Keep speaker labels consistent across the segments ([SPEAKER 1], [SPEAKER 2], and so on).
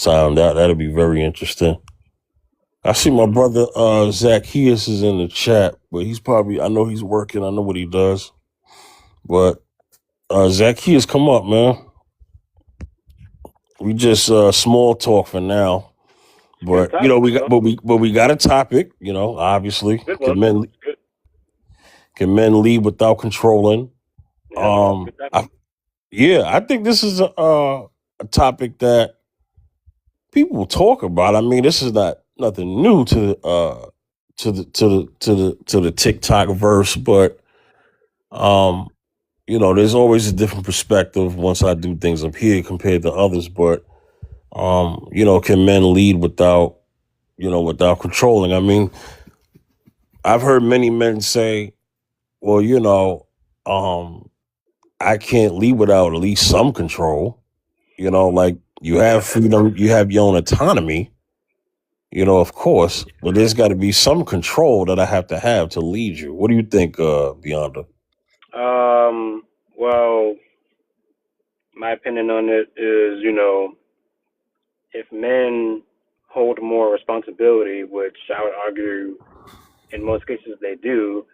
[SPEAKER 1] next time. That'll be very interesting. I see my brother Zacchaeus is in the chat, but he's probably I know he's working. I know what he does, but Zacchaeus, come up, man. We just small talk for now,
[SPEAKER 2] Good
[SPEAKER 1] but
[SPEAKER 2] topic,
[SPEAKER 1] we got
[SPEAKER 2] though.
[SPEAKER 1] but we got a topic. Obviously,
[SPEAKER 2] Good
[SPEAKER 1] can
[SPEAKER 2] one.
[SPEAKER 1] men
[SPEAKER 2] Good.
[SPEAKER 1] can men lead without controlling?
[SPEAKER 2] Yeah, good topic.
[SPEAKER 1] I, yeah, I think this is a topic that people talk about. I mean, this is not nothing new to the TikTok verse, but um, there's always a different perspective once I do things up here compared to others. But can men lead without controlling? I mean, I've heard many men say, well, um, I can't lead without at least some control. Like you have freedom, you have your own autonomy, of course, but there's got to be some control that I have to lead you. What do you think, Beyonda?
[SPEAKER 2] Well, my opinion on it is, if men hold more responsibility, which I would argue in most cases they do,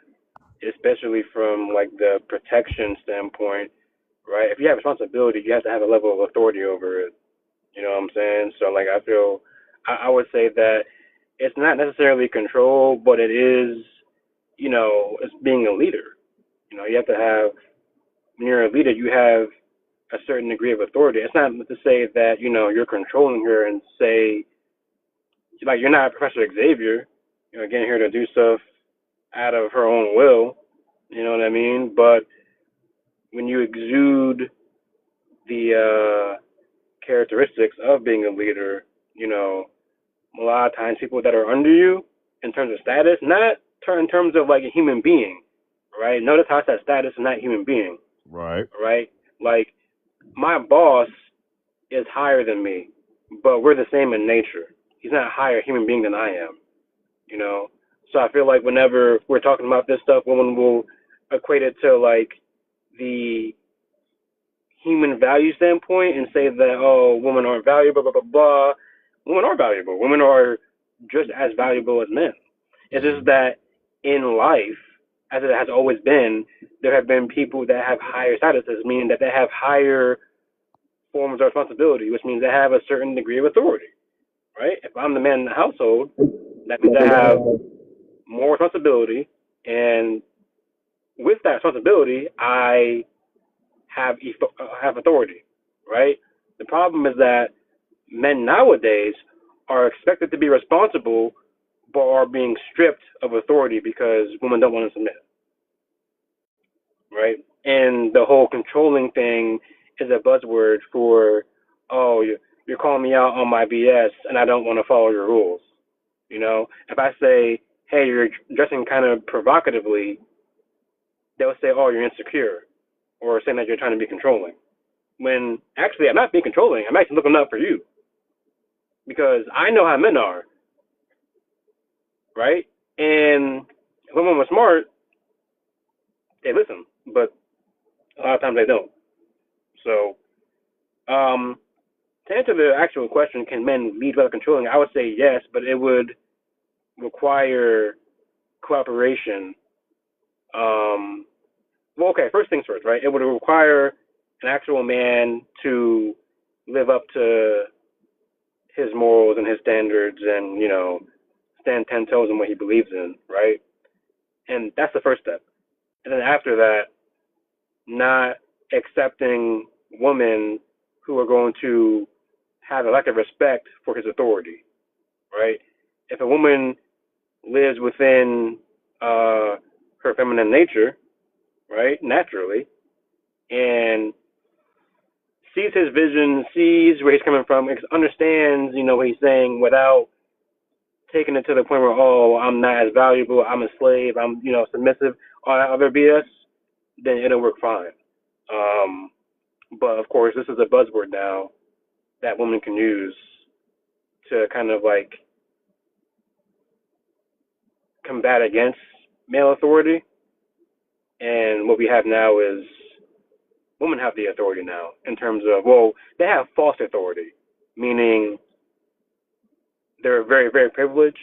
[SPEAKER 2] especially from like the protection standpoint, right? If you have responsibility, you have to have a level of authority over it. You know what I'm saying? So like I feel I would say that it's not necessarily control, but it is, it's being a leader. You have to have when you're a leader, you have a certain degree of authority. It's not to say that, you're controlling her and say like you're not Professor Xavier, getting her to do stuff out of her own will. You know what I mean? But when you exude the characteristics of being a leader, a lot of times people that are under you in terms of status, not in terms of like a human being, right? Notice how I said status and not human being,
[SPEAKER 1] Right.
[SPEAKER 2] right? Like my boss is higher than me, but we're the same in nature. He's not a higher human being than I am, you know. So I feel like whenever we're talking about this stuff, women will equate it to like the human value standpoint and say that women aren't valuable, blah blah blah. Women are valuable. Women are just as valuable as men. It's just that in life, as it has always been, there have been people that have higher statuses, meaning that they have higher forms of responsibility, which means they have a certain degree of authority, right? If I'm the man in the household, that means I have more responsibility, and with that responsibility, I have authority, right? The problem is that men nowadays are expected to be responsible, but are being stripped of authority because women don't want to submit, right? And the whole controlling thing is a buzzword for, oh, you're calling me out on my BS, and I don't want to follow your rules. If I say, hey, you're dressing kind of provocatively, they'll say, oh, you're insecure, or saying that you're trying to be controlling. When actually, I'm not being controlling. I'm actually looking out for you because I know how men are, right? And if women were smart, they listen, but a lot of times they don't. So, to answer the actual question, can men lead without controlling? I would say yes, but it would require cooperation. Well, okay, first things first, right? It would require an actual man to live up to his morals and his standards and, stand 10 toes in what he believes in, right? And that's the first step. And then after that, not accepting women who are going to have a lack of respect for his authority, right? If a woman lives within her feminine nature, right, naturally, and sees his vision, sees where he's coming from, understands, what he's saying without taking it to the point where, oh, I'm not as valuable, I'm a slave, I'm, submissive, all that other BS, then it'll work fine. Um, but of course, this is a buzzword now that women can use to kind of like combat against male authority. And what we have now is women have the authority now in terms of, well, they have false authority, meaning they're very, very privileged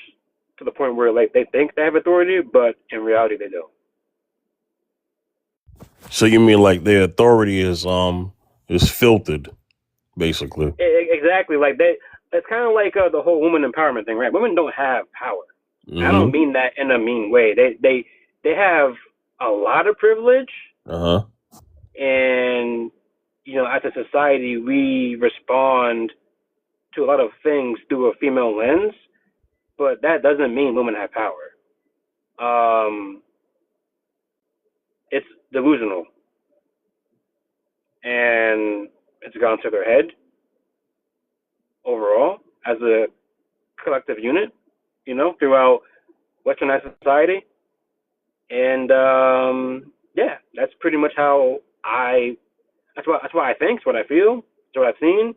[SPEAKER 2] to the point where like they think they have authority, but in reality they don't.
[SPEAKER 1] So you mean like their authority is filtered, basically?
[SPEAKER 2] Exactly. Like they, it's kind of like the whole woman empowerment thing, right? Women don't have power. I don't
[SPEAKER 1] Mm-hmm.
[SPEAKER 2] mean that in a mean way. They have a lot of privilege,
[SPEAKER 1] Uh-huh.
[SPEAKER 2] and you know, as a society, we respond to a lot of things through a female lens, but that doesn't mean women have power. Um, it's delusional, and it's gone to their head overall as a collective unit, you know, throughout Westernized society. And yeah, that's pretty much how I. That's what I think. It's what I feel. It's what I've seen,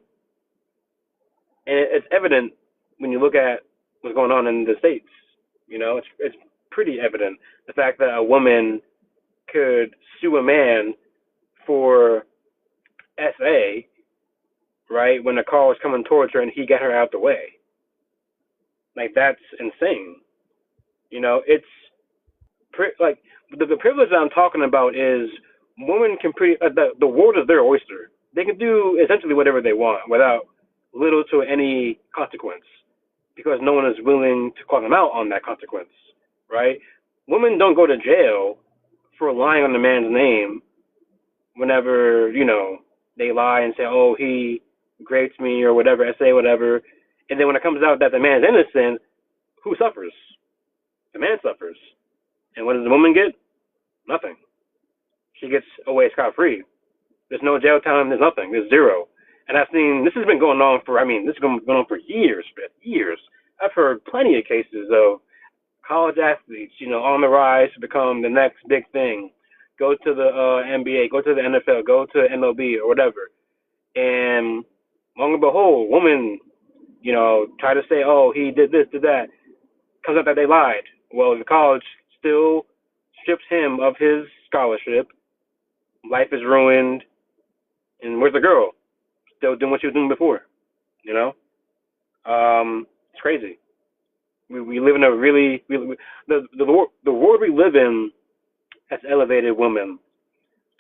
[SPEAKER 2] and it's evident when you look at what's going on in the states. You know, it's pretty evident the fact that a woman could sue a man for SA, right, when a car was coming towards her and he got her out the way. Like that's insane. You know, it's like the privilege that I'm talking about is women can the world is their oyster. They can do essentially whatever they want without little to any consequence because no one is willing to call them out on that consequence, right? Women don't go to jail for lying on the man's name whenever, you know, they lie and say, oh, he raped me or whatever, SA, whatever. And then when it comes out that the man's innocent, who suffers? The man suffers. And what does the woman get? Nothing. She gets away scot free. There's no jail time. There's nothing. There's zero. And I've seen this has been going on for. I mean, this has been going on for years. Years. I've heard plenty of cases of college athletes, you know, on the rise to become the next big thing. Go to the NBA. Go to the NFL. Go to MLB or whatever. And long and behold, woman, you know, try to say, oh, he did this, did that. Comes out that they lied. Well, the college still strips him of his scholarship. Life is ruined. And where's the girl? Still doing what she was doing before. You know? It's crazy. We live in a really, the world we live in has elevated women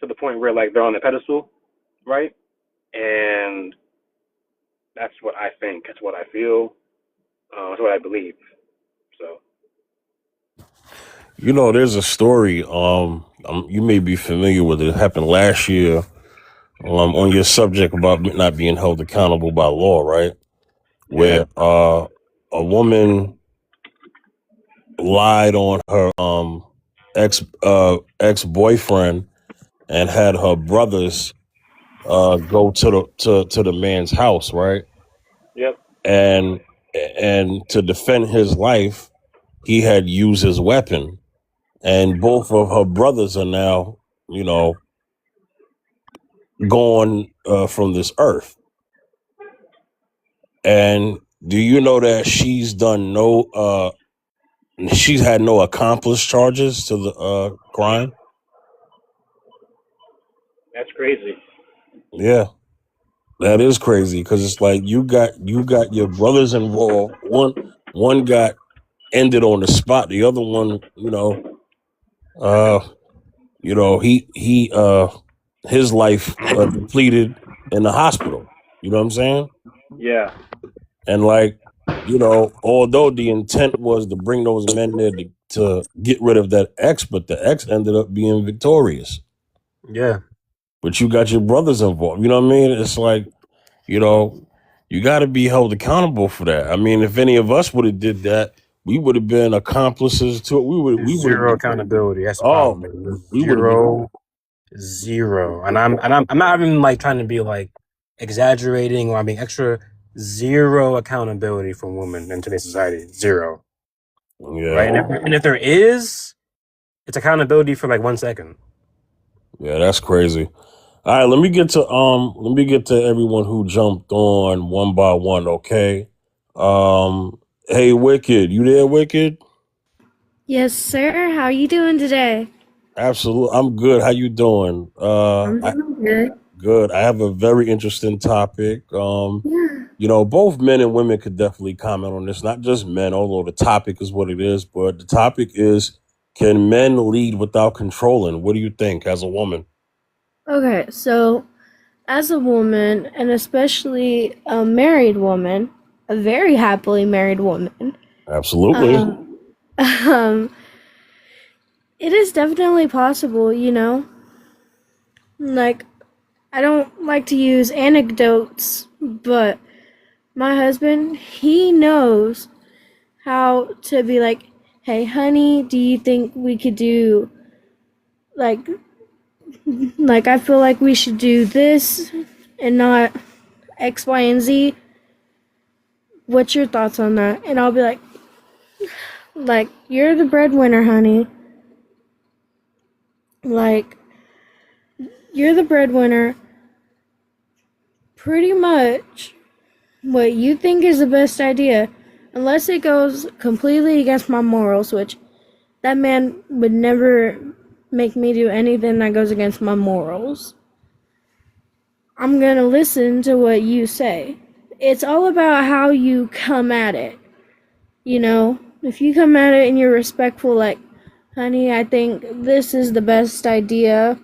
[SPEAKER 2] to the point where like they're on the pedestal, right? And that's what I think. That's what I feel. That's what I believe. So
[SPEAKER 1] You know, there's a story. You may be familiar with it. It happened last year. On your subject about not being held accountable by law, right?
[SPEAKER 2] yeah,
[SPEAKER 1] Where a woman lied on her ex boyfriend and had her brothers go to the man's house, right?
[SPEAKER 2] yep,
[SPEAKER 1] And to defend his life, he had used his weapon, and both of her brothers are now, you know, gone from this earth. And do you know that she's had no accomplice charges to the crime?
[SPEAKER 2] that's crazy.
[SPEAKER 1] Yeah, that is crazy because it's like you got your brothers involved. One got ended on the spot. The other one, uh, he his life depleted in the hospital. You know what I'm saying?
[SPEAKER 2] Yeah,
[SPEAKER 1] And like, although the intent was to bring those men there to get rid of that ex, but the ex ended up being victorious.
[SPEAKER 3] Yeah,
[SPEAKER 1] But you got your brothers involved. You know what I mean? It's like, you know, you got to be held accountable for that. I mean, if any of us would have did that, we would have been accomplices to it. We would have
[SPEAKER 3] zero
[SPEAKER 1] been.
[SPEAKER 3] accountability. That's the
[SPEAKER 1] Oh,
[SPEAKER 3] problem. Man.
[SPEAKER 1] we would have been.
[SPEAKER 3] Zero. And I'm not even like trying to be like exaggerating or I'm being extra. Zero accountability for women in today's society. Zero. Right.
[SPEAKER 1] Yeah,
[SPEAKER 3] And if there is, it's accountability for like 1 second.
[SPEAKER 1] yeah, that's crazy. All right, let me get to everyone who jumped on one by one. Okay. Hey, Wicked, you there, Wicked?
[SPEAKER 4] Yes, sir. How are you doing today?
[SPEAKER 1] Absolutely, I'm good. How you doing?
[SPEAKER 4] I'm doing good.
[SPEAKER 1] Good. I have a very interesting topic.
[SPEAKER 4] Yeah.
[SPEAKER 1] Both men and women could definitely comment on this. Not just men, although the topic is what it is. But the topic is: can men lead without controlling? What do you think, as a woman?
[SPEAKER 4] Okay, so as a woman, and especially a married woman, a very happily married woman,
[SPEAKER 1] Absolutely.
[SPEAKER 4] um, it is definitely possible, Like, I don't like to use anecdotes, but my husband, he knows how to be like, hey, honey, do you think we could do, like, I feel like we should do this and not X, Y, and Z. What's your thoughts on that? And I'll be like, you're the breadwinner, honey. Like, you're the breadwinner. Pretty much what you think is the best idea, unless it goes completely against my morals, which that man would never make me do anything that goes against my morals. I'm gonna listen to what you say. It's all about how you come at it. If you come at it and you're respectful, like, honey, I think this is the best idea.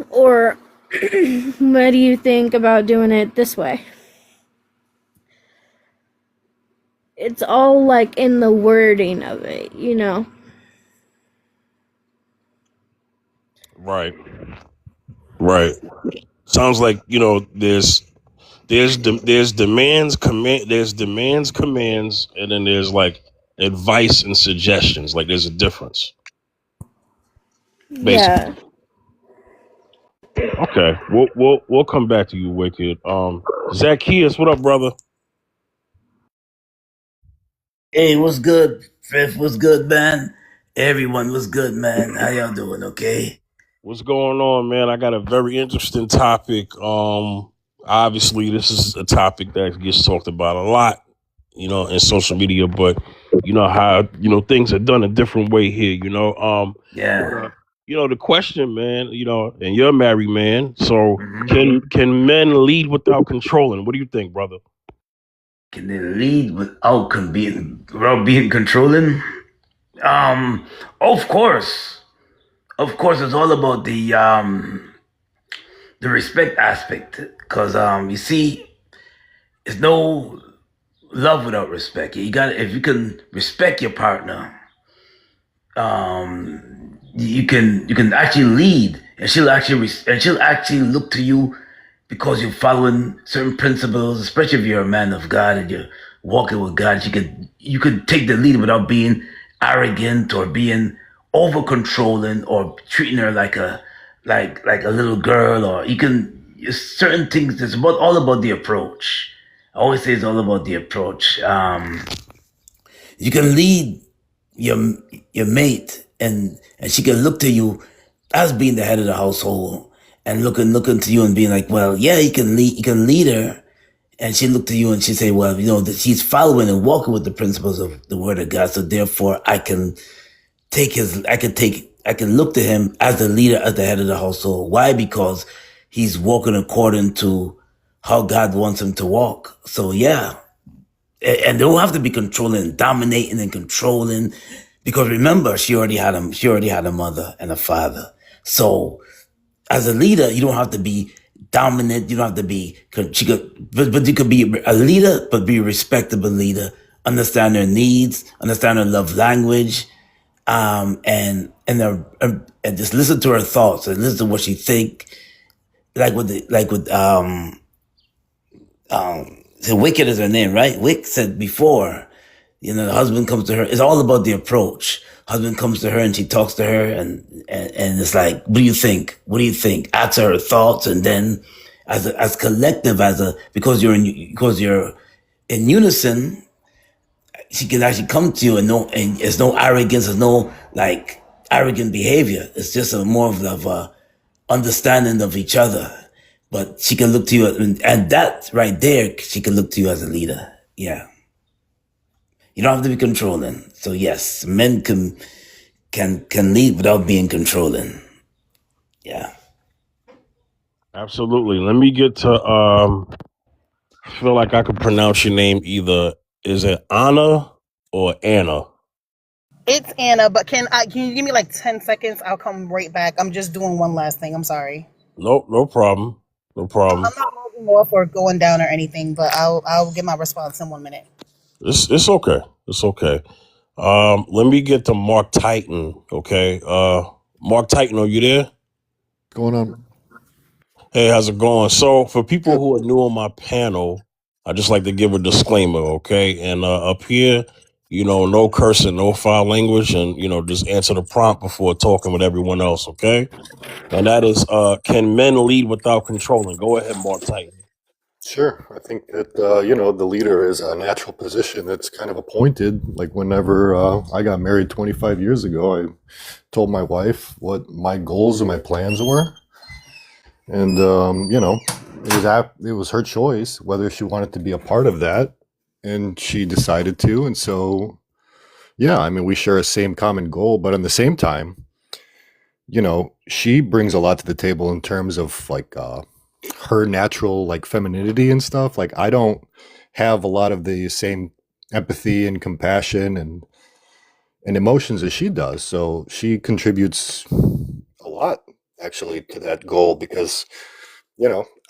[SPEAKER 4] Or, what do you think about doing it this way? It's all like in the wording of it,
[SPEAKER 1] Right. Right. Sounds like there's demands, commands, and then there's like advice and suggestions. Like there's a difference, basically.
[SPEAKER 4] Yeah.
[SPEAKER 1] Okay, we'll come back to you, Wicked. Zacchaeus, what up, brother?
[SPEAKER 5] Hey, what's good? Fifth, what's good, man? Everyone, what's good, man? How y'all doing? Okay.
[SPEAKER 1] What's going on, man? I got a very interesting topic. Obviously, this is a topic that gets talked about a lot, in social media, but you know how things are done a different way here.
[SPEAKER 5] Yeah.
[SPEAKER 1] The question, man, and you're a married man, so
[SPEAKER 5] hmm
[SPEAKER 1] can men lead without controlling? What do you think, brother?
[SPEAKER 5] Can they lead without being controlling? Um, of course, of course, it's all about the respect aspect, because you see, it's no love without respect. You got if you can respect your partner, you can actually lead, and she'll actually look to you because you're following certain principles, especially if you're a man of God and you're walking with God. You could take the lead without being arrogant or being over controlling or treating her like a little girl. Or you can certain things. It's all about the approach. I always say it's all about the approach. You can lead your your mate, and she can look to you as being the head of the household, and looking to you and being like, well, yeah, you can lead her. And she look to you and she say, well, that she's following and walking with the principles of the word of God, so therefore I can look to him as the leader, as the head of the household. Why? Because he's walking according to how God wants him to walk. So yeah, and they don't have to be controlling, dominating, and controlling, because remember, she already had him. She already had a mother and a father. So as a leader, you don't have to be dominant. You don't have to be. But you could be a leader, but be a respectable leader. Understand their needs, understand their love language, and just listen to her thoughts and listen to what she think. So Wicked is her name, right? Wick said before, the husband comes to her. It's all about the approach. Husband comes to her and she talks to her, and it's like, what do you think? What do you think? Ask her thoughts, and then as collective, because you're in unison, she can actually come to you, and it's no arrogance, there's no like arrogant behavior. It's just more of a understanding of each other. But she can look to you, and that right there, she can look to you as a leader. Yeah. You don't have to be controlling. So yes, men can lead without being controlling. Yeah.
[SPEAKER 1] Absolutely. Let me get to I feel like I could pronounce your name either is it Anna or Anna?
[SPEAKER 6] It's Anna, but can you give me like 10 seconds? I'll come right back. I'm just doing one last thing. I'm sorry.
[SPEAKER 1] Nope, no problem. No problem.
[SPEAKER 6] I'm not moving off or going down or anything, but I'll get my response in 1 minute.
[SPEAKER 1] It's okay. It's okay. Let me get to Mark Titan, okay? Mark Titan, are you there?
[SPEAKER 7] Going on.
[SPEAKER 1] Hey, how's it going? So, for people
[SPEAKER 7] Good.
[SPEAKER 1] who are new on my panel, I just like to give a disclaimer, okay? And up here, no cursing, no foul language, and just answer the prompt before talking with everyone else, okay? And that is, can men lead without controlling? Go ahead, Mark Titan.
[SPEAKER 7] Sure. I think that, the leader is a natural position that's kind of appointed. Like whenever I got married 25 years ago, I told my wife what my goals and my plans were. And, it was her choice whether she wanted to be a part of that. And she decided to. And so, yeah, I mean, we share a same common goal, but at the same time, she brings a lot to the table in terms of like her natural like femininity and stuff. Like I don't have a lot of the same empathy and compassion and emotions as she does. So she contributes a lot actually to that goal because,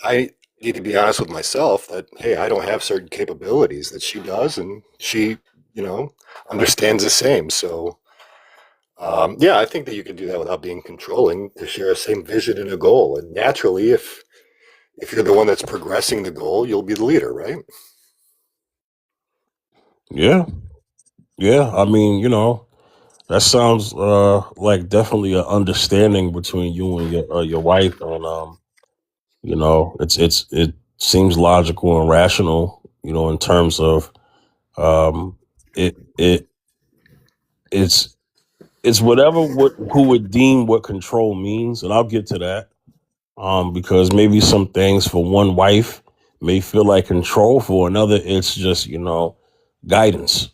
[SPEAKER 7] I need to be honest with myself that hey, I don't have certain capabilities that she does and she, understands the same. So yeah, I think that you can do that without being controlling to share a same vision and a goal. And naturally, if you're the one that's progressing the goal, you'll be the leader, right?
[SPEAKER 1] Yeah, yeah. I mean, that sounds like definitely an understanding between you and your wife, and it seems logical and rational, in terms of it it it's it's whatever who would deem what control means, and I'll get to that. Because maybe some things for one wife may feel like control, for another it's just guidance.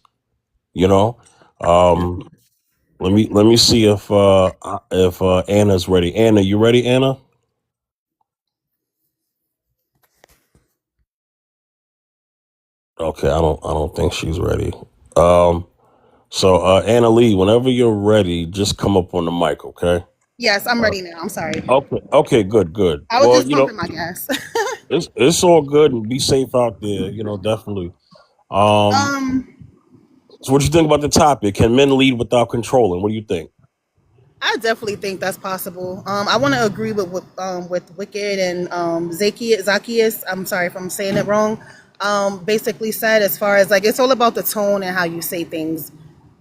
[SPEAKER 1] You know,
[SPEAKER 7] Yeah.
[SPEAKER 1] um, let me see if Anna's ready. Anna, you ready, Anna? Okay, I don't think she's ready. Um, so Anna Lee, whenever you're ready, just come up on the mic, okay?
[SPEAKER 6] Yes, I'm
[SPEAKER 1] Uh,
[SPEAKER 6] ready now. I'm sorry.
[SPEAKER 1] okay, good, good.
[SPEAKER 6] I was
[SPEAKER 1] Well,
[SPEAKER 6] just pumping my gas.
[SPEAKER 1] it's all good and be safe out there. Definitely. Um,
[SPEAKER 6] um,
[SPEAKER 1] so what do you think about the topic? Can men lead without controlling? What do you think?
[SPEAKER 6] I definitely think that's possible. I want to agree with Wicked and Zacchaeus. I'm sorry if I'm saying it wrong. Basically said as far as like it's all about the tone and how you say things.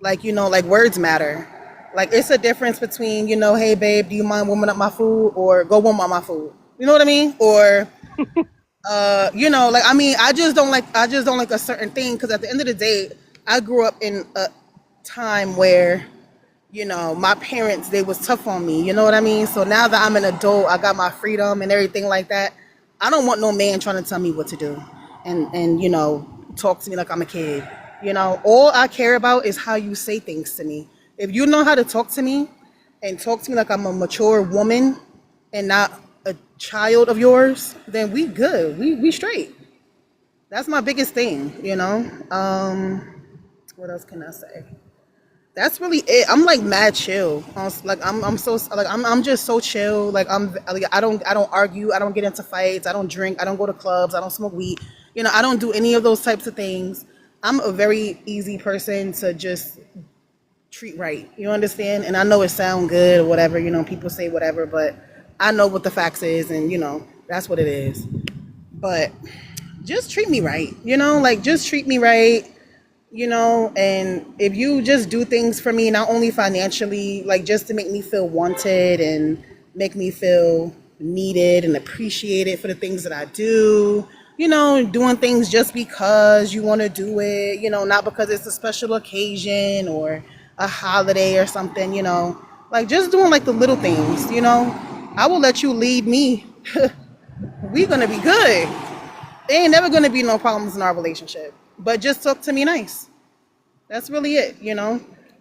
[SPEAKER 6] Like like words matter. Like it's a difference between hey babe, do you mind warming up my food or go warm up my food? You know what I mean? Or like I mean I just don't like a certain thing because at the end of the day, I grew up in a time where my parents, they was tough on me. You know what I mean? So now that I'm an adult, I got my freedom and everything like that. I don't want no man trying to tell me what to do and talk to me like I'm a kid. All I care about is how you say things to me. If you know how to talk to me and talk to me like I'm a mature woman and not a child of yours, then we good. We straight. That's my biggest thing. What else can I say? That's really it. I'm like mad chill. Like I'm so like I'm just so chill. Like I don't argue. I don't get into fights. I don't drink. I don't go to clubs. I don't smoke weed. I don't do any of those types of things. I'm a very easy person to just treat right. You understand? And I know it sound good or whatever. People say whatever, but I know what the facts is, and that's what it is. But just treat me right. Like just treat me right. And if you just do things for me, not only financially, like just to make me feel wanted and make me feel needed and appreciated for the things that I do, doing things just because you want to do it, not because it's a special occasion or a holiday or something, like just doing like the little things, I will let you lead me. We gonna be good. There ain't never gonna be no problems in our relationship. But just talk to me nice. That's really it.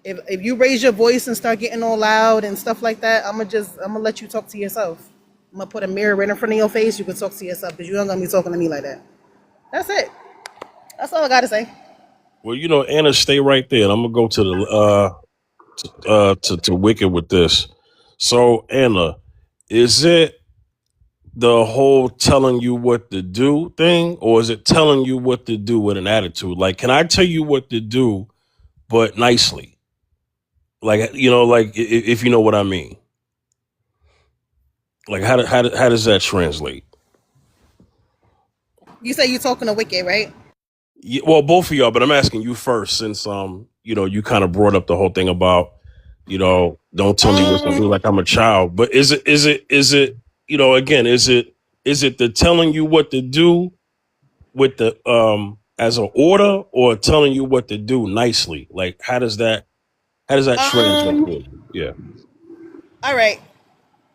[SPEAKER 6] If you raise your voice and start getting all loud and stuff like that, I'm gonna let you talk to yourself. I'm gonna put a mirror right in front of your face. You can talk to yourself because you ain't gonna be talking to me like that. That's it. That's all I gotta say.
[SPEAKER 1] Well, Anna, stay right there. And I'm gonna go to to Wicked with this. So, Anna, is it the whole telling you what to do thing, or is it telling you what to do with an attitude? Like, can I tell you what to do, but nicely? Like, if you know what I mean. Like, how does that translate?
[SPEAKER 6] You say you talking to Wicked, right?
[SPEAKER 1] Yeah, well, both of y'all, but I'm asking you first, since you kind of brought up the whole thing about, don't tell me what to do like I'm a child. But is it again, is it the telling you what to do with the as an order, or telling you what to do nicely? Like, how does that translate? Yeah.
[SPEAKER 6] All right.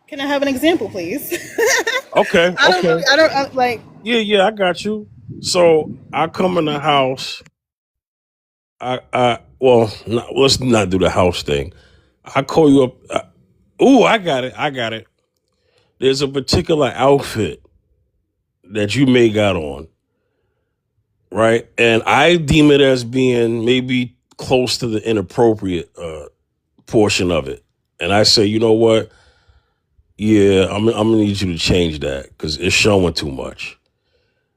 [SPEAKER 6] Can I have an example, please?
[SPEAKER 1] Okay.
[SPEAKER 6] Like.
[SPEAKER 1] Yeah, I got you. So I come in the house. Let's not do the house thing. I call you up. I got it. There's a particular outfit that you may got on, right? And I deem it as being maybe close to the inappropriate portion of it. And I say, you know what? Yeah, I'm gonna need you to change that because it's showing too much.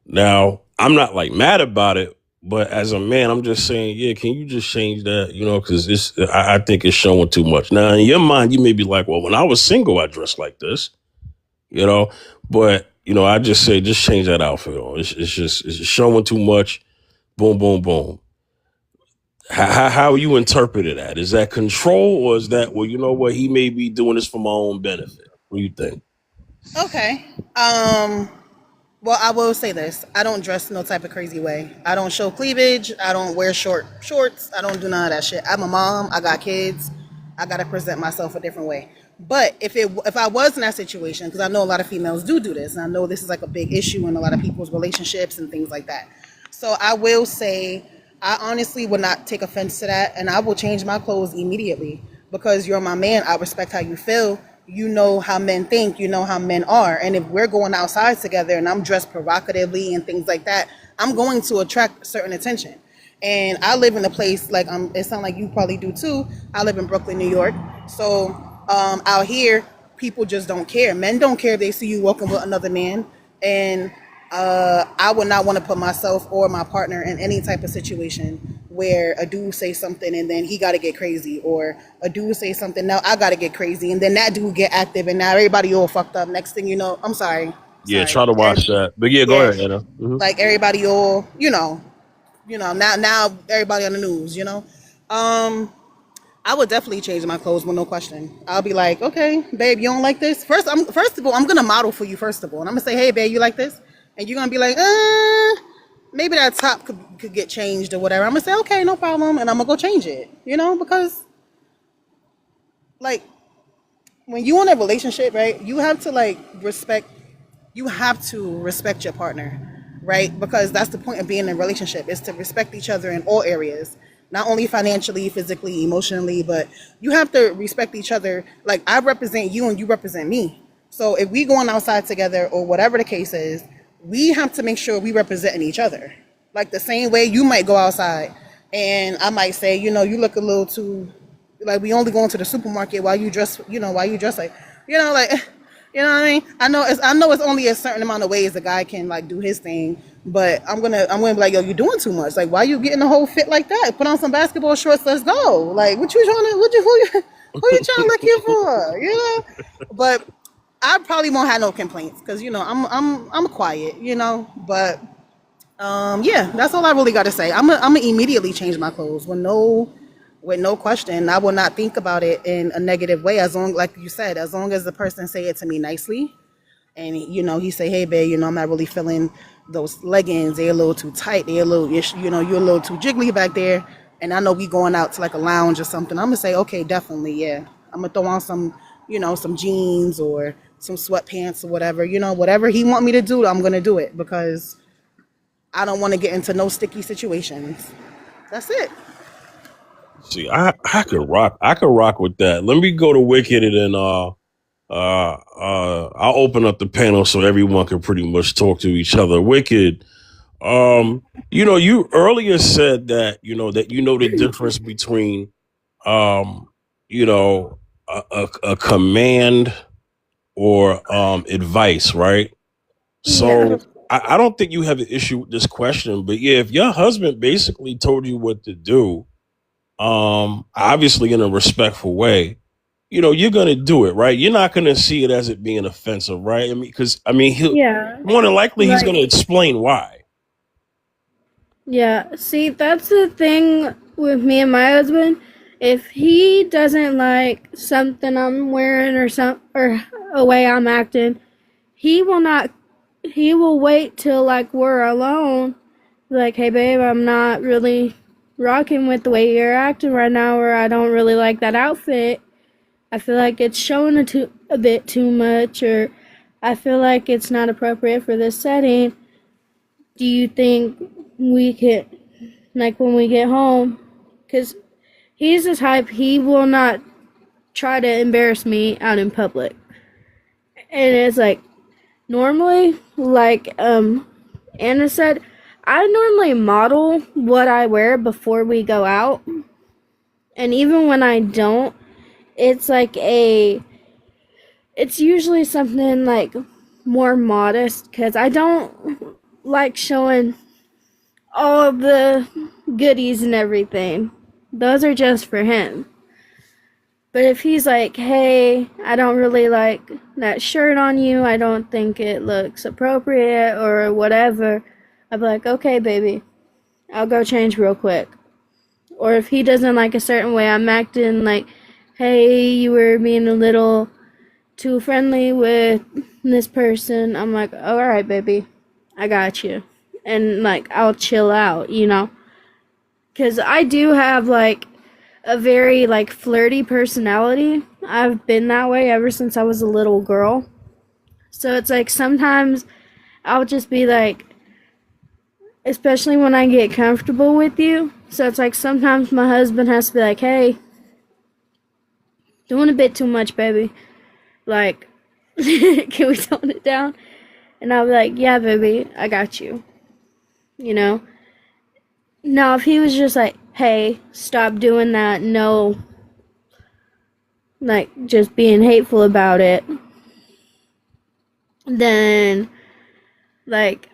[SPEAKER 1] Now, I'm not like mad about it, but as a man, I'm just saying, yeah, can you just change that? Because I think it's showing too much. Now, in your mind, you may be like, well, when I was single, I dressed like this, but I just say, just change that outfit on. It's just showing too much. Boom, boom, boom. How you interpreted that? Is that control, or is that, well, you know what? He may be doing this for my own benefit. What do you think?
[SPEAKER 6] Okay. Well, I will say this. I don't dress no type of crazy way. I don't show cleavage. I don't wear shorts. I don't do none of that shit. I'm a mom. I got kids. I got to present myself a different way. But if I was in that situation, because I know a lot of females do this, and I know this is like a big issue in a lot of people's relationships and things like that. So I will say, I honestly would not take offense to that, and I will change my clothes immediately because you're my man. I respect how you feel. You know how men think, you know how men are. And if we're going outside together and I'm dressed provocatively and things like that, I'm going to attract certain attention. And I live in a place like, it sounds like you probably do too. I live in Brooklyn, New York. So out here, people just don't care. Men don't care if they see you walking with another man. And I would not want to put myself or my partner in any type of situation where a dude say something and then he got to get crazy, or a dude say something, now I got to get crazy, and then that dude get active, and now everybody all fucked up. Next thing you know, I'm sorry.
[SPEAKER 1] Yeah, try to watch that. But yeah, go ahead, Anna. Mm-hmm.
[SPEAKER 6] Like everybody all, now everybody on the news, I would definitely change my clothes with no question. I'll be like, okay, babe, you don't like this? First of all, I'm gonna model for you first of all, and I'm gonna say, hey, babe, you like this? And you're gonna be like, maybe that top could get changed or whatever. I'm gonna say, okay, no problem, and I'm gonna go change it. Because like when you in a relationship, right, you have to respect your partner, right? Because that's the point of being in a relationship, is to respect each other in all areas. Not only financially, physically, emotionally, but you have to respect each other. Like, I represent you and you represent me. So if we going outside together or whatever the case is, we have to make sure we representing each other. Like the same way you might go outside and I might say, you look a little too, like, we only going to the supermarket while you dress, like, you know what I mean? I know it's only a certain amount of ways a guy can do his thing, but I'm gonna be like, yo, you're doing too much. Like, why you getting a whole fit like that? Put on some basketball shorts, let's go. Like, who you trying to look here for? But I probably won't have no complaints because I'm quiet, But yeah, that's all I really got to say. I'm gonna immediately change my clothes with no question. I will not think about it in a negative way, as long, like you said, as long as the person say it to me nicely, and he say, hey babe, I'm not really feeling those leggings. They're a little too tight. They're a little, you're a little too jiggly back there. And I know we going out to like a lounge or something. I'm gonna say, okay, definitely, yeah. I'm gonna throw on some, some jeans or some sweatpants or whatever. Whatever he want me to do, I'm gonna do it because I don't want to get into no sticky situations. That's it.
[SPEAKER 1] See, I could rock with that. Let me go to Wicked and then I'll open up the panel so everyone can pretty much talk to each other. Wicked. You earlier said that the difference between um, a command or advice, right?
[SPEAKER 4] Yeah.
[SPEAKER 1] So I don't think you have an issue with this question, but yeah, if your husband basically told you what to do, obviously in a respectful way, you're gonna do it, right? You're not gonna see it as it being offensive, right? I mean, because he'll
[SPEAKER 4] Yeah.
[SPEAKER 1] more than likely he's
[SPEAKER 4] Like,
[SPEAKER 1] gonna explain why.
[SPEAKER 4] yeah. See, that's the thing with me and my husband. If he doesn't like something I'm wearing or a way I'm acting, he will not. He will wait till like we're alone. Like, hey babe, I'm not really rocking with the way you're acting right now, or I don't really like that outfit. I feel like it's showing a bit too much, or I feel like it's not appropriate for this setting. Do you think we could, like, when we get home? Because he's the type, he will not try to embarrass me out in public. And it's like, normally, like Anna said, I normally model what I wear before we go out. And even when I don't, it's like it's usually something like more modest because I don't like showing all the goodies and everything. Those are just for him. But if he's like, hey, I don't really like that shirt on you, I don't think it looks appropriate or whatever, I'd be like, okay, baby, I'll go change real quick. Or if he doesn't like a certain way I'm acting, like, hey, you were being a little too friendly with this person, I'm like, alright, baby, I got you. And, like, I'll chill out, Because I do have, like, a very, like, flirty personality. I've been that way ever since I was a little girl. So it's like sometimes I'll just be like, especially when I get comfortable with you. So it's like sometimes my husband has to be like, hey, doing a bit too much, baby. Like, can we tone it down? And I'll be like, yeah, baby, I got you. Now, if he was just like, hey, stop doing that, no, like, just being hateful about it, then, like,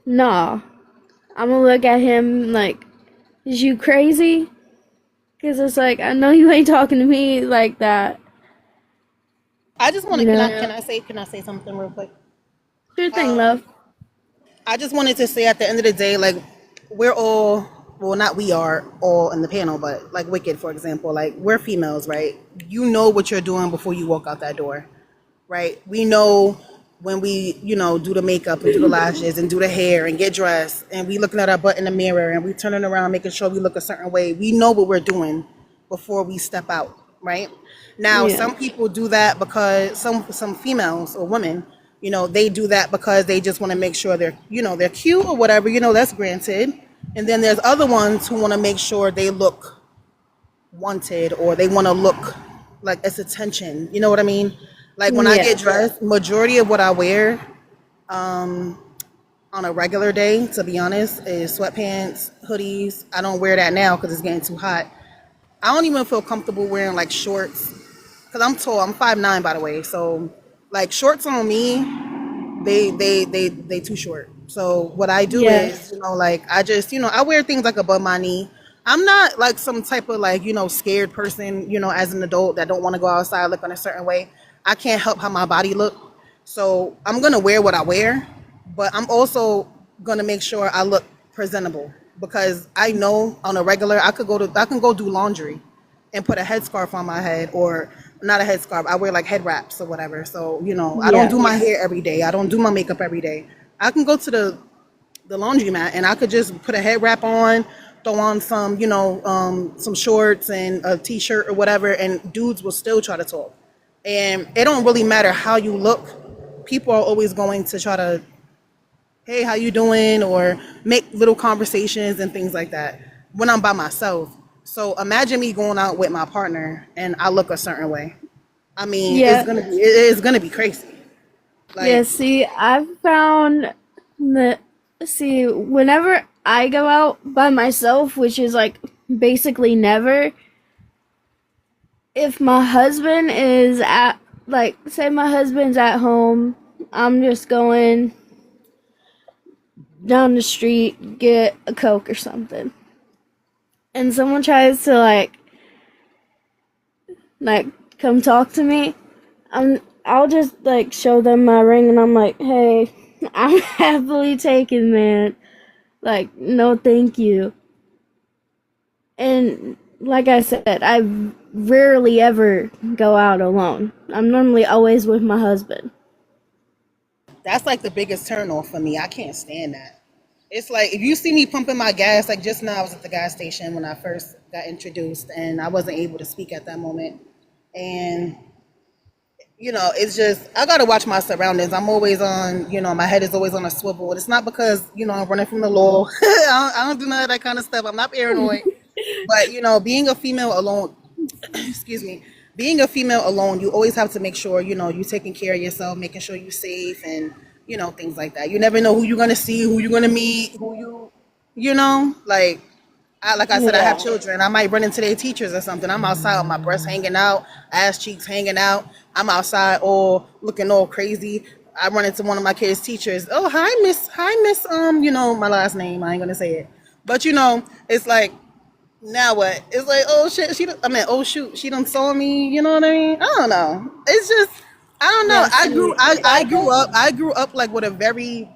[SPEAKER 4] nah. I'm gonna look at him like, is you crazy? Because it's like, I know you ain't talking to me like that.
[SPEAKER 6] I just want
[SPEAKER 4] You
[SPEAKER 6] to,
[SPEAKER 4] know?
[SPEAKER 6] can I say something real quick?
[SPEAKER 4] Sure thing, love.
[SPEAKER 6] I just wanted to say at the end of the day, like, we're all, well, not we are all in the panel, but like Wicked, for example, like, we're females, right? You know what you're doing before you walk out that door, right? We know when we, do the makeup and do the lashes and do the hair and get dressed and we looking at our butt in the mirror and we turning around making sure we look a certain way. We know what we're doing before we step out, right? Now,
[SPEAKER 4] Yeah.
[SPEAKER 6] some people do that because some females or women, they do that because they just want to make sure they're cute or whatever, that's granted. And then there's other ones who want to make sure they look wanted or they want to look like it's attention. You know what I mean? Like when I get dressed, majority of what I wear on a regular day, to be honest, is sweatpants, hoodies. I don't wear that now because it's getting too hot. I don't even feel comfortable wearing like shorts because I'm tall. I'm 5'9", by the way. So like shorts on me, they too short. So what I do is, like I just, I wear things like above my knee. I'm not like some type of like, scared person, as an adult that don't want to go outside looking a certain way. I can't help how my body look. So I'm going to wear what I wear, but I'm also going to make sure I look presentable because I know on a regular, I can go do laundry and put a headscarf on my head, or not a headscarf. I wear like head wraps or whatever. So, I don't do my hair every day. I don't do my makeup every day. I can go to the laundromat and I could just put a head wrap on, throw on some, some shorts and a t-shirt or whatever, and dudes will still try to talk. And it don't really matter how you look. People are always going to try to, hey, how you doing? Or make little conversations and things like that when I'm by myself. So imagine me going out with my partner and I look a certain way. I mean,
[SPEAKER 4] Yeah.
[SPEAKER 6] it is gonna be crazy. Like,
[SPEAKER 4] Yeah, see, I've found that, see, whenever I go out by myself, which is like basically never, if my husband is at, like, say my husband's at home, I'm just going down the street, get a Coke or something. And someone tries to, like, come talk to me, I'll just, like, show them my ring and I'm like, hey, I'm happily taken, man. Like, no thank you. And like I said, I rarely ever go out alone. I'm normally always with my husband.
[SPEAKER 6] that's like the biggest turn off for me. I can't stand that. It's like if you see me pumping my gas, like just now I was at the gas station when I first got introduced and I wasn't able to speak at that moment. And it's just I gotta watch my surroundings. I'm always on, my head is always on a swivel. It's not because, I'm running from the law. I don't do none of that kind of stuff. I'm not paranoid. But, being a female alone, excuse me, being a female alone, you always have to make sure, you're taking care of yourself, making sure you're safe and, things like that. You never know who you're going to see, who you're going to meet, like I said, I have children. I might run into their teachers or something. I'm outside with my breasts hanging out, ass cheeks hanging out. I'm outside all looking all crazy. I run into one of my kids' teachers. Oh, hi, miss, my last name. I ain't going to say it. But, it's like, now what? It's like, oh shit, oh shoot, she done saw me, you know what I mean? I don't know. It's just, I don't know. I grew up like with a very,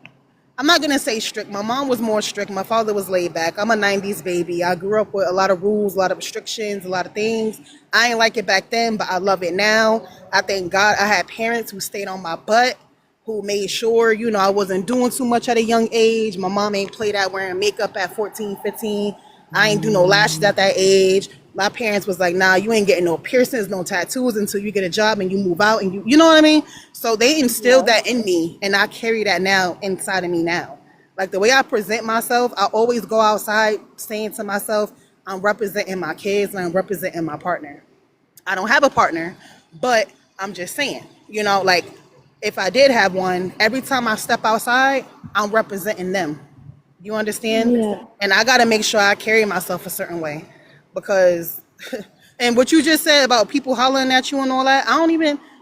[SPEAKER 6] I'm not gonna say strict. My mom was more strict. My father was laid back. I'm a 90s baby. I grew up with a lot of rules, a lot of restrictions, a lot of things. I ain't like it back then, but I love it now. I thank God I had parents who stayed on my butt, who made sure, I wasn't doing too much at a young age. My mom ain't played out wearing makeup at 14, 15. I ain't do no lashes at that age. My parents was like, nah, you ain't getting no piercings, no tattoos until you get a job and you move out and you know what I mean? So they instilled that in me and I carry that now inside of me now. Like the way I present myself, I always go outside saying to myself, I'm representing my kids and I'm representing my partner. I don't have a partner, but I'm just saying, like if I did have one, every time I step outside, I'm representing them. You understand?
[SPEAKER 4] Yeah.
[SPEAKER 6] And I got to make sure I carry myself a certain way because, and what you just said about people hollering at you and all that,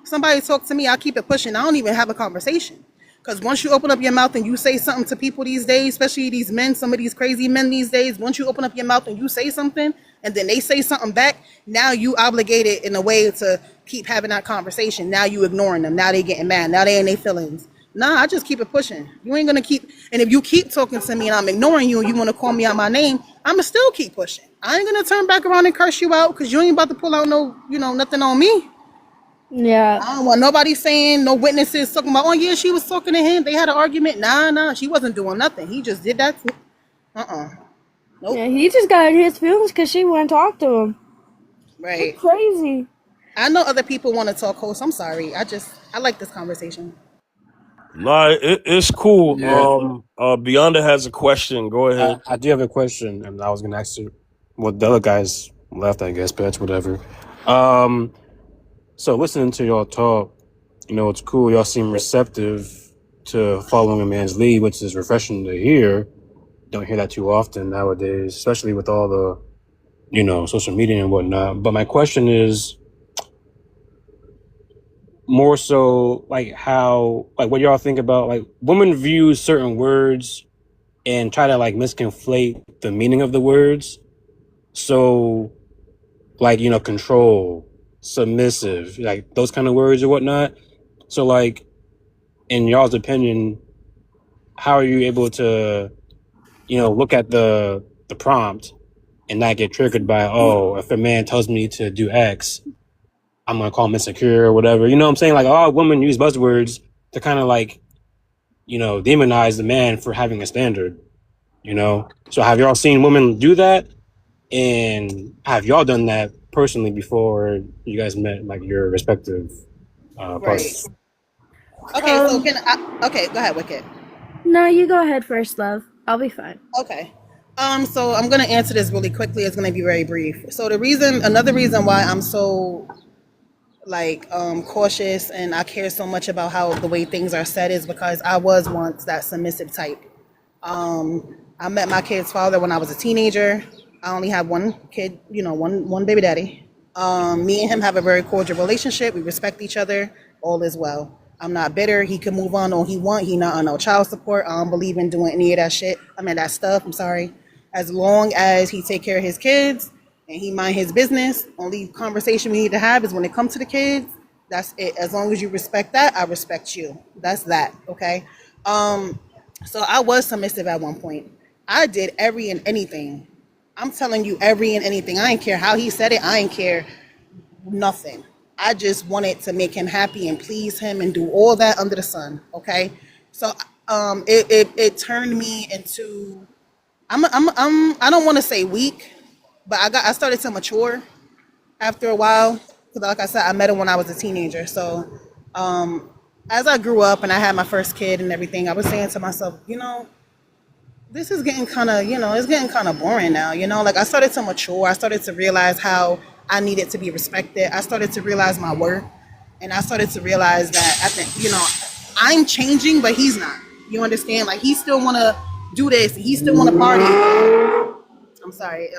[SPEAKER 6] somebody talk to me, I keep it pushing. I don't even have a conversation. Because once you open up your mouth and you say something to people these days, especially these men, some of these crazy men these days, once you open up your mouth and you say something and then they say something back, now you obligated in a way to keep having that conversation. Now you ignoring them. Now they getting mad. Now they in their feelings. Nah, I just keep it pushing. You ain't gonna keep, and if you keep talking to me and I'm ignoring you and you wanna call me out my name, I'ma still keep pushing. I ain't gonna turn back around and curse you out because you ain't about to pull out nothing on me.
[SPEAKER 4] Yeah.
[SPEAKER 6] I don't want nobody saying, no witnesses talking about, oh yeah, she was talking to him. They had an argument. Nah, she wasn't doing nothing. He just did that. Nope.
[SPEAKER 4] Yeah, he just got in his feelings because she wouldn't talk to him.
[SPEAKER 6] Right.
[SPEAKER 4] That's crazy.
[SPEAKER 6] I know other people want to talk, host. I'm sorry. I like this conversation.
[SPEAKER 1] No, it's cool.
[SPEAKER 3] Yeah.
[SPEAKER 1] Beyonda has a question. Go ahead.
[SPEAKER 3] I do have a question, and I was gonna ask you. Well, the other guys left, I guess, but that's whatever. So listening to y'all talk, it's cool. Y'all seem receptive to following a man's lead, which is refreshing to hear. Don't hear that too often nowadays, especially with all the, social media and whatnot. But my question is more so like what y'all think about like women view certain words and try to like misconflate the meaning of the words. So like, control, submissive, like those kind of words or whatnot. So like, in y'all's opinion, how are you able to, look at the prompt and not get triggered by, oh, if a man tells me to do X, I'm going to call him insecure or whatever. You know what I'm saying? Like, a lot of women use buzzwords to kind of like, demonize the man for having a standard, So have y'all seen women do that? And have y'all done that personally before you guys met like your respective partners?
[SPEAKER 6] Okay, so okay, go ahead, Wicked.
[SPEAKER 4] No, you go ahead first, love. I'll be fine.
[SPEAKER 6] Okay. So I'm gonna answer this really quickly. It's gonna be very brief. So another reason why I'm so like cautious, and I care so much about how the way things are said is because I was once that submissive type. I met my kid's father when I was a teenager. I only have one kid, one baby daddy. Me and him have a very cordial relationship. We respect each other. All is well. I'm not bitter. He can move on all he want. He not on no child support. I don't believe in doing any of that shit. I mean that stuff. I'm sorry. As long as he take care of his kids and he mind his business, only conversation we need to have is when it comes to the kids. That's it. As long as you respect that, I respect you. That's that. Okay. So I was submissive at one point. I did every and anything. I'm telling you, every and anything. I didn't care how he said it. I didn't care nothing. I just wanted to make him happy and please him and do all that under the sun. Okay. So it turned me into I don't want to say weak, but I started to mature after a while. Because like I said, I met him when I was a teenager. So as I grew up and I had my first kid and everything, I was saying to myself, this is getting kind of, it's getting kind of boring now. Like I started to mature. I started to realize how I needed to be respected. I started to realize my worth. And I started to realize that I'm changing, but he's not. You understand? Like he still want to do this. He still want to party. I'm sorry.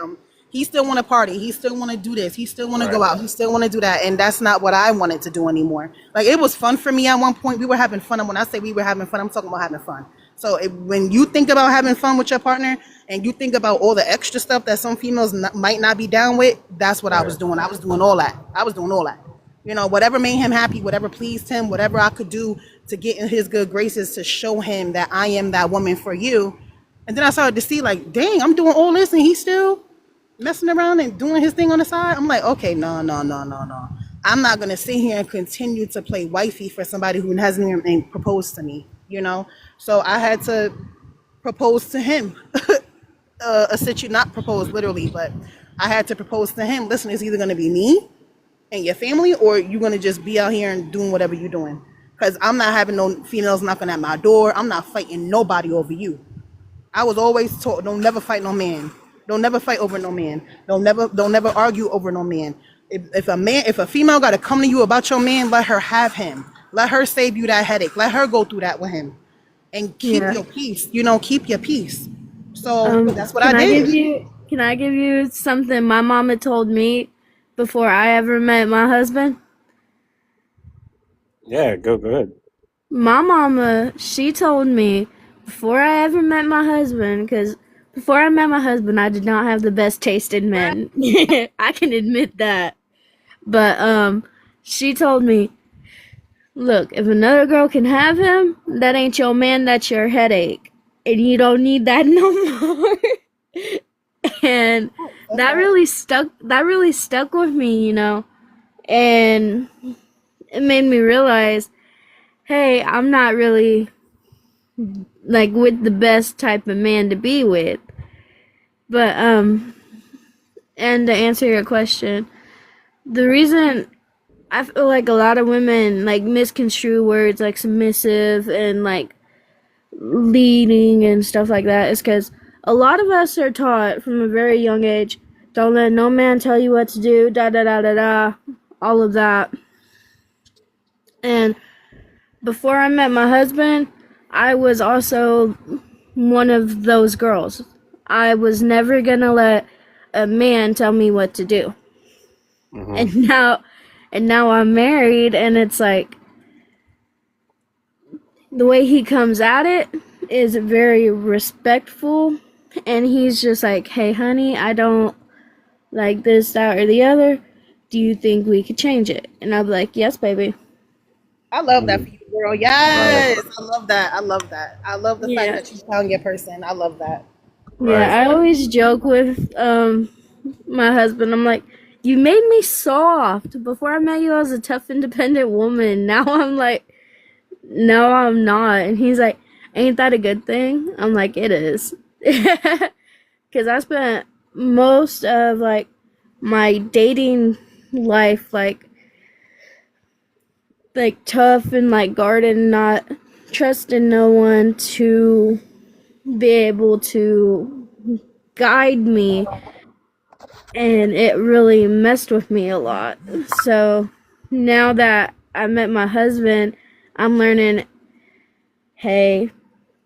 [SPEAKER 6] He still want to party. He still want to do this. He still want to go out. He still want to do that. And that's not what I wanted to do anymore. Like it was fun for me at one point. We were having fun. And when I say we were having fun, I'm talking about having fun. So when you think about having fun with your partner and you think about all the extra stuff that some females might not be down with, that's what I was doing. I was doing all that. Whatever made him happy, whatever pleased him, whatever I could do to get in his good graces to show him that I am that woman for you. And then I started to see like, dang, I'm doing all this and he's still messing around and doing his thing on the side. I'm like, okay, no. I'm not going to sit here and continue to play wifey for somebody who hasn't even proposed to me, So I had to propose to him. Not propose literally, but I had to propose to him. Listen, it's either going to be me and your family, or you're going to just be out here and doing whatever you're doing. Because I'm not having no females knocking at my door. I'm not fighting nobody over you. I was always taught, don't never fight no man. Don't never fight over no man. Don't never argue over no man. If a female got to come to you about your man, let her have him. Let her save you that headache. Let her go through that with him. And keep your peace. Keep your peace. So that's what I did.
[SPEAKER 4] Can I give you something my mama told me before I ever met my husband?
[SPEAKER 3] Yeah, go ahead.
[SPEAKER 4] My mama, she told me before I ever met my husband, because before I met my husband, I did not have the best taste in men. I can admit that. But she told me, look, if another girl can have him, that ain't your man, that's your headache. And you don't need that no more. And that really stuck with me, And it made me realize, hey, I'm not really like with the best type of man to be with. But and to answer your question, the reason I feel like a lot of women like misconstrue words like submissive and like leading and stuff like that is because a lot of us are taught from a very young age, don't let no man tell you what to do, all of that. And before I met my husband, I was also one of those girls. I was never gonna let a man tell me what to do. Mm-hmm. And now I'm married, and it's like the way he comes at it is very respectful, and he's just like, hey honey, I don't like this, that, or the other. Do you think we could change it? And I'll be like, yes, baby.
[SPEAKER 6] I love that for you, girl. Yes, I love that. I love the fact that you found your person. I love that.
[SPEAKER 4] Yeah, I always joke with my husband. I'm like, you made me soft. Before I met you, I was a tough, independent woman. Now I'm like, no, I'm not. And he's like, ain't that a good thing? I'm like, it is. Because I spent most of like my dating life like tough and like guarded, not trusting no one to be able to guide me, and it really messed with me a lot. So now that I met my husband, I'm learning, hey,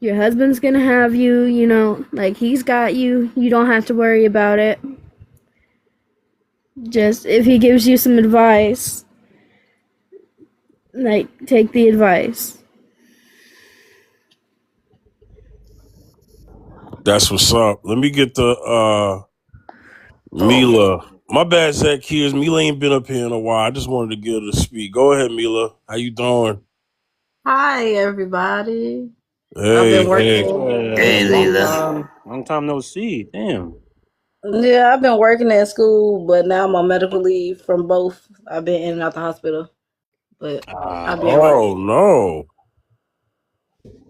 [SPEAKER 4] your husband's gonna have you, you know, like he's got you. You don't have to worry about it. Just if he gives you some advice, like take the advice.
[SPEAKER 1] That's what's up. Let me get the Mila. My bad, Zacchaeus. Mila ain't been up here in a while. I just wanted to get her to speak. Go ahead, Mila. How you doing?
[SPEAKER 8] Hi, everybody. I've
[SPEAKER 1] Hey,
[SPEAKER 8] been
[SPEAKER 1] hey.
[SPEAKER 8] working.
[SPEAKER 5] Hey,
[SPEAKER 3] Long
[SPEAKER 5] Leela.
[SPEAKER 3] time no see. Damn.
[SPEAKER 8] Yeah, I've been working at school, but now I'm on medical leave from both. I've been in and out the hospital, but I've been working.
[SPEAKER 1] Oh no.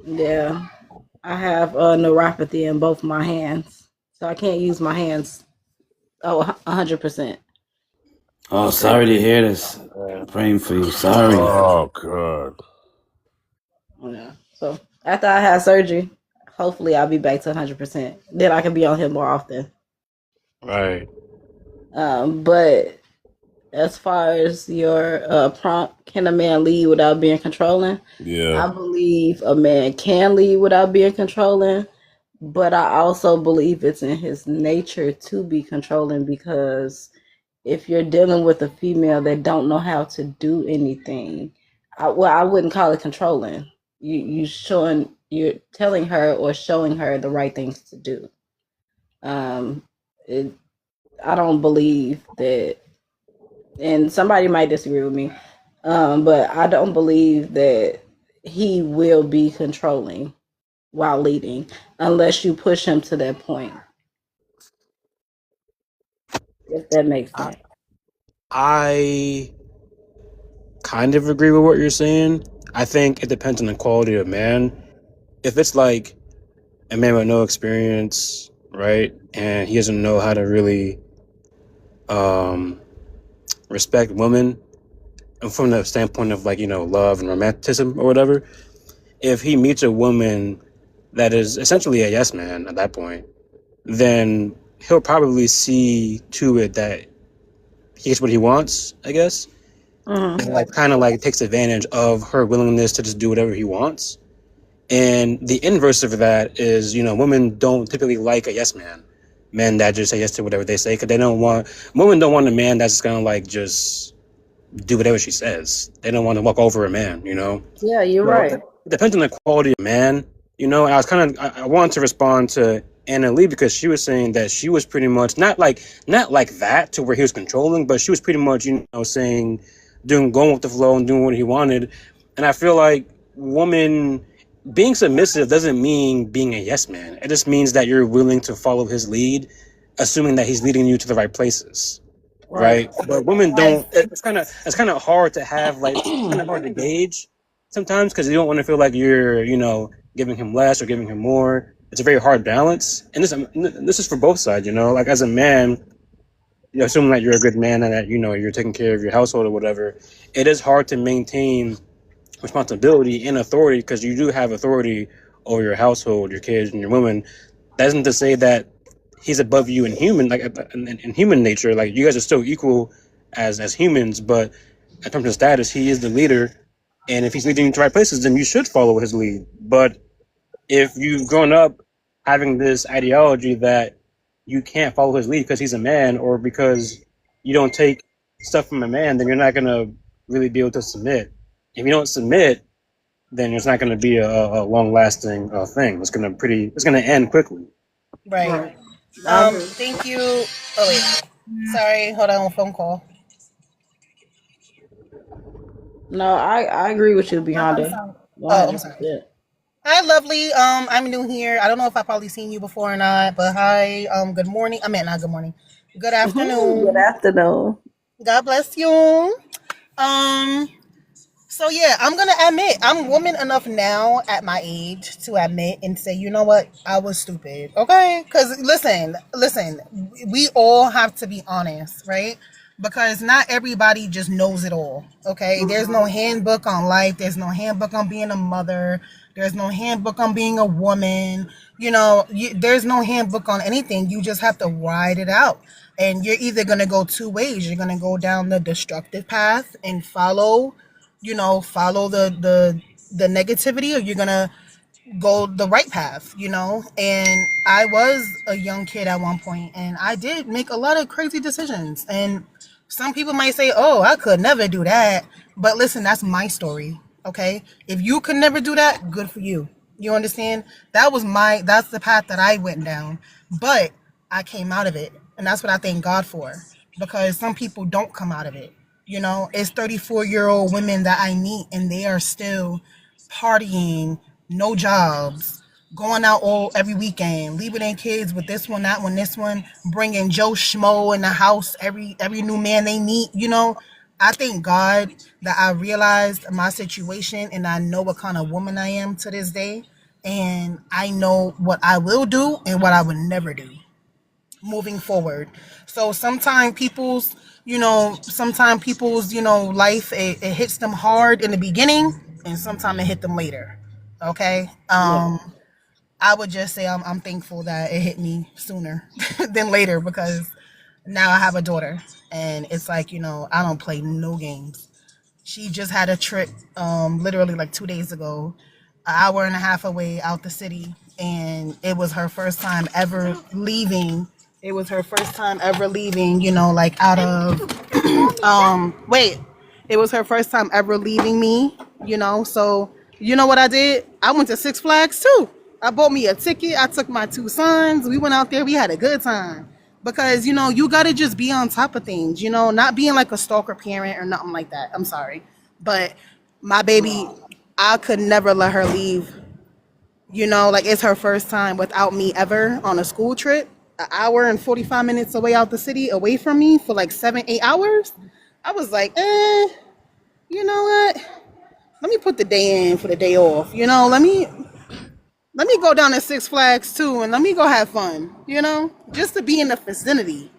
[SPEAKER 8] Yeah, I have neuropathy in both my hands, so I can't use my hands. Oh, 100%.
[SPEAKER 5] Oh, sorry to hear this. Praying for you. Sorry.
[SPEAKER 1] Oh God.
[SPEAKER 8] Yeah. So after I have surgery, hopefully I'll be back to 100%. Then I can be on here more often.
[SPEAKER 3] Right.
[SPEAKER 8] But as far as your prompt, can a man lead without being controlling?
[SPEAKER 1] Yeah.
[SPEAKER 8] I believe a man can lead without being controlling, but I also believe it's in his nature to be controlling because if you're dealing with a female that don't know how to do anything, I wouldn't call it controlling. You're telling her or showing her the right things to do. Um, it, I don't believe that, and somebody might disagree with me, but I don't believe that he will be controlling while leading unless you push him to that point. If that makes
[SPEAKER 3] I,
[SPEAKER 8] sense.
[SPEAKER 3] I kind of agree with what you're saying. I think it depends on the quality of man. If it's like a man with no experience, right, and he doesn't know how to really um, respect women from the standpoint of like love and romanticism or whatever. If he meets a woman that is essentially a yes man at that point, then he'll probably see to it that he gets what he wants, I guess.
[SPEAKER 8] Mm-hmm.
[SPEAKER 3] And like kind of like takes advantage of her willingness to just do whatever he wants. And the inverse of that is, women don't typically like a yes man. Men that just say yes to whatever they say because women don't want a man that's just gonna like just do whatever she says. They don't want to walk over a man.
[SPEAKER 8] Yeah, you're
[SPEAKER 3] So
[SPEAKER 8] right.
[SPEAKER 3] it depends on the quality of man, And I was I wanted to respond to Anna Lee because she was saying that she was pretty much not like that to where he was controlling, but she was pretty much saying going with the flow and doing what he wanted. And I feel like woman being submissive doesn't mean being a yes man. It just means that you're willing to follow his lead, assuming that he's leading you to the right places. Right. But women don't. It's kind of hard to have like kind of hard to gauge sometimes because you don't want to feel like you're giving him less or giving him more. It's a very hard balance, and this is for both sides. Like as a man, assuming that you're a good man and that you're taking care of your household or whatever, it is hard to maintain responsibility and authority because you do have authority over your household, your kids, and your women. That isn't to say that he's above you in human, like in human nature. Like you guys are still equal as humans, but in terms of status, he is the leader. And if he's leading you to right places, then you should follow his lead. But if you've grown up having this ideology that you can't follow his lead because he's a man or because you don't take stuff from a man, then you're not going to really be able to submit. If you don't submit, then it's not going to be a long lasting thing. It's going to end quickly.
[SPEAKER 6] Right.
[SPEAKER 8] I agree.
[SPEAKER 6] Thank you. Oh wait. Sorry. Hold on. Phone call.
[SPEAKER 8] No, I agree with you,
[SPEAKER 6] I'm
[SPEAKER 8] Beyonce.
[SPEAKER 6] sorry. Oh, I'm sorry.
[SPEAKER 8] 100%.
[SPEAKER 6] Hi, lovely. I'm new here. I don't know if I've probably seen you before or not, but hi. Good morning. I meant not good morning. Good
[SPEAKER 8] Good
[SPEAKER 6] afternoon.
[SPEAKER 8] afternoon.
[SPEAKER 6] God bless you. Um. So yeah, I'm gonna admit I'm woman enough now at my age to admit and say, you know what, I was stupid. Okay, because listen, we all have to be honest, right? because not everybody just knows it all. Okay, there's no handbook on life. There's no handbook on being a mother. There's no handbook on being a woman. There's no handbook on anything. You just have to ride it out. And you're either gonna go two ways. You're gonna go down the destructive path and follow the negativity, or you're gonna go the right path, and I was a young kid at one point, and I did make a lot of crazy decisions, and some people might say, oh, I could never do that, but listen, that's my story. Okay, if you could never do that, good for you. You understand? That's the path that I went down, but I came out of it, and that's what I thank God for, because some people don't come out of it. It's 34-year-old women that I meet, and they are still partying, no jobs, going out every weekend, leaving their kids with this one, that one, this one, bringing Joe Schmo in the house every new man they meet. I thank God that I realized my situation, and I know what kind of woman I am to this day, and I know what I will do and what I would never do moving forward. So sometimes people's life, it hits them hard in the beginning, and sometimes it hit them later. Okay.
[SPEAKER 8] Yeah.
[SPEAKER 6] I would just say I'm thankful that it hit me sooner than later, because now I have a daughter, and it's like, I don't play no games. She just had a trip, literally like 2 days ago, an hour and a half away out the city, and it was her first time ever leaving. It was her first time ever leaving, like out of, it was her first time ever leaving me, so you know what I did? I went to Six Flags too. I bought me a ticket. I took my two sons. We went out there. We had a good time. Because, you got to just be on top of things, not being like a stalker parent or nothing like that. I'm sorry. But my baby, I could never let her leave. Like, it's her first time without me ever on a school trip. An hour and 45 minutes away out the city, away from me for like 7-8 hours. I was like, you know what? Let me put the day in for the day off. Let me go down to Six Flags too, and let me go have fun, just to be in the vicinity,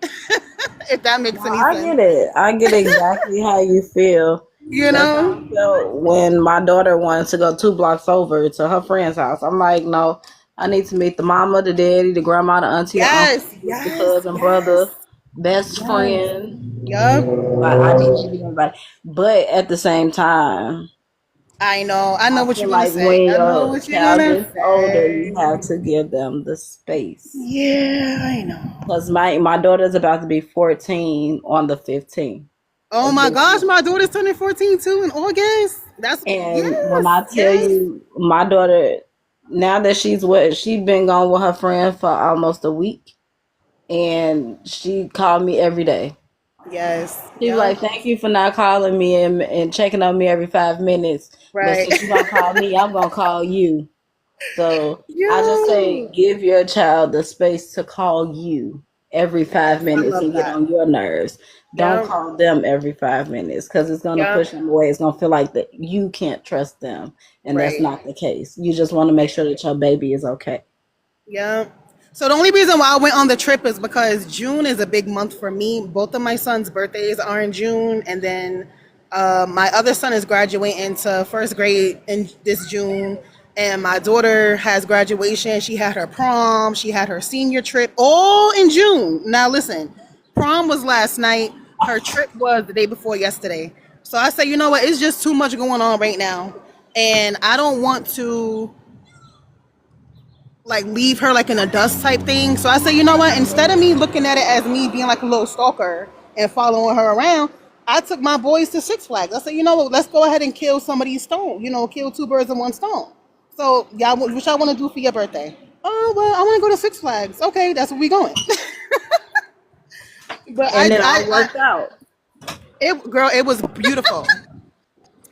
[SPEAKER 6] if that makes any
[SPEAKER 8] I
[SPEAKER 6] sense.
[SPEAKER 8] get it. I get exactly how you feel. That's how I felt when my daughter wanted to go 2 blocks over to her friend's house. I'm like, no, I need to meet the mama, the daddy, the grandma, the auntie, the uncle, the cousin, brother, best friend.
[SPEAKER 6] Yup.
[SPEAKER 8] Like, I need to meet everybody. But at the same time,
[SPEAKER 6] I know
[SPEAKER 8] I
[SPEAKER 6] what
[SPEAKER 8] feel
[SPEAKER 6] you're gonna
[SPEAKER 8] like
[SPEAKER 6] say.
[SPEAKER 8] when
[SPEAKER 6] I know
[SPEAKER 8] your
[SPEAKER 6] what you're
[SPEAKER 8] child
[SPEAKER 6] gonna
[SPEAKER 8] gets older, you
[SPEAKER 6] say.
[SPEAKER 8] have to give them the space.
[SPEAKER 6] Yeah, I know.
[SPEAKER 8] Because my daughter's about to be 14 on the 15th.
[SPEAKER 6] Oh my gosh, my daughter's turning 14 too in August.
[SPEAKER 8] And when I tell you, my daughter, now that she's been gone with her friend for almost a week, and she called me every day.
[SPEAKER 6] Yes.
[SPEAKER 8] She's like, thank you for not calling me and checking on me every 5 minutes.
[SPEAKER 6] Right.
[SPEAKER 8] But since you don't call me, I'm going to call you. So
[SPEAKER 6] Yo.
[SPEAKER 8] I just say, give your child the space to call you every 5 minutes and get on your nerves. Don't call them every 5 minutes, because it's going to push them away. It's going to feel like that you can't trust them. And that's not the case. You just want to make sure that your baby is okay.
[SPEAKER 6] Yeah. So the only reason why I went on the trip is because June is a big month for me. Both of my sons' birthdays are in June, and then my other son is graduating to first grade in this June, and my daughter has graduation. She had her prom, she had her senior trip, all in June. Now listen, prom was last night. Her trip was the day before yesterday. So I say, you know what? It's just too much going on right now, and I don't want to like leave her like in a dust type thing. So I said, you know what? Instead of me looking at it as me being like a little stalker and following her around, I took my boys to Six Flags. I said, you know what? Let's go ahead and kill some of these stones. Kill 2 birds in 1 stone. So y'all, what y'all want to do for your birthday? Oh well, I want to go to Six Flags. Okay, that's where we going. But
[SPEAKER 8] I worked out.
[SPEAKER 6] It was beautiful.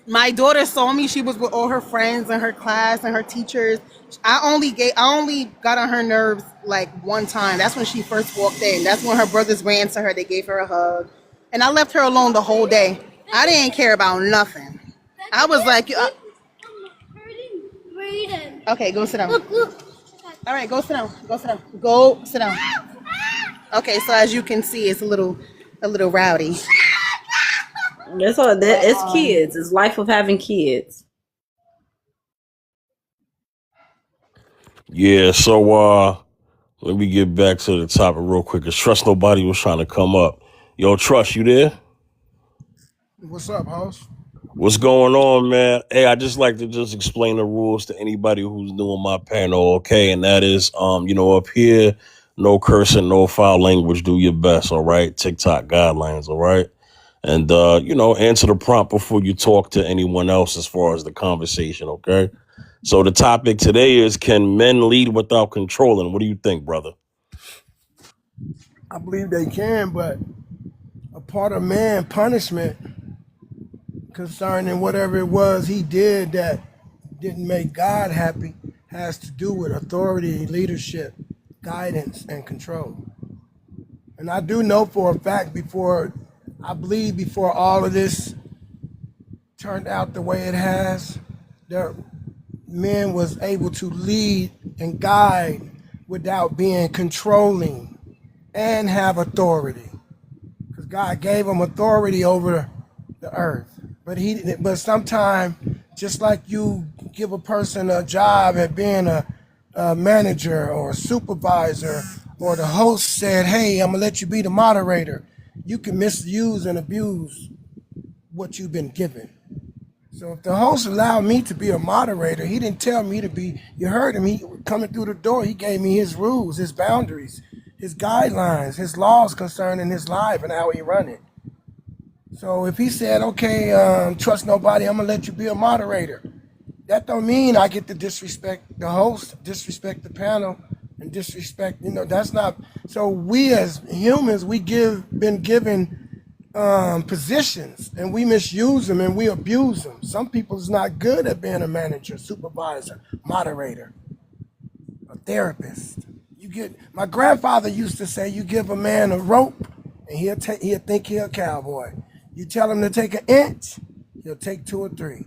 [SPEAKER 6] My daughter saw me. She was with all her friends and her class and her teachers. I only got on her nerves like one time. That's when she first walked in. That's when her brothers ran to her. They gave her a hug, and I left her alone the whole day. I didn't care about nothing. I was like, okay, go sit down. Look. All right, go sit down. Go sit down. Okay, so as you can see, it's a little a little rowdy.
[SPEAKER 8] That's all. That it's kids. It's life of having kids.
[SPEAKER 1] Yeah, so let me get back to the topic real quick. Cause Trust Nobody was trying to come up. Yo, Trust, you there?
[SPEAKER 9] What's up, host?
[SPEAKER 1] What's going on, man? Hey, I just like to just explain the rules to anybody who's new on my panel, okay? And that is, up here, no cursing, no foul language. Do your best, all right? TikTok guidelines, all right? And answer the prompt before you talk to anyone else as far as the conversation, okay? So the topic today is, can men lead without controlling? What do you think, brother?
[SPEAKER 9] I believe they can, but a part of man punishment concerning whatever it was he did that didn't make God happy has to do with authority, leadership, guidance, and control. And I do know for a fact before all of this turned out the way it has, there men was able to lead and guide without being controlling and have authority, because God gave them authority over the earth. But sometimes, just like you give a person a job at being a manager or a supervisor, or the host said, "Hey, I'm gonna let you be the moderator," you can misuse and abuse what you've been given. So if the host allowed me to be a moderator, he didn't tell me to be. You heard him. He coming through the door. He gave me his rules, his boundaries, his guidelines, his laws concerning his life and how he run it. So if he said, "Okay, Trust Nobody, I'm gonna let you be a moderator," that don't mean I get to disrespect the host, disrespect the panel, and disrespect. That's not. So we as humans, been given positions, and we misuse them and we abuse them. Some people is not good at being a manager, supervisor, moderator, a therapist. My grandfather used to say, you give a man a rope and he'll think he's a cowboy. You tell him to take an inch, he'll take 2 or 3.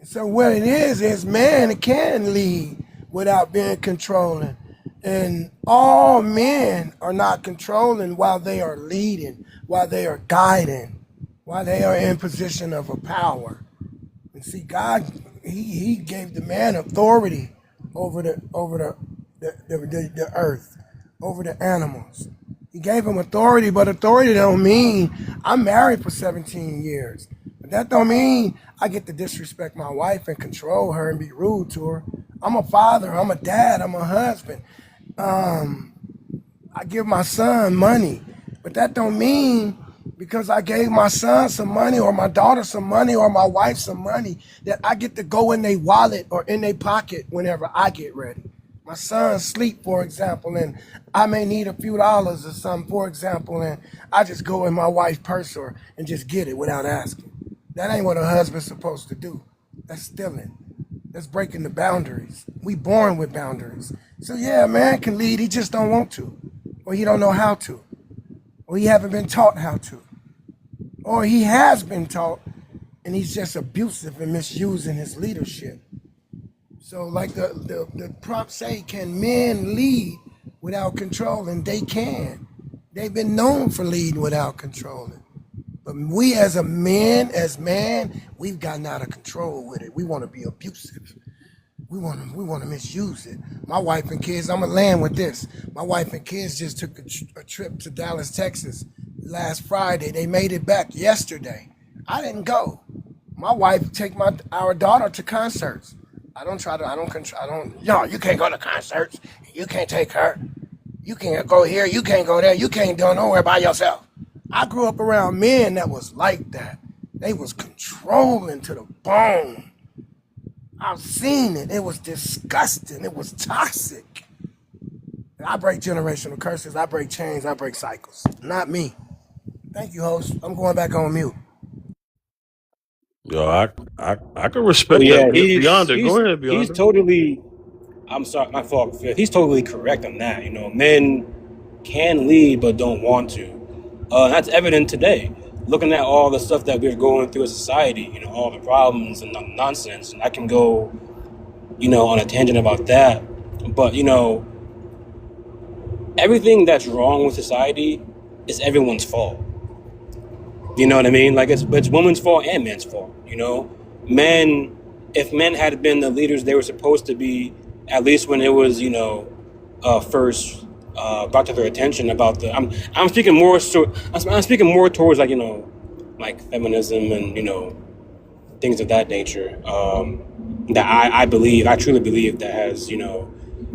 [SPEAKER 9] And so what it is man can lead without being controlling. And all men are not controlling while they are leading, while they are guiding, while they are in position of a power. And see, God, he gave the man authority over the earth, over the animals. He gave him authority, but authority don't mean I'm married for 17 years. But that don't mean I get to disrespect my wife and control her and be rude to her. I'm a father, I'm a dad, I'm a husband. I give my son money, but that don't mean because I gave my son some money or my daughter some money or my wife some money that I get to go in their wallet or in their pocket whenever I get ready. My son sleep, for example, and I may need a few dollars or something, for example, and I just go in my wife's purse and just get it without asking. That ain't what a husband's supposed to do. That's stealing. That's breaking the boundaries. We born with boundaries. So yeah, a man can lead, he just don't want to. Or he don't know how to. Or he haven't been taught how to. Or he has been taught and he's just abusive and misusing his leadership. So like the prompt say, can men lead without controlling? They can. They've been known for leading without controlling. But we as man, we've gotten out of control with it. We want to be abusive. We want to misuse it. My wife and kids, I'm going to land with this. My wife and kids just took a trip to Dallas, Texas last Friday. They made it back yesterday. I didn't go. My wife take our daughter to concerts. You can't go to concerts. You can't take her. You can't go here. You can't go there. You can't go nowhere by yourself. I grew up around men that was like that. They was controlling to the bone. I've seen it. It was disgusting. It was toxic. I break generational curses. I break chains. I break cycles. Not me. Thank you, host. I'm going back on mute.
[SPEAKER 1] Yo, I can respect that. Beyonder, go ahead, Beyonder.
[SPEAKER 3] He's totally. I'm sorry, my fault. He's totally correct on that. Men can lead but don't want to. That's evident today. Looking at all the stuff that we're going through as a society, all the problems and nonsense, and I can go, on a tangent about that. But everything that's wrong with society is everyone's fault. You know what I mean? Like it's women's fault and men's fault. You know, if men had been the leaders they were supposed to be, at least when it was first brought to their attention about I'm speaking more I'm speaking more towards like like feminism and things of that nature. That I truly believe that has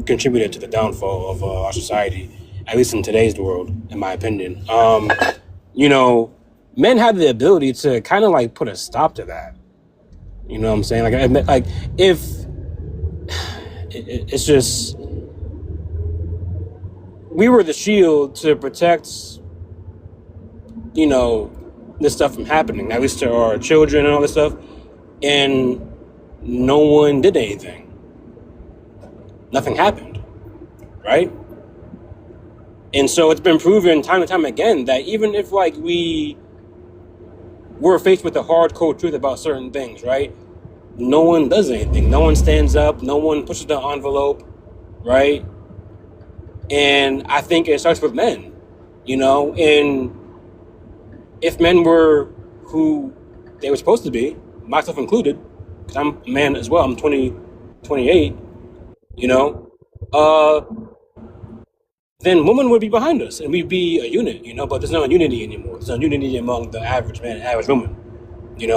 [SPEAKER 3] contributed to the downfall of our society, at least in today's world, in my opinion. Men have the ability to kind of like put a stop to that. You know what I'm saying? Like if it's just we were the shield to protect, this stuff from happening, at least to our children and all this stuff, and no one did anything. Nothing happened, right? And so it's been proven time and time again that even if like we're faced with the hard cold truth about certain things, right? No one does anything. No one stands up. No one pushes the envelope, right? And I think it starts with men, and if men were who they were supposed to be, myself included, because I'm a man as well, I'm 28, then women would be behind us and we'd be a unit, but there's no unity anymore. There's no unity among the average man and average woman, and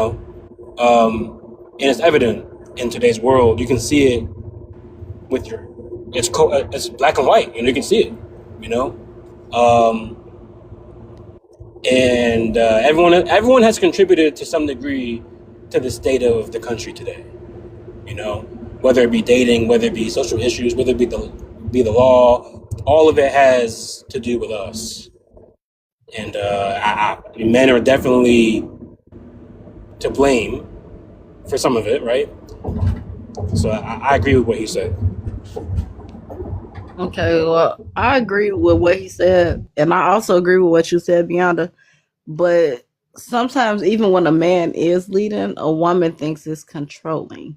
[SPEAKER 3] it's evident in today's world. You can see it with it's black and white, you can see it, and everyone has contributed to some degree to the state of the country today, whether it be dating, whether it be social issues, whether it be the law. All of it has to do with us, and men are definitely to blame for some of it, right? So I agree with what he said.
[SPEAKER 8] Okay, well, I agree with what he said, and I also agree with what you said, Beyonda. But sometimes, even when a man is leading, a woman thinks it's controlling.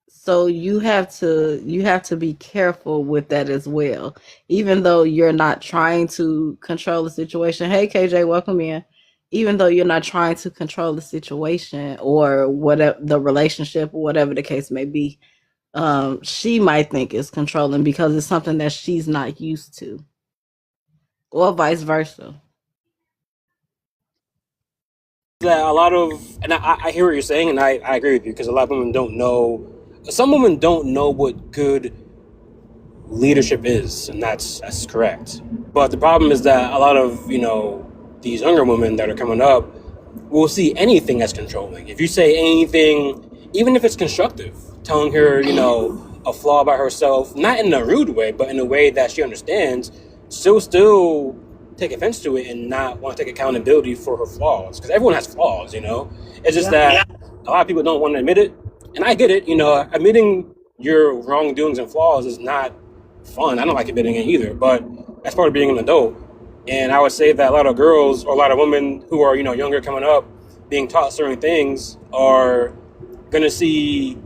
[SPEAKER 8] So you have to be careful with that as well. Even though you're not trying to control the situation. Hey KJ, welcome in. Even though you're not trying to control the situation or whatever the relationship or whatever the case may be, she might think it's controlling because it's something that she's not used to. Or vice versa.
[SPEAKER 3] That a lot of, and I hear what you're saying, and I agree with you, because a lot of women don't know. Some women don't know what good leadership is, and that's correct. But the problem is that a lot of these younger women that are coming up will see anything as controlling. If you say anything, even if it's constructive, telling her a flaw about herself, not in a rude way, but in a way that she understands, she'll still take offense to it and not want to take accountability for her flaws, because everyone has flaws. It's just that a lot of people don't want to admit it, and I get it. Admitting your wrongdoings and flaws is not fun. I don't like admitting it either, but that's part of being an adult. And I would say that a lot of girls or a lot of women who are younger coming up, being taught certain things, are gonna see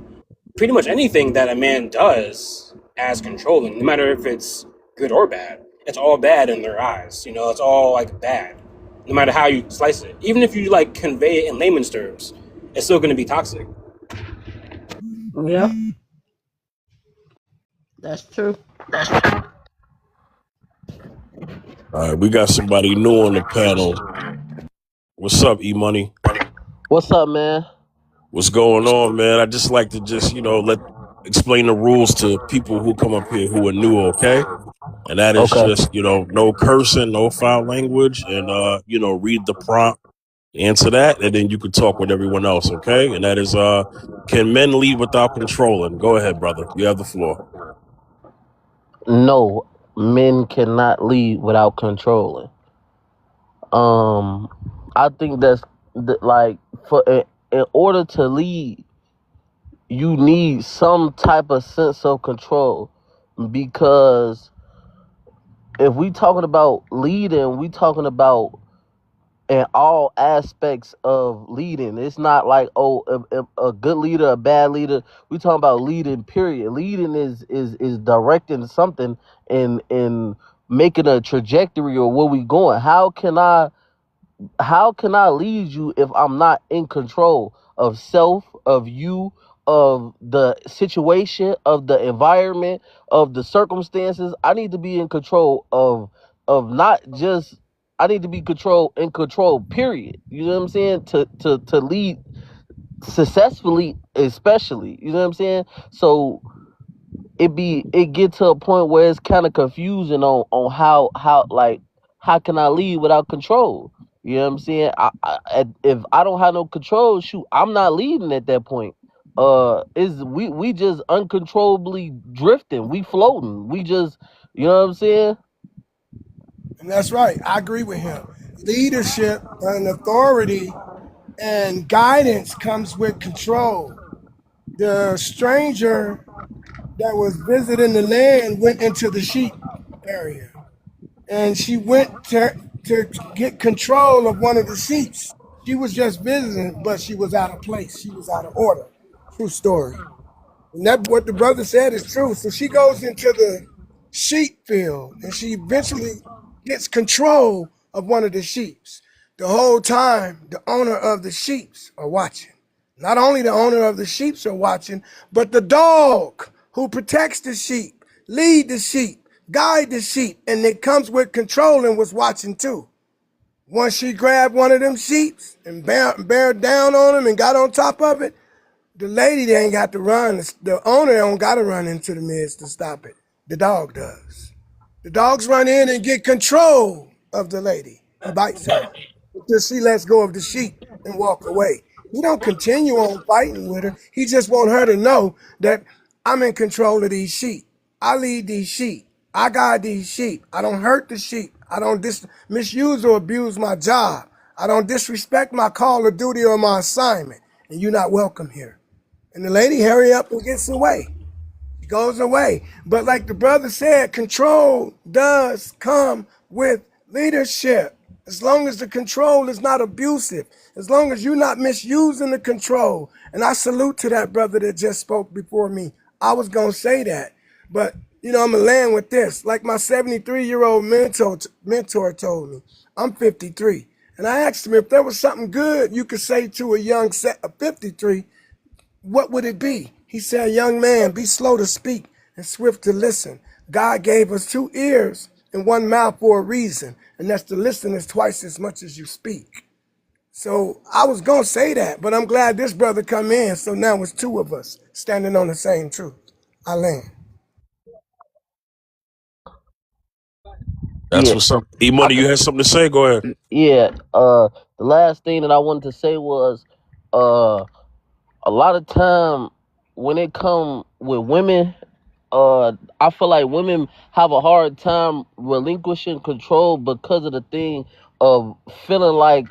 [SPEAKER 3] pretty much anything that a man does as controlling, no matter if it's good or bad. It's all bad in their eyes. It's all like bad, no matter how you slice it. Even if you like convey it in layman's terms, it's still going to be toxic.
[SPEAKER 8] Yeah, that's true.
[SPEAKER 1] All right, we got somebody new on the panel. What's up, E-Money?
[SPEAKER 10] What's up, man?
[SPEAKER 1] What's going on, man? I just like to explain the rules to people who come up here who are new, okay? And that is just, no cursing, no foul language, and, read the prompt, answer that, and then you can talk with everyone else, okay? And that is, can men lead without controlling? Go ahead, brother. You have the floor.
[SPEAKER 10] No, men cannot lead without controlling. I think that's in order to lead, you need some type of sense of control, because if we talking about leading, we talking about in all aspects of leading. It's not like if a good leader, a bad leader. We talking about leading. Period. Leading is directing something and making a trajectory of where we going. How can I how can I lead you if I'm not in control of self, of you, of the situation, of the environment, of the circumstances? I need to be in control of not just, I need to be in control, period. You know what I'm saying? To lead successfully, especially. You know what I'm saying? So it get to a point where it's kind of confusing on how like how can I lead without control? You know what I'm saying? If I don't have no control, shoot, I'm not leading at that point. Is we just uncontrollably drifting, we floating, we just, you know what I'm saying?
[SPEAKER 9] And that's right. I agree with him. Leadership and authority and guidance comes with control. The stranger that was visiting the land went into the sheep area, and she went to get control of one of the sheep. She was just visiting, but she was out of place. She was out of order. True story. And that what the brother said is true. So she goes into the sheep field, and she eventually gets control of one of the sheep. The whole time, the owner of the sheep are watching. Not only the owner of the sheep are watching, but the dog who protects the sheep, lead the sheep, guide the sheep, and it comes with control and was watching too. Once she grabbed one of them sheep and bear down on him and got on top of it, the lady they ain't got to run. The owner don't got to run into the midst to stop it. The dog does. The dogs run in and get control of the lady. He bites her until she lets go of the sheep and walk away. He don't continue on fighting with her. He just want her to know that I'm in control of these sheep. I lead these sheep. I guide these sheep. I don't hurt the sheep. I don't misuse or abuse my job. I don't disrespect my call of duty or my assignment. And you're not welcome here. And the lady hurry up and gets away. She goes away. But like the brother said, control does come with leadership. As long as the control is not abusive, as long as you're not misusing the control. And I salute to that brother that just spoke before me. I was going to say that. But, I'm going to land with this. Like my 73-year-old mentor told me, I'm 53. And I asked him if there was something good you could say to a young 53, what would it be? He said, young man, be slow to speak and swift to listen. God gave us 2 ears and 1 mouth for a reason, and that's to listen is twice as much as you speak. So I was going to say that, but I'm glad this brother come in, so now it's 2 of us standing on the same truth. I land.
[SPEAKER 1] That's
[SPEAKER 10] Yeah,
[SPEAKER 1] what's up. E-Money, you had something to say? Go ahead.
[SPEAKER 10] yeah. The last thing that I wanted to say was, a lot of time when it come with women, I feel like women have a hard time relinquishing control because of the thing of feeling like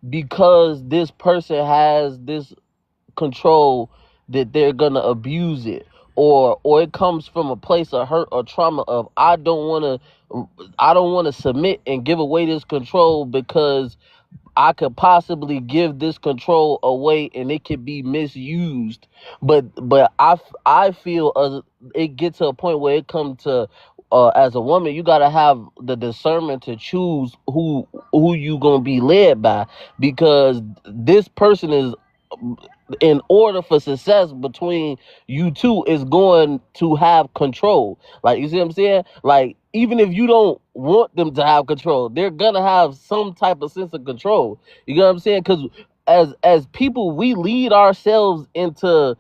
[SPEAKER 10] because this person has this control that they're gonna abuse it, or it comes from a place of hurt or trauma of I don't want to submit and give away this control because I could possibly give this control away and it could be misused. But I feel it gets to a point where it comes to as a woman, you gotta have the discernment to choose who you gonna be led by, because this person is, in order for success between you two, is going to have control. Like, you see what I'm saying? Like, even if you don't want them to have control, they're gonna have some type of sense of control. You know what I'm saying? Because as people, we lead ourselves into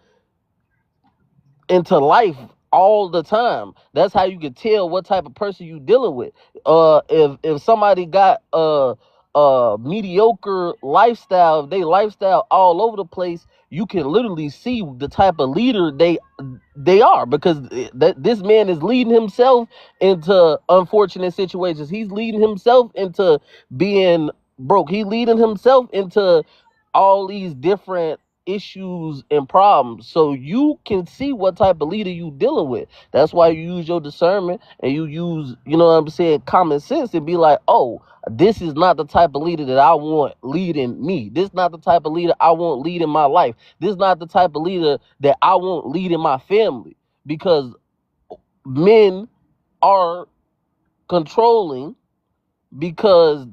[SPEAKER 10] life all the time. That's how you can tell what type of person you dealing with. If somebody got a mediocre lifestyle, if they lifestyle all over the place, you can literally see the type of leader they are, because this man is leading himself into unfortunate situations. He's leading himself into being broke. He's leading himself into all these different issues and problems, so you can see what type of leader you dealing with. That's why you use your discernment and you use, you know what I'm saying, common sense, and be like, oh, this is not the type of leader that I want leading me. This is not the type of leader I want leading my life. This is not the type of leader that I want leading my family, because men are controlling because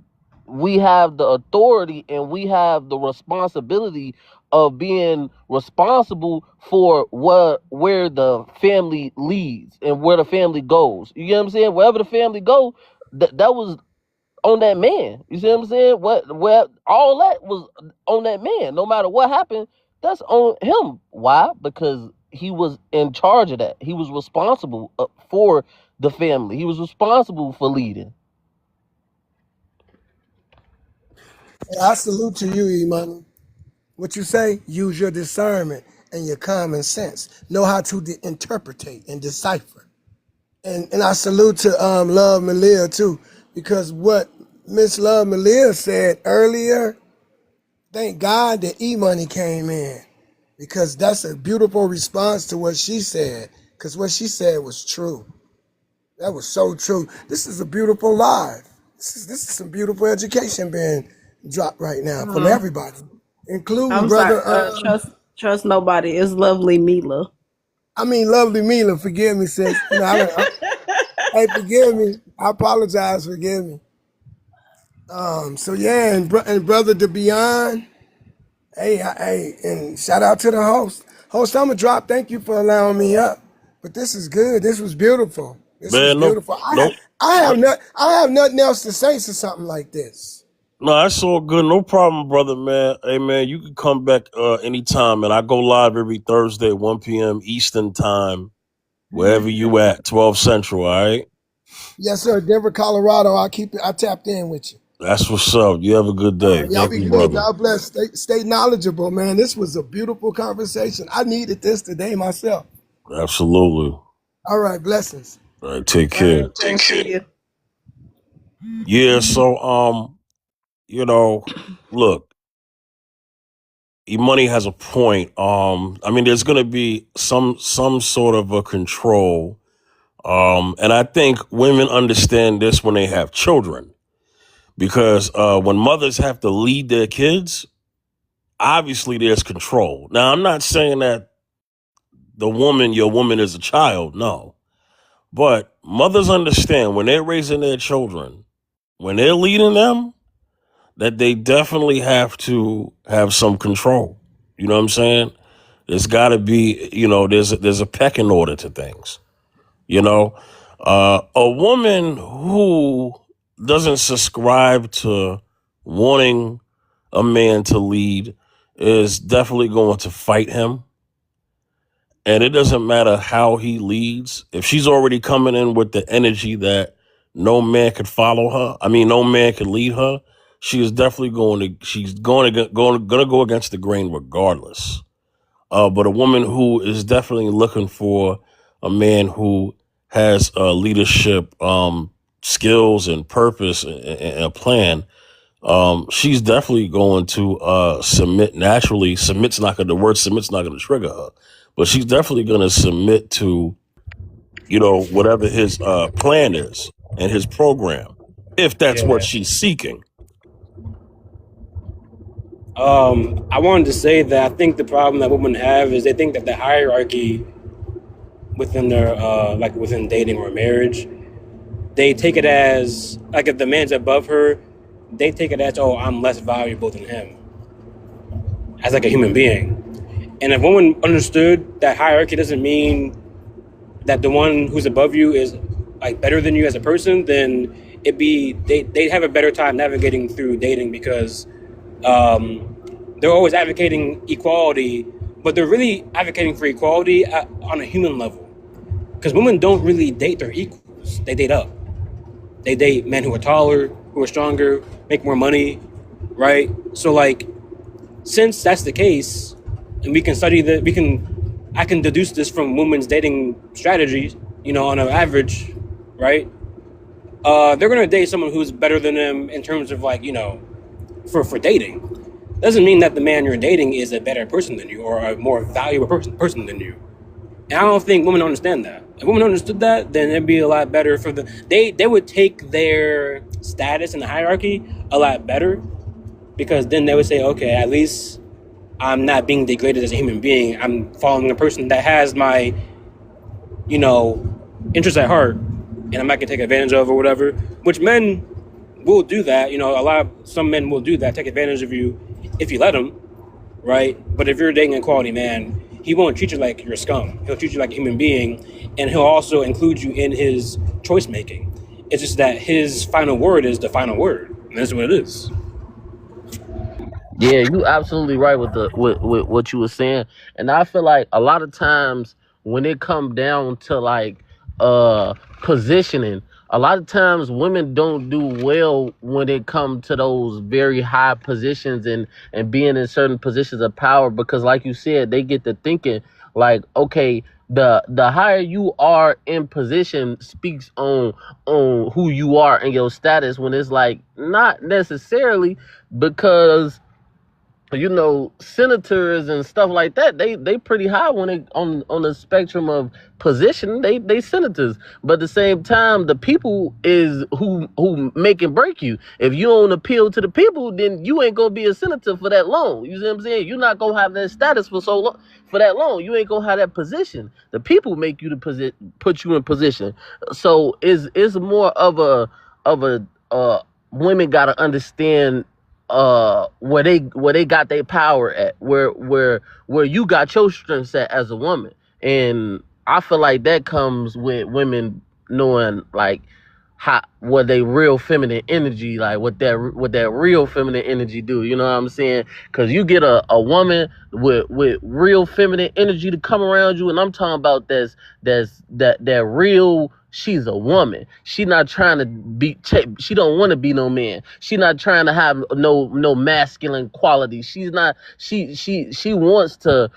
[SPEAKER 10] we have the authority and we have the responsibility of being responsible for where the family leads and where the family goes. You get what I'm saying? Wherever the family go, that was on that man. You see what I'm saying? What all that was on that man. No matter what happened, that's on him. Why? Because he was in charge of that. He was responsible for the family. He was responsible for leading.
[SPEAKER 9] I salute to you, E-Money. What you say? Use your discernment and your common sense. Know how to interpretate and decipher. And I salute to Love Malia too, because what Miss Love Malia said earlier, thank God that E-Money came in, because that's a beautiful response to what she said, because what she said was true. That was so true. This is a beautiful live. This is some beautiful education being dropped right now from everybody, including
[SPEAKER 8] I'm
[SPEAKER 9] brother.
[SPEAKER 8] sorry. Trust nobody. It's lovely Mila.
[SPEAKER 9] I mean, lovely Mila. Forgive me, sis. You know, hey, forgive me. I apologize. Forgive me. So yeah, and brother to Beyond. Hey, and shout out to the host. Host, I'm gonna drop. Thank you for allowing me up. But this is good. This was beautiful. This was
[SPEAKER 1] Man,
[SPEAKER 9] beautiful. I have nothing else to say to something like this.
[SPEAKER 1] No, that's all good. No problem, brother, man. Hey, man, you can come back anytime, and I go live every Thursday at 1 p.m. Eastern time, wherever you at, 12 Central, all right?
[SPEAKER 9] Yes, sir. Denver, Colorado. I tapped in with you.
[SPEAKER 1] That's what's up. You have a good day.
[SPEAKER 9] Y'all
[SPEAKER 1] Thank
[SPEAKER 9] be
[SPEAKER 1] you,
[SPEAKER 9] good.
[SPEAKER 1] brother.
[SPEAKER 9] God bless. Stay knowledgeable, man. This was a beautiful conversation. I needed this today myself.
[SPEAKER 1] Absolutely.
[SPEAKER 9] All right, blessings.
[SPEAKER 1] All right, take care.
[SPEAKER 8] Take care.
[SPEAKER 1] Yeah, so, you know, look, E-Money has a point. I mean, there's going to be some sort of a control. And I think women understand this when they have children. Because when mothers have to lead their kids, obviously there's control. Now, I'm not saying that your woman is a child, no. But mothers understand when they're raising their children, when they're leading them, that they definitely have to have some control. You know what I'm saying? There's got to be, there's a pecking order to things. A woman who doesn't subscribe to wanting a man to lead is definitely going to fight him. And it doesn't matter how he leads. If she's already coming in with the energy that no man could follow her, no man could lead her, she is definitely going to go against the grain regardless. But a woman who is definitely looking for a man who has leadership skills and purpose and a plan, she's definitely going to submit naturally. The word submit's not going to trigger her, but she's definitely going to submit to, whatever his plan is and his program, if that's what she's seeking.
[SPEAKER 2] I wanted to say that I think the problem that women have is they think that the hierarchy within their within dating or marriage, they take it as like if the man's above her, they take it as, oh, I'm less valuable than him as like a human being. And if women understood that hierarchy doesn't mean that the one who's above you is like better than you as a person, then they'd have a better time navigating through dating, because they're always advocating equality, but they're really advocating for equality on a human level. Because women don't really date their equals. They date up. They date men who are taller, who are stronger, make more money, right? So since that's the case, and we can study that, I can deduce this from women's dating strategies, on an average, right? They're gonna date someone who's better than them in terms of for dating. Doesn't mean that the man you're dating is a better person than you or a more valuable person than you. And I don't think women understand that. If women understood that, then it'd be a lot better for they would take their status in the hierarchy a lot better, because then they would say, okay, at least I'm not being degraded as a human being. I'm following a person that has my, interests at heart, and I'm not gonna take advantage of or whatever. Which men
[SPEAKER 3] will do that. You know, some men will do that, take advantage of you if you let them, right? But if you're dating a quality man, he won't treat you like you're scum. He'll treat you like a human being, and he'll also include you in his choice making. It's just that his final word is the final word, and that's what it is.
[SPEAKER 10] Yeah, you absolutely right with what you were saying, and I feel like a lot of times when it come down to like positioning, a lot of times women don't do well when it come to those very high positions and being in certain positions of power, because like you said, they get to thinking like, okay, the higher you are in position speaks on who you are and your status, when it's like not necessarily, because you know, senators and stuff like that, they pretty high when it on the spectrum of position. They senators, but at the same time, the people is who make and break you. If you don't appeal to the people, then you ain't gonna be a senator for that long. You see what I'm saying? You're not gonna have that status for so long, for that long. You ain't gonna have that position. The people make you put you in position. So it's more of a women gotta understand where they got their power at, where you got your strengths at as a woman. And I feel like that comes with women knowing like how what they real feminine energy, like what that real feminine energy do, you know what I'm saying? Because you get a woman with real feminine energy to come around you, and I'm talking about that real. She's a woman. She not trying to be. She don't want to be no man. She not trying to have no masculine quality. She's not. She wants to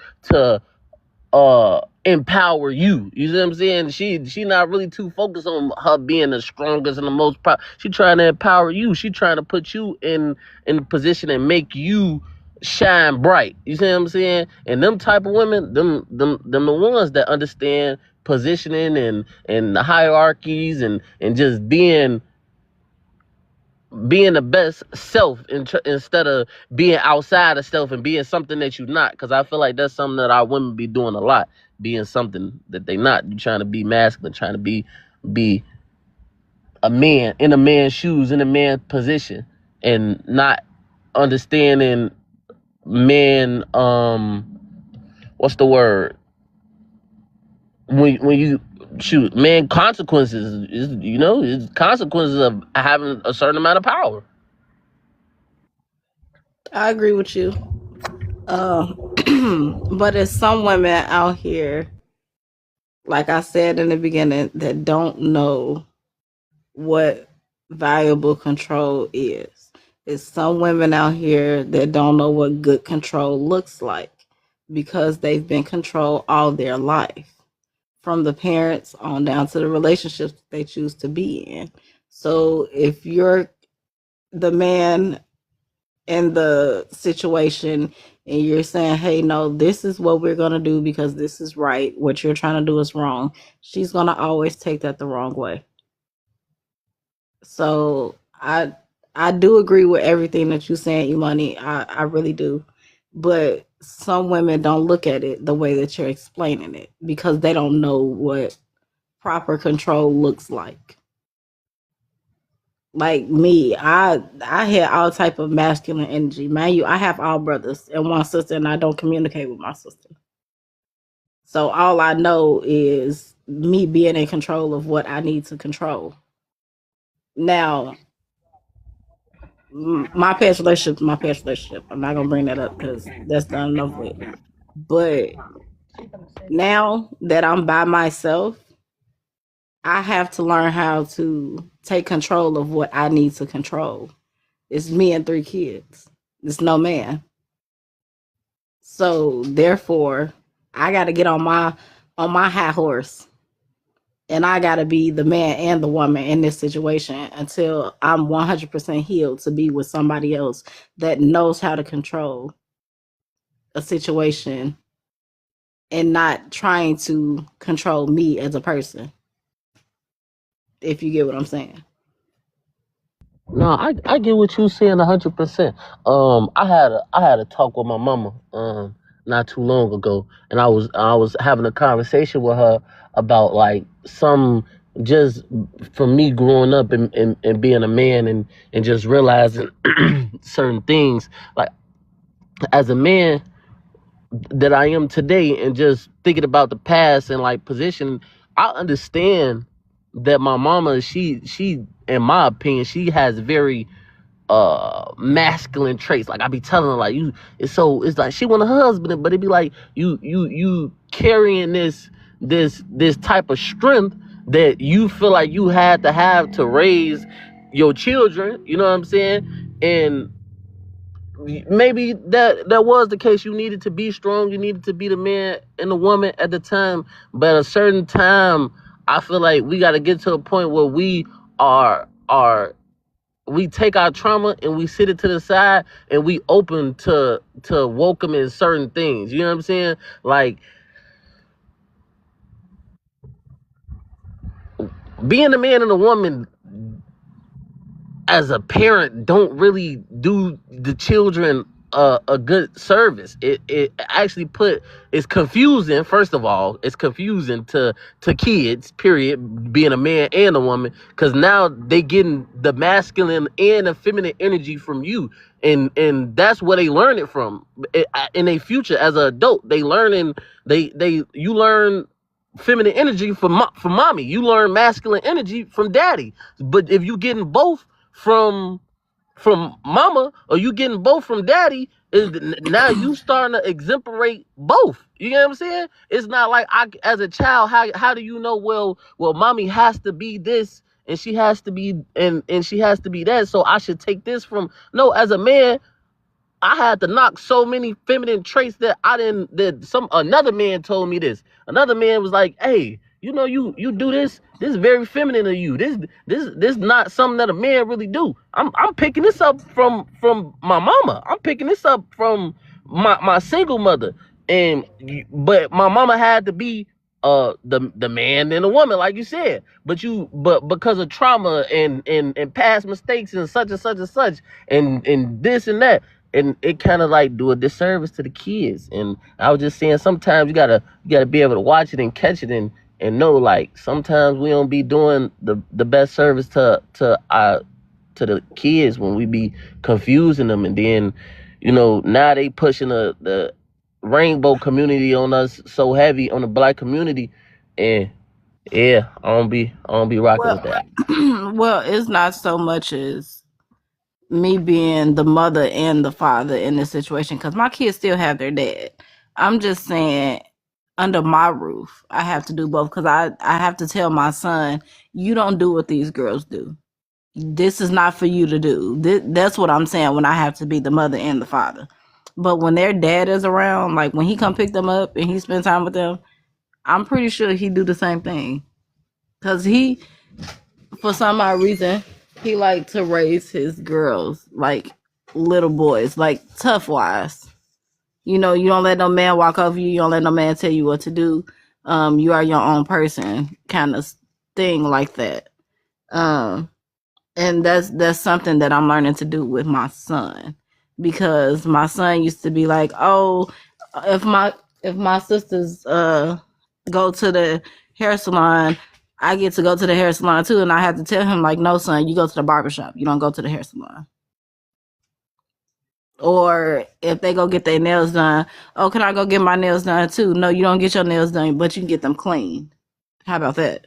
[SPEAKER 10] empower you. You see what I'm saying? She not really too focused on her being the strongest and the most she trying to empower you. She trying to put you in position and make you shine bright. You see what I'm saying? And them type of women, them the ones that understand positioning and the hierarchies and just being the best self instead of being outside of self and being something that you're not. Because I feel like that's something that our women be doing a lot, being something that they not. You trying to be masculine, trying to be a man in a man's shoes, in a man's position, and not understanding men. What's the word? When you shoot, man, consequences is, you know, it's consequences of having a certain amount of power.
[SPEAKER 8] I agree with you. But there's some women out here, like I said in the beginning, that don't know what valuable control is. There's some women out here that don't know what good control looks like because they've been controlled all their life, from the parents on down to the relationships that they choose to be in. So if you're the man in the situation and you're saying, hey, no, this is what we're going to do because this is right, what you're trying to do is wrong, she's going to always take that the wrong way. So I do agree with everything that you're saying, Imani. I really do. But some women don't look at it the way that you're explaining it because they don't know what proper control looks like. Like me, I had all type of masculine energy. Man, I have all brothers and one sister, and I don't communicate with my sister. So all I know is me being in control of what I need to control. Now, my past relationship. I'm not gonna bring that up because that's done enough with. But now that I'm by myself, I have to learn how to take control of what I need to control. It's me and 3 kids. It's no man. So therefore, I got to get on my high horse, and I got to be the man and the woman in this situation until I'm 100% healed to be with somebody else that knows how to control a situation and not trying to control me as a person. If you get what I'm saying.
[SPEAKER 10] No, I get what you saying 100%. I had a talk with my mama not too long ago, and I was having a conversation with her about like some just from me growing up and being a man and just realizing certain things, like as a man that I am today, and just thinking about the past and like position, I understand that my mama, she in my opinion, she has very masculine traits. Like I be telling her, like, you, it's like she want a husband, but it be like you carrying this type of strength that you feel like you had to have to raise your children, you know what I'm saying? And maybe that was the case. You needed to be strong, you needed to be the man and the woman at the time, but at a certain time I feel like we got to get to a point where we take our trauma and we sit it to the side, and we open to welcoming certain things. You know what I'm saying? Like being a man and a woman as a parent don't really do the children a good service. It actually it's confusing. First of all, it's confusing to kids, period, being a man and a woman, because now they getting the masculine and the feminine energy from you, and that's where they learn it from. In a future as an adult, they learning you learn feminine energy from mommy, you learn masculine energy from daddy. But if you getting both from mama, or you getting both from daddy, now you starting to exemplate both. You know what I'm saying? It's not like I, as a child, how do you know? Well, mommy has to be this, and she has to be and she has to be that, so I should take this from. No, as a man, I had to knock so many feminine traits that another man told me this. Another man was like, "Hey, you know, you do this. This is very feminine of you. This not something that a man really do. I'm picking this up from my mama. I'm picking this up from my single mother. But my mama had to be the man and the woman, like you said. But because of trauma and past mistakes and such and such and such and this and that, and it kind of like do a disservice to the kids. And I was just saying, sometimes you gotta be able to watch it and catch it and know, like, sometimes we don't be doing the best service to the kids when we be confusing them. And then, you know, now they pushing the rainbow community on us so heavy, on the black community, and yeah, I don't be rocking with that.
[SPEAKER 8] Well, it's not so much as me being the mother and the father in this situation, because my kids still have their dad. I'm just saying, under my roof, I have to do both, because I have to tell my son, you don't do what these girls do. This is not for you to do. That's what I'm saying when I have to be the mother and the father. But when their dad is around, like when he come pick them up and he spend time with them, I'm pretty sure he do the same thing. Because he, for some odd reason, he like to raise his girls like little boys, like tough wise. You know, you don't let no man walk over you. You don't let no man tell you what to do. You are your own person, kind of thing like that. And that's something that I'm learning to do with my son, because my son used to be like, oh, if my sisters go to the hair salon, I get to go to the hair salon too. And I had to tell him, like, no, son, you go to the barbershop. You don't go to the hair salon. Or if they go get their nails done, oh, can I go get my nails done too? No, you don't get your nails done, but you can get them clean. How about that?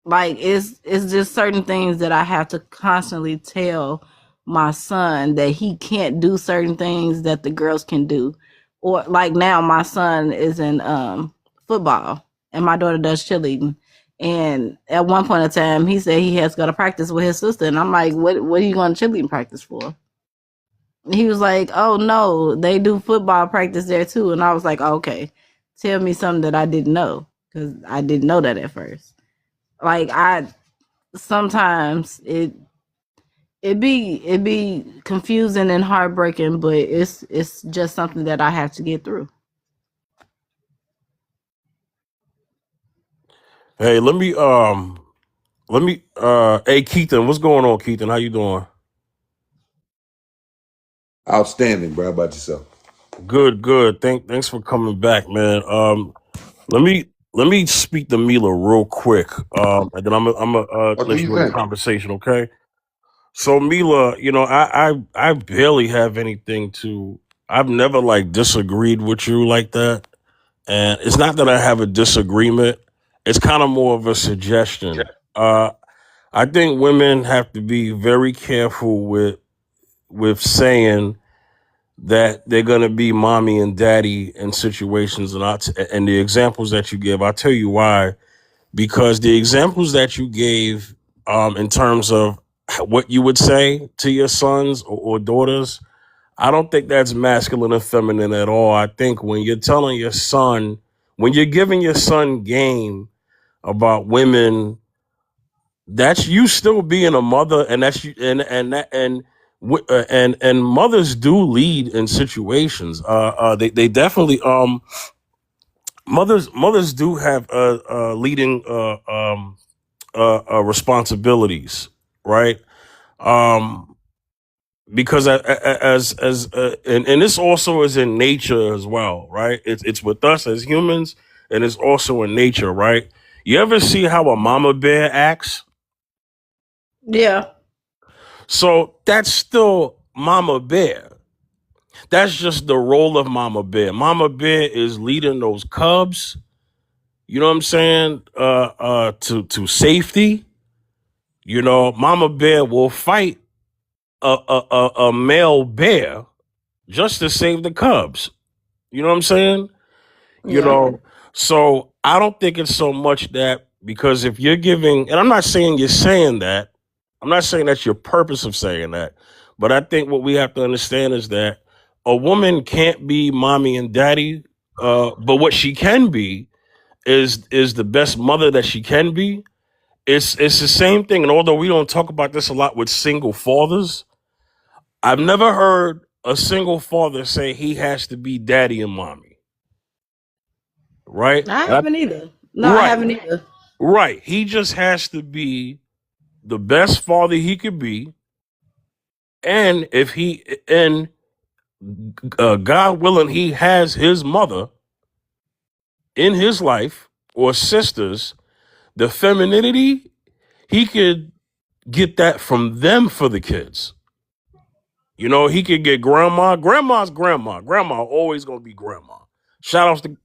[SPEAKER 8] Like, it's just certain things that I have to constantly tell my son, that he can't do certain things that the girls can do. Or like now my son is in football and my daughter does cheerleading. And at one point in time, he said he has to go to practice with his sister. And I'm like, what are you going to cheerleading practice for? And he was like, oh, no, they do football practice there too. And I was like, okay, tell me something that I didn't know, because I didn't know that at first. Like, sometimes it be confusing and heartbreaking, but it's just something that I have to get through.
[SPEAKER 1] Hey, let me hey Keaton, what's going on, Keaton? How you doing?
[SPEAKER 11] Outstanding, bro. How about yourself?
[SPEAKER 1] Good. Thanks for coming back, man. Let me let me speak to Mila real quick, and then I'm
[SPEAKER 11] What do
[SPEAKER 1] let
[SPEAKER 11] you
[SPEAKER 1] you in the
[SPEAKER 11] think?
[SPEAKER 1] conversation, okay? So Mila, I barely have anything to. I've never like disagreed with you like that, and it's not that I have a disagreement. It's kind of more of a suggestion. I think women have to be very careful with saying that they're gonna be mommy and daddy in situations, and the examples that you give. I'll tell you why. Because the examples that you gave, in terms of what you would say to your sons or daughters, I don't think that's masculine or feminine at all. I think when you're telling your son, when you're giving your son game about women, that's you still being a mother, and that's you, and mothers do lead in situations. They definitely mothers do have leading responsibilities, right? Um, because and this also is in nature as well, right? It's with us as humans, and it's also in nature, right? You ever see how a mama bear acts?
[SPEAKER 8] Yeah.
[SPEAKER 1] So that's still mama bear. That's just the role of mama bear. Mama bear is leading those cubs. You know what I'm saying? To safety. Mama bear will fight a male bear just to save the cubs. You know what I'm saying? You
[SPEAKER 8] Yeah.
[SPEAKER 1] know, so I don't think it's so much that, because if you're giving, and I'm not saying you're saying that, I'm not saying that's your purpose of saying that, but I think what we have to understand is that a woman can't be mommy and daddy, but what she can be is the best mother that she can be. It's the same thing, and although we don't talk about this a lot with single fathers, I've never heard a single father say he has to be daddy and mommy, right?
[SPEAKER 8] I haven't either. No, I
[SPEAKER 1] Right,
[SPEAKER 8] haven't either.
[SPEAKER 1] right. He just has to be the best father he could be, and if he and God willing, he has his mother in his life or sisters. The femininity, he could get that from them for the kids. He could get grandma. Grandma's grandma. Grandma always gonna be grandma. Shout outs to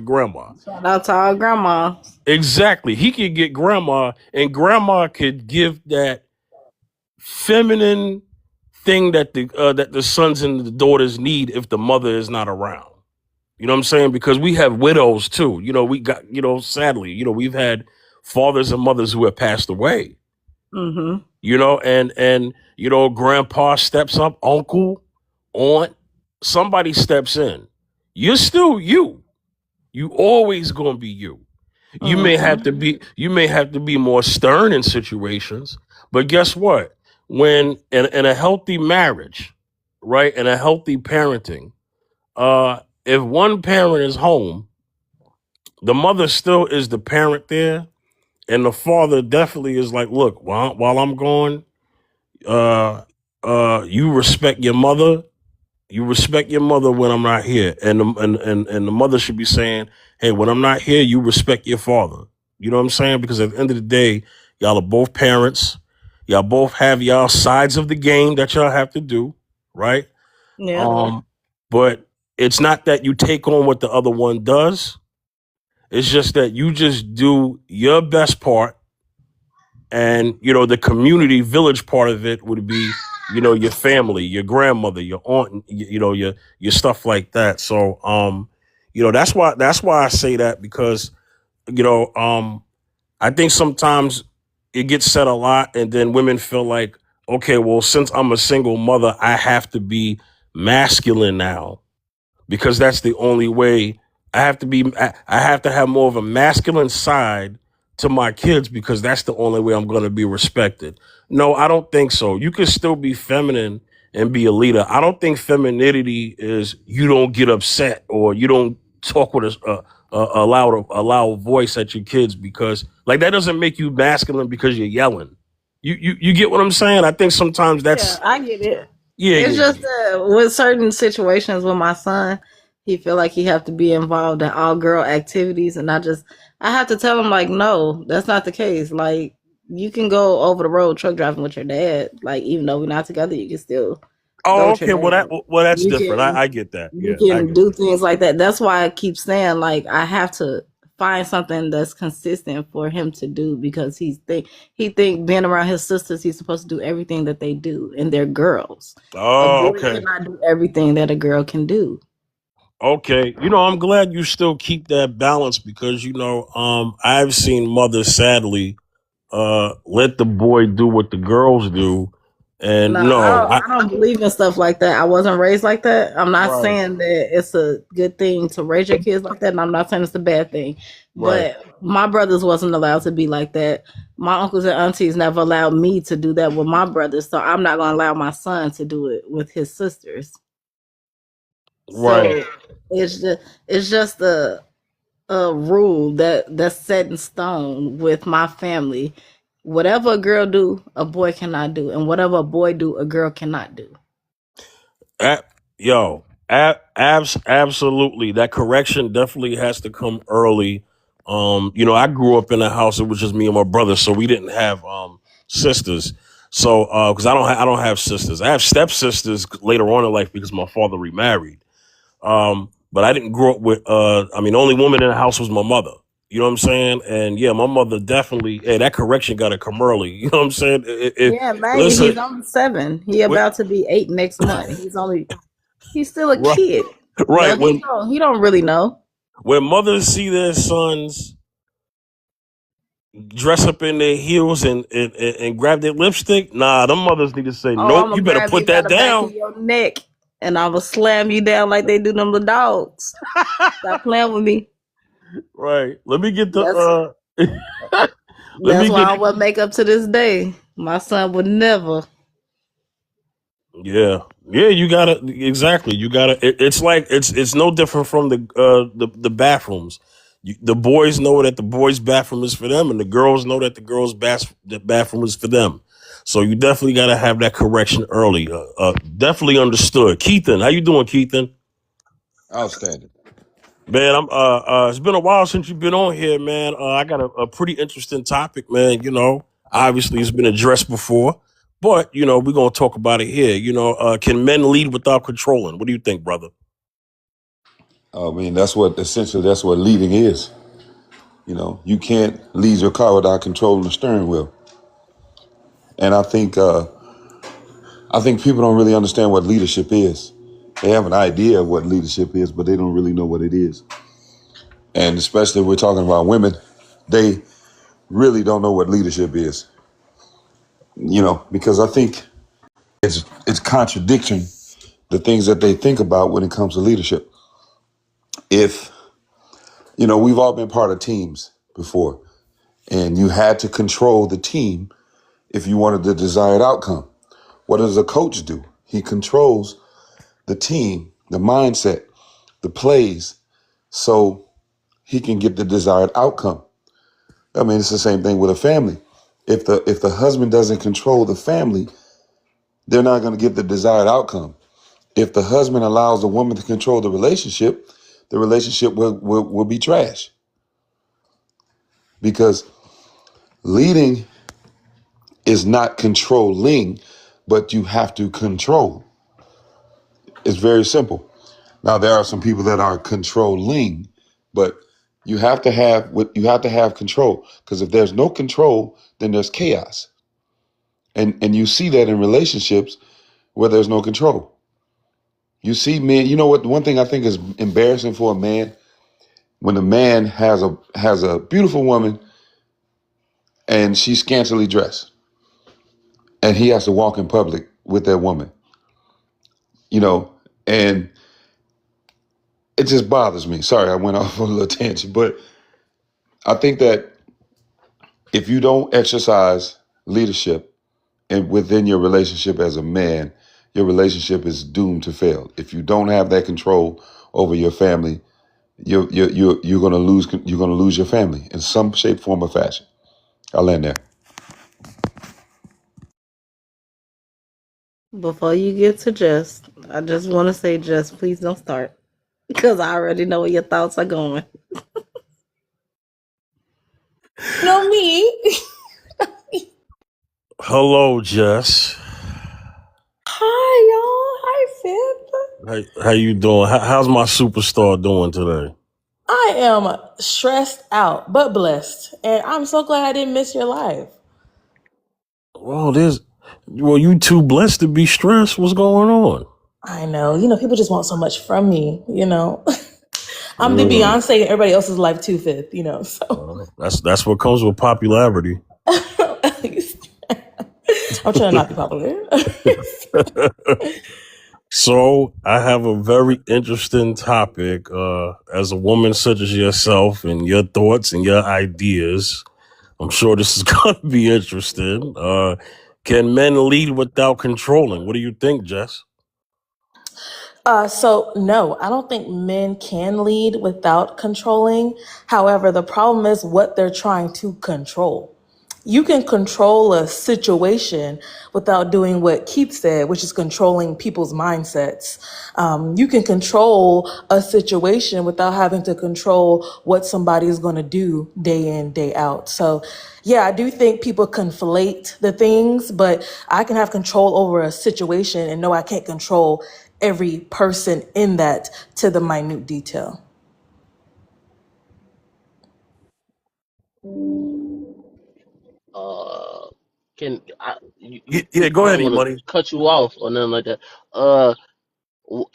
[SPEAKER 1] grandma.
[SPEAKER 8] Shout out to our grandmas.
[SPEAKER 1] Exactly. He could get grandma, and grandma could give that feminine thing that the sons and the daughters need if the mother is not around. You know what I'm saying? Because we have widows too. We got, sadly, we've had fathers and mothers who have passed away.
[SPEAKER 8] Mm-hmm.
[SPEAKER 1] And grandpa steps up, uncle, aunt, somebody steps in. You're still you. You always gonna be you. You may have to be more stern in situations, but guess what? When in a healthy marriage, right, in a healthy parenting, if one parent is home, the mother still is the parent there, and the father definitely is like, look, while I'm gone, you respect your mother. You respect your mother when I'm not here, and the mother should be saying, "Hey, when I'm not here, you respect your father." You know what I'm saying? Because at the end of the day, y'all are both parents. Y'all both have y'all sides of the game that y'all have to do, right?
[SPEAKER 8] Yeah.
[SPEAKER 1] But it's not that you take on what the other one does. It's just that you just do your best part, and the community village part of it would be your family, your grandmother, your aunt, your stuff like that. So that's why I say that, because I think sometimes it gets said a lot, and then women feel like, okay, well, since I'm a single mother, I have to be masculine now, because that's the only way. I have to have more of a masculine side to my kids, because that's the only way I'm going to be respected. No, I don't think so. You can still be feminine and be a leader. I don't think femininity is you don't get upset or you don't talk with a loud voice at your kids, because like that doesn't make you masculine because you're yelling. You get what I'm saying? I think sometimes
[SPEAKER 8] Yeah,
[SPEAKER 1] that's
[SPEAKER 8] I get it.
[SPEAKER 1] yeah.
[SPEAKER 8] It's just with certain situations with my son, He feel like he have to be involved in all girl activities, and I have to tell him like, no, that's not the case. Like, you can go over the road truck driving with your dad. Like, even though we're not together, you can still go
[SPEAKER 1] Oh,
[SPEAKER 8] with your
[SPEAKER 1] okay. Well,
[SPEAKER 8] dad.
[SPEAKER 1] that's
[SPEAKER 8] You
[SPEAKER 1] different.
[SPEAKER 8] can
[SPEAKER 1] I get that.
[SPEAKER 8] you
[SPEAKER 1] Yeah, I
[SPEAKER 8] can
[SPEAKER 1] get
[SPEAKER 8] do
[SPEAKER 1] that.
[SPEAKER 8] things like that. That's why I keep saying like I have to find something that's consistent for him to do, because he think being around his sisters, he's supposed to do everything that they do, and they're girls. A
[SPEAKER 1] Oh,
[SPEAKER 8] boy
[SPEAKER 1] okay.
[SPEAKER 8] cannot do everything that a girl can do.
[SPEAKER 1] Okay. I'm glad you still keep that balance because, I've seen mothers sadly let the boy do what the girls do. And
[SPEAKER 8] No,
[SPEAKER 1] no, I
[SPEAKER 8] I don't believe in stuff like that. I wasn't raised like that. I'm not
[SPEAKER 1] right,
[SPEAKER 8] saying that it's a good thing to raise your kids like that, and I'm not saying it's a bad thing.
[SPEAKER 1] right.
[SPEAKER 8] But my brothers wasn't allowed to be like that. My uncles and aunties never allowed me to do that with my brothers, so I'm not gonna allow my son to do it with his sisters.
[SPEAKER 1] Right.
[SPEAKER 8] So it's just a rule that's set in stone with my family. Whatever a girl do, a boy cannot do, and whatever a boy do, a girl cannot do.
[SPEAKER 1] A- absolutely. That correction definitely has to come early. I grew up in a house. It was just me and my brother, so we didn't have sisters. So, because I don't have sisters. I have stepsisters later on in life because my father remarried. But I didn't grow up with. The only woman in the house was my mother. You know what I'm saying? And yeah, my mother definitely. Hey, that correction got to come early. You know what I'm saying?
[SPEAKER 8] Yeah, man,
[SPEAKER 1] Listen,
[SPEAKER 8] he's only 7. He
[SPEAKER 1] when,
[SPEAKER 8] about to be 8 next month. He's still a
[SPEAKER 1] right,
[SPEAKER 8] kid.
[SPEAKER 1] right.
[SPEAKER 8] He don't really know.
[SPEAKER 1] When mothers see their sons dress up in their heels and grab their lipstick, nah, them mothers need to say,
[SPEAKER 8] Oh, I'm
[SPEAKER 1] nope, you
[SPEAKER 8] gonna
[SPEAKER 1] better
[SPEAKER 8] grab you
[SPEAKER 1] put
[SPEAKER 8] by
[SPEAKER 1] that
[SPEAKER 8] the back of
[SPEAKER 1] down.
[SPEAKER 8] your neck and I'm gonna slam you down like they do them little dogs. Stop playing with me.
[SPEAKER 1] Right. Let me get the
[SPEAKER 8] That's
[SPEAKER 1] let
[SPEAKER 8] that's
[SPEAKER 1] me
[SPEAKER 8] why
[SPEAKER 1] get
[SPEAKER 8] I wear makeup to this day. My son would never.
[SPEAKER 1] yeah. Yeah, you gotta exactly. You gotta it's like it's no different from the bathrooms. The boys know that the boys' bathroom is for them, and the girls know that the bathroom is for them. So you definitely got to have that correction early. Definitely understood. Keithan, how you doing, Keithan?
[SPEAKER 11] Outstanding.
[SPEAKER 1] Man, it's been a while since you've been on here, man. I got a pretty interesting topic, man. Obviously it's been addressed before, but we're gonna talk about it here. Can men lead without controlling? What do you think, brother?
[SPEAKER 11] I mean, that's what leading is. You can't lead your car without controlling the steering wheel. And I think people don't really understand what leadership is. They have an idea of what leadership is, but they don't really know what it is. And especially if we're talking about women, they really don't know what leadership is. Because I think it's contradicting the things that they think about when it comes to leadership. If we've all been part of teams before, and you had to control the team if you wanted the desired outcome. What does a coach do? He controls the team, the mindset, the plays, so he can get the desired outcome. I mean, it's the same thing with a family. If the husband doesn't control the family, they're not going to get the desired outcome. If the husband allows the woman to control the relationship will be trash. Because leading is not controlling, but you have to control. It's very simple. Now there are some people that are controlling, but you have to have control, because if there's no control, then there's chaos. And you see that in relationships where there's no control. You see men, you know what, one thing I think is embarrassing for a man, when a man has a beautiful woman and she's scantily dressed and he has to walk in public with that woman, you know, and it just bothers me. Sorry, I went off on a little tangent, but I think that if you don't exercise leadership and within your relationship as a man, your relationship is doomed to fail. If you don't have that control over your family, you're going to lose your family in some shape, form, or fashion. I'll land there.
[SPEAKER 8] Before you get to Just, I just want to say, Just, please don't start. Because I already know where your thoughts are going.
[SPEAKER 12] You know me.
[SPEAKER 1] Hello, Jess.
[SPEAKER 12] Hi, y'all. Hi, Fib.
[SPEAKER 1] How you doing? How's my superstar doing today?
[SPEAKER 12] I am stressed out, but blessed. And I'm so glad I didn't miss your live.
[SPEAKER 1] Well, you too blessed to be stressed. What's going on?
[SPEAKER 12] I know. People just want so much from me, I'm the Beyonce in everybody else's life too, Fib, so.
[SPEAKER 1] That's what comes with popularity.
[SPEAKER 12] At least. I'm trying to not be popular.
[SPEAKER 1] So I have a very interesting topic. As a woman such as yourself and your thoughts and your ideas, I'm sure this is going to be interesting. Can men lead without controlling? What do you think, Jess?
[SPEAKER 12] So no, I don't think men can lead without controlling. However, the problem is what they're trying to control. You can control a situation without doing what Keith said, which is controlling people's mindsets. You can control a situation without having to control what somebody is going to do day in, day out. So yeah, I do think people conflate the things, but I can have control over a situation and know I can't control every person in that to the minute detail.
[SPEAKER 10] Can I?
[SPEAKER 1] Go
[SPEAKER 10] I
[SPEAKER 1] ahead,
[SPEAKER 10] don't want
[SPEAKER 1] E-Money.
[SPEAKER 10] to cut you off or nothing like that.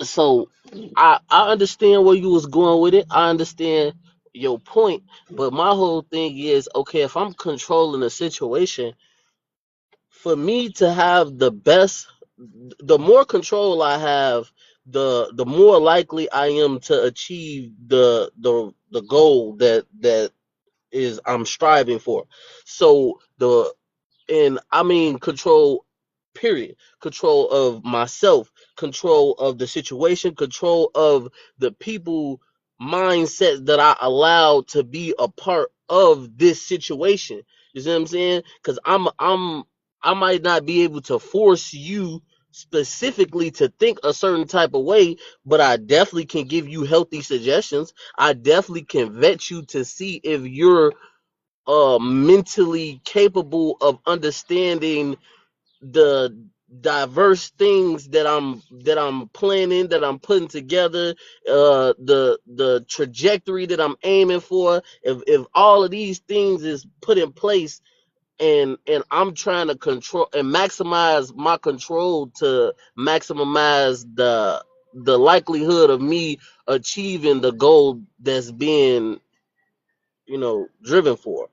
[SPEAKER 10] So I understand where you was going with it. I understand your point, but my whole thing is okay. If I'm controlling a situation, for me to have the more control I have, the more likely I am to achieve the goal that is I'm striving for. So and I mean control, period. Control of myself, control of the situation, control of the people mindset that I allow to be a part of this situation. You see what I'm saying? Because I might not be able to force you specifically to think a certain type of way, but I definitely can give you healthy suggestions. I definitely can vet you to see if you're mentally capable of understanding the diverse things that I'm planning, that I'm putting together, the trajectory that I'm aiming for. If all of these things is put in place, and I'm trying to control and maximize my control to maximize the likelihood of me achieving the goal that's being driven for,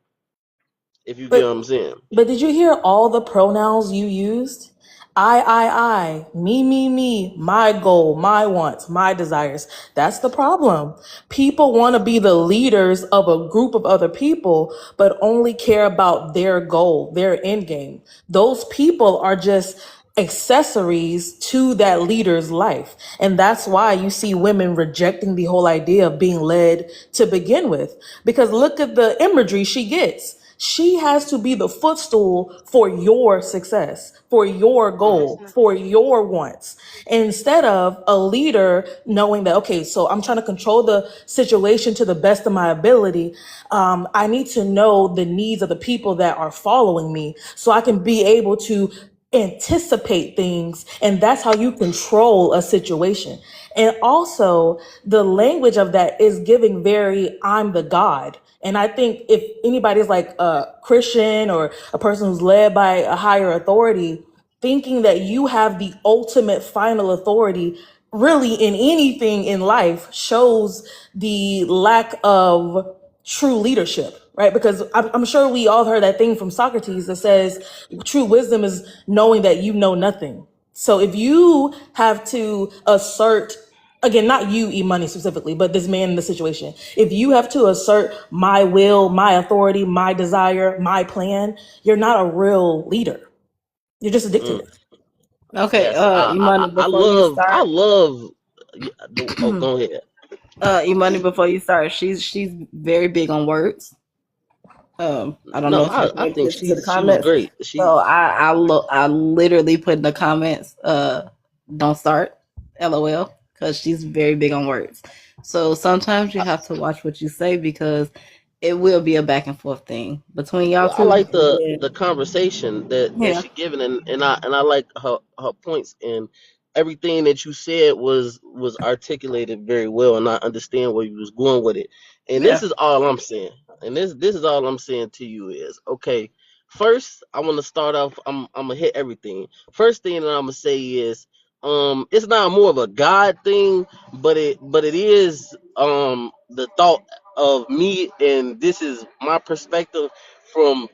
[SPEAKER 10] if you get what I'm saying.
[SPEAKER 12] But did you hear all the pronouns you used? I, me, my goal, my wants, my desires. That's the problem. People want to be the leaders of a group of other people, but only care about their goal, their end game. Those people are just accessories to that leader's life. And that's why you see women rejecting the whole idea of being led to begin with. Because look at the imagery she gets. She has to be the footstool for your success, for your goal, for your wants. Instead of a leader knowing that, okay, so I'm trying to control the situation to the best of my ability. I need to know the needs of the people that are following me so I can be able to anticipate things, and that's how you control a situation. And also the language of that is giving very I'm the God. And I think if anybody's like a Christian or a person who's led by a higher authority, thinking that you have the ultimate final authority really in anything in life shows the lack of true leadership, right? Because I'm sure we all heard that thing from Socrates that says true wisdom is knowing that you know nothing. So if you have to assert, again, not you, E-Money specifically, but this man in the situation, if you have to assert my will, my authority, my desire, my plan, you're not a real leader. You're just a dictator.
[SPEAKER 8] Okay,
[SPEAKER 10] Yes,
[SPEAKER 8] Imani,
[SPEAKER 10] I
[SPEAKER 8] before you
[SPEAKER 10] love
[SPEAKER 8] start,
[SPEAKER 10] oh, go ahead.
[SPEAKER 8] Imani, before you start, she's very big on words. I don't
[SPEAKER 10] No,
[SPEAKER 8] know if you
[SPEAKER 10] I
[SPEAKER 8] paid
[SPEAKER 10] think
[SPEAKER 8] attention to the
[SPEAKER 10] she was
[SPEAKER 8] comments.
[SPEAKER 10] great.
[SPEAKER 8] So I literally put in the comments, don't start, LOL, because she's very big on words. So sometimes you have to watch what you say because it will be a back and forth thing between y'all
[SPEAKER 10] Well, I
[SPEAKER 8] two.
[SPEAKER 10] like
[SPEAKER 8] And
[SPEAKER 10] the
[SPEAKER 8] then,
[SPEAKER 10] conversation that
[SPEAKER 8] yeah,
[SPEAKER 10] she given, and I like her points, and everything that you said was articulated very well, and I understand where you was going with it. And this
[SPEAKER 8] yeah.
[SPEAKER 10] is all I'm saying, and this is all I'm saying to you is okay. First, I want to start off. I'm gonna hit everything. First thing that I'm gonna say is it's not more of a God thing, but it is the thought of me, and this is my perspective from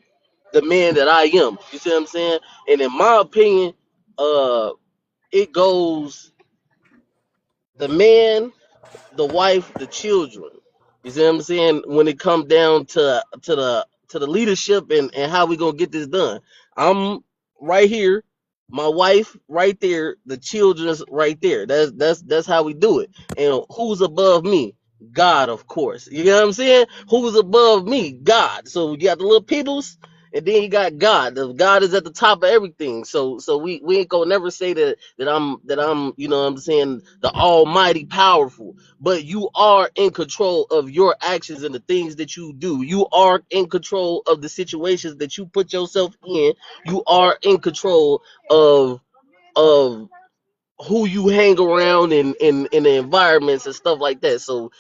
[SPEAKER 10] the man that I am. You see what I'm saying? And in my opinion, it goes the man, the wife, the children. You see what I'm saying? When it comes down to the leadership and how we gonna get this done. I'm right here, my wife right there, the children's right there. That's how we do it. And who's above me? God, of course. You know what I'm saying? Who's above me? God. So you got the little peoples, and then you got God. God is at the top of everything. So we ain't gonna never say that I'm you know what I'm saying, the almighty powerful, but you are in control of your actions and the things that you do. You are in control of the situations that you put yourself in. You are in control of who you hang around in the environments and stuff like that. So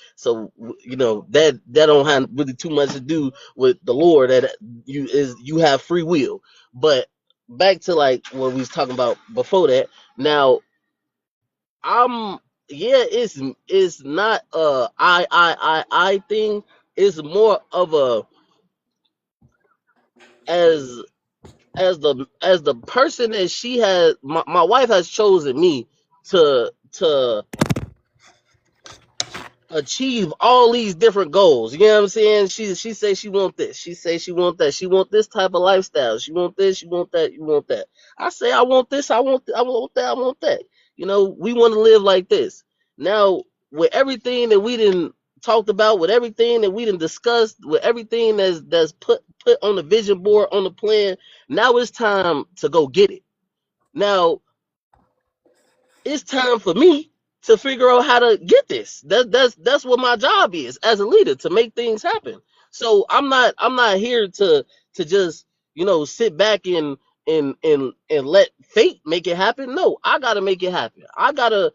[SPEAKER 10] you know that don't have really too much to do with the Lord. That you have free will. But back to like what we was talking about before that. Now I'm yeah, it's not a I thing. It's more of a as as the person that she has. My wife has chosen me to achieve all these different goals. You know what I'm saying? She say she want this. She say she want that. She want this type of lifestyle. She want this. She want that. You want that. I say I want this. I want that. I want that. You know, we want to live like this. Now, with everything that we didn't talked about, with everything that we didn't discussed, with everything that's put on the vision board on the plan, now it's time to go get it. Now it's time for me to figure out how to get this. That's what my job is as a leader, to make things happen. So I'm not here to just sit back and let fate make it happen. No, I gotta make it happen. I gotta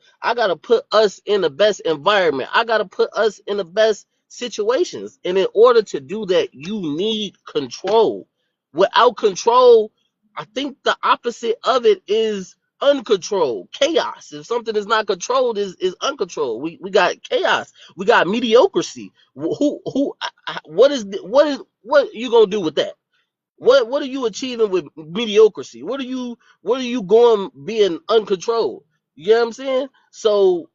[SPEAKER 10] put us in the best environment. I gotta put us in the best situations. And in order to do that, you need control. Without control, I think the opposite of it is uncontrolled chaos. If something is not controlled, is uncontrolled. We got chaos. We got mediocrity. What are you gonna do with that? What are you achieving with mediocrity? What are you going being uncontrolled? You know what I'm saying? So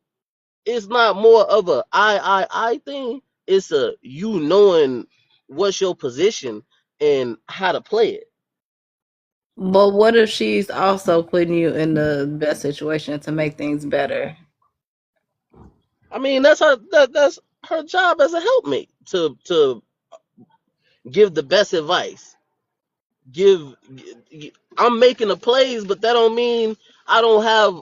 [SPEAKER 10] it's not more of a I thing. It's a you knowing what's your position and how to play it.
[SPEAKER 8] But what if she's also putting you in the best situation to make things better?
[SPEAKER 10] I mean, that's her job as a helpmate to give the best advice. Give I'm making the plays, but that don't mean I don't have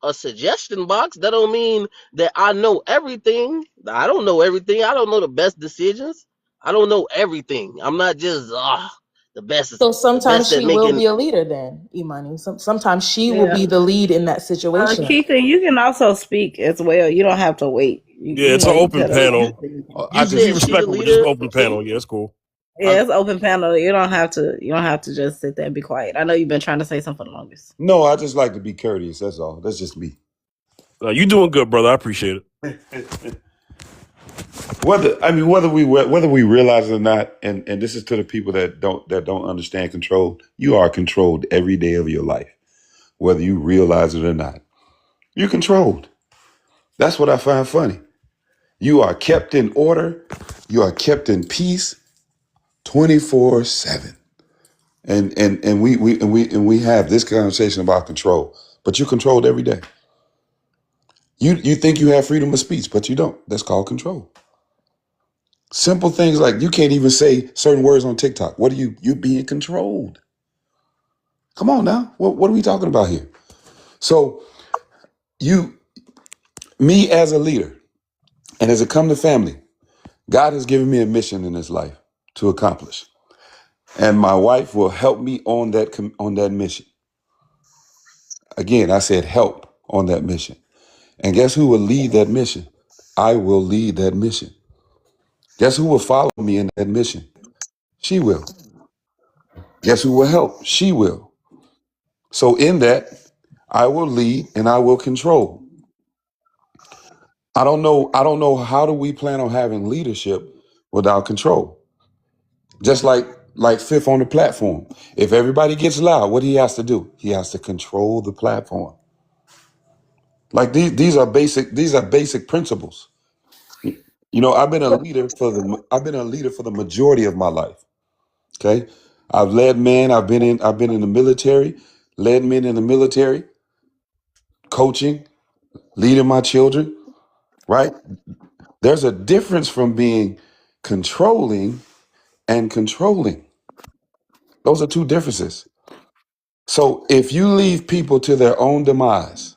[SPEAKER 10] a suggestion box. That don't mean that I know everything. I don't know everything. I don't know the best decisions. I don't know everything. I'm not just the best
[SPEAKER 12] So
[SPEAKER 10] the
[SPEAKER 12] sometimes
[SPEAKER 10] best at
[SPEAKER 12] she will
[SPEAKER 10] making.
[SPEAKER 12] be a leader then, Imani. Sometimes she will
[SPEAKER 8] Yeah.
[SPEAKER 12] be the lead in that situation.
[SPEAKER 8] Keitha, you can also speak as well. You don't have to wait.
[SPEAKER 1] Yeah, it's an
[SPEAKER 8] You
[SPEAKER 1] open
[SPEAKER 8] tell us
[SPEAKER 10] You you
[SPEAKER 1] panel.
[SPEAKER 8] everything.
[SPEAKER 11] I
[SPEAKER 10] you
[SPEAKER 1] Just be
[SPEAKER 11] just
[SPEAKER 10] said she the
[SPEAKER 1] respectful. Just
[SPEAKER 10] leader,
[SPEAKER 1] open
[SPEAKER 10] see?
[SPEAKER 1] panel. Yeah, it's cool.
[SPEAKER 11] I
[SPEAKER 8] Yeah, it's open panel. You don't have to. You don't have to just sit there and be quiet. I know you've been trying to say something for the longest.
[SPEAKER 11] no, I just like to be courteous. That's all. That's just me.
[SPEAKER 1] You doing good, brother. I appreciate it.
[SPEAKER 11] Whether we realize it or not, and this is to the people that don't understand control. You are controlled every day of your life, whether you realize it or not. You're controlled. That's what I find funny. You are kept in order. You are kept in peace 24/7. And we have this conversation about control, but you're controlled every day. You think you have freedom of speech, but you don't. That's called control. Simple things like you can't even say certain words on TikTok. What are you being controlled? Come on now. What are we talking about here? So me as a leader, And as it comes to family, God has given me a mission in this life to accomplish. And my wife will help me on that mission. Again, I said help on that mission. And guess who will lead that mission? I will lead that mission. Guess who will follow me in that mission? She will. Guess who will help? She will. So in that, I will lead and I will control. I don't know how do we plan on having leadership without control? Just like Fifth on the platform. If everybody gets loud, what he has to do? He has to control the platform. Like these are basic principles. You know, I've been a leader for the majority of my life. Okay? I've led men, I've been in the military, led men in the military, coaching, leading my children, right? There's a difference from being controlling and controlling. Those are two differences. So if you leave people to their own demise,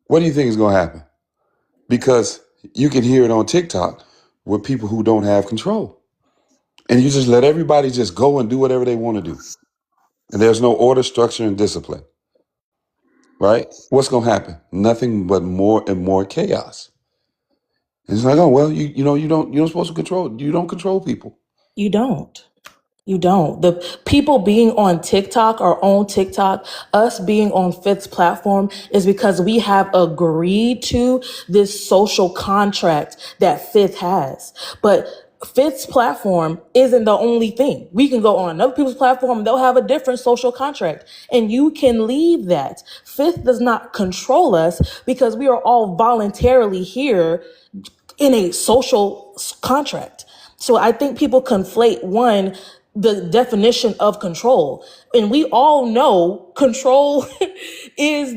[SPEAKER 11] what do you think is going to happen? Because you can hear it on TikTok with people who don't have control. And you just let everybody just go and do whatever they want to do. And there's no order, structure, and discipline. Right? What's going to happen? Nothing but more and more chaos. And it's like, oh, well, you're not supposed to control. You don't control people.
[SPEAKER 12] You don't. You don't. The people being on TikTok or on TikTok, us being on Fifth's platform is because we have agreed to this social contract that Fifth has. But Fifth's platform isn't the only thing. We can go on other people's platform. They'll have a different social contract and you can leave that. Fifth does not control us because we are all voluntarily here in a social contract. So I think people conflate the definition of control. And we all know control is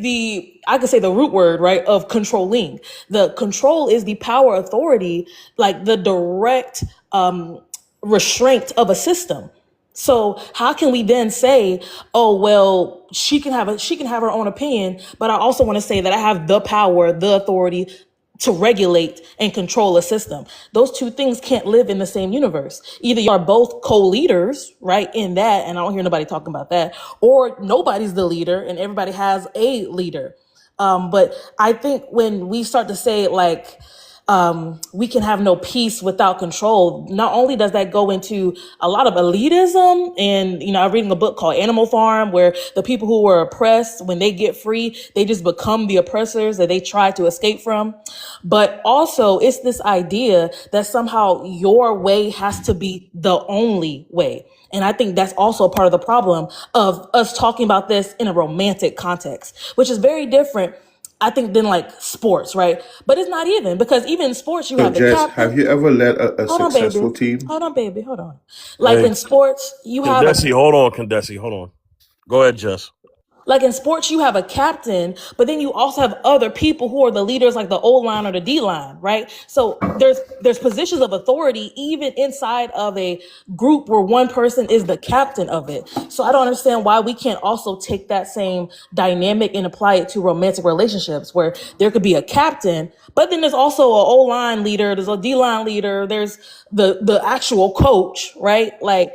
[SPEAKER 12] I could say the root word, right, of controlling. The control is the power, authority, like the direct restraint of a system. So how can we then say, oh, well, she can have her own opinion, but I also want to say that I have the power, the authority to regulate and control a system. Those two things can't live in the same universe. Either you are both co-leaders, right, in that, and I don't hear nobody talking about that, or nobody's the leader and everybody has a leader. But I think when we start to say like, we can have no peace without control. Not only does that go into a lot of elitism, and I'm reading a book called Animal Farm, where the people who were oppressed, when they get free, they just become the oppressors that they try to escape from. But also, it's this idea that somehow your way has to be the only way. And I think that's also part of the problem of us talking about this in a romantic context, which is very different, I think, than like sports, right? But it's not even, because even in sports, you
[SPEAKER 13] So,
[SPEAKER 12] have the
[SPEAKER 13] Jess,
[SPEAKER 12] captain.
[SPEAKER 13] have you ever led a
[SPEAKER 12] Hold on, baby.
[SPEAKER 13] successful team?
[SPEAKER 12] Hold on, baby. Hold on. Like
[SPEAKER 1] Hey,
[SPEAKER 12] in sports, you have
[SPEAKER 1] Condesi, hold on. Go ahead, Jess.
[SPEAKER 12] Like in sports, you have a captain, but then you also have other people who are the leaders, like the O line or the D line, right? So there's positions of authority even inside of a group where one person is the captain of it. So I don't understand why we can't also take that same dynamic and apply it to romantic relationships, where there could be a captain, but then there's also an O line leader, there's a D line leader, there's the actual coach, right? Like,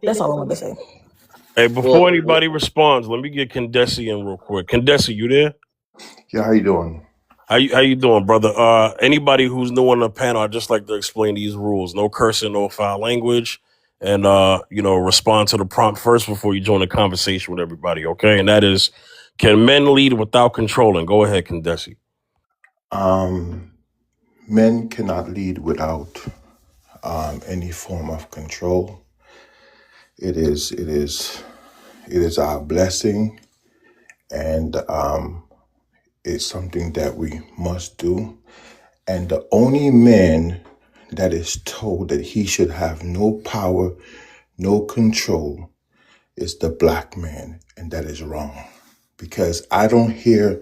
[SPEAKER 12] that's all I wanted to say.
[SPEAKER 1] Hey, before anybody responds, let me get Condesi in real quick. Condesi, you there?
[SPEAKER 13] Yeah, how you doing?
[SPEAKER 1] How you doing, brother? Anybody who's new on the panel, I'd just like to explain these rules. No cursing, no foul language, and respond to the prompt first before you join the conversation with everybody, okay? And that is, can men lead without controlling? Go ahead, Condesi.
[SPEAKER 13] Men cannot lead without any form of control. It is our blessing, and it's something that we must do. And the only man that is told that he should have no power, no control, is the black man, and that is wrong. Because I don't hear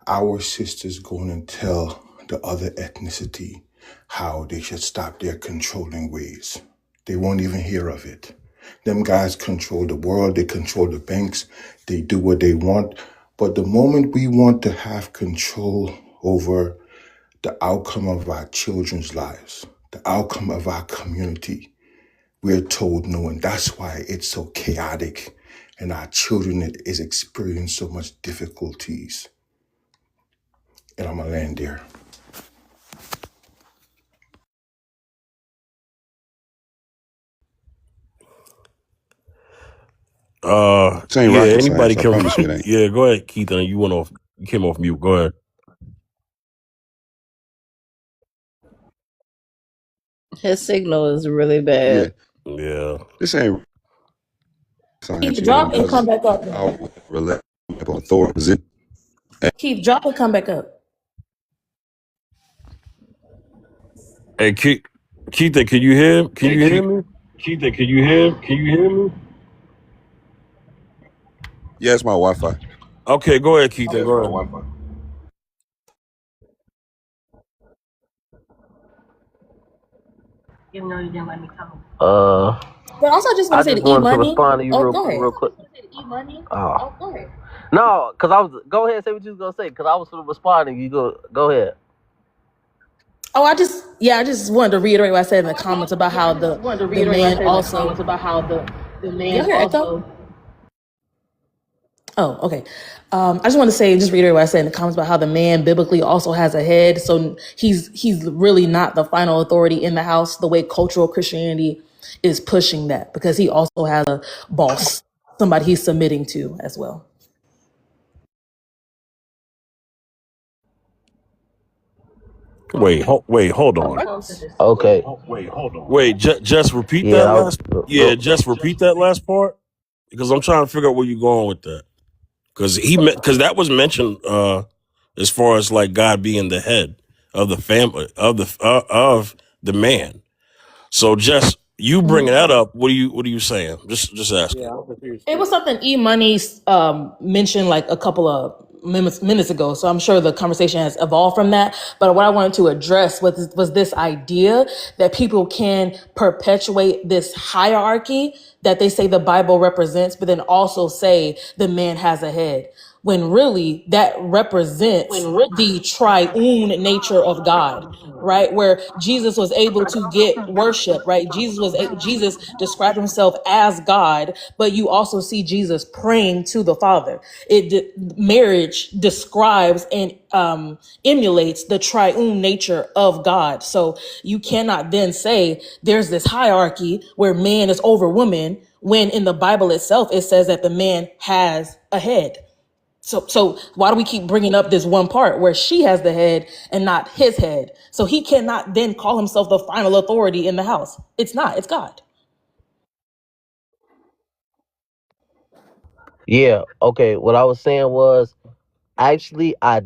[SPEAKER 13] our sisters going and tell the other ethnicity how they should stop their controlling ways. They won't even hear of it. Them guys control the world, they control the banks, they do what they want. But the moment we want to have control over the outcome of our children's lives, the outcome of our community. We're told no, and that's why it's so chaotic, and our children is experiencing so much difficulties. And I'm gonna land there.
[SPEAKER 11] This ain't
[SPEAKER 1] Yeah,
[SPEAKER 11] rocket
[SPEAKER 1] anybody
[SPEAKER 11] science. I
[SPEAKER 1] can.
[SPEAKER 11] promise you it ain't.
[SPEAKER 1] Yeah, go ahead, Keith. And you came off mute. Go ahead.
[SPEAKER 8] His signal is really
[SPEAKER 11] Yeah,
[SPEAKER 8] bad.
[SPEAKER 1] Yeah.
[SPEAKER 11] this ain't science
[SPEAKER 12] Keith,
[SPEAKER 11] either
[SPEAKER 12] drop and come
[SPEAKER 11] because
[SPEAKER 12] back up.
[SPEAKER 11] I would relate to authority position.
[SPEAKER 12] Keith, drop and come back up.
[SPEAKER 1] Hey, Keith, can you hear? Can
[SPEAKER 11] Hey,
[SPEAKER 1] you hear me?
[SPEAKER 11] Keith, can you hear me? Yeah, it's my Wi-Fi.
[SPEAKER 1] Okay, go ahead, Keith.
[SPEAKER 11] Yeah, it's
[SPEAKER 1] Go
[SPEAKER 11] my
[SPEAKER 1] ahead.
[SPEAKER 11] Wi-Fi.
[SPEAKER 10] Uh,
[SPEAKER 12] But also, I just want
[SPEAKER 10] I
[SPEAKER 12] to say
[SPEAKER 10] just
[SPEAKER 12] to E
[SPEAKER 10] wanted to
[SPEAKER 12] Money.
[SPEAKER 10] respond to you
[SPEAKER 12] Oh,
[SPEAKER 10] real
[SPEAKER 12] go ahead.
[SPEAKER 10] real quick. Oh. No, cause I was go ahead and say what you was gonna say, cause I was sort of responding. You go ahead.
[SPEAKER 12] Oh, I just wanted to reiterate what I said in the comments about how the man also. Y'all hear echo? Oh, okay. I just want to say, just reiterate what I said in the comments about how the man biblically also has a head. So he's really not the final authority in the house the way cultural Christianity is pushing that, because he also has a boss, somebody he's submitting to as well.
[SPEAKER 1] Wait, hold on.
[SPEAKER 10] Okay.
[SPEAKER 1] Wait, just repeat
[SPEAKER 10] Yeah,
[SPEAKER 1] that
[SPEAKER 10] I was,
[SPEAKER 1] last. Yeah, just repeat that last part because I'm trying to figure out where you're going with that. Because that was mentioned as far as like God being the head of the family of the man. So just you bringing that up, what are you saying? Just asking.
[SPEAKER 12] It was something E Money mentioned like a couple of minutes ago, so I'm sure the conversation has evolved from that. But what I wanted to address was this idea that people can perpetuate this hierarchy that they say the Bible represents, but then also say the man has a head, when really that represents the triune nature of God, right? Where Jesus was able to get worship, right? Jesus described himself as God, but you also see Jesus praying to the Father. Marriage describes and emulates the triune nature of God. So you cannot then say there's this hierarchy where man is over woman, when in the Bible itself it says that the man has a head. So why do we keep bringing up this one part where she has the head and not his head? So he cannot then call himself the final authority in the house. It's not. It's God.
[SPEAKER 10] yeah. Okay. What I was saying was actually I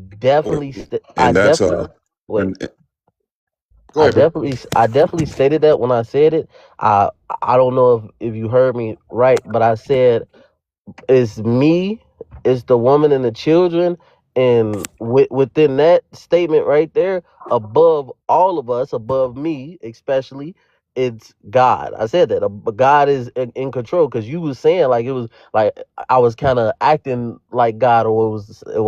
[SPEAKER 11] And that's
[SPEAKER 10] wait.
[SPEAKER 11] and go ahead, bro.
[SPEAKER 10] I definitely stated that when I said it. I don't know if you heard me right, but I said it's me, it's the woman and the children, and within that statement right there, above all of us, above me especially, it's God. I said that God is in control, because you was saying like it was like I was kind of acting like God, or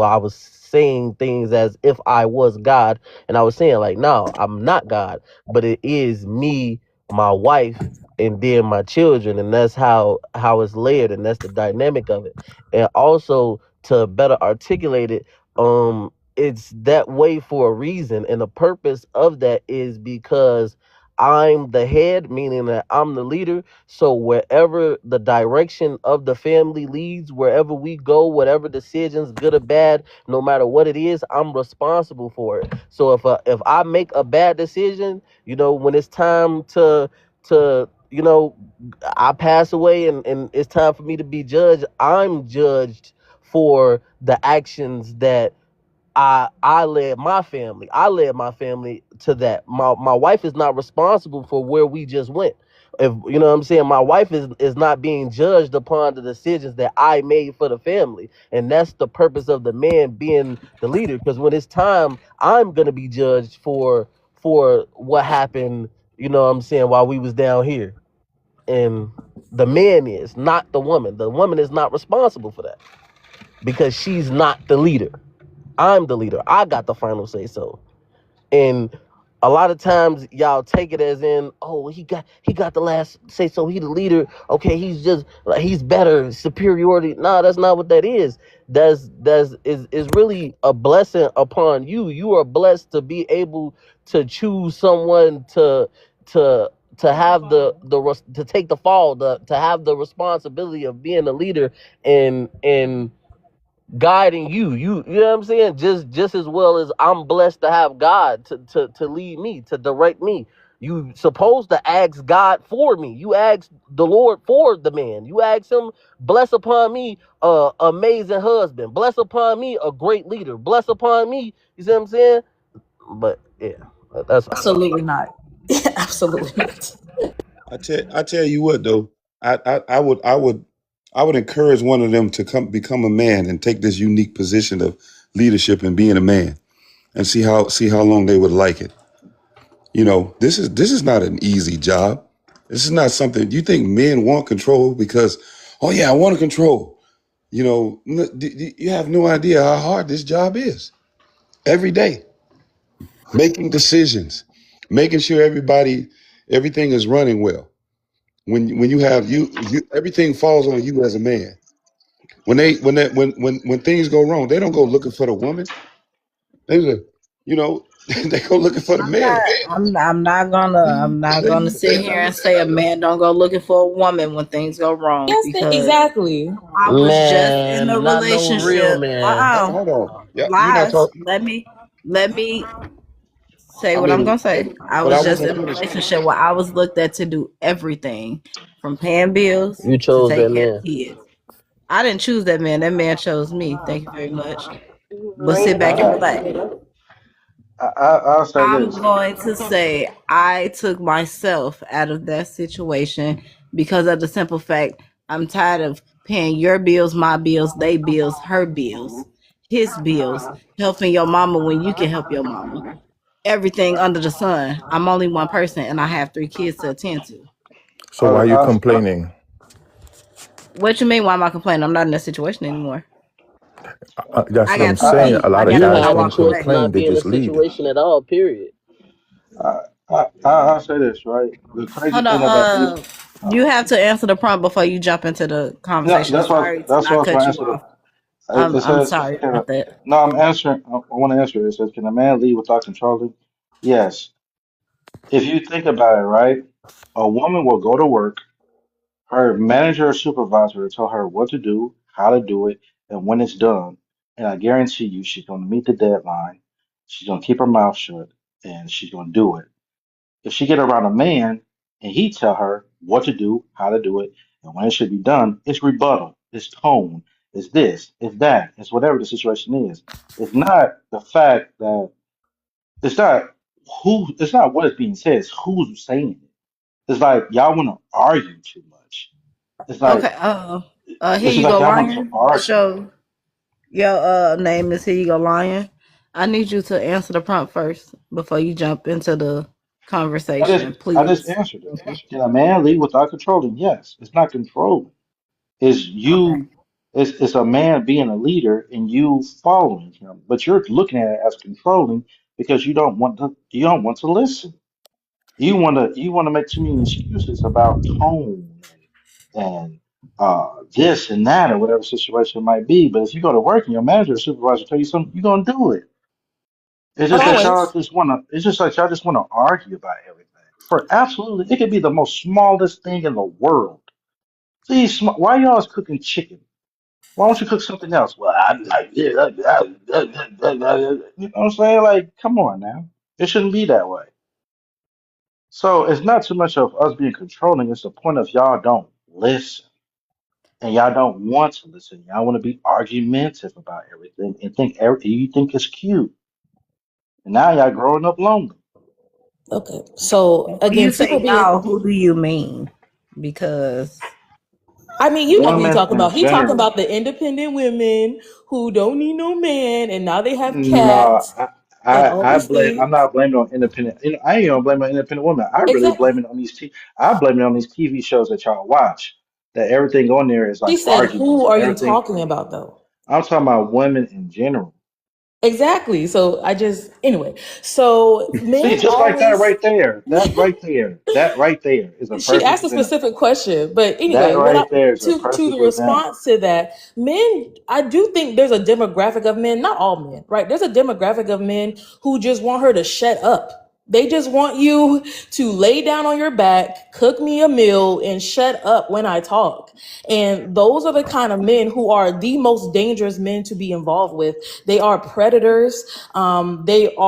[SPEAKER 10] I was saying things as if I was God, and I was saying like no, I'm not God, but it is me, my wife, and then my children, and that's how it's layered, and that's the dynamic of it. And also, to better articulate it, it's that way for a reason, and the purpose of that is because I'm the head, meaning that I'm the leader. So wherever the direction of the family leads, wherever we go, whatever decisions, good or bad, no matter what it is, I'm responsible for it. So if I make a bad decision, when it's time to I pass away, and it's time for me to be judged, I'm judged for the actions that I led my family. I led my family to that. My wife is not responsible for where we just went. If you know what I'm saying, my wife is not being judged upon the decisions that I made for the family. And that's the purpose of the man being the leader. Because when it's time, I'm gonna be judged for what happened, what I'm saying, while we was down here. And the man is not the woman. The woman is not responsible for that because she's not the leader. I'm the leader. I got the final say so. And a lot of times y'all take it as in, oh, he got the last say so, he the leader. Okay, he's just like he's better, superiority. Nah, that's not what that is. That's is really a blessing upon you. You are blessed to be able to choose someone to have to take the fall, to have the responsibility of being a leader and guiding you know what I'm saying, just as well as I'm blessed to have God to lead me, to direct me. You supposed to ask God for me. You ask the Lord for the man. You ask him, bless upon me a amazing husband, bless upon me a great leader, bless upon me, you see what I'm saying? But yeah, that's all.
[SPEAKER 12] Absolutely not. Absolutely not.
[SPEAKER 11] I tell you what though, I would encourage one of them to become a man and take this unique position of leadership and being a man, and see how long they would like it. You know, this is not an easy job. This is not something you think men want control because, oh yeah, I want to control. You know, you have no idea how hard this job is every day. Making decisions, making sure everything is running well. When you have you everything falls on you as a man. When things go wrong, they don't go looking for the woman. They look, you know, they go looking for the man.
[SPEAKER 8] I'm not gonna sit here and say a man don't go looking for a woman when things go wrong,
[SPEAKER 12] Yes,
[SPEAKER 8] because
[SPEAKER 12] exactly.
[SPEAKER 8] I was just in a
[SPEAKER 10] Man, not no real
[SPEAKER 8] relationship.
[SPEAKER 10] man.
[SPEAKER 11] Hold on. Yeah, you're not
[SPEAKER 8] Lies.
[SPEAKER 11] talking.
[SPEAKER 8] Let me say
[SPEAKER 11] I
[SPEAKER 8] what I'm
[SPEAKER 11] mean,
[SPEAKER 8] gonna say. I
[SPEAKER 11] but I
[SPEAKER 8] was just
[SPEAKER 11] wasn't
[SPEAKER 8] in a
[SPEAKER 11] finished.
[SPEAKER 8] relationship where I was looked at to do everything, from paying bills
[SPEAKER 10] You
[SPEAKER 8] to
[SPEAKER 10] chose
[SPEAKER 8] take
[SPEAKER 10] that
[SPEAKER 8] care of
[SPEAKER 10] man.
[SPEAKER 8] kids. I didn't choose that man. That man chose me. Thank you very much. But sit back and relax.
[SPEAKER 14] I'll say
[SPEAKER 8] I'm
[SPEAKER 14] this.
[SPEAKER 8] going to say I took myself out of that situation because of the simple fact I'm tired of paying your bills, my bills, they bills, her bills, his bills, helping your mama when you can help your mama. Everything under the sun. I'm only one person and I have 3 kids to attend to.
[SPEAKER 13] So why are you
[SPEAKER 14] I,
[SPEAKER 13] complaining?
[SPEAKER 8] What you mean? Why am I complaining? I'm not in that situation anymore.
[SPEAKER 13] That's
[SPEAKER 8] I
[SPEAKER 13] what I'm
[SPEAKER 8] got 2
[SPEAKER 13] saying. A
[SPEAKER 8] kids. I
[SPEAKER 13] lot of
[SPEAKER 8] got
[SPEAKER 10] You
[SPEAKER 8] to
[SPEAKER 13] guys
[SPEAKER 8] watch
[SPEAKER 10] have a
[SPEAKER 8] my
[SPEAKER 13] don't
[SPEAKER 10] choice to
[SPEAKER 8] baby.
[SPEAKER 13] complain;
[SPEAKER 10] not
[SPEAKER 13] they
[SPEAKER 10] be in a
[SPEAKER 13] just lead.
[SPEAKER 10] situation at all, period.
[SPEAKER 14] I'll say this, right? The crazy
[SPEAKER 8] Hold
[SPEAKER 14] thing about this,
[SPEAKER 8] on. You have to answer the prompt before you jump into the
[SPEAKER 14] no,
[SPEAKER 8] conversation. Sorry to
[SPEAKER 14] that's what I
[SPEAKER 8] not
[SPEAKER 14] was going
[SPEAKER 8] cut
[SPEAKER 14] to
[SPEAKER 8] you
[SPEAKER 14] answer.
[SPEAKER 8] off.
[SPEAKER 14] It
[SPEAKER 8] I'm
[SPEAKER 14] says,
[SPEAKER 8] sorry about that.
[SPEAKER 14] no, I'm answering. I want to answer it. It says, can a man lead without controlling? Yes. If you think about it, right? A woman will go to work. Her manager or supervisor will tell her what to do, how to do it, and when it's done. And I guarantee you, she's going to meet the deadline. She's going to keep her mouth shut, and she's going to do it. If she get around a man and he tell her what to do, how to do it, and when it should be done, it's rebuttal, it's tone, it's this, it's that, it's whatever the situation is. It's not the fact that it's not it's not what is being said, it's who's saying it. It's like y'all want to argue too much. It's like
[SPEAKER 8] Okay. Here
[SPEAKER 14] it's just
[SPEAKER 8] you
[SPEAKER 14] like
[SPEAKER 8] go,
[SPEAKER 14] y'all want to
[SPEAKER 8] Lion.
[SPEAKER 14] argue.
[SPEAKER 8] That's your name is Here You Go, Lion. I need you to answer the prompt first before you jump into the conversation,
[SPEAKER 14] I just
[SPEAKER 8] please.
[SPEAKER 14] answered it. Can a man lead without controlling? Yes. It's not controlling. Is
[SPEAKER 8] Okay.
[SPEAKER 14] you it's a man being a leader and you following him, but you're looking at it as controlling because you don't want to listen. You want to make too many excuses about tone and this and that or whatever situation it might be. But if you go to work and your manager or supervisor tell you something, you're gonna do it. It's
[SPEAKER 12] Not
[SPEAKER 14] just that
[SPEAKER 12] always.
[SPEAKER 14] it's just like y'all just want to argue about everything. For absolutely, it could be the most smallest thing in the world. Please, why y'all is cooking chicken? Why don't you cook something else? Well, you know what I'm saying? Like, come on now. It shouldn't be that way. So it's not too much of us being controlling. It's the point of y'all don't listen. And y'all don't want to listen. Y'all want to be argumentative about everything and you think it's cute. And now y'all growing up lonely.
[SPEAKER 12] Okay. So
[SPEAKER 8] When you
[SPEAKER 12] again,
[SPEAKER 8] say
[SPEAKER 12] people being
[SPEAKER 8] y'all, who do you mean? Because
[SPEAKER 12] I mean, you know who he
[SPEAKER 14] Women
[SPEAKER 12] talking
[SPEAKER 14] in
[SPEAKER 12] about. He talking
[SPEAKER 14] general.
[SPEAKER 12] about the independent women who don't need no man and now they have
[SPEAKER 14] No,
[SPEAKER 12] cats and all these
[SPEAKER 14] I'm
[SPEAKER 12] things.
[SPEAKER 14] not blaming it on independent. I ain't gonna blame it on independent women. I really
[SPEAKER 12] Exactly.
[SPEAKER 14] blame it on I blame it on these TV shows that y'all watch. That everything on there is
[SPEAKER 12] She
[SPEAKER 14] like
[SPEAKER 12] said,
[SPEAKER 14] arguments
[SPEAKER 12] who
[SPEAKER 14] and
[SPEAKER 12] are you
[SPEAKER 14] everything.
[SPEAKER 12] talking about though?
[SPEAKER 14] I'm talking about women in general.
[SPEAKER 12] Exactly. So anyway. So
[SPEAKER 14] See,
[SPEAKER 12] men
[SPEAKER 14] just like that
[SPEAKER 12] always.
[SPEAKER 14] right there, that right there is a
[SPEAKER 12] She
[SPEAKER 14] perfect
[SPEAKER 12] asked a
[SPEAKER 14] example.
[SPEAKER 12] specific question, but
[SPEAKER 14] That
[SPEAKER 12] anyway,
[SPEAKER 14] right there is a
[SPEAKER 12] to the
[SPEAKER 14] perfect example.
[SPEAKER 12] response to that, men, I do think there's a demographic of men, not all men, right? There's a demographic of men who just want her to shut up. They just want you to lay down on your back, cook me a meal, and shut up when I talk. And those are the kind of men who are the most dangerous men to be involved with. They are predators.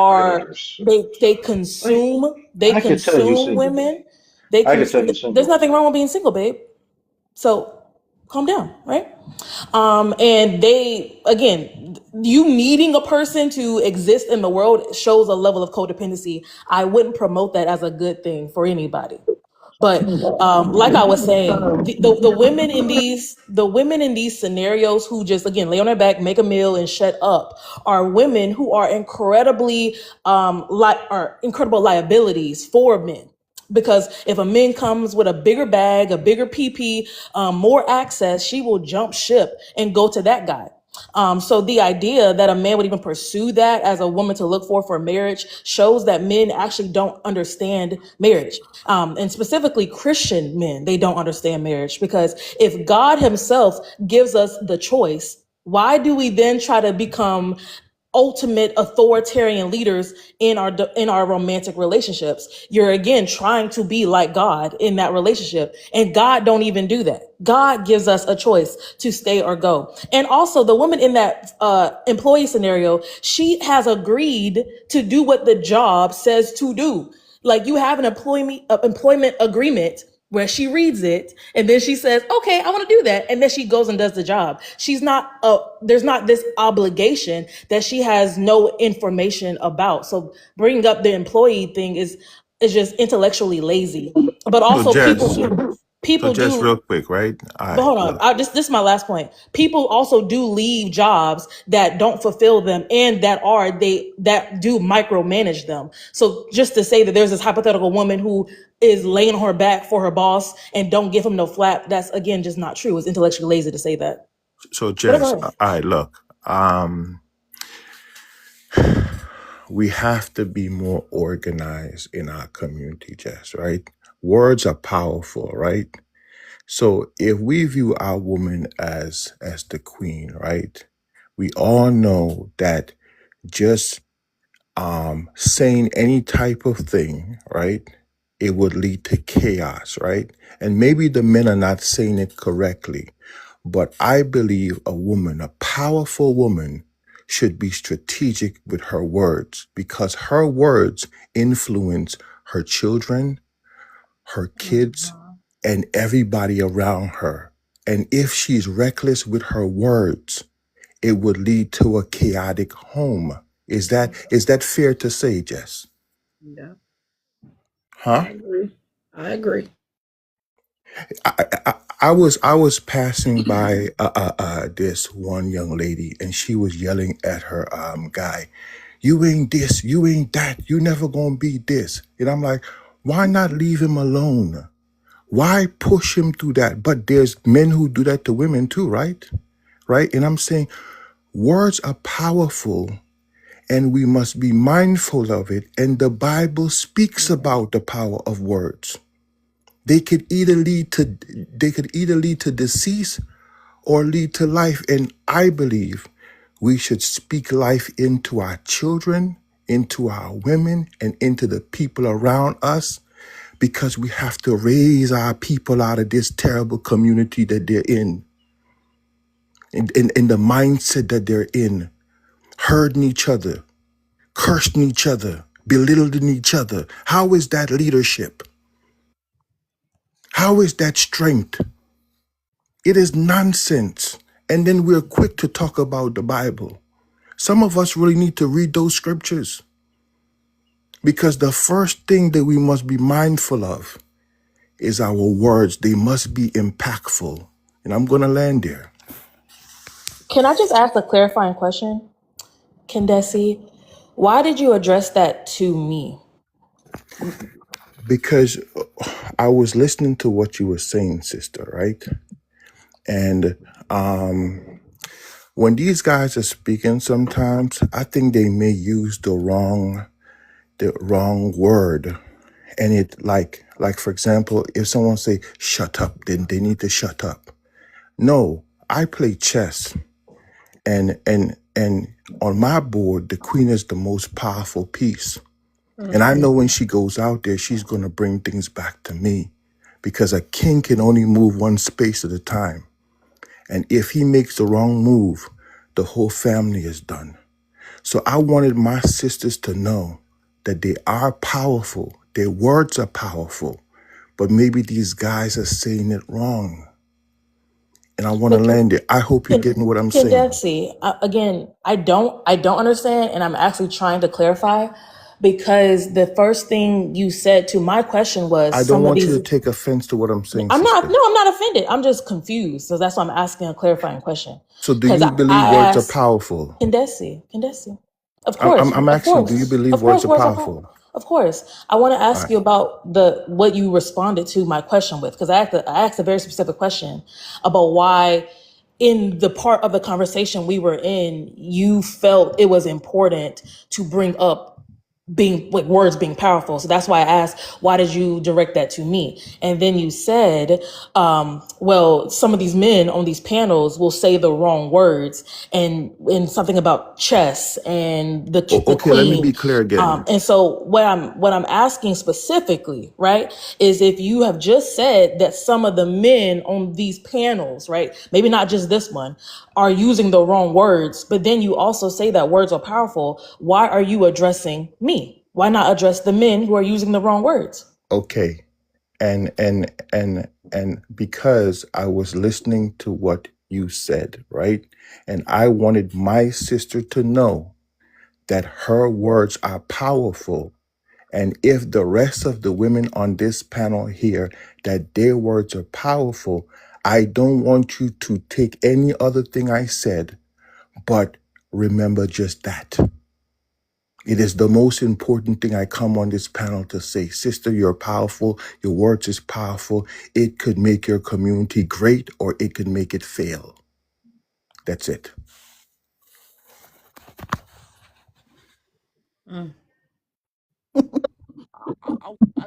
[SPEAKER 14] Predators.
[SPEAKER 12] They
[SPEAKER 14] Like, I could tell you
[SPEAKER 12] consume
[SPEAKER 14] single.
[SPEAKER 12] women.
[SPEAKER 14] I could tell you
[SPEAKER 12] There's
[SPEAKER 14] single.
[SPEAKER 12] nothing wrong with being single, babe. So calm down, right? And they, again, you needing a person to exist in the world shows a level of codependency. I wouldn't promote that as a good thing for anybody. But like I was saying, the women in these scenarios who just again lay on their back, make a meal, and shut up are women who are incredible liabilities for men. Because if a man comes with a bigger bag, a bigger PP, more access, she will jump ship and go to that guy. So the idea that a man would even pursue that as a woman to look for marriage shows that men actually don't understand marriage. And specifically Christian men, they don't understand marriage, because if God himself gives us the choice, why do we then try to become ultimate authoritarian leaders in our romantic relationships? You're again trying to be like God in that relationship, and God don't even do that. God gives us a choice to stay or go. And also the woman in that employee scenario, she has agreed to do what the job says to do. Like, you have an employment agreement where she reads it and then she says, okay, I want to do that. And then she goes and does the job. There's not this obligation that she has no information about. So bringing up the employee thing is just intellectually lazy. But
[SPEAKER 13] So
[SPEAKER 12] also
[SPEAKER 13] Jess, so
[SPEAKER 12] people
[SPEAKER 13] just
[SPEAKER 12] do.
[SPEAKER 13] real quick, right? All
[SPEAKER 12] But
[SPEAKER 13] right,
[SPEAKER 12] hold on,
[SPEAKER 13] look.
[SPEAKER 12] this is my last point. People also do leave jobs that don't fulfill them, and that do micromanage them. So just to say that there's this hypothetical woman who is laying on her back for her boss and don't give him no flap, that's again just not true. It's intellectually lazy to say that.
[SPEAKER 13] So
[SPEAKER 12] But
[SPEAKER 13] Jess,
[SPEAKER 12] go ahead.
[SPEAKER 13] all right, look. We have to be more organized in our community, Jess, right? Words are powerful, right? So if we view our woman as the queen, right? We all know that just saying any type of thing, right? It would lead to chaos, right? And maybe the men are not saying it correctly, but I believe a woman, a powerful woman, should be strategic with her words, because her words influence her children, her kids, and everybody around her. And if she's reckless with her words, it would lead to a chaotic home. Is that fair to say, Jess?
[SPEAKER 8] Yeah,
[SPEAKER 13] Huh?
[SPEAKER 8] I agree.
[SPEAKER 13] I was passing by this one young lady, and she was yelling at her guy, "You ain't this, you ain't that, you never gonna be this." And I'm like, why not leave him alone? Why push him through that? But there's men who do that to women too, right? Right? And I'm saying words are powerful, and we must be mindful of it. And the Bible speaks about the power of words. They could either lead to decease or lead to life. And I believe we should speak life into our children, into our women, and into the people around us, because we have to raise our people out of this terrible community that they're in the mindset that they're in, hurting each other, cursing each other, belittling each other. How is that leadership? How is that strength? It is nonsense. And then we're quick to talk about the Bible. Some of us really need to read those scriptures, because the first thing that we must be mindful of is our words. They must be impactful. And I'm going to land there.
[SPEAKER 12] Can I just ask a clarifying question, Kendesi? Why did you address that to me?
[SPEAKER 13] Because I was listening to what you were saying, sister, right? And when these guys are speaking, sometimes I think they may use the wrong word. And it like for example, if someone say shut up, then they need to shut up. No, I play chess, and on my board, the queen is the most powerful piece. And I know when she goes out there, she's going to bring things back to me, because a king can only move one space at a time. And if he makes the wrong move, the whole family is done. So I wanted my sisters to know that they are powerful. Their words are powerful, but maybe these guys are saying it wrong. And I want to
[SPEAKER 12] But
[SPEAKER 13] land it. I hope you're getting what I'm saying.
[SPEAKER 12] Dempsey, again, I don't understand, and I'm actually trying to clarify, because the first thing you said to my question was
[SPEAKER 13] I don't want you to take offense to what I'm saying,
[SPEAKER 12] I'm
[SPEAKER 13] sister.
[SPEAKER 12] not offended. I'm just confused. So that's why I'm asking a clarifying question.
[SPEAKER 13] So do
[SPEAKER 12] Because
[SPEAKER 13] you believe
[SPEAKER 12] I
[SPEAKER 13] words are
[SPEAKER 12] asked
[SPEAKER 13] powerful?
[SPEAKER 12] Kendesi. Of course.
[SPEAKER 13] I'm asking, do you believe words are
[SPEAKER 12] Words are
[SPEAKER 13] powerful?
[SPEAKER 12] Of course. I want to
[SPEAKER 13] All
[SPEAKER 12] ask
[SPEAKER 13] right.
[SPEAKER 12] you about what you responded to my question with, because I asked a very specific question about why in the part of the conversation we were in, you felt it was important to bring up being like words being powerful. So that's why I asked, why did you direct that to me? And then you said, well, some of these men on these panels will say the wrong words, and something about chess and the
[SPEAKER 13] Okay, let me
[SPEAKER 12] queen.
[SPEAKER 13] be clear again.
[SPEAKER 12] And so what I'm asking specifically, right, is if you have just said that some of the men on these panels, right, maybe not just this one, are using the wrong words, but then you also say that words are powerful, why are you addressing me? Why not address the men who are using the wrong words?
[SPEAKER 13] Okay. And because I was listening to what you said, right? And I wanted my sister to know that her words are powerful. And if the rest of the women on this panel hear that their words are powerful, I don't want you to take any other thing I said, but remember just that. It is the most important thing I come on this panel to say. Sister, you're powerful. Your words is powerful. It could make your community great, or it could make it fail. That's it.
[SPEAKER 10] I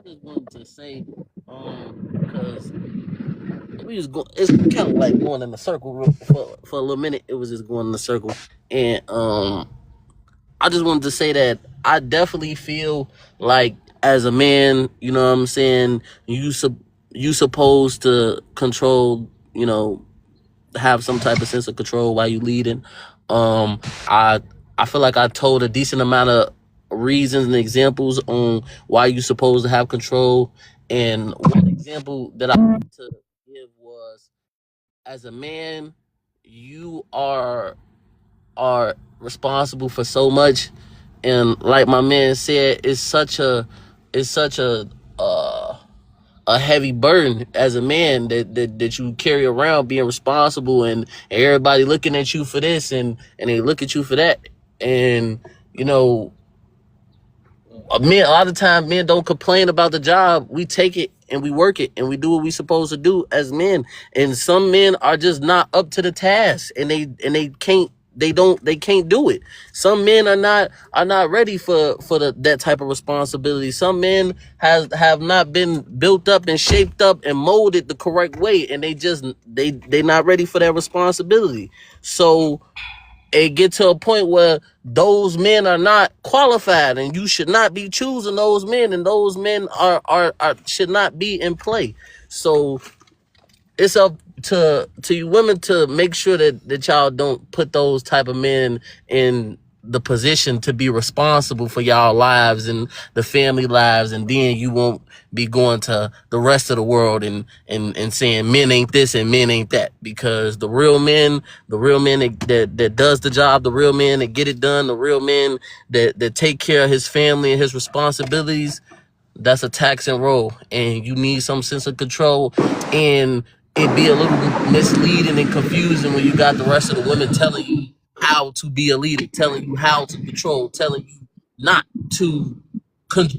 [SPEAKER 10] just wanted to say, because we was going, it's kind of like going in a circle for a little minute. It was just going in a circle, and I just wanted to say that I definitely feel like as a man, you know what I'm saying, you supposed to control, have some type of sense of control while you leading. I feel like I told a decent amount of reasons and examples on why you supposed to have control. And one example that I wanted to give was, as a man, you are responsible for so much, and like my man said, it's such a heavy burden as a man that you carry around, being responsible, and everybody looking at you for this, and they look at you for that. And men, a lot of times men don't complain about the job. We take it and we work it and we do what we supposed to do as men. And some men are just not up to the task, and they can't do it. Some men are not ready for that type of responsibility. Some men have not been built up and shaped up and molded the correct way, and they not ready for that responsibility. So it get to a point where those men are not qualified, and you should not be choosing those men, and those men are should not be in play. So it's up to you women to make sure that y'all don't put those type of men in the position to be responsible for y'all lives and the family lives, and then you won't be going to the rest of the world and saying men ain't this and men ain't that. Because the real men that does the job, the real men that get it done, the real men that take care of his family and his responsibilities, that's a taxing role, and you need some sense of control. And it be a little misleading and confusing when you got the rest of the women telling you how to be a leader, telling you how to control, telling you not to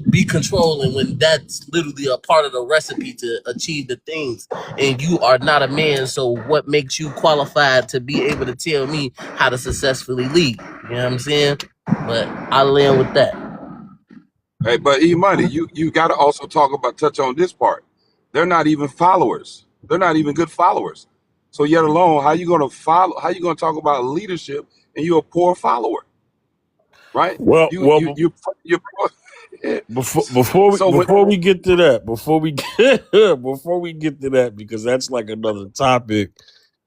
[SPEAKER 10] be controlling when that's literally a part of the recipe to achieve the things, and you are not a man. So what makes you qualified to be able to tell me how to successfully lead? You know what I'm saying? But I land with that.
[SPEAKER 11] Hey, but E-Money, you got to also touch on this part. They're not even followers. They're not even good followers. So yet alone, how you going to follow? How you going to talk about leadership and you're a poor follower, right?
[SPEAKER 1] Well,
[SPEAKER 11] You
[SPEAKER 1] before we get to that, before we get to that, because that's like another topic,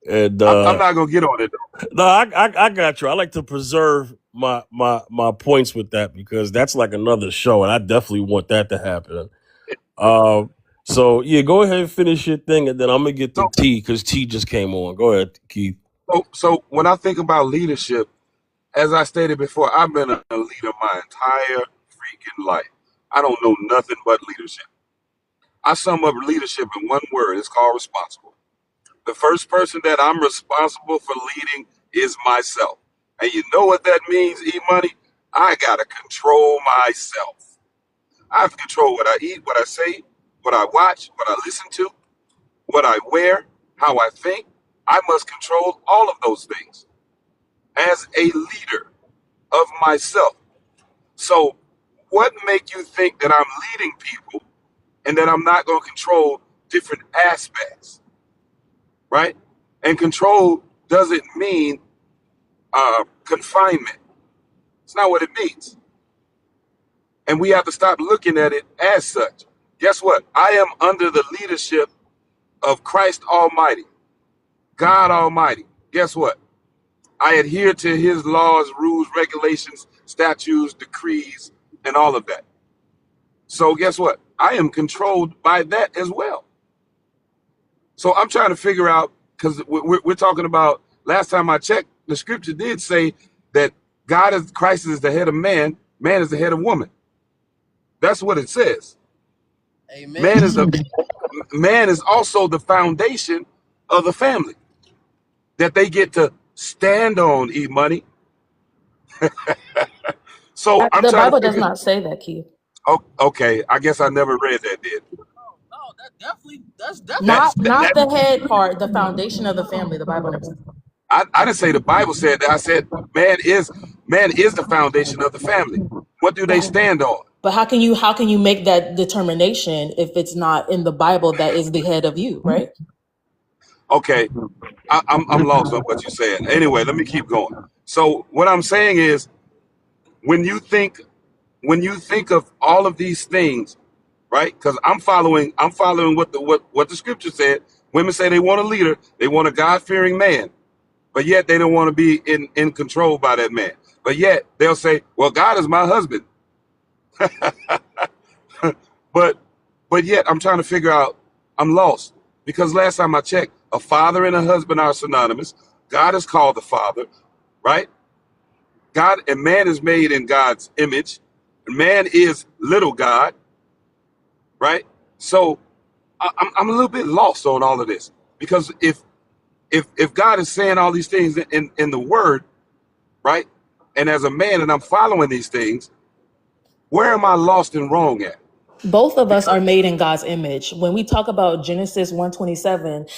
[SPEAKER 1] and
[SPEAKER 11] I'm not gonna get on it though.
[SPEAKER 1] no, I got you. I like to preserve my points with that because that's like another show, and I definitely want that to happen. So yeah, go ahead and finish your thing, and then I'm gonna get to T because T just came on. Go ahead, Keith.
[SPEAKER 11] So when I think about leadership, as I stated before, I've been a leader my entire freaking life. I don't know nothing but leadership. I sum up leadership in one word. It's called responsible. The first person that I'm responsible for leading is myself. And you know what that means, E-Money? I got to control myself. I have to control what I eat, what I say, what I watch, what I listen to, what I wear, how I think. I must control all of those things as a leader of myself. So what make you think that I'm leading people and that I'm not going to control different aspects, right? And control doesn't mean confinement. It's not what it means. And we have to stop looking at it as such. Guess what? I am under the leadership of Christ Almighty, God Almighty. Guess what? I adhere to his laws, rules, regulations, statutes, decrees, and all of that. So guess what? I am controlled by that as well. So I'm trying to figure out, because we're talking about, last time I checked, the scripture did say that Christ is the head of man, man is the head of woman. That's what it says.
[SPEAKER 10] Amen.
[SPEAKER 11] Man is also the foundation of the family that they get to stand on, E-Money. So
[SPEAKER 12] The Bible does not say that, Keith.
[SPEAKER 11] Oh, okay. I guess I never read that, did.
[SPEAKER 10] That's definitely
[SPEAKER 12] Not the head part, the foundation of the family. The Bible never says.
[SPEAKER 11] I didn't say the Bible said that. I said man is the foundation of the family. What do they stand on?
[SPEAKER 12] But how can you make that determination if it's not in the Bible that is the head of you, right?
[SPEAKER 11] Okay, I'm lost on what you're saying. Anyway, let me keep going. So what I'm saying is, when you think of all of these things, right? Because I'm following what the scripture said. Women say they want a leader, they want a God-fearing man, but yet they don't want to be in control by that man. But yet they'll say, well, God is my husband. but yet I'm trying to figure out, I'm lost. Because last time I checked, a father and a husband are synonymous. God is called the Father, right? God and man is made in God's image. Man is little God, right? So I'm a little bit lost on all of this, because if God is saying all these things in the Word, right? And as a man, and I'm following these things, where am I lost and wrong at?
[SPEAKER 12] Both of us are made in God's image. When we talk about Genesis 1:27,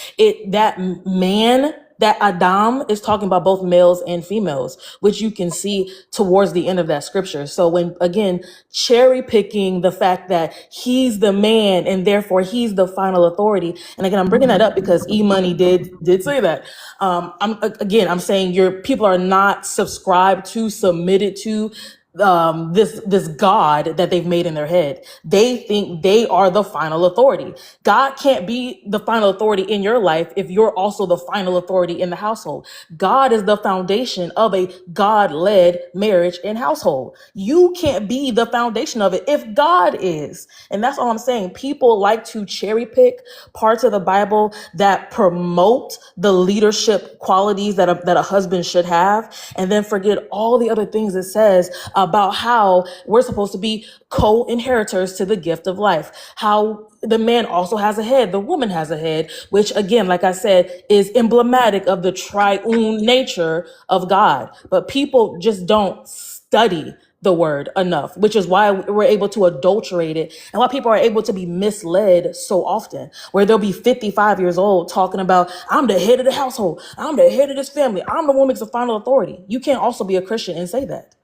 [SPEAKER 12] that Adam is talking about both males and females, which you can see towards the end of that scripture. So when, again, cherry picking the fact that he's the man and therefore he's the final authority. And again, I'm bringing that up because E-Money did say that. I'm saying your people are not subscribed to, submitted to this God that they've made in their head. They think they are the final authority. God can't be the final authority in your life if you're also the final authority in the household. God is the foundation of a God-led marriage and household. You can't be the foundation of it if God is. And that's all I'm saying. People like to cherry pick parts of the Bible that promote the leadership qualities that a husband should have, and then forget all the other things it says about how we're supposed to be co-inheritors to the gift of life, how the man also has a head, the woman has a head, which again, like I said, is emblematic of the triune nature of God. But people just don't study the word enough, which is why we're able to adulterate it and why people are able to be misled so often, where they'll be 55 years old talking about, I'm the head of the household, I'm the head of this family, I'm the one who makes the final authority. You can't also be a Christian and say that.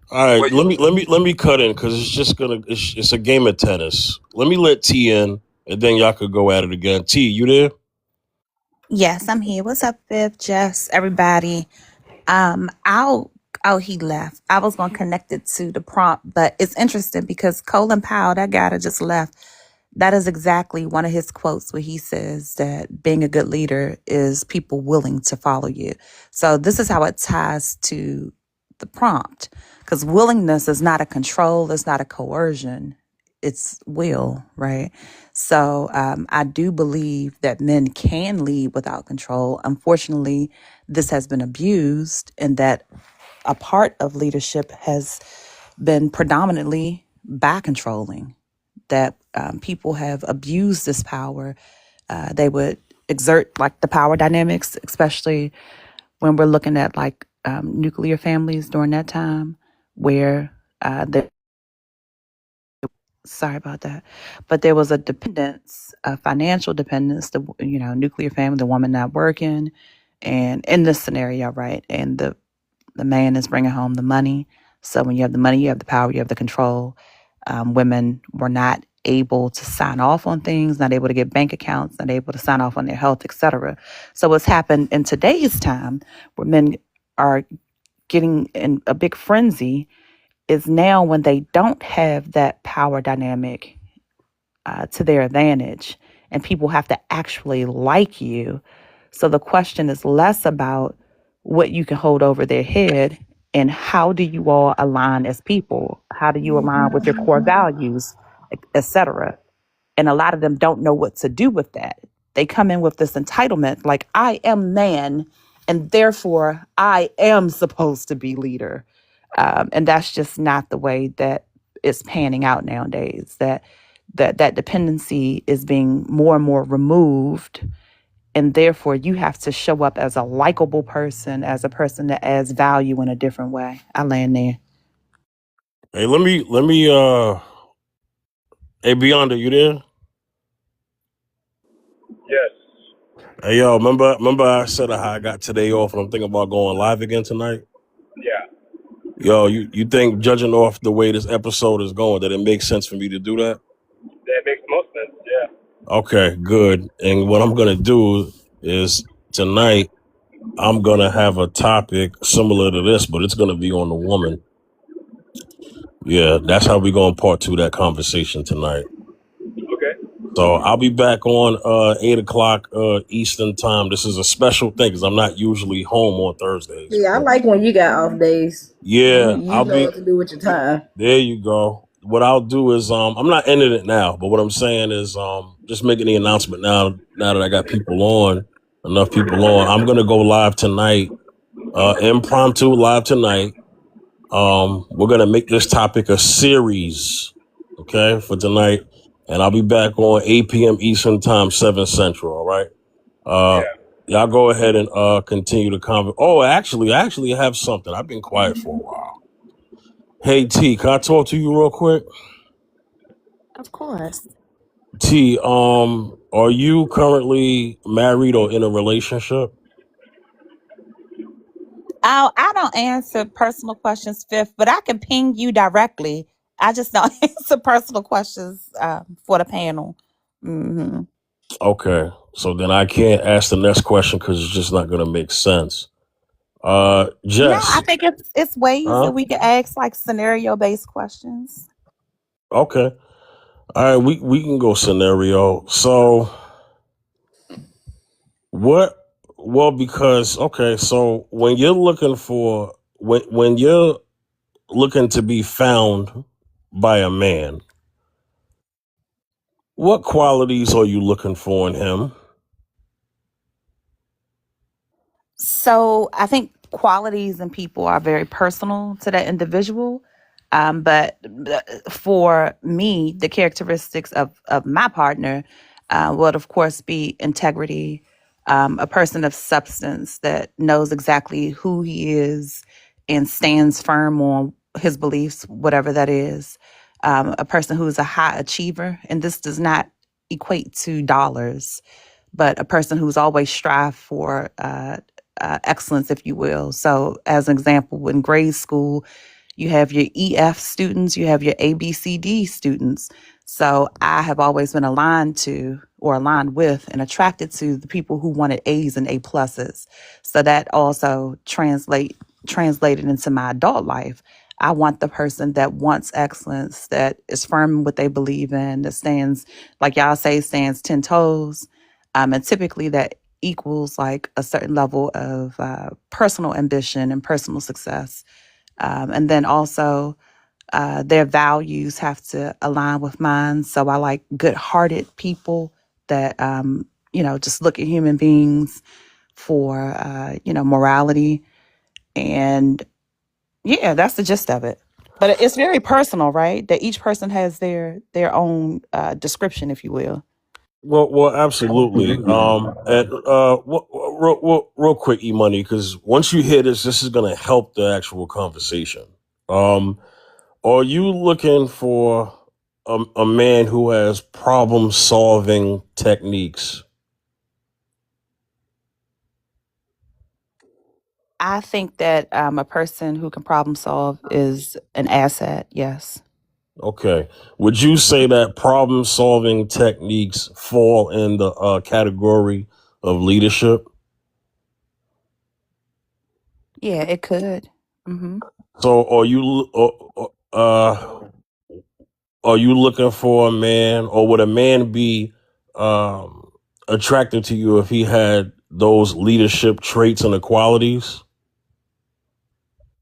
[SPEAKER 1] All right, let me cut in because it's a game of tennis. Let me let T in, and then y'all could go at it again. T, you there?
[SPEAKER 15] Yes, I'm here. What's up, Viv, Jess, everybody? I'll Oh, he left. I was gonna connect it to the prompt, but it's interesting because Colin Powell, that guy that just left, that is exactly one of his quotes where he says that being a good leader is people willing to follow you. So this is how it ties to the prompt, because willingness is not a control, it's not a coercion, it's will, right? So I do believe that men can lead without control. Unfortunately, this has been abused, and that a part of leadership has been predominantly by controlling, that people have abused this power. They would exert like the power dynamics, especially when we're looking at like nuclear families during that time where sorry about that, but there was a dependence, a financial dependence, the nuclear family, the woman not working, and in this scenario, right, and the man is bringing home the money. So when you have the money, you have the power, you have the control. Women were not able to sign off on things, not able to get bank accounts, not able to sign off on their health, etc. So what's happened in today's time, where men are getting in a big frenzy, is now when they don't have that power dynamic to their advantage, and people have to actually like you. So the question is less about what you can hold over their head and how do you all align as people? How do you align with your core values, etc.? And a lot of them don't know what to do with that. They come in with this entitlement, like, I am man, and therefore I am supposed to be leader. And that's just not the way that it's panning out nowadays. That dependency is being more and more removed, and therefore you have to show up as a likable person, as a person that adds value in a different way. I land there.
[SPEAKER 1] Hey, let me hey, Beyonda, you there?
[SPEAKER 2] Yes.
[SPEAKER 1] Hey, yo, remember I said how I got today off and I'm thinking about going live again tonight?
[SPEAKER 2] Yeah.
[SPEAKER 1] Yo, you think, judging off the way this episode is going, that it makes sense for me to do that?
[SPEAKER 2] That makes most sense. Yeah.
[SPEAKER 1] Okay, good. And what I'm going to do is tonight, I'm going to have a topic similar to this, but it's going to be on the woman. Yeah, that's how we're going to part two that conversation tonight.
[SPEAKER 2] Okay.
[SPEAKER 1] So I'll be back on 8 o'clock Eastern time. This is a special thing because I'm not usually home on Thursdays.
[SPEAKER 8] Yeah, I like when you got off days.
[SPEAKER 1] Yeah,
[SPEAKER 8] You
[SPEAKER 1] I'll
[SPEAKER 8] know
[SPEAKER 1] be.
[SPEAKER 8] what to do with your time.
[SPEAKER 1] There you go. What I'll do is I'm not ending it now, but what I'm saying is just making the announcement now that I got enough people on. I'm gonna go live tonight, impromptu live tonight. We're gonna make this topic a series, okay, for tonight, and I'll be back on 8 p.m. Eastern time, 7 Central. All right. Y'all go ahead and continue the conversation. Oh, I actually have something. I've been quiet for a while. Hey T, can I talk to you real quick?
[SPEAKER 12] Of course.
[SPEAKER 1] T, are you currently married or in a relationship?
[SPEAKER 15] I don't answer personal questions, Fifth, but I can ping you directly. I just don't answer personal questions for the panel. Hmm.
[SPEAKER 1] Okay, so then I can't ask the next question because it's just not gonna make sense.
[SPEAKER 15] No,
[SPEAKER 1] Jess,
[SPEAKER 15] I think it's ways
[SPEAKER 1] huh?
[SPEAKER 15] that we can ask like scenario based questions.
[SPEAKER 1] Okay, all right, we can go scenario. So what? Well, because okay, so when you're looking for when you're looking to be found by a man, what qualities are you looking for in him?
[SPEAKER 15] So I think qualities in people are very personal to that individual. But for me, the characteristics of my partner would, of course, be integrity, a person of substance that knows exactly who he is and stands firm on his beliefs, whatever that is. A person who is a high achiever, and this does not equate to dollars, but a person who's always strive for excellence, if you will. So, as an example, in grade school, you have your EF students, you have your ABCD students. So, I have always been aligned with and attracted to the people who wanted A's and A pluses. So that also translated into my adult life. I want the person that wants excellence, that is firm in what they believe in, that stands, like y'all say, stands 10 toes. And typically that equals like a certain level of personal ambition and personal success. And then also their values have to align with mine. So I like good-hearted people that, just look at human beings for, morality. And yeah, that's the gist of it. But it's very personal, right? That each person has their own description, if you will.
[SPEAKER 1] Well, absolutely. And real quick, E-Money, because once you hear this is going to help the actual conversation. Are you looking for a man who has problem-solving techniques?
[SPEAKER 15] I think that a person who can problem solve is an asset. Yes.
[SPEAKER 1] Okay. Would you say that problem-solving techniques fall in the category of leadership?
[SPEAKER 15] Yeah, it could. Mm-hmm.
[SPEAKER 1] So are you looking for a man, or would a man be attracted to you if he had those leadership traits and the qualities?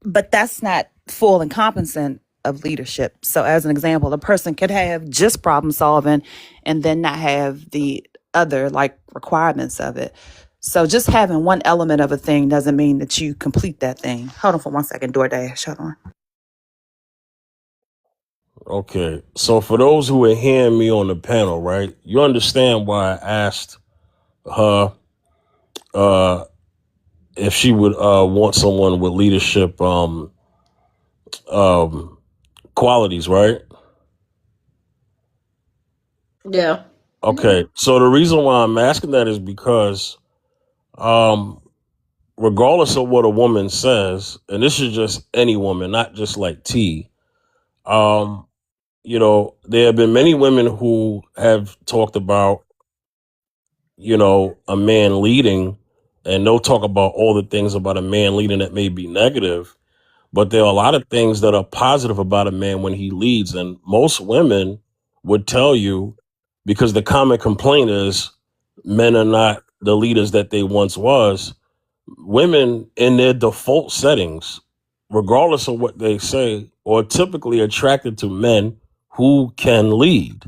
[SPEAKER 15] But that's not full and compensant of leadership. So as an example, a person could have just problem solving and then not have the other like requirements of it. So just having one element of a thing doesn't mean that you complete that thing. Hold on for 1 second, DoorDash. Hold on.
[SPEAKER 1] Okay. So for those who are hearing me on the panel, right, you understand why I asked her if she would want someone with leadership qualities, right?
[SPEAKER 8] Yeah.
[SPEAKER 1] Okay. So the reason why I'm asking that is because regardless of what a woman says, and this is just any woman, not just like T, there have been many women who have talked about, a man leading, and they'll talk about all the things about a man leading that may be negative, but there are a lot of things that are positive about a man when he leads. And most women would tell you, because the common complaint is men are not the leaders that they once was. Women in their default settings, regardless of what they say, are typically attracted to men who can lead.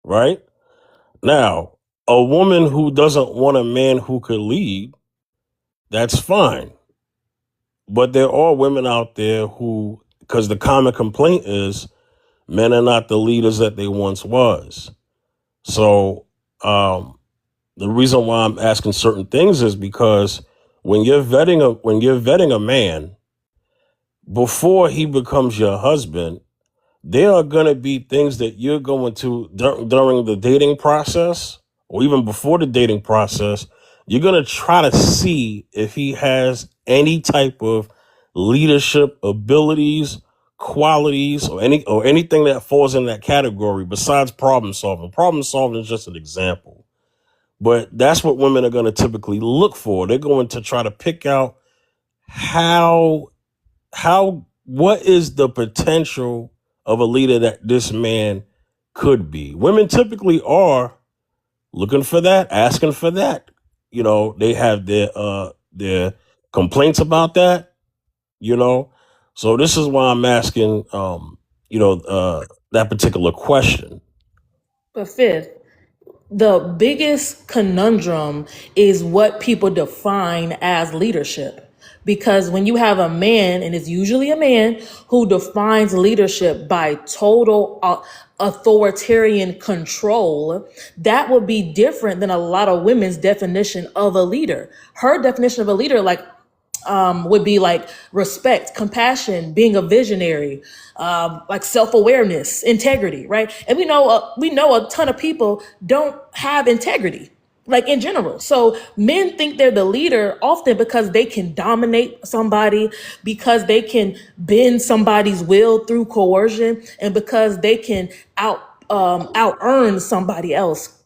[SPEAKER 1] Right? Now, a woman who doesn't want a man who could lead, that's fine. But there are women out there who, because the common complaint is men are not the leaders that they once was. So the reason why I'm asking certain things is because when you're vetting a man before he becomes your husband, there are going to be things that you're going to during the dating process, or even before the dating process, you're going to try to see if he has any type of leadership abilities, qualities, or anything that falls in that category besides problem solving. Problem solving is just an example. But that's what women are going to typically look for. They're going to try to pick out what is the potential of a leader that this man could be. Women typically are looking for that, asking for that. They have their complaints about that, So this is why I'm asking, that particular question.
[SPEAKER 12] But fifth, the biggest conundrum is what people define as leadership. Because when you have a man, and it's usually a man who defines leadership by total authoritarian control, that would be different than a lot of women's definition of a leader. Her definition of a leader, like would be like respect, compassion, being a visionary, like self-awareness, integrity, right? And we know a ton of people don't have integrity, like in general. So men think they're the leader often because they can dominate somebody, because they can bend somebody's will through coercion, and because they can out earn somebody else.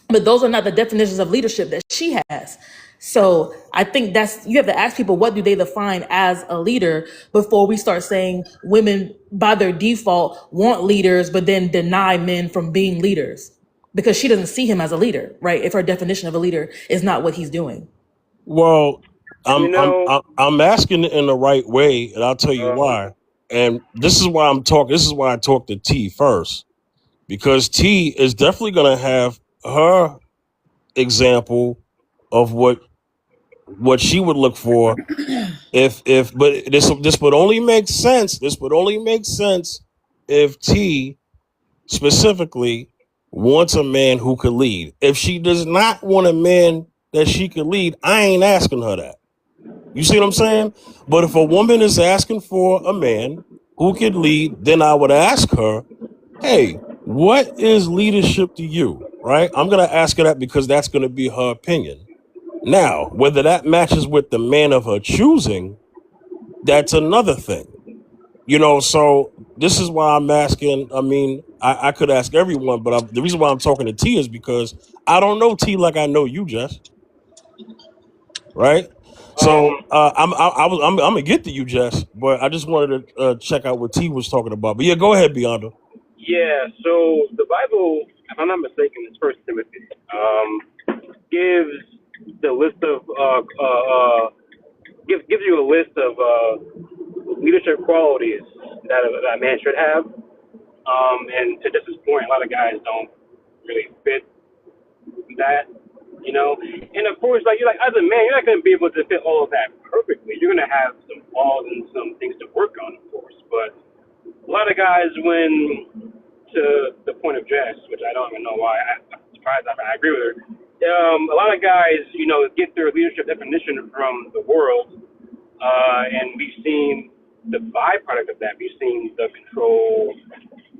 [SPEAKER 12] But those are not the definitions of leadership that she has. So I think you have to ask people, what do they define as a leader, before we start saying women by their default want leaders, but then deny men from being leaders, because she doesn't see him as a leader, right? If her definition of a leader is not what he's doing.
[SPEAKER 1] Well,
[SPEAKER 2] You know,
[SPEAKER 1] I'm asking it in the right way, and I'll tell you why. And this is why I'm talking. This is why I talked to T first, because T is definitely going to have her example of what she would look for but this would only make sense. This would only make sense if T specifically wants a man who could lead. If she does not want a man that she could lead, I ain't asking her that. You see what I'm saying? But if a woman is asking for a man who could lead, then I would ask her, hey, what is leadership to you? Right? I'm going to ask her that because that's going to be her opinion. Now, whether that matches with the man of her choosing, that's another thing. So this is why I'm asking. I mean, I could ask everyone, but the reason why I'm talking to T is because I don't know T like I know you, Jess. Right? So I'm gonna get to you, Jess, but I just wanted to check out what T was talking about. But yeah, go ahead, Beyonda.
[SPEAKER 2] yeah. So the Bible, if I'm not mistaken, it's First Timothy. Gives the list of gives you a list of leadership qualities that a man should have. And to Justice's point, a lot of guys don't really fit that, And of course, you're like, as a man, you're not going to be able to fit all of that perfectly. You're going to have some flaws and some things to work on, of course. But a lot of guys, when to the point of Jess, which I don't even know why, I'm surprised I agree with her. A lot of guys, get their leadership definition from the world, and we've seen the byproduct of that. We've seen the control,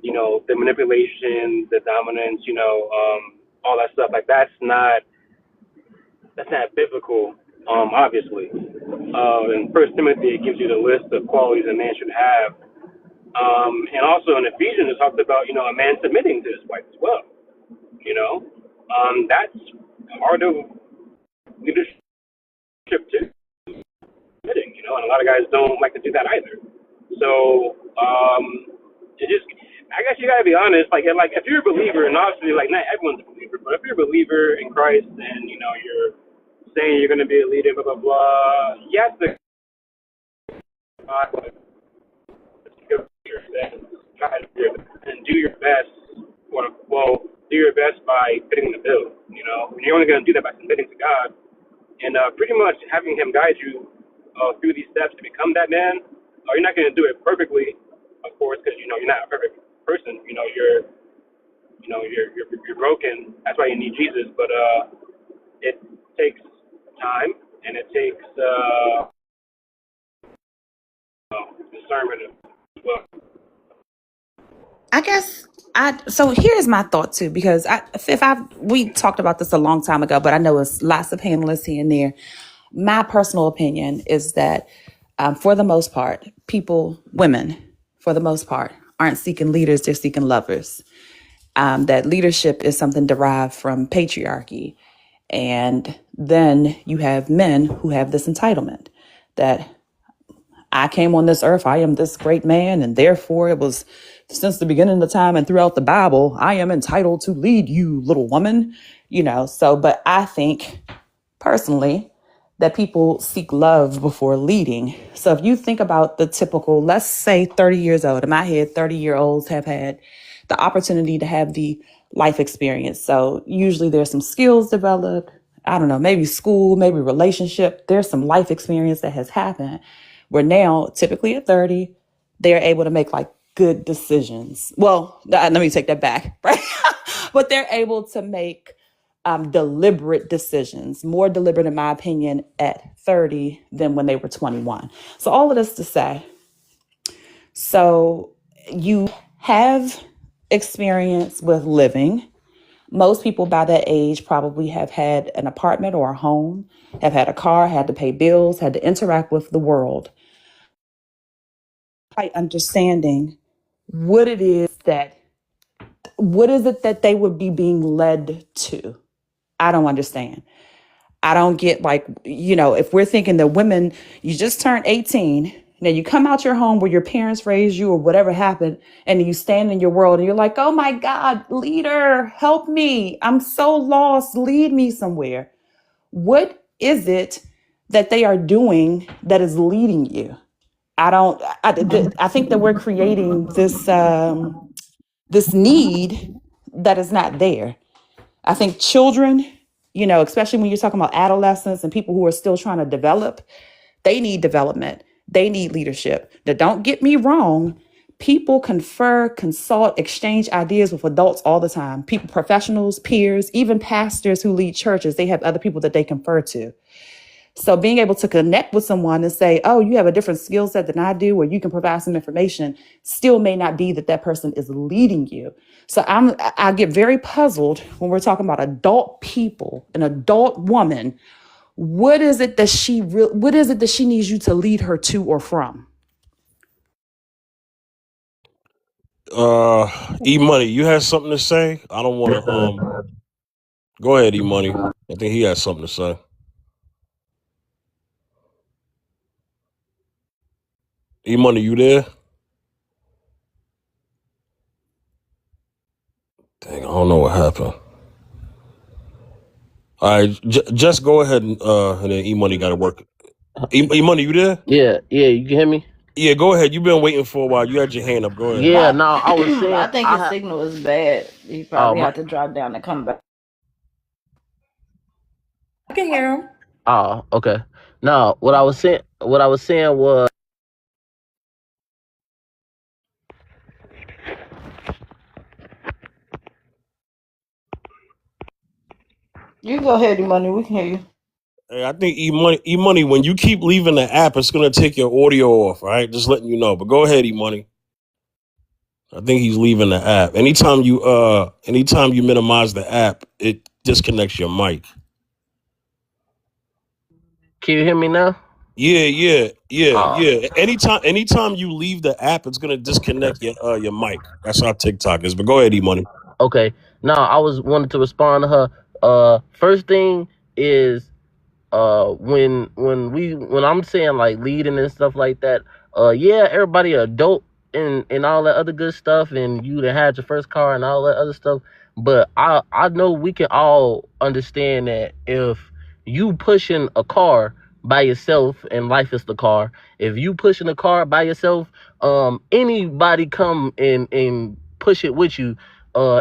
[SPEAKER 2] the manipulation, the dominance, all that stuff. Like that's not biblical, obviously. In First Timothy, it gives you the list of qualities a man should have, and also in Ephesians, it talks about a man submitting to his wife as well. That's part of leadership too. Submitting, and a lot of guys don't like to do that either. So I guess you gotta be honest. Like if you're a believer, and obviously not everyone's a believer, but if you're a believer in Christ and you're saying you're gonna be a leader, blah blah blah, you have to try to and do your best. Do your best by fitting the bill. You're only gonna do that by submitting to God and pretty much having Him guide you through these steps to become that man. You're not gonna do it perfectly, of course, because you're not a perfect person. You're broken. That's why you need Jesus. But it takes time and it takes discernment as well.
[SPEAKER 15] I guess so here's my thought too, because we talked about this a long time ago, but I know it's lots of panelists here and there. My personal opinion is that for the most part, women, for the most part, aren't seeking leaders, they're seeking lovers. That leadership is something derived from patriarchy. And then you have men who have this entitlement that I came on this earth, I am this great man, and therefore it was since the beginning of time and throughout the Bible, I am entitled to lead you, little woman, but I think personally that people seek love before leading. So if you think about the typical, let's say 30 years old, in my head, 30-year-olds have had the opportunity to have the life experience. So usually there's some skills developed, I don't know, maybe school, maybe relationship. There's some life experience that has happened where now, typically at 30, they're able to make good decisions. Well, let me take that back, right? But they're able to make deliberate decisions, more deliberate, in my opinion, at 30 than when they were 21. So all of this to say, so you have experience with living. Most people by that age probably have had an apartment or a home, have had a car, had to pay bills, had to interact with the world. Quite understanding what it is that they would be being led to. I don't understand. I don't get, like, if we're thinking that women, you just turned 18, now you come out your home where your parents raised you or whatever happened, and you stand in your world and you're like, oh my God, leader, help me. I'm so lost. Lead me somewhere. What is it that they are doing that is leading you? I think that we're creating this need that is not there. I think children, especially when you're talking about adolescents and people who are still trying to develop, they need development. They need leadership. Now, don't get me wrong. People confer, consult, exchange ideas with adults all the time. People, professionals, peers, even pastors who lead churches, they have other people that they confer to. So being able to connect with someone and say, oh, you have a different skill set than I do, or you can provide some information, still may not be that person is leading you. So I get very puzzled when we're talking about adult people, an adult woman. What is it that she needs you to lead her to or from?
[SPEAKER 1] E-Money, you had something to say? I don't want to. Go ahead, E-Money. I think he has something to say. E-Money, you there? Dang, I don't know what happened. All right, just go ahead and then E-Money got to work. E-Money, you there?
[SPEAKER 10] Yeah, you can hear me?
[SPEAKER 1] Yeah, go ahead. You've been waiting for a while. You had your hand up. Go ahead.
[SPEAKER 10] Yeah, no, I was saying.
[SPEAKER 8] I think his signal is bad. You probably have to drop down and come back.
[SPEAKER 12] I can hear him.
[SPEAKER 10] Oh, okay. No, what I was saying was.
[SPEAKER 8] You go ahead, E-Money. We can hear you.
[SPEAKER 1] Hey, I think E-Money, when you keep leaving the app, it's gonna take your audio off, right? Just letting you know. But go ahead, E-Money. I think he's leaving the app. Anytime you minimize the app, it disconnects your mic.
[SPEAKER 10] Can you hear me now?
[SPEAKER 1] Yeah. Anytime you leave the app, it's gonna disconnect your mic. That's how TikTok is. But go ahead, E-Money.
[SPEAKER 10] Okay. No, I wanted to respond to her. First thing is, when I'm saying like leading and stuff like that, yeah, everybody adult and all that other good stuff, and you that had your first car and all that other stuff. But I know we can all understand that if you pushing a car by yourself and life is the car, if you pushing a car by yourself, anybody come and push it with you,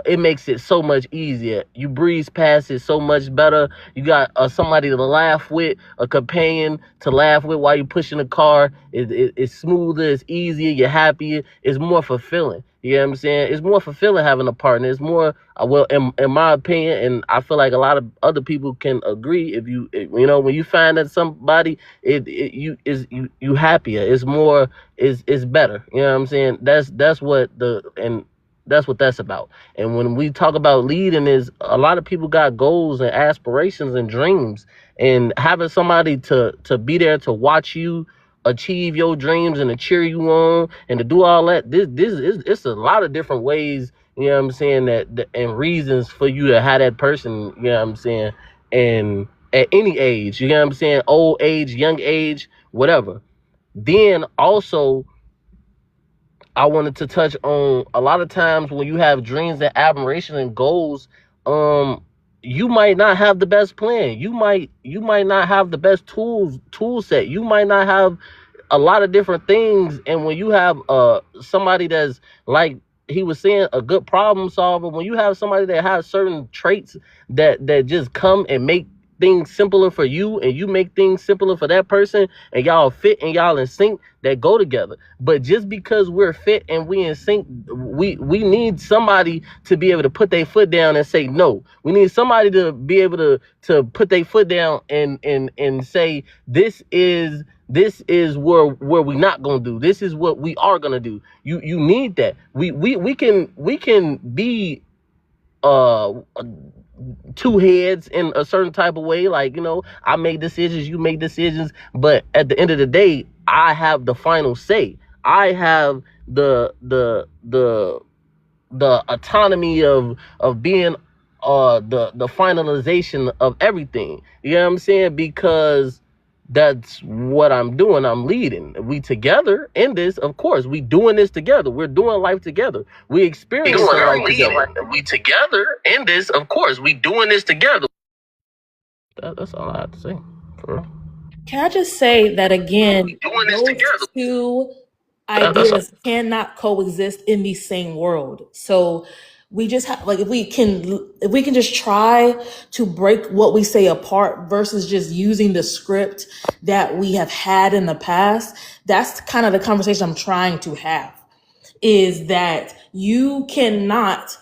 [SPEAKER 10] it makes it so much easier. You breeze past it so much better. You got somebody to laugh with, a companion to laugh with while you're pushing the car. It's smoother, it's easier, you're happier, it's more fulfilling. You know what I'm saying? It's more fulfilling having a partner. It's more, well, in my opinion, and I feel like a lot of other people can agree. When you find that somebody, you happier. It's more, it's better. You know what I'm saying? That's what that's about. And when we talk about leading, is a lot of people got goals and aspirations and dreams, and having somebody to be there to watch you achieve your dreams and to cheer you on and to do all that. It's a lot of different ways, you know what I'm saying, and reasons for you to have that person, you know what I'm saying, and at any age, you know what I'm saying, old age, young age, whatever. Then also, I wanted to touch on a lot of times when you have dreams and admiration and goals, you might not have the best plan. You might not have the best tool set. You might not have a lot of different things. And when you have somebody that's, like he was saying, a good problem solver, when you have somebody that has certain traits that just come and make things simpler for you and you make things simpler for that person, and y'all fit and y'all in sync, that go together. But just because we're fit and we in sync, we need somebody to be able to put their foot down and say no. We need somebody to be able to put their foot down and say this is where we not gonna do. This is what we are gonna do. You need that. We can be two heads in a certain type of way, like, I make decisions, you make decisions, but at the end of the day, I have the final say. I have the autonomy of being the finalization of everything. You know what I'm saying? Because that's what I'm doing. I'm leading. We together in this, of course. We doing this together. We're doing life together. We experiencing life together. We together in this, of course. We doing this together. That's all I have to say. For real.
[SPEAKER 12] Can I just say that again? Those two ideas cannot coexist in the same world. So we just have, like, if we can just try to break what we say apart versus just using the script that we have had in the past. That's kind of the conversation I'm trying to have, is that you cannot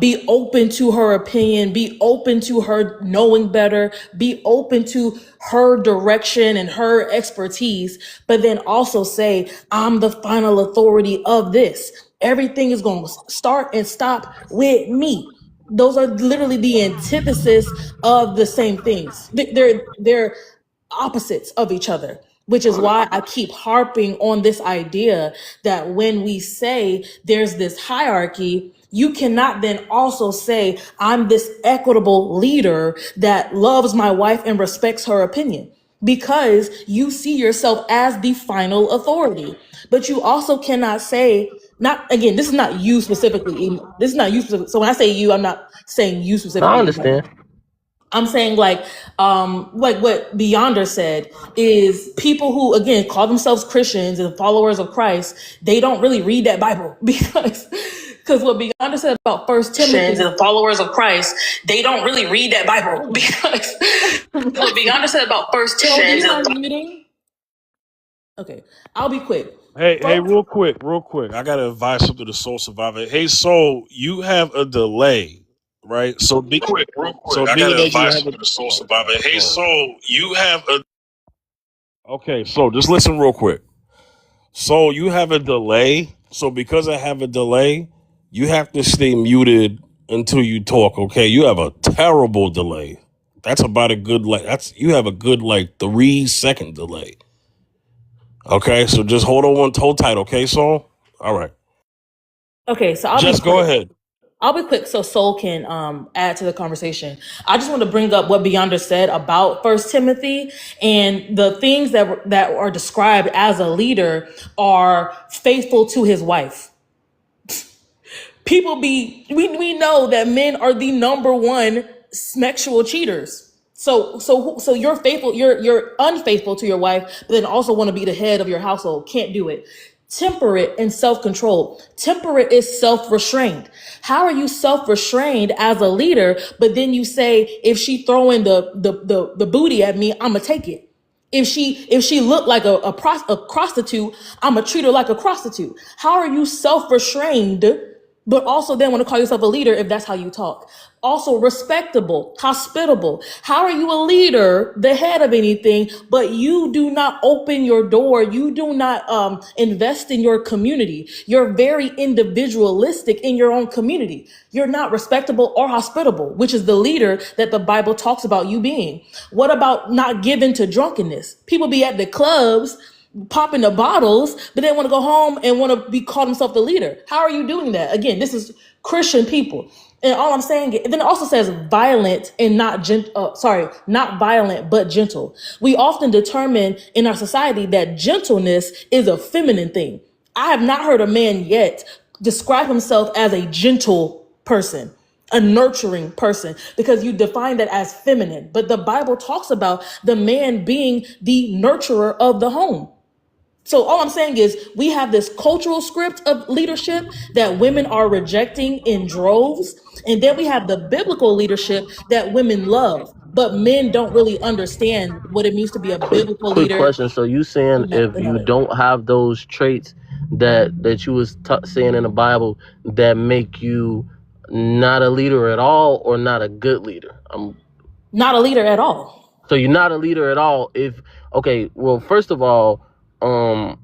[SPEAKER 12] be open to her opinion, be open to her knowing better, be open to her direction and her expertise, but then also say, I'm the final authority of this. Everything is going to start and stop with me. Those are literally the antithesis of the same things. They're opposites of each other, which is why I keep harping on this idea that when we say there's this hierarchy, you cannot then also say, I'm this equitable leader that loves my wife and respects her opinion, because you see yourself as the final authority. But you also cannot say, not again, this is not you specifically. This is not you specifically. So when I say you, I'm not saying you specifically.
[SPEAKER 10] I understand.
[SPEAKER 12] I'm saying like what Beyonder said is people who, again, call themselves Christians and followers of Christ, they don't really read that Bible because what Beyonder said about First Timothy and followers of Christ, they don't really read that Bible because what Beyonder said about First Timothy. Okay, I'll be quick.
[SPEAKER 1] Hey, real quick. I gotta advise something to Soul Survivor. Hey, Soul, you have a delay, right? So be quick, real quick. So I gotta advise something to Soul Survivor. Hey, Soul, you have a. Okay, so just listen real quick. So you have a delay. So because I have a delay, you have to stay muted until you talk. Okay, you have a terrible delay. That's about a good you have a good 3-second delay. Okay, so just hold tight, okay, Soul? All right.
[SPEAKER 12] Okay, so I'll
[SPEAKER 1] just go ahead.
[SPEAKER 12] I'll be quick so Soul can add to the conversation. I just want to bring up what Beyonder said about First Timothy, and the things that are described as a leader are faithful to his wife. We know that men are the number one sexual cheaters. So you're faithful, you're unfaithful to your wife, but then also want to be the head of your household. Can't do it. Temperate and self-controlled. Temperate is self-restrained. How are you self-restrained as a leader, but then you say, if she throwing the booty at me, I'm gonna take it. If she looked like a prostitute, I'm gonna treat her like a prostitute. How are you self-restrained, but also then want to call yourself a leader if that's how you talk? Also respectable, hospitable. How are you a leader, the head of anything, but you do not open your door? You do not invest in your community. You're very individualistic in your own community. You're not respectable or hospitable, which is the leader that the Bible talks about you being. What about not given to drunkenness? People be at the clubs popping the bottles, but they want to go home and want to be called themselves the leader. How are you doing that? Again, this is Christian people. And all I'm saying, and then it also says violent and not violent, but gentle. We often determine in our society that gentleness is a feminine thing. I have not heard a man yet describe himself as a gentle person, a nurturing person, because you define that as feminine. But the Bible talks about the man being the nurturer of the home. So all I'm saying is we have this cultural script of leadership that women are rejecting in droves. And then we have the biblical leadership that women love, but men don't really understand what it means to be a biblical
[SPEAKER 10] Quick
[SPEAKER 12] leader.
[SPEAKER 10] question. So you saying if you don't have those traits that you was saying in the Bible that make you not a leader at all or not a good leader?
[SPEAKER 12] Not a leader at all.
[SPEAKER 10] So you're not a leader at all. Okay, well, first of all, because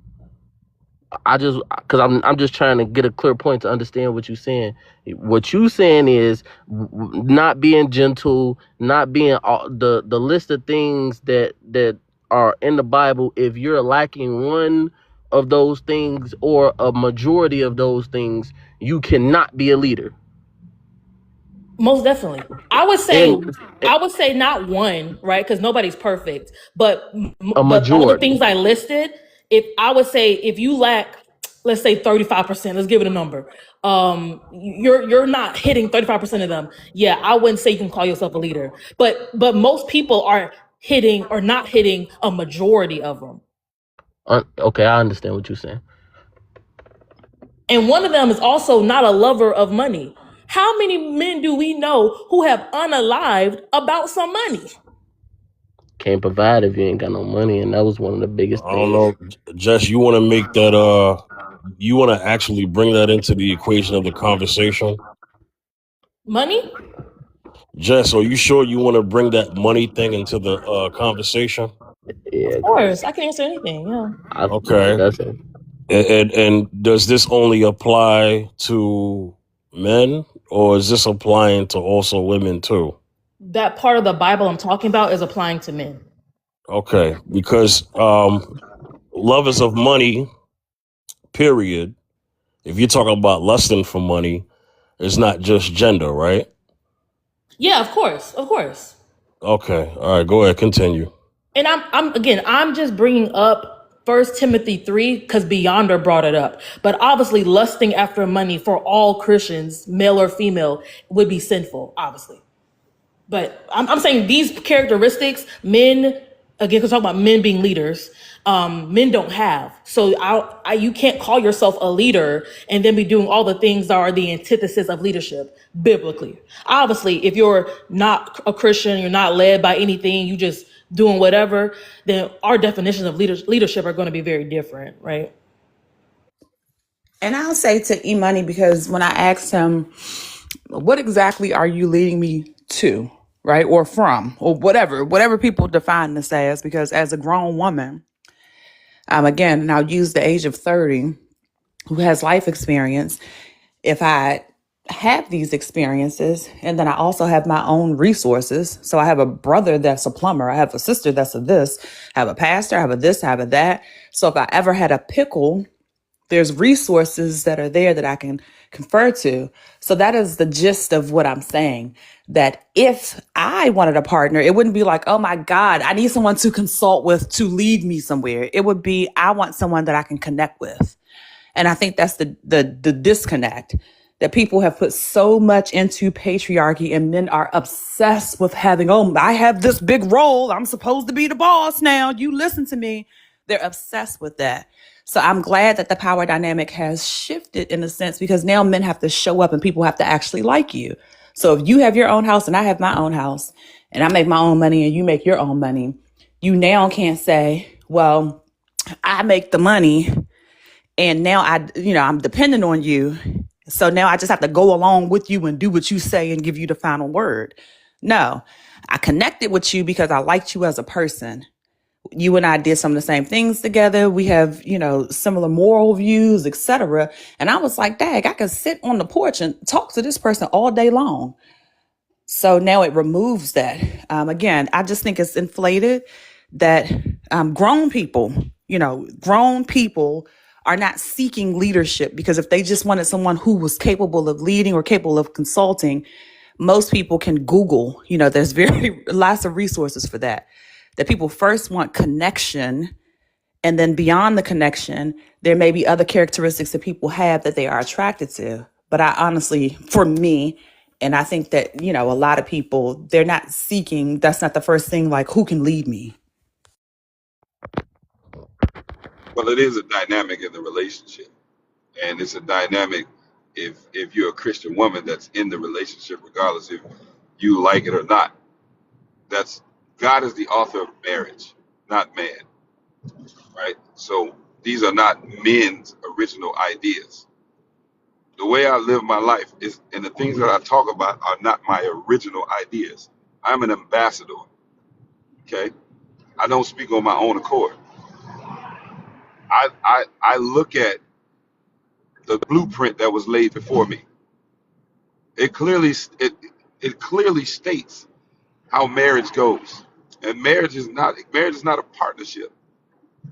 [SPEAKER 10] I'm just trying to get a clear point to understand what you're saying. What you saying is not being gentle, not being the list of things that are in the Bible. If you're lacking one of those things or a majority of those things, you cannot be a leader.
[SPEAKER 12] Most definitely. I would say not one, right? Because nobody's perfect, but
[SPEAKER 10] a majority.
[SPEAKER 12] All the things I listed, if you lack, let's say 35%, let's give it a number. You're not hitting 35% of them. Yeah, I wouldn't say you can call yourself a leader, but most people are hitting or not hitting a majority of them.
[SPEAKER 10] Okay, I understand what you're saying.
[SPEAKER 12] And one of them is also not a lover of money. How many men do we know who have unalived about some money?
[SPEAKER 10] Can't provide if you ain't got no money, and that was one of the biggest things.
[SPEAKER 1] I don't know, Jess. You want to make that? You want to actually bring that into the equation of the conversation?
[SPEAKER 12] Money?
[SPEAKER 1] Jess, are you sure you want to bring that money thing into the conversation?
[SPEAKER 10] Yeah,
[SPEAKER 12] of course. I can answer anything. Yeah.
[SPEAKER 1] Okay.
[SPEAKER 10] That's it.
[SPEAKER 1] And does this only apply to men, or is this applying to also women too?
[SPEAKER 12] That part of the Bible I'm talking about is applying to men.
[SPEAKER 1] Okay, because lovers of money, period. If you're talking about lusting for money, it's not just gender, right?
[SPEAKER 12] Yeah, of course.
[SPEAKER 1] Okay, all right, go ahead, continue.
[SPEAKER 12] And I'm just bringing up 1 Timothy 3 because Beyonder brought it up. But obviously, lusting after money for all Christians, male or female, would be sinful, obviously. But I'm saying these characteristics, men, again, because talking about men being leaders, men don't have. So you can't call yourself a leader and then be doing all the things that are the antithesis of leadership biblically. Obviously, if you're not a Christian, you're not led by anything, you just doing whatever, then our definitions of leadership are going to be very different, right?
[SPEAKER 15] And I'll say to E-Money, because when I asked him, what exactly are you leading me to, right? Or from, or whatever people define this as, because as a grown woman, again, and I'll use the age of 30, who has life experience, if I have these experiences, and then I also have my own resources. So I have a brother that's a plumber. I have a sister that's a this. I have a pastor. I have a this. I have a that. So if I ever had a pickle, there's resources that are there that I can confer to. So that is the gist of what I'm saying, that if I wanted a partner, it wouldn't be like, oh my God, I need someone to consult with to lead me somewhere. It would be, I want someone that I can connect with. And I think that's the disconnect, that people have put so much into patriarchy and men are obsessed with having, oh, I have this big role. I'm supposed to be the boss now. You listen to me. They're obsessed with that. So I'm glad that the power dynamic has shifted in a sense, because now men have to show up and people have to actually like you. So if you have your own house and I have my own house and I make my own money and you make your own money, you now can't say, well, I make the money and now I'm dependent on you. So now I just have to go along with you and do what you say and give you the final word. No, I connected with you because I liked you as a person. You and I did some of the same things together. We have, similar moral views, etc. And I was like, dang, I could sit on the porch and talk to this person all day long. So now it removes that. Again, I just think it's inflated that grown people are not seeking leadership, because if they just wanted someone who was capable of leading or capable of consulting, most people can Google, there's lots of resources for that. That people first want connection, and then beyond the connection, there may be other characteristics that people have that they are attracted to. But I honestly, for me, and I think that, a lot of people, they're not seeking, that's not the first thing, like, who can lead me?
[SPEAKER 11] Well, it is a dynamic in the relationship, and it's a dynamic if you're a Christian woman that's in the relationship, regardless if you like it or not. That's God is the author of marriage, not man, right? So these are not men's original ideas. The way I live my life is, and the things that I talk about are not my original ideas. I'm an ambassador. Okay, I don't speak on my own accord. I look at the blueprint that was laid before me. It clearly it clearly states how marriage goes. And marriage is not a partnership.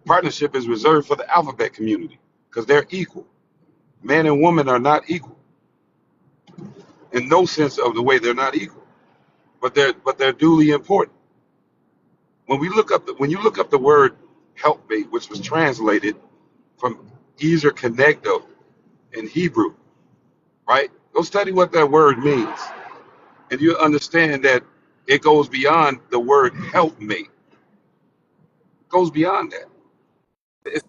[SPEAKER 11] Partnership is reserved for the alphabet community because they're equal. Man and woman are not equal in no sense of the way they're not equal, but they're duly important. When you look up the word helpmate, which was translated from Ezer Kenegdo in Hebrew, right? Go study what that word means, and you understand that it goes beyond the word helpmate. It goes beyond that.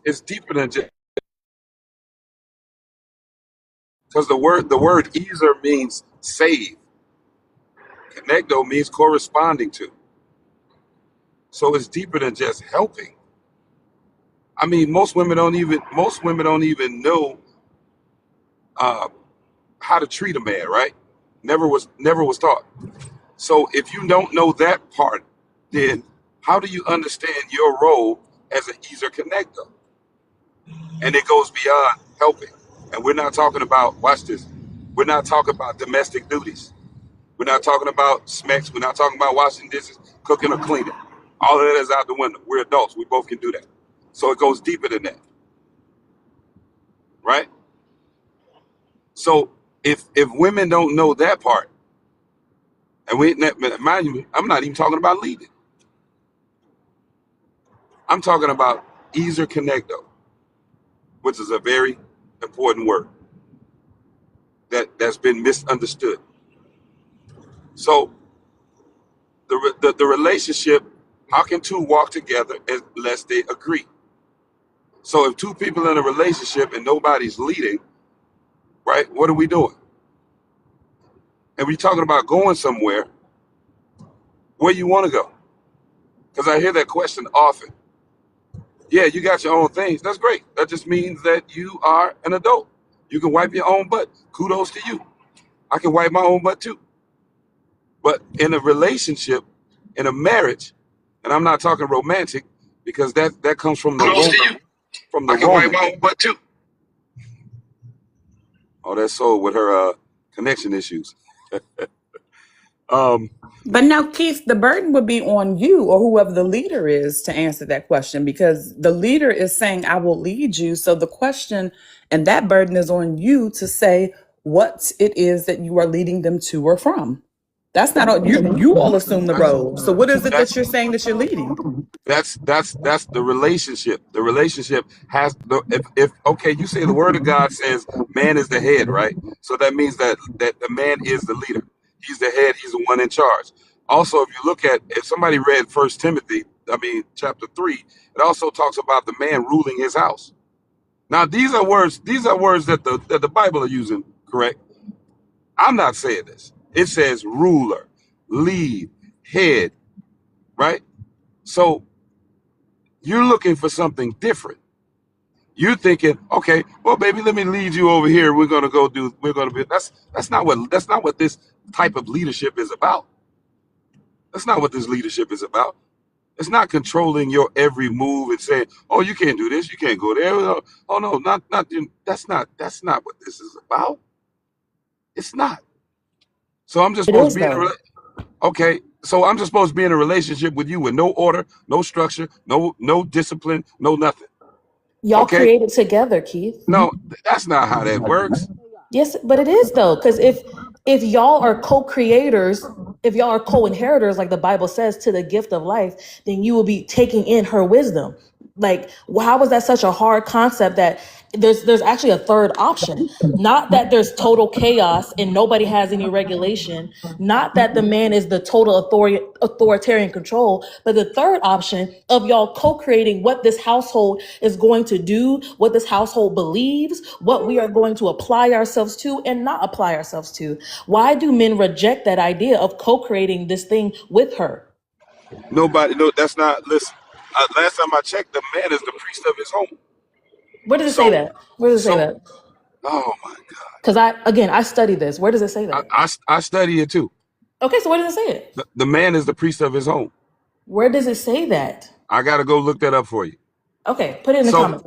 [SPEAKER 11] It's deeper than just because the word Ezer means save. Kenegdo means corresponding to. So it's deeper than just helping. I mean, most women don't even know how to treat a man, right? Never was taught. So if you don't know that part, then how do you understand your role as an Ezer Kenegdo? And it goes beyond helping. And we're not talking about, watch this, we're not talking about domestic duties. We're not talking about smacks. We're not talking about washing dishes, cooking, or cleaning. All of that is out the window. We're adults. We both can do that. So it goes deeper than that, right? So if women don't know that part, and mind you, I'm not even talking about leading. I'm talking about Ezer Kenegdo, which is a very important word that's been misunderstood. So the relationship, how can two walk together unless they agree? So if two people in a relationship and nobody's leading, right, what are we doing? And we're talking about going somewhere, where you want to go? Because I hear that question often. Yeah, you got your own things. That's great. That just means that you are an adult. You can wipe your own butt. Kudos to you. I can wipe my own butt too. But in a relationship, in a marriage, and I'm not talking romantic, because that comes from the Roman, from the Roman. My own butt too. Oh, that's Soul with her connection issues.
[SPEAKER 16] But now, Keith, the burden would be on you or whoever the leader is to answer that question, because the leader is saying, I will lead you. So the question and that burden is on you to say what it is that you are leading them to or from. That's not all, you all assume the role. So what is it that you're saying that you're leading?
[SPEAKER 11] That's the relationship. The relationship has if okay, you say the word of God says man is the head, right? So that means that the man is the leader. He's the head, he's the one in charge. Also, if somebody read chapter 3, it also talks about the man ruling his house. Now these are words that the Bible are using, correct? I'm not saying this. It says ruler, lead, head, right? So you're looking for something different. You're thinking, okay, well, baby, let me lead you over here. That's not what this type of leadership is about. That's not what this leadership is about. It's not controlling your every move and saying, oh, you can't do this, you can't go there. Oh no, that's not what this is about. It's not. So I'm just supposed to be in I'm just supposed to be in a relationship with you with no order, no structure, no discipline, no nothing.
[SPEAKER 12] Y'all created together, Keith.
[SPEAKER 11] No, that's not how that works.
[SPEAKER 12] Yes, but it is though, because if y'all are co-creators, if y'all are co-inheritors, like the Bible says, to the gift of life, then you will be taking in her wisdom. Like, how was that such a hard concept that there's actually a third option? Not that there's total chaos and nobody has any regulation. Not that the man is the total authoritarian control, but the third option of y'all co-creating what this household is going to do, what this household believes, what we are going to apply ourselves to and not apply ourselves to. Why do men reject that idea of co-creating this thing with her?
[SPEAKER 17] Nobody, no, that's not. Listen, last time I checked, the man is the priest of his home.
[SPEAKER 12] Where does it say that? Where does it say that?
[SPEAKER 17] Oh my God.
[SPEAKER 12] Because I studied this. Where does it say that?
[SPEAKER 17] I study it too.
[SPEAKER 12] Okay, so where does it say it?
[SPEAKER 17] The man is the priest of his home.
[SPEAKER 12] Where does it say that?
[SPEAKER 17] I got to go look that up for you.
[SPEAKER 12] Okay, put it in the comments.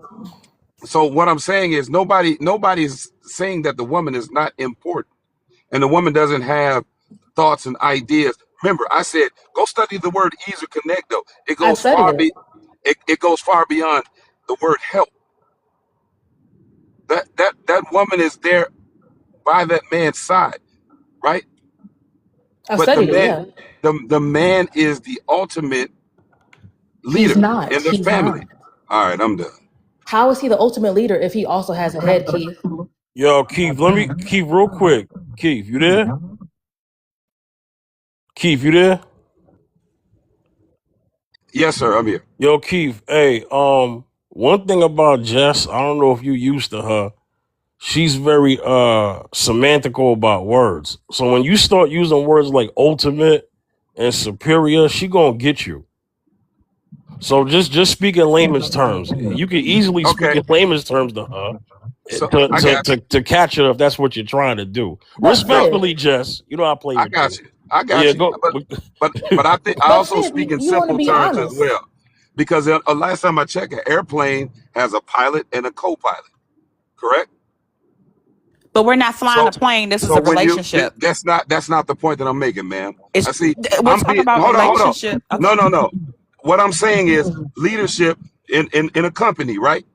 [SPEAKER 17] So what I'm saying is nobody's saying that the woman is not important and the woman doesn't have thoughts and ideas. Remember, I said, go study the word ease or connect though. It goes it goes far beyond the word help. That woman is there by that man's side, right? The man is the ultimate leader in the family.
[SPEAKER 12] Not.
[SPEAKER 17] All right, I'm done.
[SPEAKER 12] How is he the ultimate leader if he also has a head, Keith?
[SPEAKER 1] Yo, Keith, Keith, real quick. Keith, you there? Keith, you there?
[SPEAKER 17] Yes, sir, I'm here.
[SPEAKER 1] Yo, Keith, hey, one thing about Jess, I don't know if you used to her, she's very semantical about words. So when you start using words like ultimate and superior, she gonna get you. So just speak in layman's terms. You can easily speak in layman's terms to her to catch her if that's what you're trying to do. Respectfully, Jess, you know I play.
[SPEAKER 17] I got you. But I think I also speak in simple terms as well, because last time I checked, an airplane has a pilot and a co-pilot, correct?
[SPEAKER 15] But we're not flying a plane. This is a relationship.
[SPEAKER 17] That's not the point that I'm making, ma'am.
[SPEAKER 15] We're talking about relationship.
[SPEAKER 17] Hold on. No. What I'm saying is leadership in a company, right?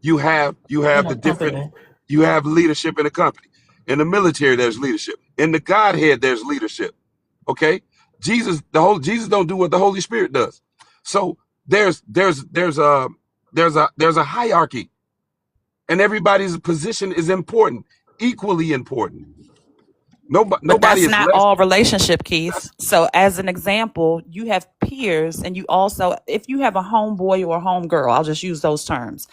[SPEAKER 17] You have the different. You have leadership in a company. In the military, there's leadership. In the Godhead, there's leadership. Okay, Jesus don't do what the Holy Spirit does. So there's a hierarchy, and everybody's position is important, equally important. Nobody
[SPEAKER 15] that's
[SPEAKER 17] is
[SPEAKER 15] not all relationship, Keith. So as an example, you have peers, and you also, if you have a homeboy or a homegirl, I'll just use those terms.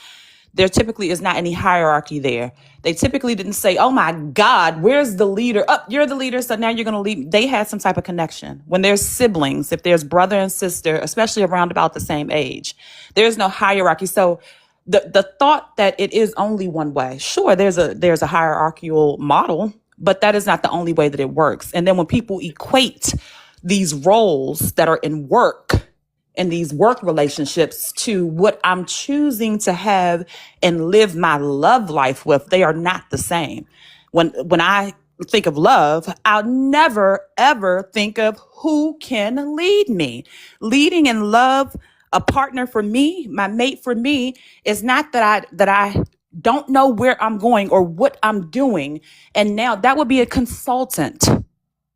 [SPEAKER 15] There typically is not any hierarchy there. They typically didn't say, oh my God, where's the leader? You're the leader, so now you're going to lead. They had some type of connection. When there's siblings, if there's brother and sister, especially around about the same age, there's no hierarchy. So the thought that it is only one way, sure, there's a hierarchical model, but that is not the only way that it works. And then when people equate these roles that are in work, and these work relationships to what I'm choosing to have and live my love life with, they are not the same. When I think of love, I'll never, ever think of who can lead me. Leading in love, a partner for me, my mate for me, is not that I don't know where I'm going or what I'm doing. And now that would be a consultant.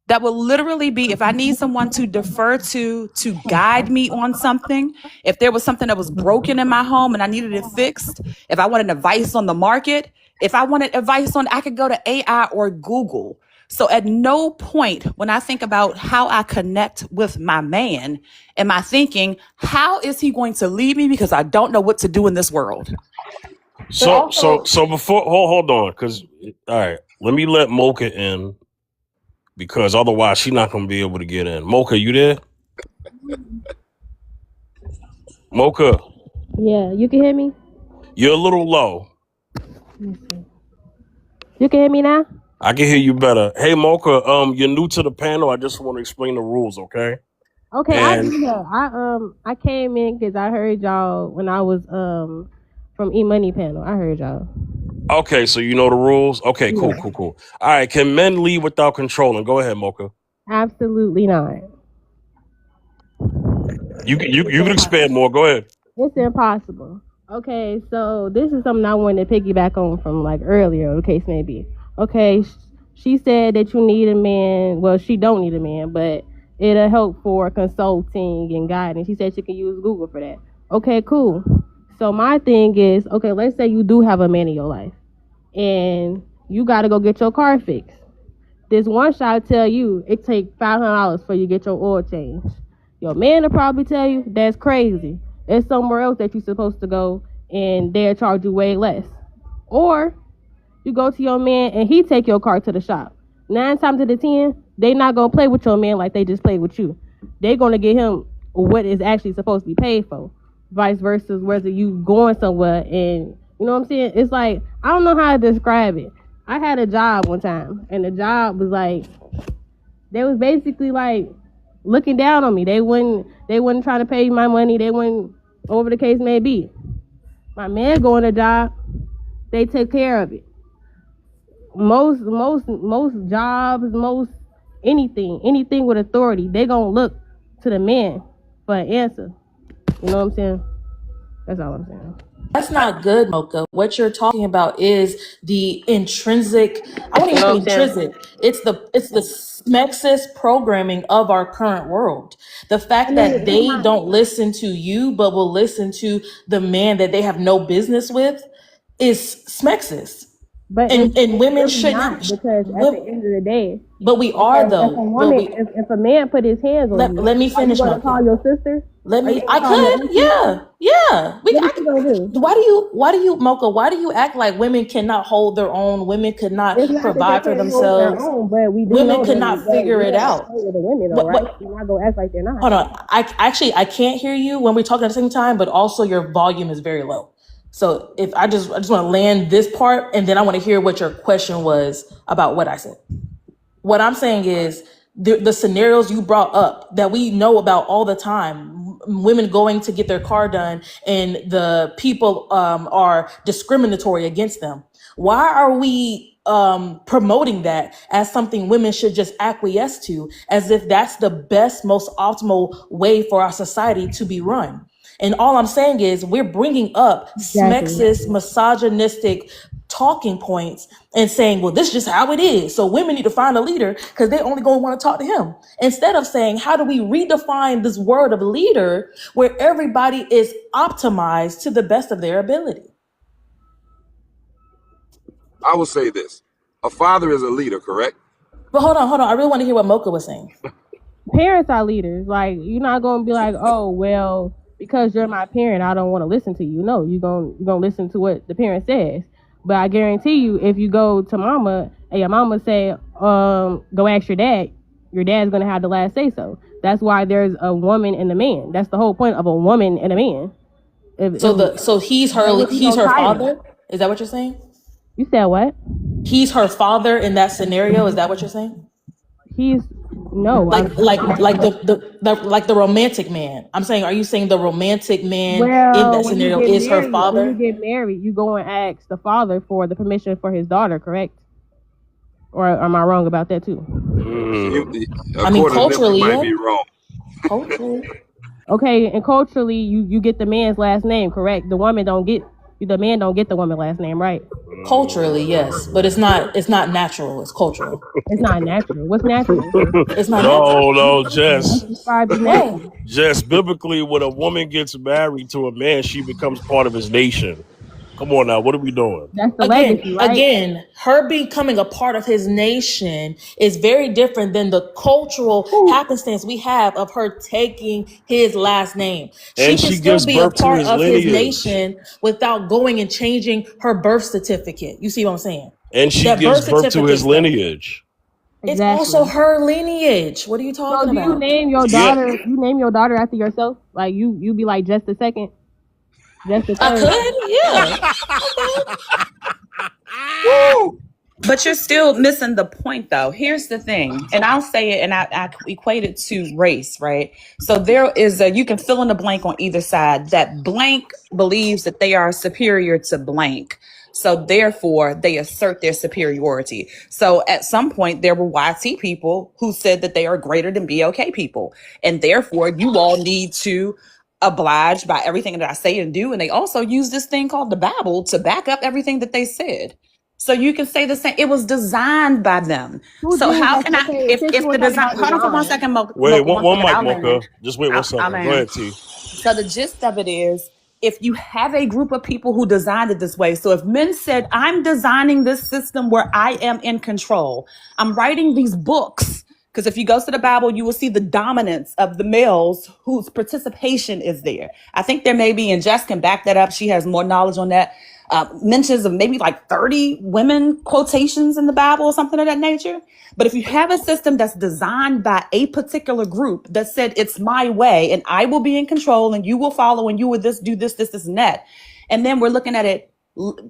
[SPEAKER 15] That will literally be if I need someone to defer to guide me on something. If there was something that was broken in my home and I needed it fixed, if I wanted advice on the market, if I wanted advice I could go to AI or Google. So at no point when I think about how I connect with my man, am I thinking, how is he going to lead me? Because I don't know what to do in this world.
[SPEAKER 1] So before hold on, because all right, let me let Mocha in. Because otherwise she's not going to be able to get in. Mocha, you there? Mocha.
[SPEAKER 18] Yeah, you can hear me?
[SPEAKER 1] You're a little low.
[SPEAKER 18] Let me see. You can hear me now?
[SPEAKER 1] I can hear you better. Hey, Mocha, you're new to the panel. I just want to explain the rules, okay?
[SPEAKER 18] Okay, I came in because I heard y'all when I was from E-Money panel. I heard y'all.
[SPEAKER 1] Okay, so you know the rules? Okay, cool. All right, can men lead without controlling? Go ahead, Mocha.
[SPEAKER 18] Absolutely not.
[SPEAKER 1] You can expand more. Go ahead.
[SPEAKER 18] It's impossible. Okay, so this is something I wanted to piggyback on from like earlier, the case may be. Okay, she said that you need a man. Well, she don't need a man, but it'll help for consulting and guidance. She said she can use Google for that. Okay, cool. So my thing is, okay, let's say you do have a man in your life and you got to go get your car fixed. This one shot tell you it take $500 for you to get your oil changed. Your man will probably tell you that's crazy. There's somewhere else that you're supposed to go and they'll charge you way less. Or you go to your man and he take your car to the shop. 9 times out of 10, they not going to play with your man like they just played with you. They're going to get him what is actually supposed to be paid for. Vice versa, whether you going somewhere and, you know what I'm saying? It's like, I don't know how to describe it. I had a job one time and the job was like, they was basically like looking down on me. They wouldn't try to pay my money. They wouldn't, over the case may be. My man going to job, they took care of it. Most jobs, most anything with authority, they gonna look to the man for an answer. You know what I'm saying? That's all I'm saying.
[SPEAKER 12] That's not good, Mocha. What you're talking about is the intrinsic. I won't even say intrinsic. It's the sexist programming of our current world. The fact that they don't listen to you, but will listen to the man that they have no business with, is sexist.
[SPEAKER 18] But
[SPEAKER 12] and women
[SPEAKER 18] it's
[SPEAKER 12] shouldn't,
[SPEAKER 18] not, because at the end of the day,
[SPEAKER 12] but we are though.
[SPEAKER 18] If a woman, if a man put his hands on you,
[SPEAKER 12] let me finish.
[SPEAKER 18] Are you gonna call your sister?
[SPEAKER 12] I could, yeah. Why do you, Mocha? Why do you act like women cannot hold their own? Women could not provide for themselves. Women could not figure it out.
[SPEAKER 18] Women, though, right? You're not gonna act like they're not.
[SPEAKER 12] Hold on. I can't hear you when we're talking at the same time, but also your volume is very low. So if I just want to land this part, and then I want to hear what your question was about what I said. What I'm saying is the scenarios you brought up that we know about all the time, women going to get their car done and the people are discriminatory against them. Why are we promoting that as something women should just acquiesce to, as if that's the best, most optimal way for our society to be run? And all I'm saying is we're bringing up sexist, misogynistic talking points and saying, well, this is just how it is. So women need to find a leader because they only going to want to talk to him. Instead of saying, how do we redefine this word of leader where everybody is optimized to the best of their ability?
[SPEAKER 17] I will say this. A father is a leader, correct?
[SPEAKER 12] But hold on. I really want to hear what Mocha was saying.
[SPEAKER 18] Parents are leaders. Like, you're not going to be like, oh, well, because you're my parent, I don't want to listen to you. No, you're gonna listen to what the parent says. But I guarantee you, if you go to mama and your mama say, go ask your dad's gonna have the last say so. That's why there's a woman and a man. That's the whole point of a woman and a man.
[SPEAKER 12] So he's her father? Is that what you're saying?
[SPEAKER 18] You said what?
[SPEAKER 12] He's her father in that scenario. Is that what you're saying? Like the romantic man. I'm saying, are you saying the romantic man in that scenario is her father?
[SPEAKER 18] When you get married, you go and ask the father for the permission for his daughter, correct? Or am I wrong about that too?
[SPEAKER 12] I mean, culturally,
[SPEAKER 17] you might be wrong.
[SPEAKER 12] Culturally.
[SPEAKER 18] Okay, and culturally, you get the man's last name, correct? The man don't get the woman's last name, right?
[SPEAKER 12] Culturally, yes, but it's not natural. It's cultural.
[SPEAKER 18] It's not natural. What's natural?
[SPEAKER 12] It's not natural.
[SPEAKER 1] No, Jess, biblically, when a woman gets married to a man, she becomes part of his nation. Come on now, what are we doing?
[SPEAKER 18] That's the legacy, right?
[SPEAKER 12] Again, her becoming a part of his nation is very different than the cultural happenstance we have of her taking his last name. She can still be a part of his nation without going and changing her birth certificate. You see what I'm saying?
[SPEAKER 1] And she gives birth to his lineage.
[SPEAKER 12] It's also her lineage. What are you talking about?
[SPEAKER 18] You name your daughter. You name your daughter after yourself. Like you be like just a second. Just a third.
[SPEAKER 12] I
[SPEAKER 16] could, yeah. Woo! But you're still missing the point, though. Here's the thing, and I'll say it, and I equate it to race, right? So there is you can fill in the blank on either side. That blank believes that they are superior to blank. So therefore, they assert their superiority. So at some point, there were YT people who said that they are greater than BLK people. And therefore, you all need to oblige by everything that I say and do. And they also use this thing called the Bible to back up everything that they said. So you can say the same. It was designed by them. So how can I, if the design, hold on for 1 second,
[SPEAKER 1] Wait, one mic, Mocha. Just wait 1 second. Go ahead, T.
[SPEAKER 16] So the gist of it is, if you have a group of people who designed it this way, so if men said, I'm designing this system where I am in control, I'm writing these books, because if you go to the Bible, you will see the dominance of the males whose participation is there. I think there may be, and Jess can back that up, she has more knowledge on that, mentions of maybe like 30 women quotations in the Bible or something of that nature. But if you have a system that's designed by a particular group that said it's my way and I will be in control and you will follow and you will do this, and that. And then we're looking at it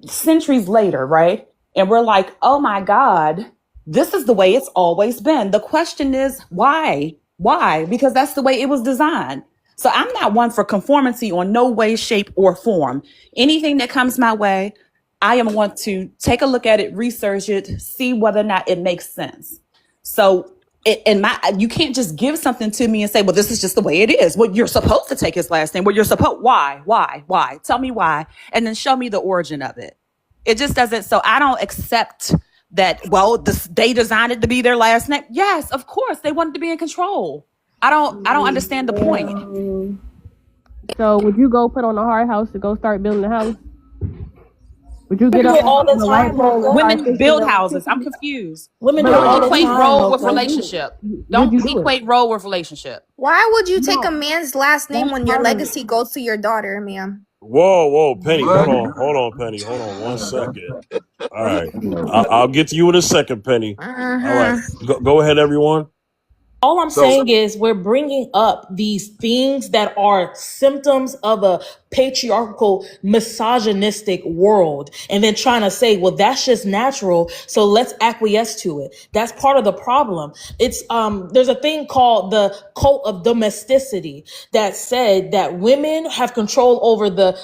[SPEAKER 16] centuries later, right? And we're like, oh my God, this is the way it's always been. The question is why? Why? Because that's the way it was designed. So I'm not one for conformity on no way, shape, or form. Anything that comes my way, I am one to take a look at it, research it, see whether or not it makes sense. So you can't just give something to me and say, well, this is just the way it is. Well, you're supposed to take his last name. Well, you're supposed, why? Tell me why. And then show me the origin of it. It just doesn't. So I don't accept that, well, they designed it to be their last name. Yes, of course. They wanted to be in control. I don't understand the point.
[SPEAKER 18] So would you go put on a hard house to go start building a house? Would you get up
[SPEAKER 12] all the time?
[SPEAKER 16] Women build houses. I'm confused.
[SPEAKER 12] Women
[SPEAKER 16] don't equate role with relationship. Don't equate role with relationship.
[SPEAKER 19] Why would you take a man's last name when your legacy goes to your daughter, ma'am?
[SPEAKER 1] Whoa, Penny, hold on, Penny, hold on 1 second. All right, I'll get to you in a second, Penny. All right, go ahead, everyone.
[SPEAKER 12] All I'm saying is we're bringing up these things that are symptoms of a patriarchal, misogynistic world, and then trying to say, well, that's just natural, so let's acquiesce to it. That's part of the problem. It's there's a thing called the cult of domesticity that said that women have control over the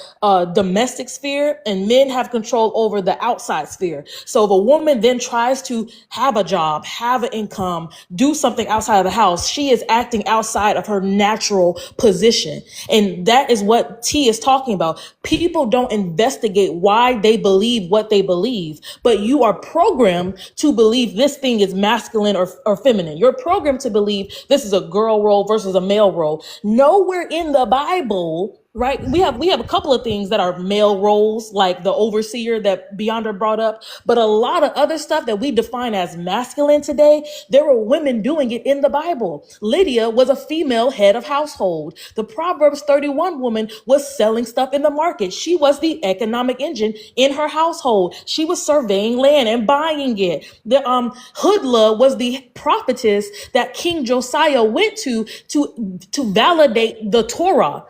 [SPEAKER 12] domestic sphere and men have control over the outside sphere. So if a woman then tries to have a job, have an income, do something outside of the house, she is acting outside of her natural position. And that is what T is talking about. People don't investigate why they believe what they believe, but you are programmed to believe this thing is masculine or feminine. You're programmed to believe this is a girl role versus a male role. Nowhere in the Bible, right? We have a couple of things that are male roles, like the overseer that Beyonder brought up, but a lot of other stuff that we define as masculine today, there were women doing it in the Bible. Lydia was a female head of household. The Proverbs 31 woman was selling stuff in the market. She was the economic engine in her household. She was surveying land and buying it. The Hudla was the prophetess that King Josiah went to validate the Torah.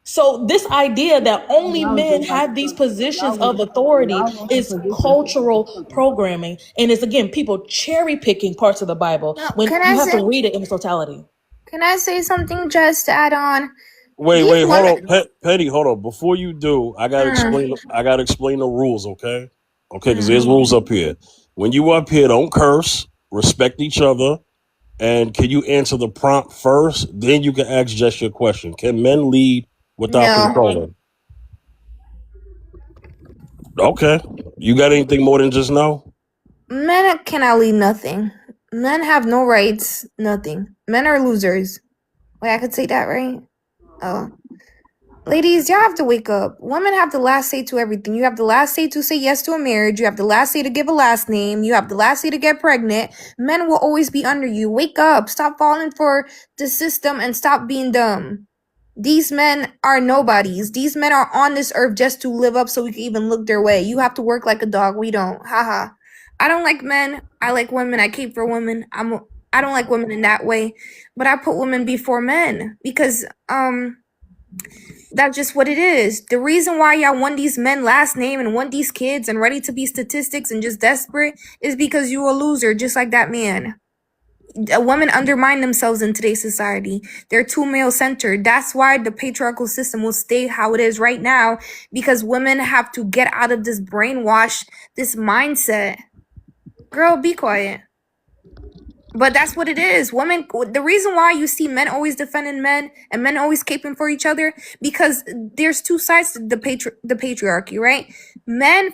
[SPEAKER 12] So this idea that only men have these positions of authority is cultural programming. And it's, again, people cherry picking parts of the Bible when you have to read it in its totality.
[SPEAKER 19] Can I say something just to add on?
[SPEAKER 1] Wait, hold on, Penny, hold on. Before you do, I gotta explain the rules, okay? Okay, because there's rules up here. When you up here, don't curse, respect each other, and can you answer the prompt first? Then you can ask just your question. Can men lead without controlling? Okay. You got anything more than just no?
[SPEAKER 19] Men cannot lead nothing. Men have no rights, nothing. Men are losers. Wait, I could say that, right? Oh. Ladies, y'all have to wake up. Women have the last say to everything. You have the last say to say yes to a marriage. You have the last say to give a last name. You have the last say to get pregnant. Men will always be under you. Wake up. Stop falling for the system and stop being dumb. These men are nobodies. These men are on this earth just to live up so we can even look their way. You have to work like a dog. We don't. Haha. I don't like men. I like women. I cape for women. I don't like women in that way. But I put women before men because that's just what it is. The reason why y'all want these men last name and want these kids and ready to be statistics and just desperate is because you a loser just like that man. Women undermine themselves in today's society. They're too male-centered. That's why the patriarchal system will stay how it is right now, because women have to get out of this brainwash, this mindset. Girl, be quiet. But that's what it is. Women, the reason why you see men always defending men and men always caping for each other, because there's two sides to the patriarchy, right? Men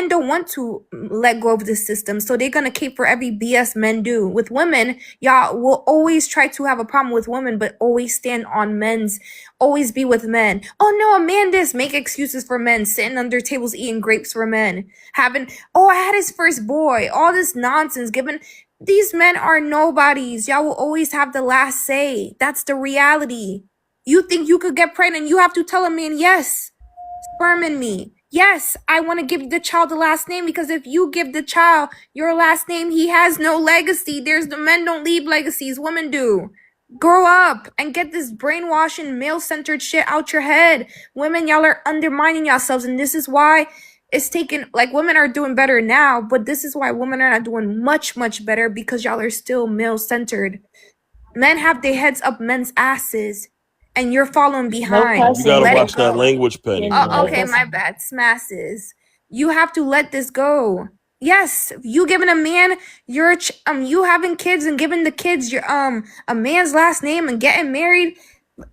[SPEAKER 19] don't want to let go of this system, so they're gonna cape for every BS men do. With women, y'all will always try to have a problem with women, but always stand on men's, always be with men. Oh no, a man this, make excuses for men, sitting under tables eating grapes for men, having, oh, I had his first boy, all this nonsense, giving. These men are nobodies. Y'all will always have the last say. That's the reality. You think you could get pregnant, you have to tell a man, yes, sperm in me. Yes, I want to give the child the last name, because if you give the child your last name, he has no legacy. The men don't leave legacies, women do. Grow up and get this brainwashing, male-centered shit out your head. Women, y'all are undermining yourselves, and this is why it's taken, like, women are doing better now, but this is why women are not doing much, much better, because y'all are still male-centered. Men have their heads up men's asses, and you're following
[SPEAKER 12] No
[SPEAKER 19] behind.
[SPEAKER 1] You
[SPEAKER 12] cussing.
[SPEAKER 1] gotta
[SPEAKER 19] Let it
[SPEAKER 1] watch that
[SPEAKER 19] go.
[SPEAKER 1] language, Penny.
[SPEAKER 12] No
[SPEAKER 19] Okay,
[SPEAKER 1] Man.
[SPEAKER 19] my
[SPEAKER 12] cussing.
[SPEAKER 19] bad. Smasses. You have to let this go. Yes, you giving a man you having kids and giving the kids your a man's last name and getting married,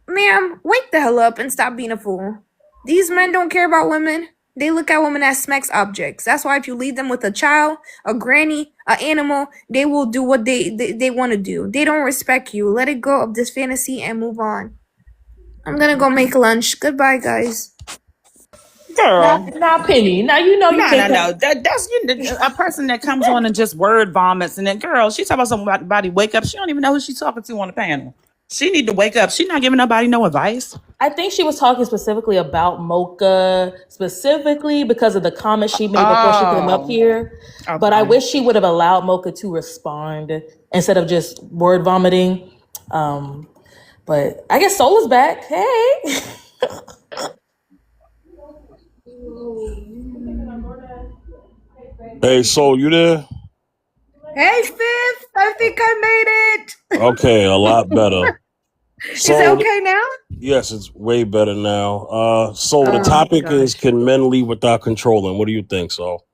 [SPEAKER 19] ma'am, wake the hell up and stop being a fool. These men don't care about women. They look at women as sex objects. That's why if you leave them with a child, a granny, an animal, they will do what they want to do. They don't respect you. Let it go of this fantasy and move on. I'm gonna go make lunch. Goodbye, guys.
[SPEAKER 16] Girl.
[SPEAKER 12] Now, Penny. Now you know you
[SPEAKER 16] No,
[SPEAKER 12] can't.
[SPEAKER 16] no, no. That's a person that comes on and just word vomits, and then, girl, she talk about somebody wake up. She don't even know who she's talking to on the panel. She need to wake up. She not giving nobody no advice.
[SPEAKER 12] I think she was talking specifically about Mocha, specifically because of the comment she made before she came up
[SPEAKER 16] Oh,
[SPEAKER 12] here. But I
[SPEAKER 16] okay.
[SPEAKER 12] wish she would have allowed Mocha to respond instead of just word vomiting. But I guess Soul is back. Hey.
[SPEAKER 1] Hey, Soul, you there?
[SPEAKER 20] Hey, Fifth. I think I made it.
[SPEAKER 1] Okay, a lot better.
[SPEAKER 20] Is it
[SPEAKER 1] So,
[SPEAKER 20] okay now?
[SPEAKER 1] yes, it's way better now. So the
[SPEAKER 20] Oh,
[SPEAKER 1] topic is,
[SPEAKER 20] gosh.
[SPEAKER 1] can men lead without controlling? What do you think, Soul?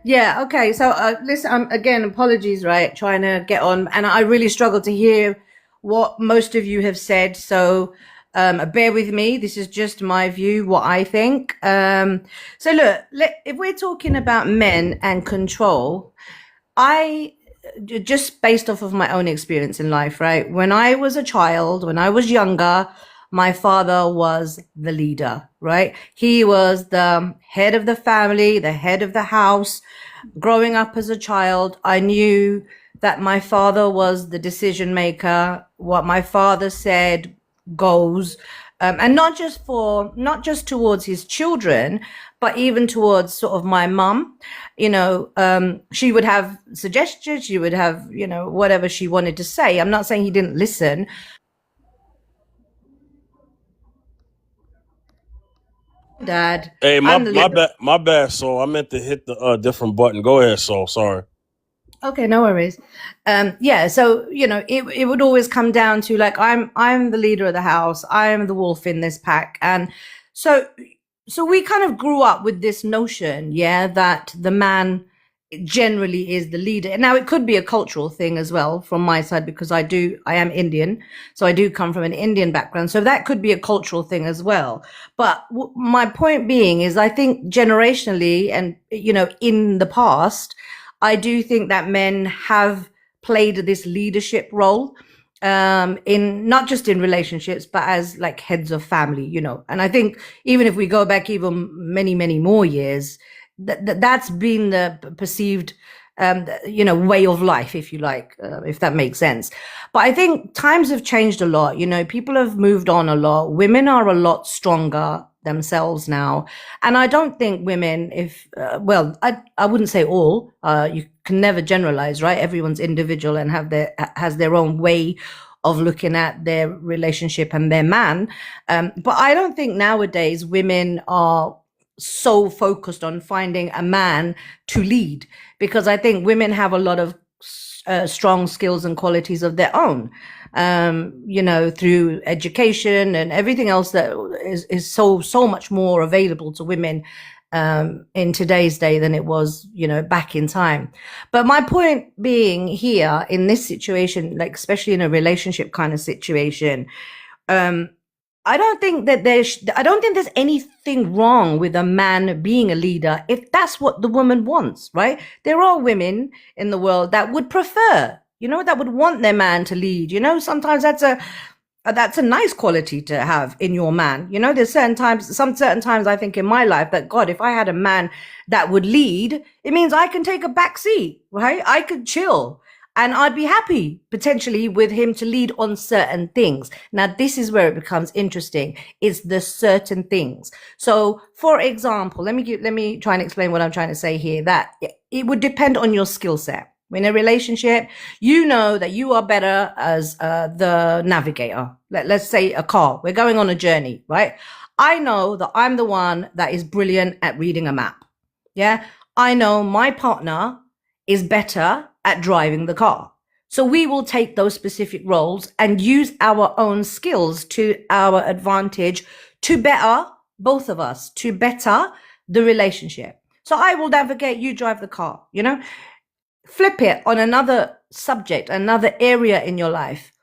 [SPEAKER 20] Yeah, okay. So, listen, again, apologies, right? Trying to get on. And I really struggle to hear what most of you have said. So, bear with me. This is just my view, what I think. So, look, if we're talking about men and control, just based off of my own experience in life, right? When I was a child, when I was younger, my father was the leader, right? He was the head of the family, the head of the house. Growing up as a child, I knew that my father was the decision maker. What my father said goes. And not just towards his children, but even towards sort of my mum. She would have suggestions, she would have, whatever she wanted to say. I'm not saying he didn't listen. Dad,
[SPEAKER 1] Hey,
[SPEAKER 20] I'm the leader.
[SPEAKER 1] my bad, Soul. I meant to hit the different button. Go ahead, Soul. Sorry.
[SPEAKER 20] Okay, no worries. Yeah, so it would always come down to, like, I'm the leader of the house. I am the wolf in this pack, and so we kind of grew up with this notion, yeah, that the man generally is the leader. Now, it could be a cultural thing as well from my side, because I am Indian, so I do come from an Indian background, so that could be a cultural thing as well. But my point being is, I think generationally and in the past, I do think that men have played this leadership role, in not just in relationships, but as like heads of family, and I think even if we go back even many, many more years, that's been the perceived way of life, if you like, if that makes sense. But I think times have changed a lot. People have moved on a lot. Women are a lot stronger themselves now, and I don't think women, I wouldn't say all, you can never generalize, right? Everyone's individual and has their own way of looking at their relationship and their man, but I don't think nowadays women are so focused on finding a man to lead, because I think women have a lot of strong skills and qualities of their own, through education and everything else that is so much more available to women in today's day than it was, back in time. But my point being here in this situation, like especially in a relationship kind of situation, I don't think there's anything wrong with a man being a leader if that's what the woman wants, right? There are women in the world that would prefer, that would want their man to lead. Sometimes that's a nice quality to have in your man. There's certain times I think in my life that, God, if I had a man that would lead, it means I can take a back seat, right? I could chill. And I'd be happy potentially with him to lead on certain things. Now, this is where it becomes interesting. It's the certain things. So, for example, let me try and explain what I'm trying to say here. That it would depend on your skill set. In a relationship, you know that you are better as the navigator. Let's say a car. We're going on a journey, right? I know that I'm the one that is brilliant at reading a map. Yeah. I know my partner is better at driving the car. So we will take those specific roles and use our own skills to our advantage to better both of us, to better the relationship. So I will navigate, you drive the car, Flip it on another subject, another area in your life.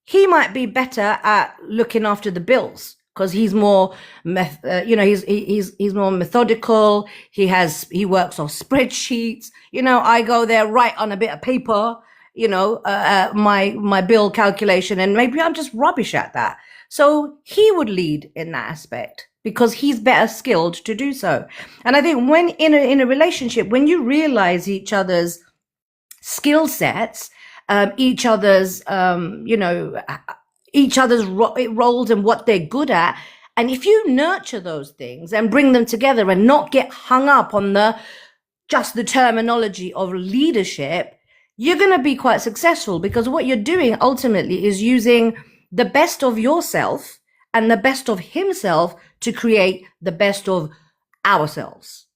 [SPEAKER 20] He might be better at looking after the bills because he's more, he's more methodical. He works off spreadsheets. I go there, write on a bit of paper, my bill calculation, and maybe I'm just rubbish at that. So he would lead in that aspect because he's better skilled to do so. And I think when in a relationship, when you realize each other's skill sets, each other's roles and what they're good at, and if you nurture those things and bring them together and not get hung up on just the terminology of leadership, you're going to be quite successful, because what you're doing ultimately is using the best of yourself and the best of himself to create the best of ourselves,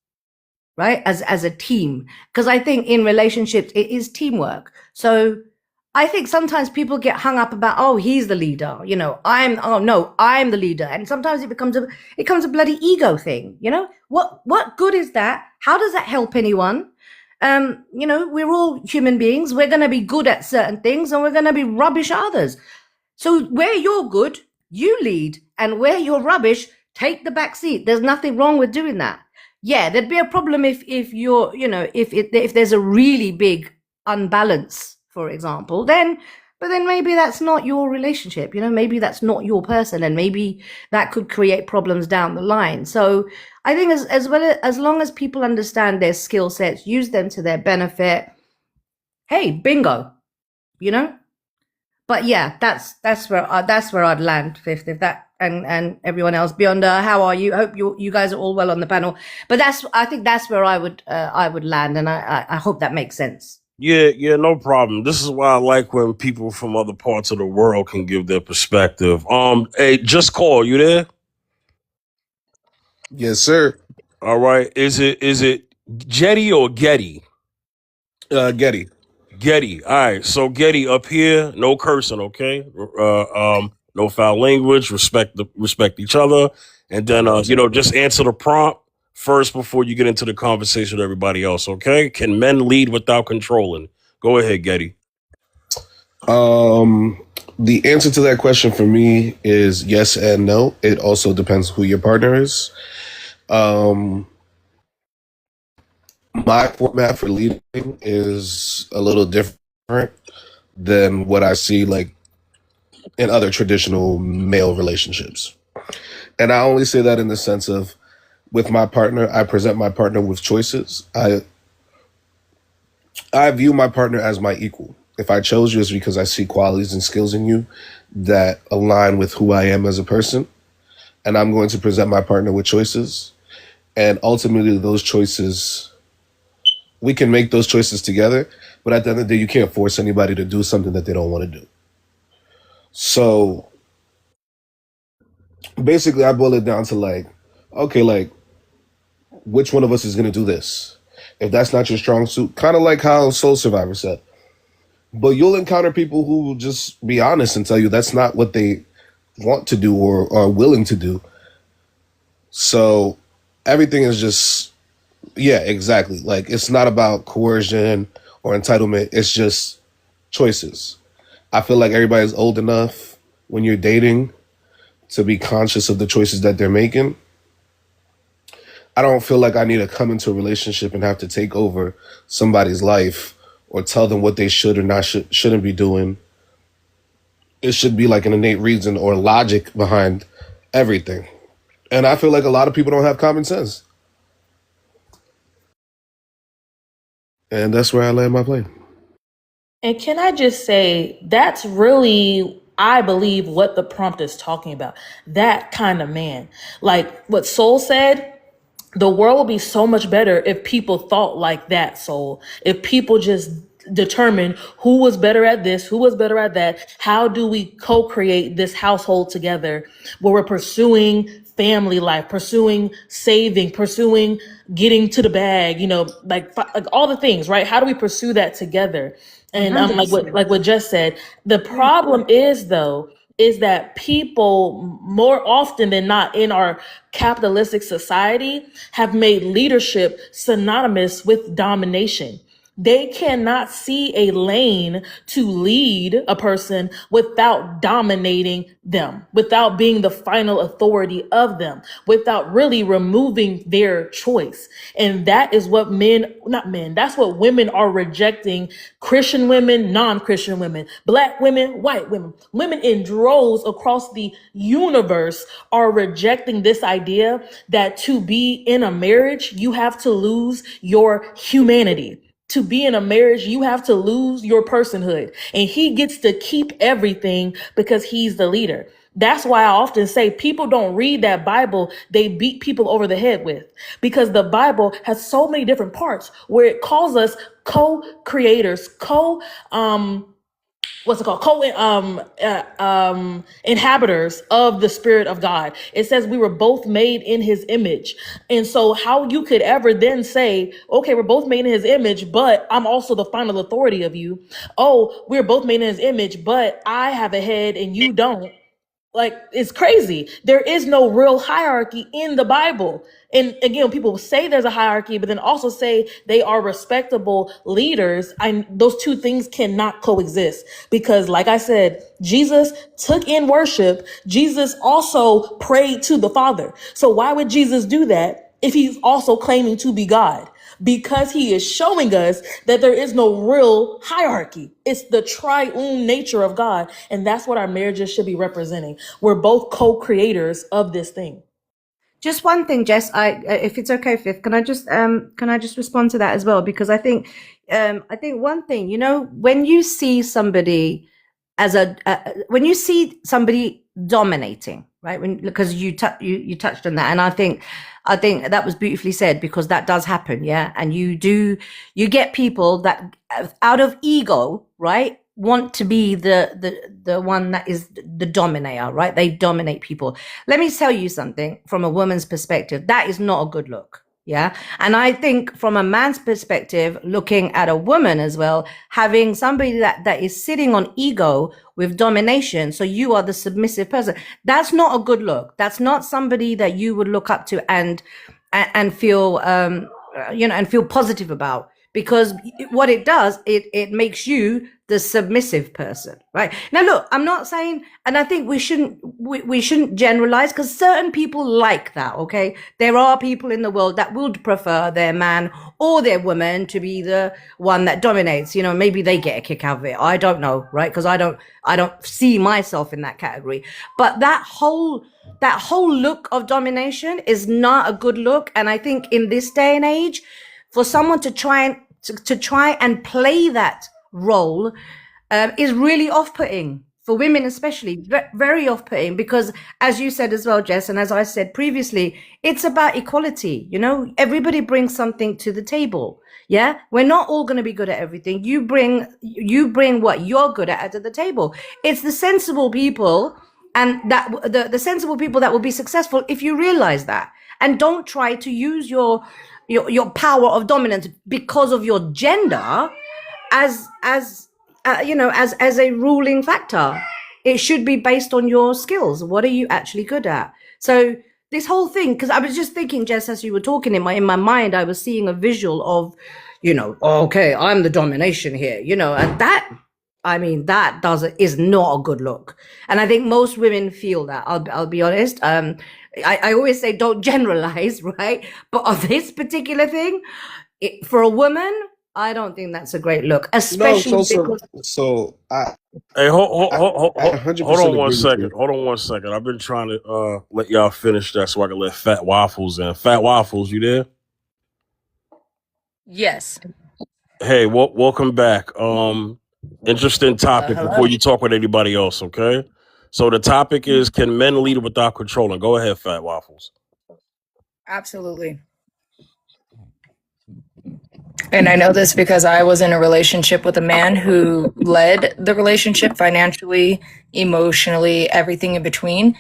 [SPEAKER 20] right? As a team. Because I think in relationships, it is teamwork. So I think sometimes people get hung up about, oh, he's the leader, I'm the leader. And sometimes it becomes a bloody ego thing, What good is that? How does that help anyone? We're all human beings. We're going to be good at certain things and we're going to be rubbish at others. So where you're good, you lead, and where you're rubbish, take the back seat. There's nothing wrong with doing that. Yeah, there'd be a problem if you're, if there's a really big unbalance, for example, but then maybe that's not your relationship, maybe that's not your person, and maybe that could create problems down the line. So I think as long as people understand their skill sets, use them to their benefit, hey, bingo, But yeah, that's where I'd land, Fifth, if that, and everyone else. Beyonda, how are you? Hope you guys are all well on the panel. But I think that's where I would land, and I hope that makes sense.
[SPEAKER 1] Yeah, no problem. This is why I like when people from other parts of the world can give their perspective. Hey, Just Call, you there?
[SPEAKER 21] Yes, sir.
[SPEAKER 1] All right. Is it Jetty or Getty?
[SPEAKER 21] Getty.
[SPEAKER 1] Getty. All right. So Getty, up here, no cursing, okay? No foul language. Respect each other, and then just answer the prompt first before you get into the conversation with everybody else, okay? Can men lead without controlling? Go ahead, Getty.
[SPEAKER 21] The answer to that question for me is yes and no. It also depends who your partner is. My format for leading is a little different than what I see like in other traditional male relationships. And I only say that in the sense of, with my partner, I present my partner with choices. I view my partner as my equal. If I chose you, it's because I see qualities and skills in you that align with who I am as a person. And I'm going to present my partner with choices. And ultimately, those choices, we can make those choices together. But at the end of the day, you can't force anybody to do something that they don't want to do. So basically, I boil it down to okay, which one of us is going to do this? If that's not your strong suit, kind of like how Soul Survivor said. But you'll encounter people who will just be honest and tell you that's not what they want to do or are willing to do. So everything is just, yeah, exactly. Like, it's not about coercion or entitlement. It's just choices. I feel like everybody's old enough when you're dating to be conscious of the choices that they're making. I don't feel like I need to come into a relationship and have to take over somebody's life or tell them what they should or shouldn't be doing. It should be like an innate reason or logic behind everything. And I feel like a lot of people don't have common sense. And that's where I land my plane.
[SPEAKER 12] And can I just say, that's really, I believe, what the prompt is talking about. That kind of man. Like what Soul said, the world will be so much better if people thought like that, Soul. If people just determine who was better at this, who was better at that. How do we co-create this household together where we're pursuing family life, pursuing saving, pursuing getting to the bag, like all the things, right? How do we pursue that together? And like what Jess said, the problem is though, is that people more often than not in our capitalistic society have made leadership synonymous with domination. They cannot see a lane to lead a person without dominating them, without being the final authority of them, without really removing their choice. And that is what that's what women are rejecting. Christian women, non-Christian women, Black women, white women, women in droves across the universe are rejecting this idea that to be in a marriage, you have to lose your humanity. To be in a marriage, you have to lose your personhood, and he gets to keep everything because he's the leader. That's why I often say people don't read that Bible they beat people over the head with, because the Bible has so many different parts where it calls us co-creators, inhabitors of the Spirit of God. It says we were both made in his image. And so how you could ever then say, okay, we're both made in his image, but I'm also the final authority of you. Oh, we're both made in his image, but I have a head and you don't. Like, it's crazy. There is no real hierarchy in the Bible. And again, people say there's a hierarchy, but then also say they are respectable leaders. Those two things cannot coexist because, like I said, Jesus took in worship. Jesus also prayed to the Father. So why would Jesus do that if he's also claiming to be God? Because he is showing us that there is no real hierarchy. It's the triune nature of God. And that's what our marriages should be representing. We're both co-creators of this thing.
[SPEAKER 20] Just one thing, Jess, if it's okay, Fifth, can I just respond to that as well? Because I think one thing, when you see somebody when you see somebody dominating, right? Because you touched on that, and I think that was beautifully said, because that does happen, yeah. And you get people that out of ego, right, want to be the one that is the dominator, right? They dominate people. Let me tell you something from a woman's perspective. That is not a good look. Yeah. And I think from a man's perspective, looking at a woman as well, having somebody that is sitting on ego with domination. So you are the submissive person. That's not a good look. That's not somebody that you would look up to and feel, and feel positive about. Because what it does, it makes you the submissive person, right? Now, look, I'm not saying, and I think we shouldn't generalize, because certain people like that, okay? There are people in the world that would prefer their man or their woman to be the one that dominates. Maybe they get a kick out of it. I don't know, right? Because I don't see myself in that category. But that whole look of domination is not a good look. And I think in this day and age, for someone to try and play that role is really off-putting for women, especially very off-putting, because as you said as well, Jess, and as I said previously, it's about equality. Everybody brings something to the table. Yeah, we're not all going to be good at everything. You bring what you're good at to the table. It's the sensible people, and that the sensible people that will be successful if you realize that, and don't try to use your power of dominance because of your gender as a ruling factor. It should be based on your skills. What are you actually good at? So this whole thing, because I was just thinking, Jess, as you were talking, in my mind, I was seeing a visual of, okay, I'm the domination here, and that, I mean, that is not a good look. And I think most women feel that. I'll be honest. I always say don't generalize, right? But on this particular thing, for a woman, I don't think that's a great look,
[SPEAKER 21] No,
[SPEAKER 20] especially because
[SPEAKER 1] Hey, hold
[SPEAKER 21] I 100%
[SPEAKER 1] on one
[SPEAKER 21] agree with
[SPEAKER 1] second.
[SPEAKER 21] you.
[SPEAKER 1] Hold on one second. I've been trying to let y'all finish that so I can let Fat Waffles in. Fat Waffles, you there?
[SPEAKER 12] Yes.
[SPEAKER 1] Hey, welcome back. Interesting topic
[SPEAKER 12] Hello.
[SPEAKER 1] before you talk with anybody else, okay? So the topic is, can men lead without controlling? Go ahead, Fat Waffles.
[SPEAKER 12] Absolutely. And I know this because I was in a relationship with a man who led the relationship financially, emotionally, everything in between.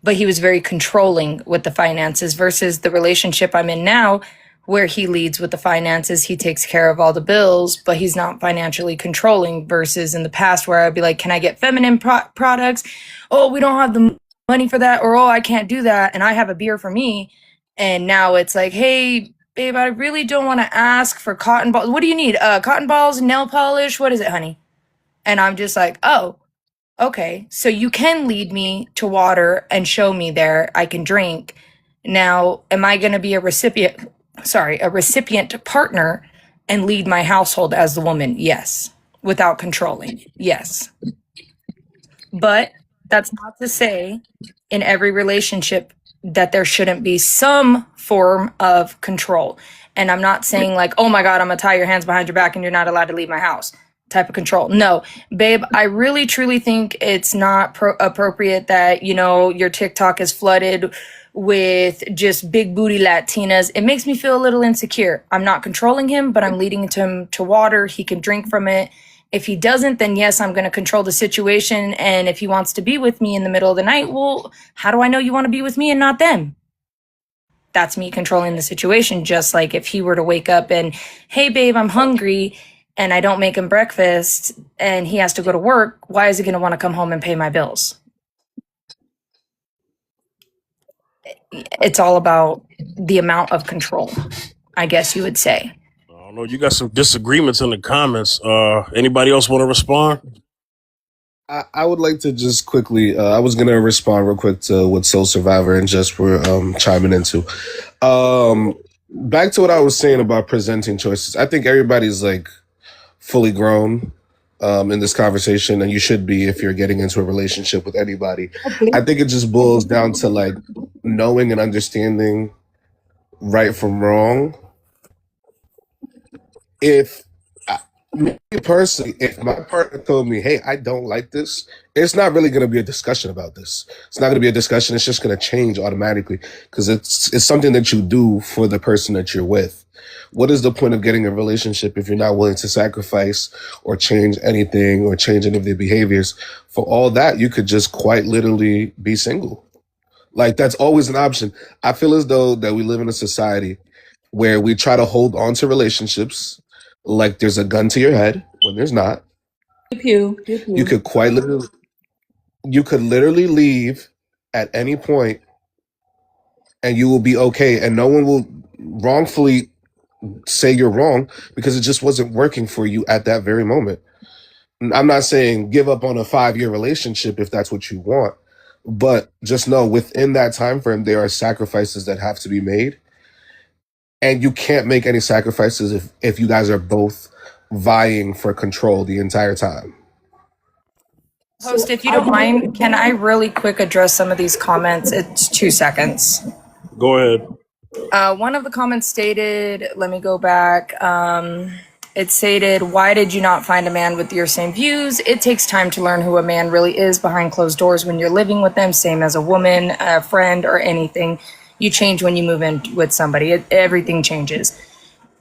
[SPEAKER 12] But he was very controlling with the finances versus the relationship I'm in now, where he leads with the finances. He takes care of all the bills, but he's not financially controlling versus in the past where I'd be like, can I get feminine products? Oh, we don't have the money for that. Or, oh, I can't do that. And I have a beer for me. And now it's like, hey, babe, I really don't want to ask for cotton balls. What do you need? Cotton balls, nail polish. What is it, honey? And I'm just like, oh, okay. So you can lead me to water and show me there I can drink. Now, am I going to be a recipient partner and lead my household as the woman? Yes. Without controlling. Yes. But that's not to say in every relationship that there shouldn't be some form of control. And I'm not saying like, oh my God, I'm gonna tie your hands behind your back and you're not allowed to leave my house type of control. No, babe, I really truly think it's not appropriate that, your TikTok is flooded with just big booty Latinas. It makes me feel a little insecure. I'm not controlling him, but I'm leading him to water. He can drink from it. If he doesn't, then yes, I'm going to control the situation. And if he wants to be with me in the middle of the night, well, how do I know you want to be with me and not them? That's me controlling the situation. Just like if he were to wake up and, hey, babe, I'm hungry, and I don't make him breakfast and he has to go to work, why is he going to want to come home and pay my bills? It's all about the amount of control, I guess you would say.
[SPEAKER 1] I don't know. You got some disagreements in the comments. Anybody else want to respond?
[SPEAKER 21] I would like to just quickly, I was going to respond real quick to what Soul Survivor and Just were chiming into. Back to what I was saying about presenting choices. I think everybody's like fully grown in this conversation, and you should be if you're getting into a relationship with anybody. I think it just boils down to like knowing and understanding right from wrong. If me personally, if my partner told me, hey, I don't like this, it's not really going to be a discussion about this. It's not going to be a discussion. It's just going to change automatically because it's something that you do for the person that you're with. What is the point of getting a relationship if you're not willing to sacrifice or change anything or change any of their behaviors? For all that, you could just quite literally be single. Like, that's always an option. I feel as though that we live in a society where we try to hold on to relationships like there's a gun to your head when there's not. You could literally leave at any point and you will be okay, and no one will wrongfully say you're wrong because it just wasn't working for you at that very moment. I'm not saying give up on a 5-year relationship if that's what you want, but just know within that time frame there are sacrifices that have to be made, and you can't make any sacrifices if you guys are both vying for control the entire time.
[SPEAKER 12] Host, if you don't mind, can I really quick address some of these comments? It's 2 seconds.
[SPEAKER 1] Go ahead.
[SPEAKER 12] One of the comments stated, let me go back. It stated, why did you not find a man with your same views? It takes time to learn who a man really is behind closed doors when you're living with them, same as a woman, a friend, or anything. You change when you move in with somebody. Everything changes.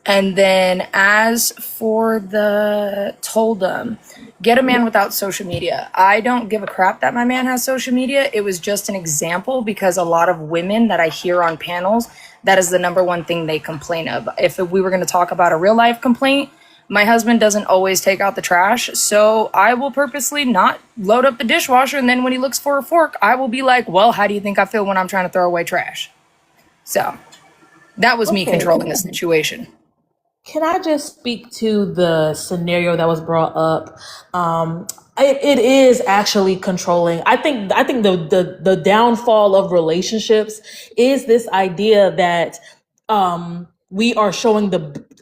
[SPEAKER 12] And then as for the told them, get a man without social media. I don't give a crap that my man has social media. It was just an example because a lot of women that I hear on panels, that is the number one thing they complain of. If we were going to talk about a real life complaint,
[SPEAKER 7] My husband doesn't always take out the trash, so I will purposely not load up the dishwasher, and then when he looks for a fork, I will be like, well, how do you think I feel when I'm trying to throw away trash? So that was me
[SPEAKER 12] Okay.
[SPEAKER 7] controlling the situation.
[SPEAKER 12] Can I just speak to the scenario that was brought up? It is actually controlling. I think the downfall of relationships is this idea that we are showing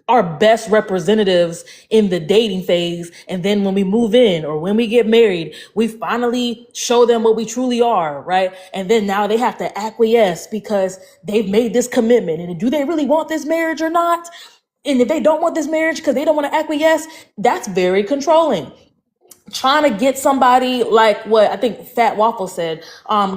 [SPEAKER 12] our best representatives in the dating phase, and then when we move in or when we get married, we finally show them what we truly are, right? And then now they have to acquiesce because they've made this commitment. And do they really want this marriage or not? And if they don't want this marriage because they don't want to acquiesce, that's very controlling. Trying to get somebody like what I think Fat Waffle said,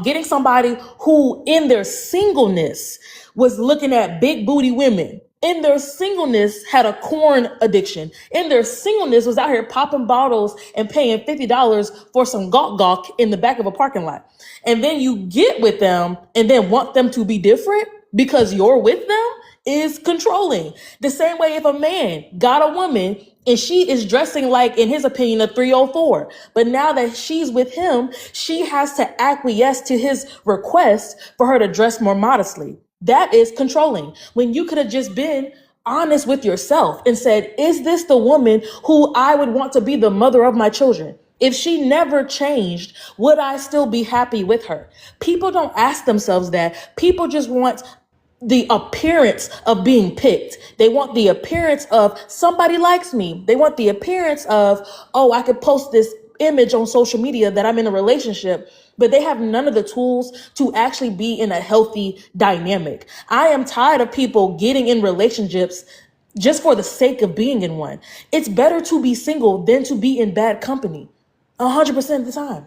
[SPEAKER 12] getting somebody who in their singleness was looking at big booty women, in their singleness had a corn addiction, in their singleness was out here popping bottles and paying $50 for some gawk in the back of a parking lot. And then you get with them and then want them to be different because you're with them is controlling. The same way if a man got a woman and she is dressing like, in his opinion, a 304, but now that she's with him, she has to acquiesce to his request for her to dress more modestly. That is controlling. When you could have just been honest with yourself and said, is this the woman who I would want to be the mother of my children? If she never changed, would I still be happy with her? People don't ask themselves that. People just want the appearance of being picked. They want the appearance of somebody likes me. They want the appearance of, oh, I could post this image on social media that I'm in a relationship, but they have none of the tools to actually be in a healthy dynamic. I am tired of people getting in relationships just for the sake of being in one. It's better to be single than to be in bad company 100% of the time.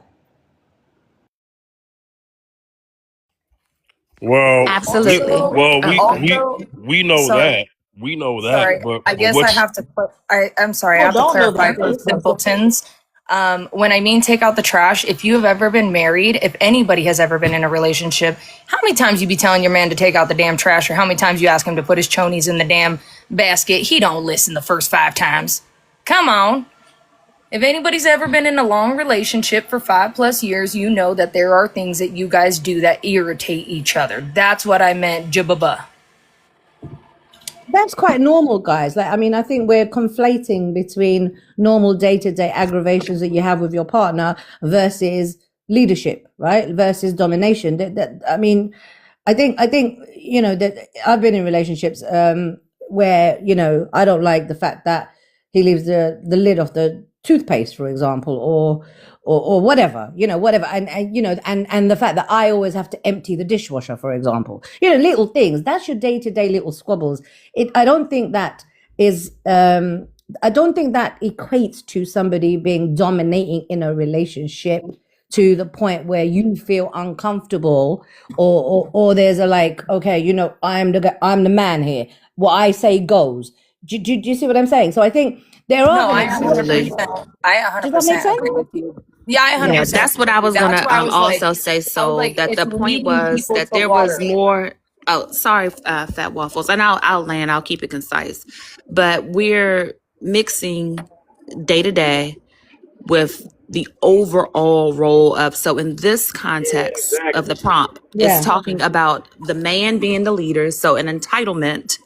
[SPEAKER 1] Well,
[SPEAKER 7] Absolutely.
[SPEAKER 1] we know
[SPEAKER 7] Sorry.
[SPEAKER 1] that. We know that,
[SPEAKER 7] Sorry,
[SPEAKER 1] but
[SPEAKER 7] I guess I
[SPEAKER 1] what's
[SPEAKER 7] have to. I'm sorry, I
[SPEAKER 12] Oh,
[SPEAKER 7] have to
[SPEAKER 12] don't know
[SPEAKER 7] clarify
[SPEAKER 12] that.
[SPEAKER 7] for the simpletons. When I mean take out the trash, if you have ever been married, if anybody has ever been in a relationship, how many times you be telling your man to take out the damn trash, or how many times you ask him to put his chonies in the damn basket? He don't listen the first 5 times. Come on. If anybody's ever been in a long relationship for 5+ years, you know that there are things that you guys do that irritate each other. That's what I meant, jabba.
[SPEAKER 20] That's quite normal, guys. Like, I mean, I think we're conflating between normal day-to-day aggravations that you have with your partner versus leadership, right? Versus domination. I mean, I think, you know, that I've been in relationships where, you know, I don't like the fact that he leaves the lid off the toothpaste, for example, or whatever, you know, whatever. And you know, and the fact that I always have to empty the dishwasher, for example, you know, little things. That's your day-to-day little squabbles. I don't think that is, I don't think that equates to somebody being dominating in a relationship to the point where you feel uncomfortable or there's a like, okay, you know, I'm the man here. What I say goes. Do you see what I'm saying? So I think there are.
[SPEAKER 7] No, I
[SPEAKER 15] Absolutely.
[SPEAKER 7] 100%. I
[SPEAKER 20] Does that make
[SPEAKER 7] 100%
[SPEAKER 20] sense?
[SPEAKER 7] agree with you. Yeah, I 100%
[SPEAKER 15] Yeah, that's what I was
[SPEAKER 7] That's
[SPEAKER 15] gonna
[SPEAKER 7] why I was like,
[SPEAKER 15] also say. So that
[SPEAKER 7] it's
[SPEAKER 15] the point
[SPEAKER 7] leading
[SPEAKER 15] was
[SPEAKER 7] people
[SPEAKER 15] that
[SPEAKER 7] to
[SPEAKER 15] there
[SPEAKER 7] water.
[SPEAKER 15] was more. Oh, sorry, Fat Waffles, and I'll land. I'll keep it concise. But we're mixing day to day with the overall role of. So in this context of the prompt, it's talking about the man being the leader. So an entitlement.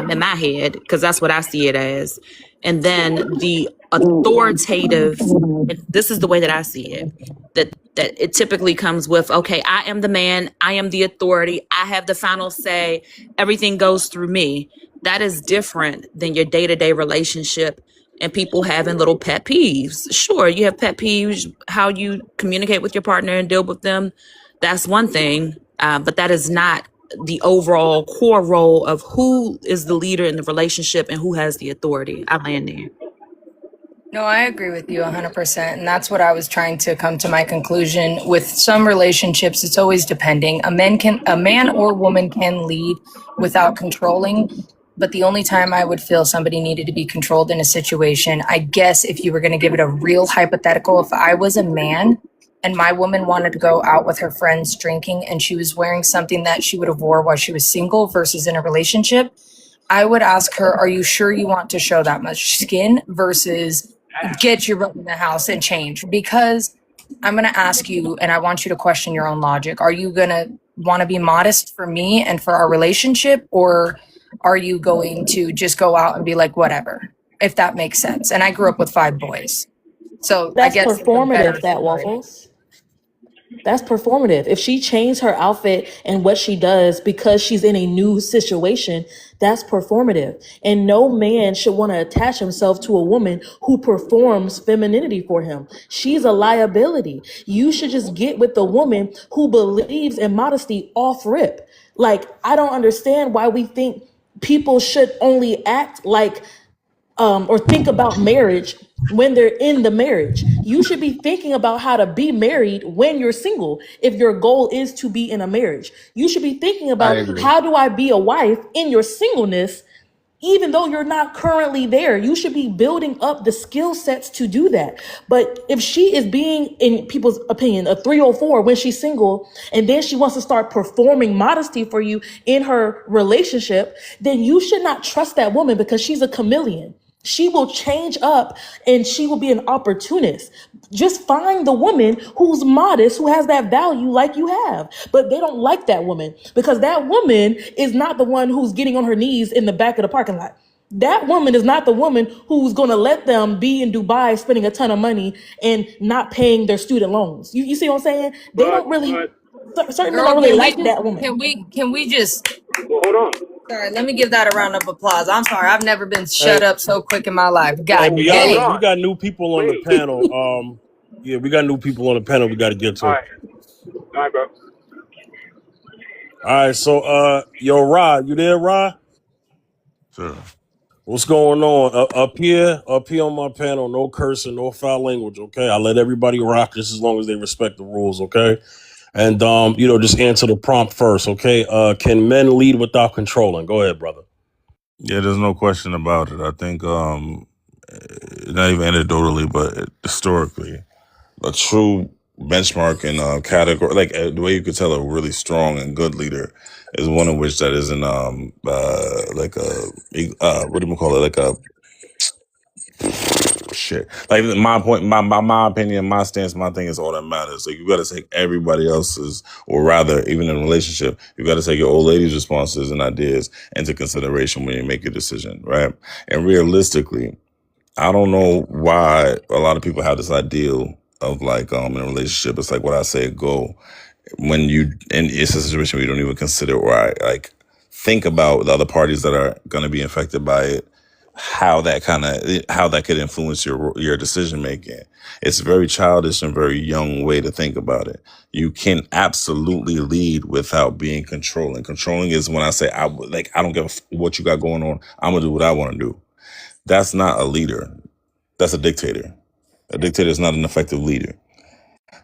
[SPEAKER 15] In my head, because that's what I see it as. And then the authoritative, and this is the way that I see it, that it typically comes with, okay, I am the man, I am the authority, I have the final say, everything goes through me. That is different than your day-to-day relationship and people having little pet peeves. Sure, you have pet peeves, how you communicate with your partner and deal with them. That's one thing, but that is not the overall core role of who is the leader in the relationship and who has the authority. I land there.
[SPEAKER 7] No, I agree with you 100%. And that's what I was trying to come to my conclusion. With some relationships, it's always depending. A man or woman can lead without controlling. But the only time I would feel somebody needed to be controlled in a situation, I guess if you were going to give it a real hypothetical, if I was a man and my woman wanted to go out with her friends drinking and she was wearing something that she would have wore while she was single versus in a relationship, I would ask her, are you sure you want to show that much skin versus get your butt in the house and change? Because I'm going to ask you, and I want you to question your own logic. Are you going to want to be modest for me and for our relationship, or are you going to just go out and be like, whatever, if that makes sense? And I grew up with 5 boys. So I
[SPEAKER 12] That's
[SPEAKER 7] guess it's a better
[SPEAKER 12] performative, that
[SPEAKER 7] story.
[SPEAKER 12] Waffles. That's performative. If she changed her outfit and what she does because she's in a new situation, that's performative. And no man should want to attach himself to a woman who performs femininity for him. She's a liability. You should just get with the woman who believes in modesty off rip. Like, I don't understand why we think people should only act like or think about marriage when they're in the marriage. You should be thinking about how to be married when you're single. If your goal is to be in a marriage, you should be thinking
[SPEAKER 21] I
[SPEAKER 12] about,
[SPEAKER 21] agree.
[SPEAKER 12] how do I be a wife in your singleness? Even though you're not currently there, you should be building up the skill sets to do that. But if she is being, in people's opinion, a 304 when she's single, and then she wants to start performing modesty for you in her relationship, then you should not trust that woman, because she's a chameleon. She will change up and she will be an opportunist. Just find the woman who's modest, who has that value like you have. But they don't like that woman, because that woman is not the one who's getting on her knees in the back of the parking lot. That woman is not the woman who's going to let them be in Dubai spending a ton of money and not paying their student loans. You see what I'm saying? They don't really, certain men
[SPEAKER 7] Girl,
[SPEAKER 12] don't really like that woman.
[SPEAKER 7] can we just,
[SPEAKER 2] Well, hold on.
[SPEAKER 7] sorry, let me give that a round of applause. I'm sorry, I've never been shut
[SPEAKER 1] Hey,
[SPEAKER 7] up so quick in my life.
[SPEAKER 1] hey,
[SPEAKER 7] God
[SPEAKER 1] but
[SPEAKER 2] Hold
[SPEAKER 1] y'all,
[SPEAKER 7] dang.
[SPEAKER 1] we got new people on the
[SPEAKER 2] Wait.
[SPEAKER 1] panel. Yeah, we got new people on the panel we got to get
[SPEAKER 2] All
[SPEAKER 1] to.
[SPEAKER 2] right. All right, bro.
[SPEAKER 1] All right, so yo, Rod, you there, Rod?
[SPEAKER 11] Sure.
[SPEAKER 1] What's going on up here on my panel? No cursing, no foul language. Okay, I let everybody rock just as long as they respect the rules. Okay, and just answer the prompt first. Okay, can men lead without controlling? Go ahead, brother.
[SPEAKER 4] Yeah, there's no question about it. I think, not even anecdotally, but historically, a true benchmark and category, like the way you could tell a really strong and good leader is one in which that isn't like a what do you call it, like a shit. Like my opinion, my stance, my thing is all that matters. Like you got to take everybody else's, or rather, even in a relationship, you got to take your old lady's responses and ideas into consideration when you make your decision, right? And realistically, I don't know why a lot of people have this ideal of like in a relationship, it's like what I say, go when you, and it's a situation where you don't even consider or like think about the other parties that are going to be affected by it, how that could influence your decision making. It's a very childish and very young way to think about it. You can absolutely lead without being controlling. Controlling is when I say I don't give what you got going on. I'm gonna do what I want to do. That's not a leader. That's a dictator. A dictator is not an effective leader.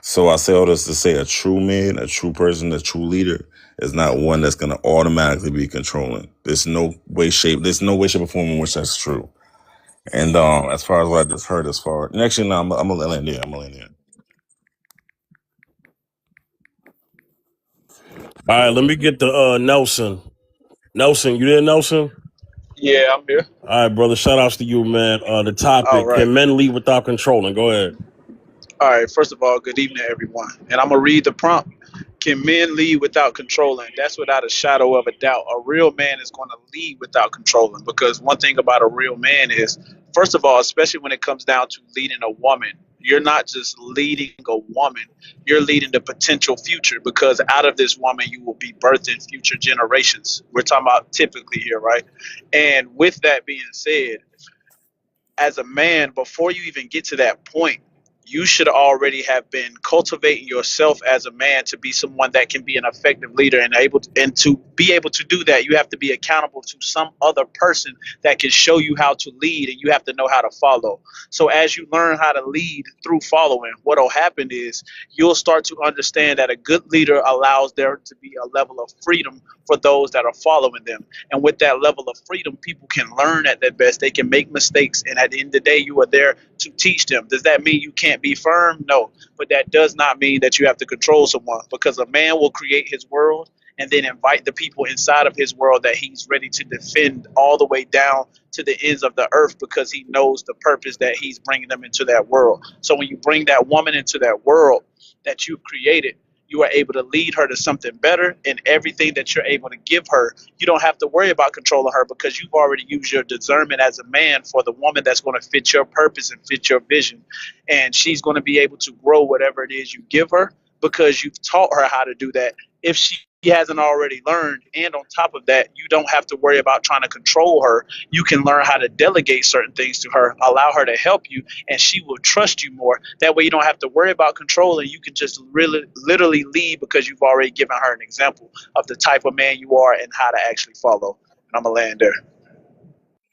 [SPEAKER 4] So I say all this to say a true man, a true person, a true leader is not one that's going to automatically be controlling. There's no way, shape or form in which that's true. And as far as what I just heard, and actually, no, I'm gonna land there.
[SPEAKER 1] All right, let me get the Nelson. Nelson, you there, Nelson?
[SPEAKER 22] Yeah, I'm here.
[SPEAKER 1] All right, brother. Shout outs to you, man. The
[SPEAKER 22] All
[SPEAKER 1] topic:
[SPEAKER 22] right.
[SPEAKER 1] can men lead without controlling? Go ahead.
[SPEAKER 22] All right. First of all, good evening, everyone. And I'm going to read the prompt. Can men lead without controlling? That's without a shadow of a doubt. A real man is going to lead without controlling, because one thing about a real man is, first of all, especially when it comes down to leading a woman, you're not just leading a woman, you're leading the potential future, because out of this woman, you will be birthing future generations. We're talking about typically here, right? And with that being said, as a man, before you even get to that point, you should already have been cultivating yourself as a man to be someone that can be an effective leader, and to be able to do that, you have to be accountable to some other person that can show you how to lead, and you have to know how to follow. So as you learn how to lead through following, what will happen is you'll start to understand that a good leader allows there to be a level of freedom for those that are following them. And with that level of freedom, people can learn at their best. They can make mistakes. And at the end of the day, you are there to teach them. Does that mean you can't be firm? No. But that does not mean that you have to control someone, because a man will create his world and then invite the people inside of his world that he's ready to defend all the way down to the ends of the earth, because he knows the purpose that he's bringing them into that world. So when you bring that woman into that world that you've created, you are able to lead her to something better, and everything that you're able to give her, you don't have to worry about controlling her, because you've already used your discernment as a man for the woman that's going to fit your purpose and fit your vision. And she's going to be able to grow whatever it is you give her, because you've taught her how to do that. If she hasn't already learned, and on top of that, you don't have to worry about trying to control her. You can learn how to delegate certain things to her, allow her to help you, and she will trust you more. That way you don't have to worry about controlling. You can just really literally lead, because you've already given her an example of the type of man you are and how to actually follow. And I'm going to land there.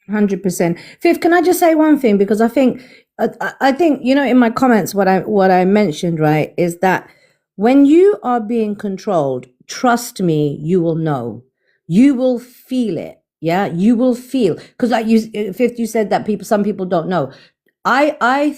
[SPEAKER 20] 100%. Fifth, can I just say one thing? Because I think, you know, in my comments, what I mentioned, right, is that when you are being controlled, trust me, you will know. You will feel it. Yeah, you will feel. Because like Fifth, you said that some people don't know. I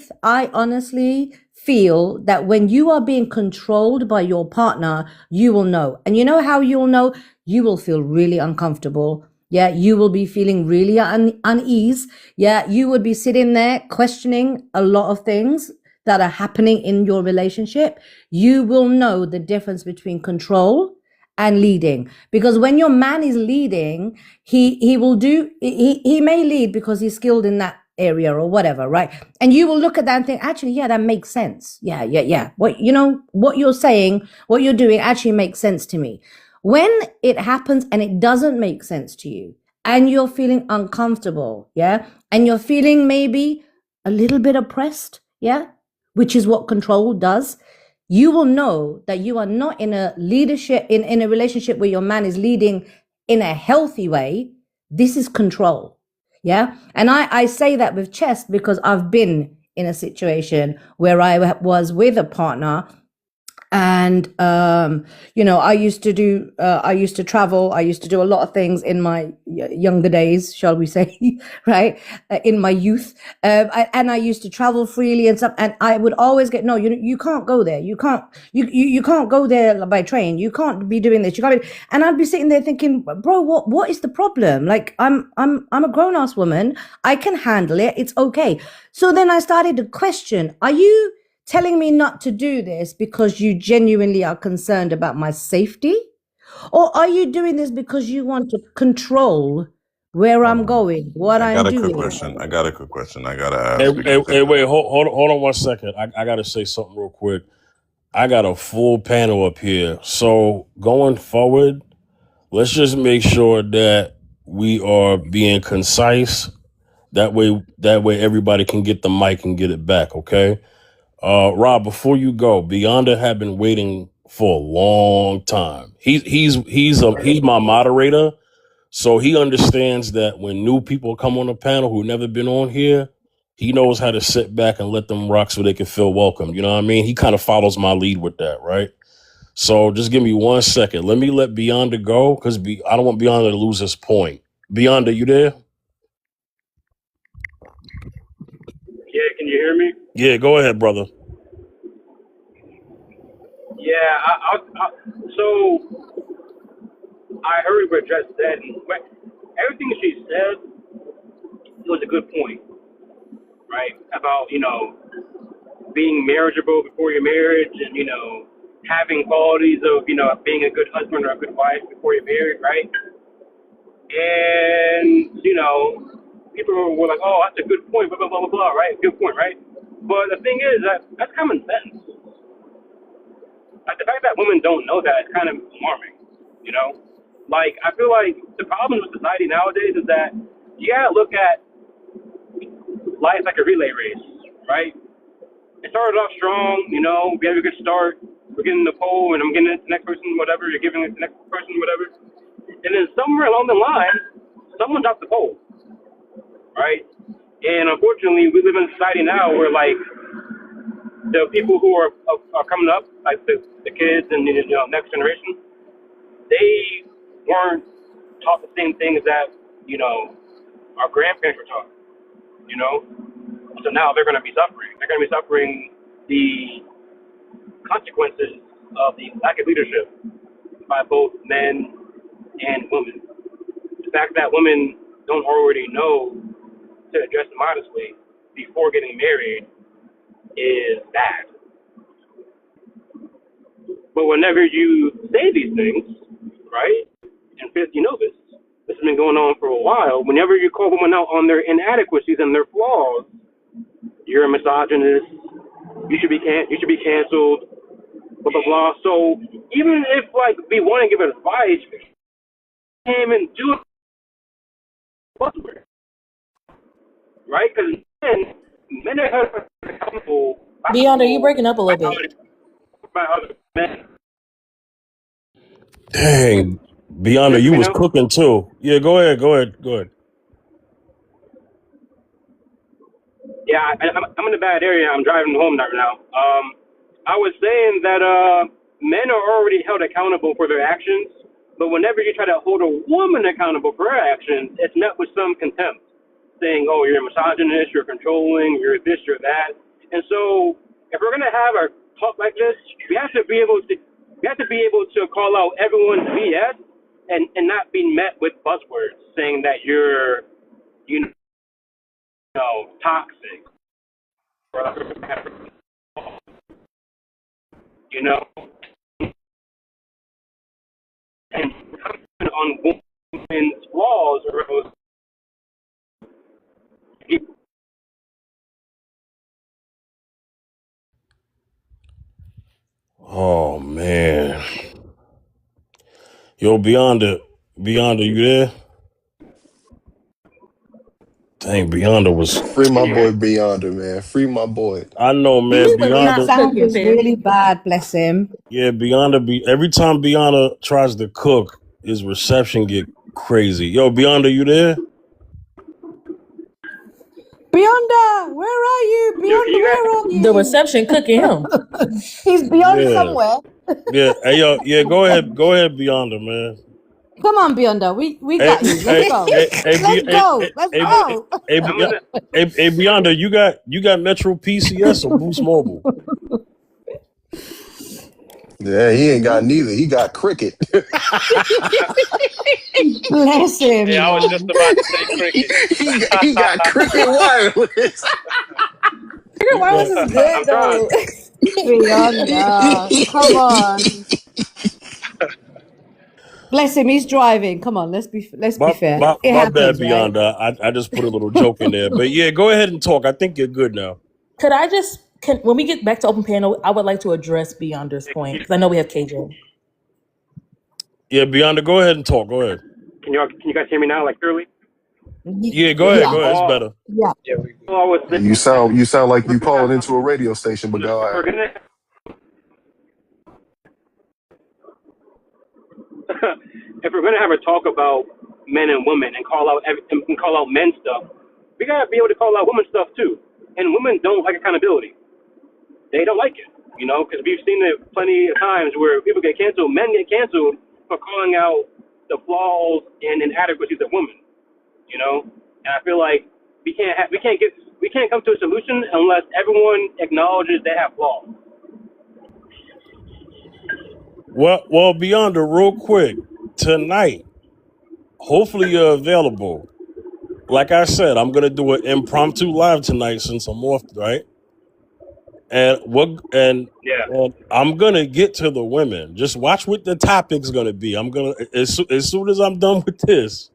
[SPEAKER 20] honestly feel that when you are being controlled by your partner, you will know. And you know how you'll know? You will feel really uncomfortable. Yeah, you will be feeling really unease. Yeah, you would be sitting there questioning a lot of things that are happening in your relationship. You will know the difference between control and leading. Because when your man is leading, he may lead because he's skilled in that area or whatever, right? And you will look at that and think, actually, yeah, that makes sense. Yeah. What you're saying, what you're doing actually makes sense to me. When it happens and it doesn't make sense to you, and you're feeling uncomfortable, yeah, and you're feeling maybe a little bit oppressed, yeah, which is what control does, you will know that you are not in a leadership, in a relationship where your man is leading in a healthy way. This is control, yeah. And I say that with chest because I've been in a situation where I was with a partner. And, I used to travel. I used to do a lot of things in my younger days, shall we say, right? In my youth. And I used to travel freely and stuff. And I would always get, no, you can't go there. You can't go there by train. You can't be doing this. And I'd be sitting there thinking, bro, what is the problem? Like, I'm a grown ass woman. I can handle it. It's okay. So then I started to question, are you telling me not to do this because you genuinely are concerned about my safety? Or are you doing this because you want to control where I'm going, what I'm doing?
[SPEAKER 4] I got a quick question. I got to ask.
[SPEAKER 1] Hey, wait, hold on 1 second. I got to say something real quick. I got a full panel up here. So going forward, let's just make sure that we are being concise. That way everybody can get the mic and get it back, okay? Rob, before you go, Beyonda had been waiting for a long time. He's my moderator, so he understands that when new people come on the panel who never been on here, he knows how to sit back and let them rock so they can feel welcome. You know what I mean? He kind of follows my lead with that, right? So just give me 1 second. Let me let Beyonda go because I don't want Beyonda to lose his point. Beyonda, you there?
[SPEAKER 2] Yeah, can you hear me?
[SPEAKER 1] Yeah, go ahead, brother.
[SPEAKER 2] Yeah, so I heard what Jess said, and everything she said was a good point, right? About, being marriageable before your marriage and, having qualities of, being a good husband or a good wife before you're married, right? And, people were like, oh, that's a good point, blah, blah, blah, blah, blah, right? Good point, right? But the thing is that's common sense. Like, the fact that women don't know that is kind of alarming, Like, I feel like the problem with society nowadays is that you gotta look at life like a relay race, right? It started off strong, we have a good start. We're getting the pole, and I'm getting it to the next person, whatever. You're giving it to the next person, whatever. And then somewhere along the line, someone dropped the pole, right? And unfortunately, we live in a society now where, like, the people who are coming up, like the kids and the next generation, they weren't taught the same things that our grandparents were taught. So now they're going to be suffering. They're going to be suffering the consequences of the lack of leadership. by both men and women. The fact that women don't already know to address it modestly before getting married is bad. But whenever you say these things, right, and Fifth, you know this has been going on for a while. Whenever you call women out on their inadequacies and their flaws, you're a misogynist. You should be canceled. Blah blah blah. So even if like we want to give advice, we can't even do it, right? Because men are held accountable
[SPEAKER 12] Beyond, are you breaking up a little bit?
[SPEAKER 2] by other men.
[SPEAKER 1] Dang, Beyonda, you was cooking too. Yeah, go ahead.
[SPEAKER 2] Yeah, I'm in a bad area. I'm driving home right now. I was saying that men are already held accountable for their actions, but whenever you try to hold a woman accountable for her actions, it's met with some contempt, saying, "Oh, you're a misogynist, you're controlling, you're this, you're that." And so, if we're gonna have a talk like this, we have to be able to call out everyone's BS and not be met with buzzwords saying that you're, you know, toxic, you know, and on women's flaws or
[SPEAKER 1] Oh man, yo, Beyonda, you there? Dang, Beyonda was.
[SPEAKER 21] Free my boy Beyonder, man. Free my boy.
[SPEAKER 1] I know, man.
[SPEAKER 20] His
[SPEAKER 1] Beyonda.
[SPEAKER 20] sound is really bad, bless him.
[SPEAKER 1] Yeah, Beyonda. Every time Beyonda tries to cook, his reception get crazy. Yo, Beyonda, you there?
[SPEAKER 20] Beyonda, where are you? Beyonda, where are you?
[SPEAKER 12] The reception cooking him.
[SPEAKER 20] He's beyond
[SPEAKER 1] Yeah.
[SPEAKER 20] somewhere.
[SPEAKER 1] Yeah. Hey, yo. Yeah. Go ahead, Beyonda, man.
[SPEAKER 20] Come on, Beyonda. We got you. Let's go. Let's go.
[SPEAKER 1] Hey, Beyonda, you got Metro PCS or Boost Mobile?
[SPEAKER 21] Yeah, he ain't got neither. He got Cricket.
[SPEAKER 20] Bless him.
[SPEAKER 5] Yeah, I was just about to say Cricket.
[SPEAKER 21] he got Cricket Wireless.
[SPEAKER 12] Cricket Wireless is good though.
[SPEAKER 20] Beyonda, come on. Bless him. He's driving. Come on. Let's be fair.
[SPEAKER 1] My
[SPEAKER 20] happens,
[SPEAKER 1] bad,
[SPEAKER 20] right?
[SPEAKER 1] Beyonda. I just put a little joke in there, but yeah, go ahead and talk. I think you're good now.
[SPEAKER 12] Could I just when we get back to open panel, I would like to address Beyonder's point because I know we have KJ.
[SPEAKER 1] Yeah, Beyonda, go ahead and talk. Go ahead.
[SPEAKER 2] Can you guys hear me now, like clearly?
[SPEAKER 1] Yeah, go ahead. Go ahead. It's better.
[SPEAKER 20] Yeah.
[SPEAKER 21] You sound like you calling into a radio station, but go ahead.
[SPEAKER 2] If we're gonna have a talk about men and women and call out men stuff, we gotta be able to call out women stuff too. And women don't like accountability. They don't like it, you know, because we've seen it plenty of times where people get canceled. Men get canceled for calling out the flaws and inadequacies of women, you know. And I feel like we can't come to a solution unless everyone acknowledges they have flaws.
[SPEAKER 1] Well, Beyonda, real quick, tonight, hopefully you're available. Like I said, I'm gonna do an impromptu live tonight since I'm off, right? And I'm gonna get to the women. Just watch what the topic's gonna be. I'm gonna as soon as I'm done with this,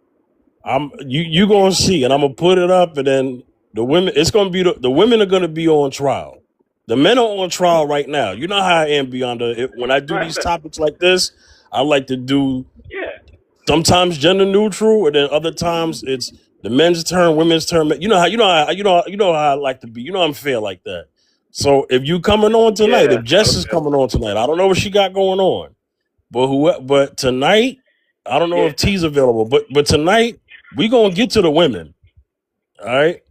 [SPEAKER 1] you gonna see, and I'm gonna put it up, and then the women. It's gonna be the women are gonna be on trial. The men are on trial right now. You know how I am, Beyonda. When I do these topics like this, I like to do sometimes gender neutral, and then other times it's the men's turn, women's turn. You know how I like to be. You know I'm fair like that. So if you coming on tonight, if Jess is coming on tonight, I don't know what she got going on, but tonight, I don't know if T's available. But tonight we gonna get to the women. All right.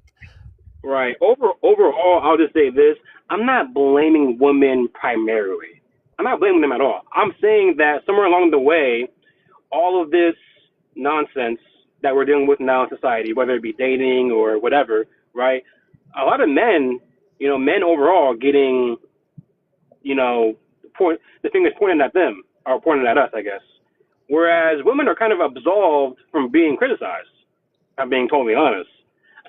[SPEAKER 2] Right. Overall, I'll just say this. I'm not blaming women primarily. I'm not blaming them at all. I'm saying that somewhere along the way, all of this nonsense that we're dealing with now in society, whether it be dating or whatever, right? A lot of men, men overall getting, the fingers pointed at them. or pointed at us, I guess. Whereas women are kind of absolved from being criticized. I'm being totally honest.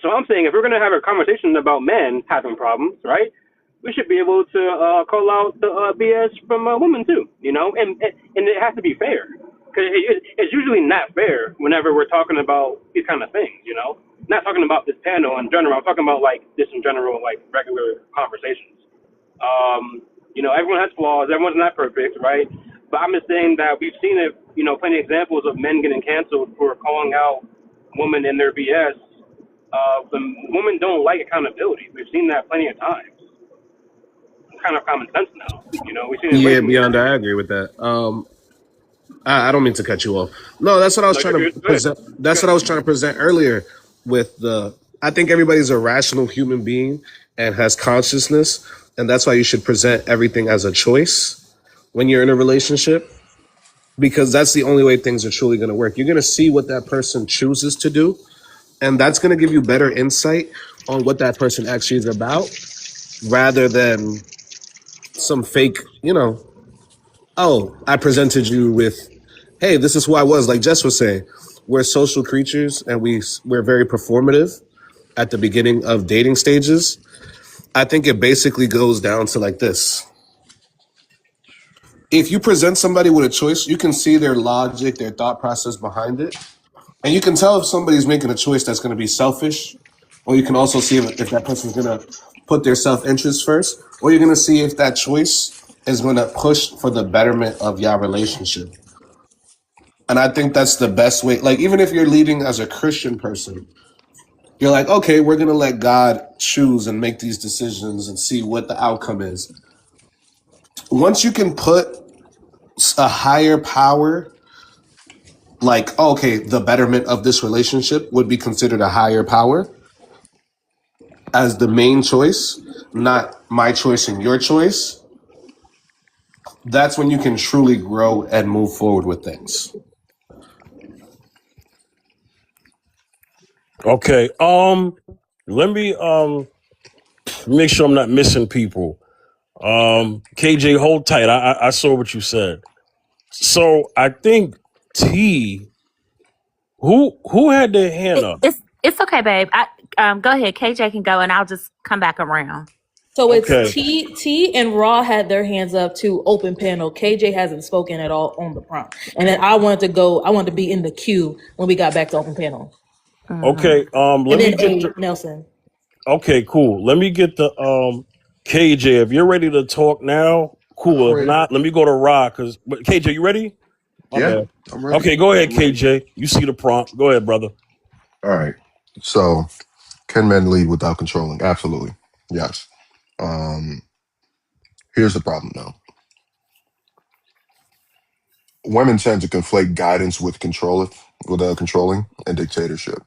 [SPEAKER 2] So I'm saying if we're going to have a conversation about men having problems, right? We should be able to call out the BS from women too, you know, and it has to be fair, because it's usually not fair whenever we're talking about these kind of things, you know. Not talking about this panel in general. I'm talking about like just in general, like regular conversations. You know, everyone has flaws. Everyone's not perfect, right? But I'm just saying that we've seen it, you know, plenty of examples of men getting canceled for calling out women in their BS. The women don't like accountability. We've seen that plenty of times. It's kind of common sense now. You know, we've seen it way
[SPEAKER 21] Yeah,
[SPEAKER 2] too many
[SPEAKER 21] beyond,
[SPEAKER 2] times.
[SPEAKER 21] I agree with that. I don't mean to cut you off. No, that's what I was
[SPEAKER 2] No,
[SPEAKER 21] trying
[SPEAKER 2] you're
[SPEAKER 21] to
[SPEAKER 2] good. Good.
[SPEAKER 21] present. That's what I was trying to present earlier with the. I think everybody's a rational human being and has consciousness, and that's why you should present everything as a choice when you're in a relationship, because that's the only way things are truly going to work. You're going to see what that person chooses to do, and that's going to give you better insight on what that person actually is about, rather than some fake, oh, I presented you with, hey, this is who I was. Like Jess was saying, we're social creatures and we're very performative at the beginning of dating stages. I think it basically goes down to like this. If you present somebody with a choice, you can see their logic, their thought process behind it. And you can tell if somebody's making a choice that's going to be selfish, or you can also see if that person's going to put their self-interest first, or you're going to see if that choice is going to push for the betterment of your relationship. And I think that's the best way. Like, even if you're leading as a Christian person, you're like, okay, we're going to let God choose and make these decisions and see what the outcome is. Once you can put a higher power, like, okay, the betterment of this relationship would be considered a higher power as the main choice, not my choice and your choice, that's when you can truly grow and move forward with things.
[SPEAKER 1] Okay. Let me make sure I'm not missing people. KJ, hold tight. I saw what you said. So I think T. Who had their hand up?
[SPEAKER 6] It's okay, babe. Go ahead. KJ can go, and I'll just come back around.
[SPEAKER 12] So it's
[SPEAKER 1] Okay.
[SPEAKER 12] T and Raw had their hands up to open panel. KJ hasn't spoken at all on the prompt. And then I wanted to be in the queue when we got back to open panel.
[SPEAKER 1] Okay.
[SPEAKER 12] And
[SPEAKER 1] Let me
[SPEAKER 12] then
[SPEAKER 1] get the.
[SPEAKER 12] Nelson.
[SPEAKER 1] Okay, cool. Let me get the KJ. If you're ready to talk now, cool.
[SPEAKER 11] I'm
[SPEAKER 1] If
[SPEAKER 11] ready.
[SPEAKER 1] not, let me go to Rock. But KJ, you ready? My
[SPEAKER 11] Yeah,
[SPEAKER 1] bad.
[SPEAKER 11] I'm ready.
[SPEAKER 1] Okay, go ahead, KJ. You see the prompt. Go ahead, brother.
[SPEAKER 21] All right. So, can men lead without controlling? Absolutely. Yes. Here's the problem, though. Women tend to conflate guidance with controlling and dictatorship.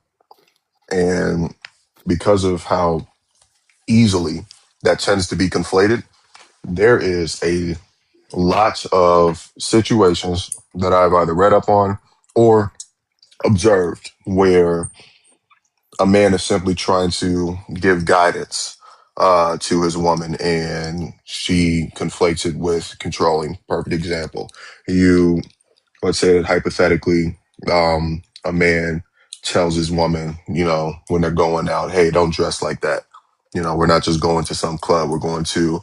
[SPEAKER 21] And because of how easily that tends to be conflated, there is a lot of situations that I've either read up on or observed where a man is simply trying to give guidance to his woman, and she conflates it with controlling. Perfect example. Let's say that hypothetically, a man tells his woman, when they're going out, hey, don't dress like that. We're not just going to some club. We're going to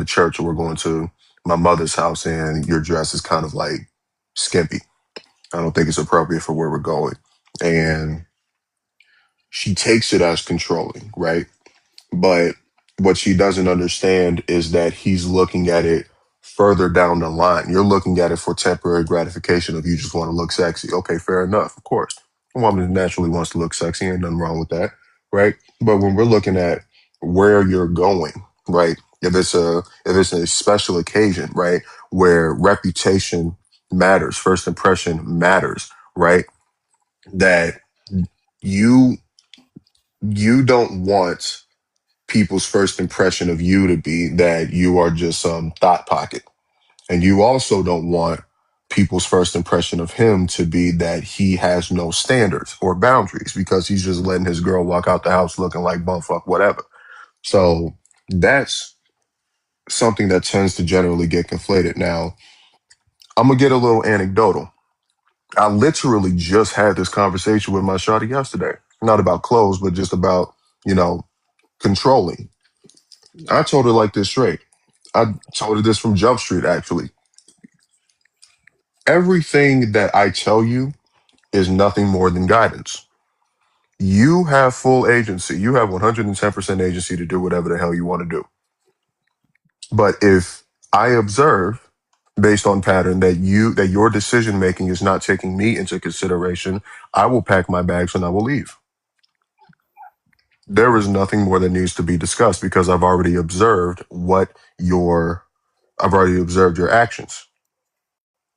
[SPEAKER 21] church, or we're going to my mother's house, and your dress is kind of like skimpy. I don't think it's appropriate for where we're going. And she takes it as controlling, right? But what she doesn't understand is that he's looking at it further down the line. You're looking at it for temporary gratification if you just want to look sexy. Okay, fair enough, of course. A woman naturally wants to look sexy, ain't nothing wrong with that, right? But when we're looking at where you're going, right? If it's a special occasion, right, where reputation matters, first impression matters, right? That you don't want people's first impression of you to be that you are just some thought pocket. And you also don't want people's first impression of him to be that he has no standards or boundaries because he's just letting his girl walk out the house looking like bumfuck whatever. So that's something that tends to generally get conflated. Now, I'm gonna get a little anecdotal. I literally just had this conversation with my shawty yesterday. Not about clothes, but just about, controlling. I told her like this straight. I told her this from Jump Street, actually. Everything that I tell you is nothing more than guidance. You have full agency. You have 110% agency to do whatever the hell you want to do. But if I observe based on pattern that your decision making is not taking me into consideration, I will pack my bags and I will leave. There is nothing more that needs to be discussed because I've already observed your actions.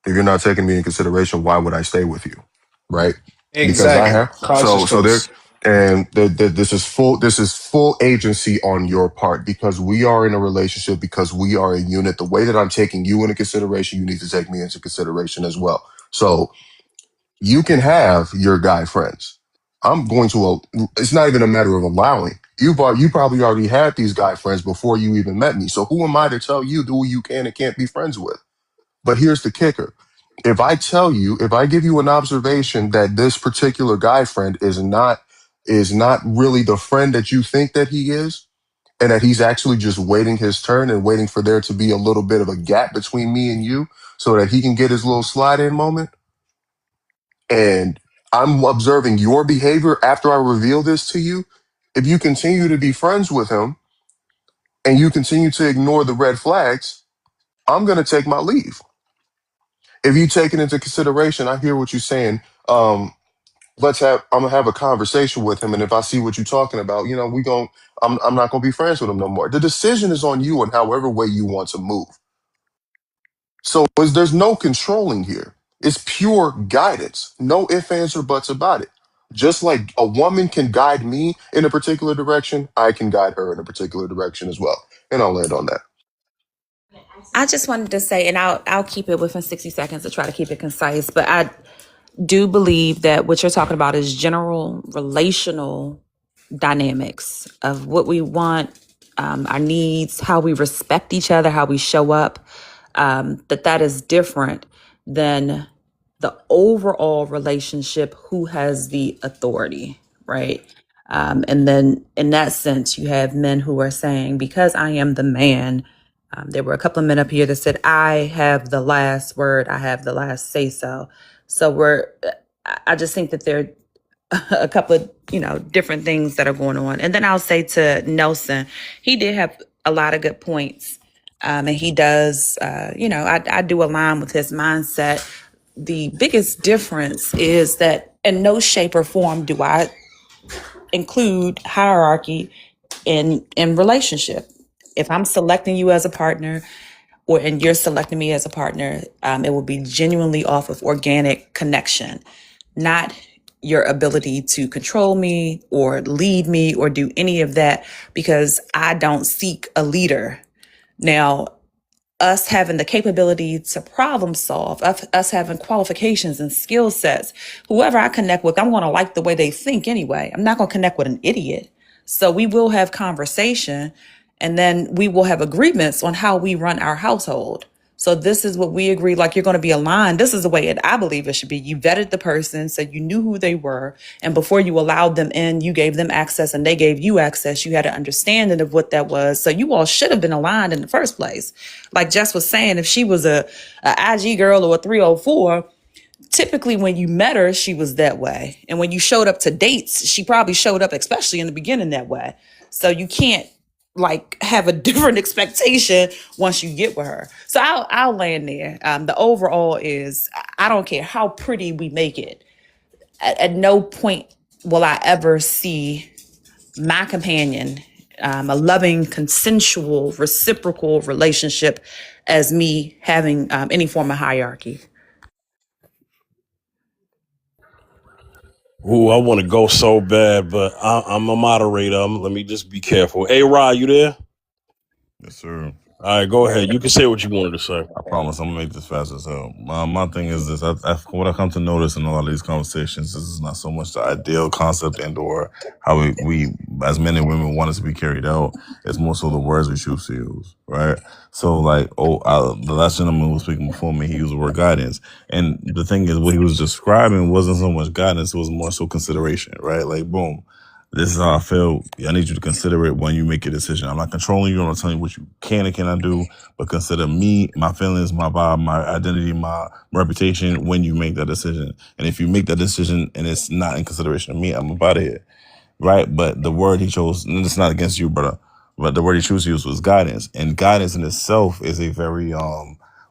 [SPEAKER 21] If you're not taking me in consideration, why would I stay with you? Right? Because I Exactly. have Conscious so there choice. and this is full agency on your part because we are in a relationship, because we are a unit. The way that I'm taking you into consideration, you need to take me into consideration as well. So you can have your guy friends. I'm going to it's not even a matter of allowing. You probably already had these guy friends before you even met me. So who am I to tell you who you can and can't be friends with? But here's the kicker. If I give you an observation that this particular guy friend is not really the friend that you think that he is, and that he's actually just waiting his turn and waiting for there to be a little bit of a gap between me and you so that he can get his little slide in moment, and I'm observing your behavior after I reveal this to you, if you continue to be friends with him and you continue to ignore the red flags, I'm going to take my leave. If you take it into consideration, I hear what you're saying. I'm gonna have a conversation with him, and if I see what you're talking about, I'm not gonna be friends with him no more. The decision is on you and however way you want to move. So there's no controlling here. It's pure guidance. No ifs, ands, or buts about it. Just like a woman can guide me in a particular direction, I can guide her in a particular direction as well. And I'll land on that.
[SPEAKER 6] I just wanted to say, and I'll keep it within 60 seconds to try to keep it concise, but I do believe that what you're talking about is general relational dynamics of what we want, our needs, how we respect each other, how we show up, that is different than the overall relationship, who has the authority, right? And then in that sense, you have men who are saying, because I am the man, there were a couple of men up here that said, I have the last word, I have the last say so. So I just think that there are a couple of, different things that are going on. And then I'll say to Nelson, he did have a lot of good points. And he does, I do align with his mindset. The biggest difference is that in no shape or form do I include hierarchy in relationship. If I'm selecting you as a partner, and you're selecting me as a partner, it will be genuinely off of organic connection, not your ability to control me or lead me or do any of that, because I don't seek a leader. Now, us having the capability to problem solve, us having qualifications and skill sets, whoever I connect with, I'm going to like the way they think anyway. I'm not going to connect with an idiot. So we will have conversation, and then we will have agreements on how we run our household. So this is what we agree, like you're going to be aligned. This is the way I believe it should be. You vetted the person, so you knew who they were. And before you allowed them in, you gave them access and they gave you access. You had an understanding of what that was. So you all should have been aligned in the first place. Like Jess was saying, if she was a IG girl or a 304, typically when you met her, she was that way. And when you showed up to dates, she probably showed up, especially in the beginning, that way. So you can't have a different expectation once you get with her. So I'll land there. The overall is, I don't care how pretty we make it. At no point will I ever see my companion, a loving, consensual, reciprocal relationship as me having any form of hierarchy.
[SPEAKER 1] Ooh, I want to go so bad, but I'm a moderator. Let me just be careful. Hey, Rod, you there?
[SPEAKER 4] Yes, sir.
[SPEAKER 1] All right, go ahead. You can say what you wanted to say.
[SPEAKER 4] I promise I'm gonna make this fast as hell. My thing is this: what I come to notice in a lot of these conversations, this is not so much the ideal concept and/or how we as men and women want it to be carried out. It's more so the words we choose to use, right? right? So like, the last gentleman was speaking before me, he used the word guidance. And the thing is, what he was describing wasn't so much guidance, it was more so consideration, right? Like, boom, this is how I feel. I need you to consider it when you make a decision. I'm not controlling you. I'm not telling you what you can and cannot do, but consider me, my feelings, my vibe, my identity, my reputation when you make that decision. And if you make that decision and it's not in consideration of me, I'm about it, right? But the word he chose, and it's not against you, brother, but the word he chose to use was guidance. And guidance in itself is a very,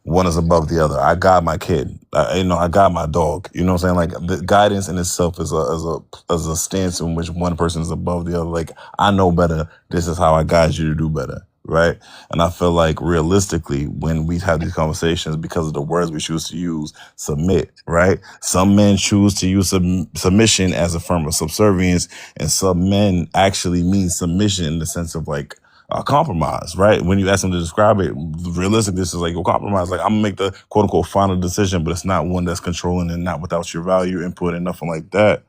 [SPEAKER 4] one is above the other. I guide my kid. I guide my dog. You know what I'm saying? Like the guidance in itself is a stance in which one person is above the other. Like I know better. This is how I guide you to do better, right? And I feel like realistically, when we have these conversations, because of the words we choose to use, submit, right? Some men choose to use submission as a form of subservience, and some men actually mean submission in the sense of like a compromise, right? When you ask them to describe it, realistically, this is like a compromise. Like I'm gonna make the quote unquote final decision, but it's not one that's controlling and not without your value input and nothing like that.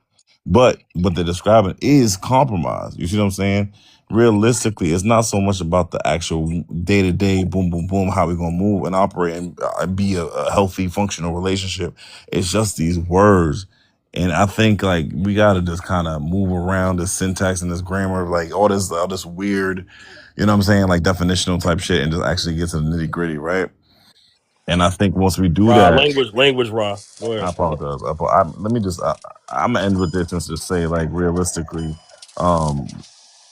[SPEAKER 4] But what they're describing is compromise. You see what I'm saying? Realistically, it's not so much about the actual day to day, boom, boom, boom, how we're gonna move and operate and be a healthy, functional relationship. It's just these words. And I think like we gotta just kind of move around the syntax and this grammar, like all this weird, you know what I'm saying, like definitional type shit, and just actually get to the nitty gritty, right? And I think once we do
[SPEAKER 1] Ra,
[SPEAKER 4] that,
[SPEAKER 1] language, Ra. Go
[SPEAKER 4] I
[SPEAKER 1] ahead.
[SPEAKER 4] apologize. Let me just, I'm gonna end with this and just say, like, realistically,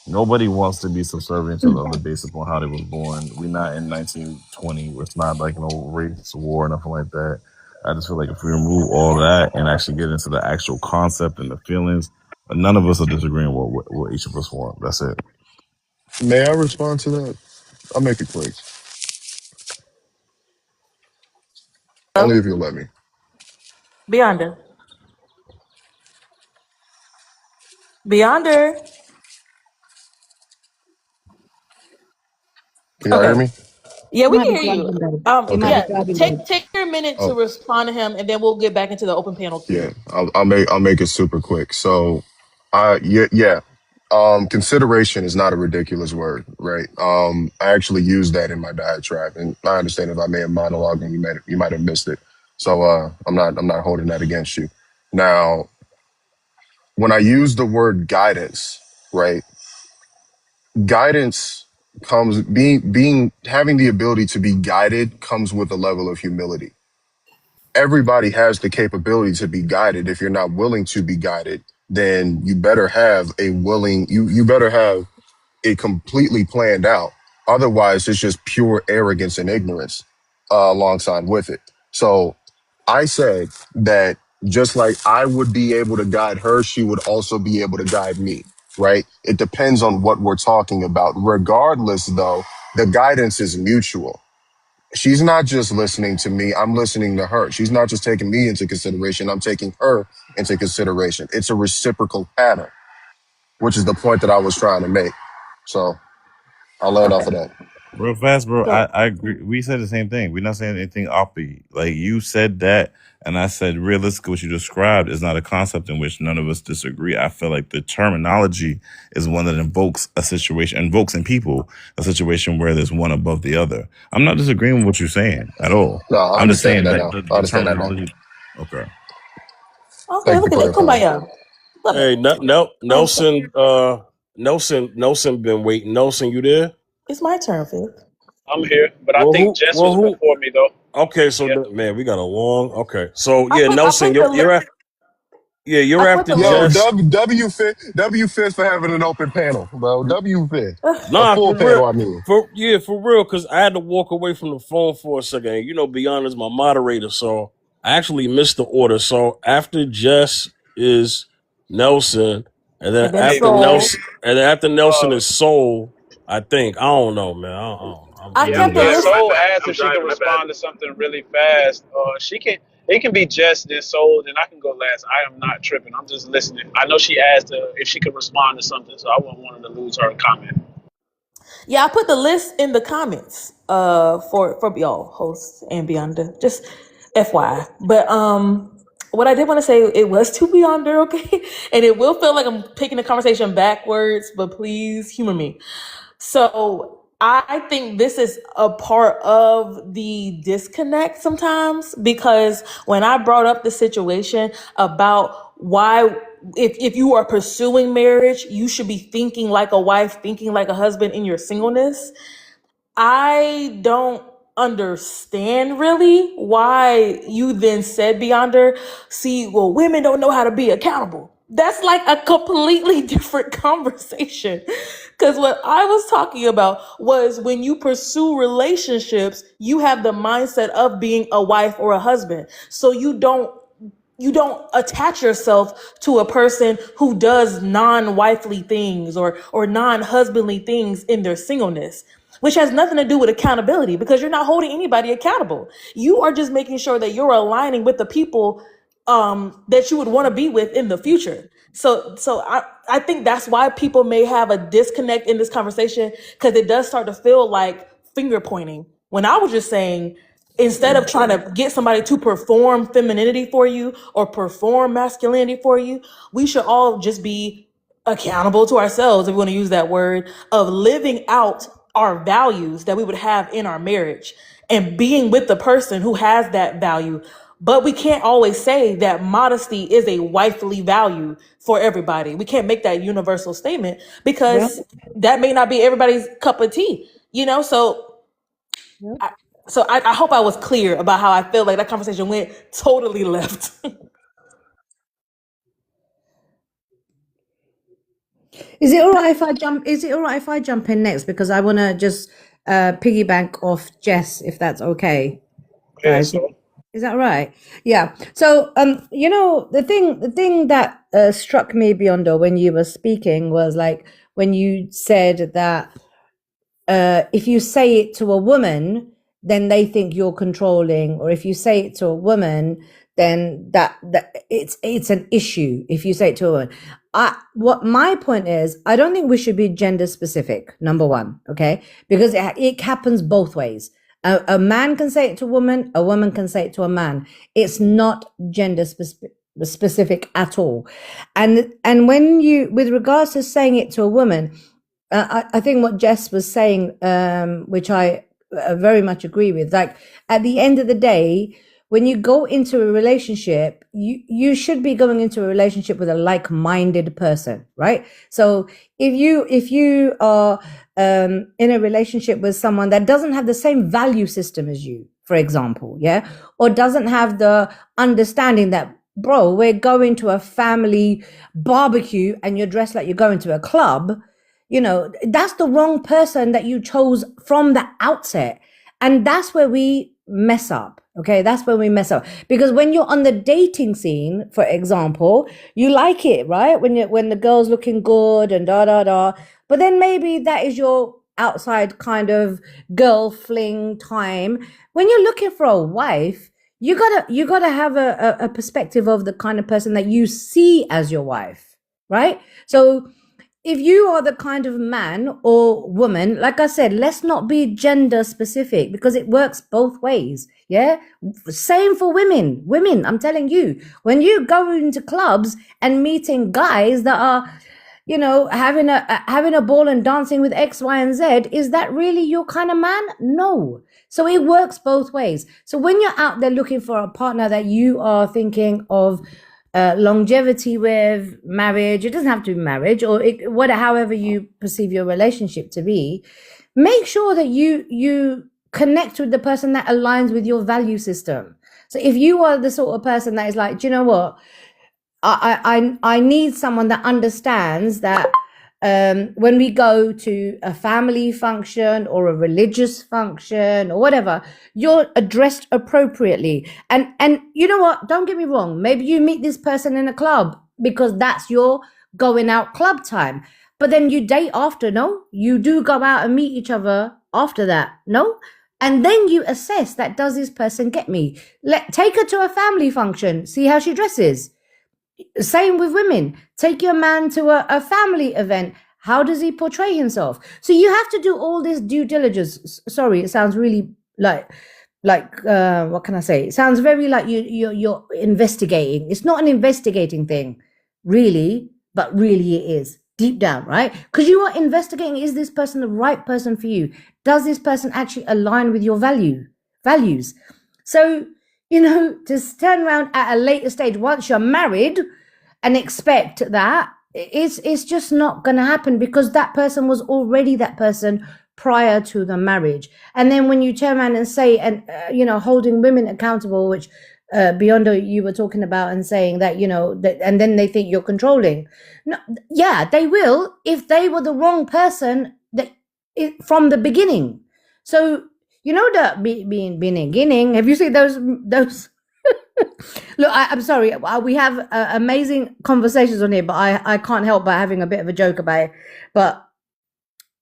[SPEAKER 4] nobody wants to be subservient to the other based upon how they was born. We're not in 1920. It's not like no race war or nothing like that. I just feel like if we remove all that and actually get into the actual concept and the feelings, none of us are disagreeing with what each of us want. That's it.
[SPEAKER 21] May I respond to that? I'll make it quick. Only if you'll let me.
[SPEAKER 12] Beyonder. Beyonder.
[SPEAKER 21] Can y'all hear
[SPEAKER 12] Okay.
[SPEAKER 21] me?
[SPEAKER 12] Yeah,
[SPEAKER 18] You
[SPEAKER 12] we
[SPEAKER 18] might
[SPEAKER 12] can
[SPEAKER 18] be
[SPEAKER 12] hear you.
[SPEAKER 18] driving better. You
[SPEAKER 21] Okay.
[SPEAKER 18] might be
[SPEAKER 12] Yeah,
[SPEAKER 18] driving better.
[SPEAKER 12] take your minute to
[SPEAKER 21] Oh,
[SPEAKER 12] respond to him, and then we'll get back into the open panel
[SPEAKER 21] yeah.
[SPEAKER 12] queue.
[SPEAKER 21] I'll make it super quick. So, yeah. Consideration is not a ridiculous word, right? I actually used that in my diatribe, and I understand if I may have monologued and you might have missed it. So, I'm not holding that against you. Now, when I use the word guidance, right? Guidance comes having the ability to be guided comes with a level of humility. Everybody has the capability to be guided. If you're not willing to be guided, then you better have you better have it completely planned out. Otherwise, it's just pure arrogance and ignorance alongside with it. So I said that just like I would be able to guide her, she would also be able to guide me, right? It depends on what we're talking about. Regardless, though, the guidance is mutual. She's not just listening to me, I'm listening to her. She's not just taking me into consideration, I'm taking her into consideration. It's a reciprocal pattern, which is the point that I was trying to make. So I'll land off
[SPEAKER 12] Okay.
[SPEAKER 21] of that.
[SPEAKER 4] Real fast, bro.
[SPEAKER 12] So
[SPEAKER 4] I agree. We said the same thing. We're not saying anything offbeat. Like you said that, and I said realistically, what you described is not a concept in which none of us disagree. I feel like the terminology is one that invokes in people a situation where there's one above the other. I'm not disagreeing with what you're saying at all.
[SPEAKER 21] No, I
[SPEAKER 4] I'm just
[SPEAKER 21] understand
[SPEAKER 4] saying
[SPEAKER 21] that
[SPEAKER 4] that
[SPEAKER 21] now. I
[SPEAKER 4] the
[SPEAKER 21] understand that now.
[SPEAKER 4] terminology. Okay.
[SPEAKER 12] okay,
[SPEAKER 21] Thank you
[SPEAKER 12] look
[SPEAKER 21] for
[SPEAKER 12] at that.
[SPEAKER 21] clarifying.
[SPEAKER 12] Kumbaya. Love it.
[SPEAKER 1] Hey,
[SPEAKER 12] So
[SPEAKER 1] Nelson been waiting. Nelson, you there?
[SPEAKER 12] it's my turn, Fifth.
[SPEAKER 5] I'm here, but I think Jess was
[SPEAKER 1] Who?
[SPEAKER 5] before me though.
[SPEAKER 1] Okay, so
[SPEAKER 5] Yeah.
[SPEAKER 1] man, we got a long. Okay, so
[SPEAKER 12] I
[SPEAKER 1] yeah,
[SPEAKER 12] put
[SPEAKER 1] Nelson,
[SPEAKER 12] the
[SPEAKER 1] you're
[SPEAKER 12] I put
[SPEAKER 1] after
[SPEAKER 12] the
[SPEAKER 21] Yo,
[SPEAKER 12] list.
[SPEAKER 1] Jess.
[SPEAKER 21] W Fifth for having an open panel, bro. W Fifth. A
[SPEAKER 1] Nah,
[SPEAKER 21] full
[SPEAKER 1] for real,
[SPEAKER 21] panel, I mean.
[SPEAKER 1] for real, because I had to walk away from the phone for a second. You know, Beyond is my moderator, so I actually missed the order. So after Jess is Nelson, and then
[SPEAKER 12] And then
[SPEAKER 5] Hey
[SPEAKER 1] after
[SPEAKER 5] man.
[SPEAKER 12] Soul.
[SPEAKER 1] Nelson is Soul. I think I don't know, man.
[SPEAKER 12] I
[SPEAKER 1] I'm
[SPEAKER 5] Yeah,
[SPEAKER 12] kept
[SPEAKER 1] losing
[SPEAKER 12] the
[SPEAKER 5] yeah.
[SPEAKER 1] it.
[SPEAKER 12] list.
[SPEAKER 5] Soul asked if she could respond to something really fast. She can. It can be Jess then Soul, then I can go last. I am not tripping. I'm just listening. I know she asked if she could respond to something, so I wouldn't want her to lose her comment.
[SPEAKER 12] Yeah, I put the list in the comments for y'all hosts and Beyonder. Just FYI. But what I did want to say, it was to Beyonder, okay? And it will feel like I'm taking the conversation backwards, but please humor me. So I think this is a part of the disconnect sometimes, because when I brought up the situation about why, if you are pursuing marriage, you should be thinking like a wife, thinking like a husband in your singleness. I don't understand really why you then said, Beyonder, see, well, women don't know how to be accountable. That's like a completely different conversation. Because what I was talking about was when you pursue relationships, you have the mindset of being a wife or a husband. So you don't attach yourself to a person who does non-wifely things or non-husbandly things in their singleness, which has nothing to do with accountability, because you're not holding anybody accountable. You are just making sure that you're aligning with the people that you would want to be with in the future. So I think that's why people may have a disconnect in this conversation, because it does start to feel like finger pointing. When I was just saying, instead of trying to get somebody to perform femininity for you or perform masculinity for you, we should all just be accountable to ourselves, if we want to use that word, of living out our values that we would have in our marriage and being with the person who has that value. But we can't always say that modesty is a wifely value for everybody. We can't make that universal statement, because that may not be everybody's cup of tea, you know? So I hope I was clear about how I feel like that conversation went totally left.
[SPEAKER 20] Is it all right if I jump? Is it all right if I jump in next, because I want to just piggyback off Jess, if that's okay, guys? Is that right? Yeah. So, you know, the thing that struck me, Beyonder, when you were speaking was like when you said that if you say it to a woman, then they think you're controlling, or if you say it to a woman, then that it's an issue. If you say it to a woman, what my point is, I don't think we should be gender specific. Number one, okay, because it happens both ways. A man can say it to a woman can say it to a man. It's not gender specific at all. And when you, with regards to saying it to a woman, I think what Jess was saying, which I very much agree with, like at the end of the day, when you go into a relationship, you should be going into a relationship with a like-minded person, right? So if you are in a relationship with someone that doesn't have the same value system as you, for example, yeah, or doesn't have the understanding that, bro, we're going to a family barbecue and you're dressed like you're going to a club, you know, that's the wrong person that you chose from the outset. And that's where we mess up. Okay, that's when we mess up, because when you're on the dating scene, for example, you like it, right? When the girl's looking good and but then maybe that is your outside kind of girl fling time. When you're looking for a wife, you gotta have a perspective of the kind of person that you see as your wife, right? So if you are the kind of man or woman, like I said, let's not be gender specific, because it works both ways. Yeah. Same for women. Women, I'm telling you, when you go into clubs and meeting guys that are, you know, having a ball and dancing with X, Y, and Z, is that really your kind of man? No. So it works both ways. So when you're out there looking for a partner that you are thinking of longevity with, marriage, it doesn't have to be marriage, or however you perceive your relationship to be, make sure that you connect with the person that aligns with your value system. So if you are the sort of person that is like, do you know what, I need someone that understands that when we go to a family function or a religious function or whatever, you're dressed appropriately. And you know what? Don't get me wrong. Maybe you meet this person in a club because that's your going out club time. But then you date after, no? You do go out and meet each other after that, no? And then you assess that, does this person get me? Take her to a family function, see how she dresses. Same with women. Take your man to a family event. How does he portray himself? So you have to do all this due diligence. Sorry, it sounds really like what can I say? It sounds very like you're investigating. It's not an investigating thing, really, but really it is. deep down, right? Because you are investigating, is this person the right person for you? Does this person actually align with your values? So, to turn around at a later stage, once you're married, and expect that, it's just not going to happen, because that person was already that person prior to the marriage. And then when you turn around and say, and holding women accountable, which Beyond you were talking about, and saying that, and then they think you're controlling. No, yeah, they will, if they were the wrong person from the beginning. So, the beginning, have you seen those look, I'm sorry, we have amazing conversations on here, but I can't help but having a bit of a joke about it. But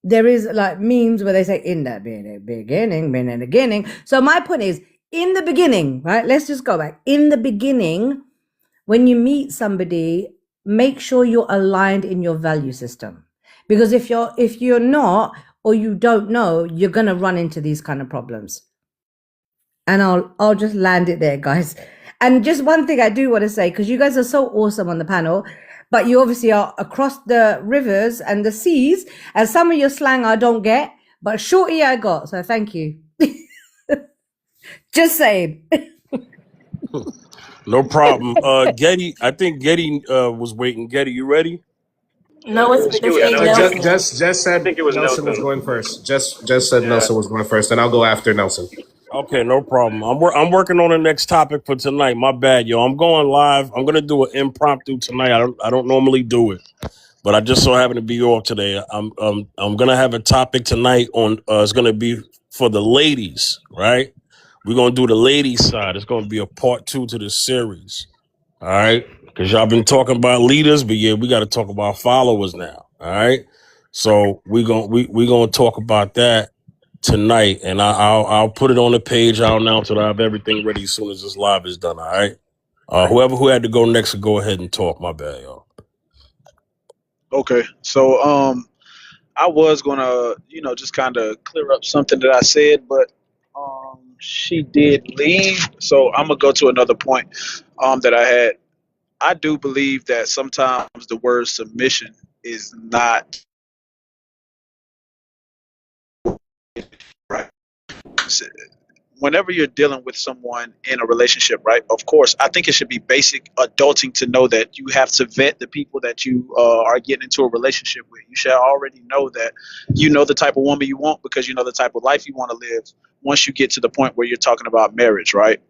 [SPEAKER 20] there is like memes where they say, in the beginning. So my point is, in the beginning, right? Let's just go back. In the beginning, when you meet somebody, make sure you're aligned in your value system. Because if you're not, or you don't know, you're gonna run into these kind of problems. And I'll just land it there, guys. And just one thing I do want to say, because you guys are so awesome on the panel, but you obviously are across the rivers and the seas, and some of your slang I don't get, but shorty I got. So thank you. Just saying.
[SPEAKER 1] No problem. Getty, I think Getty was waiting. Getty, you ready?
[SPEAKER 12] No,
[SPEAKER 2] I think it
[SPEAKER 12] it's
[SPEAKER 2] was Nelson.
[SPEAKER 21] Just
[SPEAKER 2] I
[SPEAKER 21] said
[SPEAKER 2] think it was
[SPEAKER 21] Nelson was
[SPEAKER 2] Nelson.
[SPEAKER 21] going first. Just said
[SPEAKER 2] Yeah.
[SPEAKER 21] Nelson was going first, and I'll go after Nelson.
[SPEAKER 1] Okay, no problem. I'm working on the next topic for tonight. My bad, yo. I'm going live. I'm gonna do an impromptu tonight. I don't normally do it, but I just so happen to be off today. I'm gonna have a topic tonight on. It's gonna be for the ladies, right? We're gonna do the ladies side. It's gonna be a part 2 to this series. All right, because y'all been talking about leaders, but yeah, we got to talk about followers now. All right, so we gonna talk about that tonight, and I'll put it on the page. I'll announce it. I'll have everything ready as soon as this live is done. All right. Whoever who had to go next, go ahead and talk. My bad, y'all.
[SPEAKER 22] Okay, so I was gonna, just kind of clear up something that I said, but she did leave, so I'm gonna go to another point that I had. I do believe that sometimes the word submission is not right. Whenever you're dealing with someone in a relationship, right? Of course, I think it should be basic adulting to know that you have to vet the people that you are getting into a relationship with. You should already know that you know the type of woman you want, because you know the type of life you want to live once you get to the point where you're talking about marriage, right?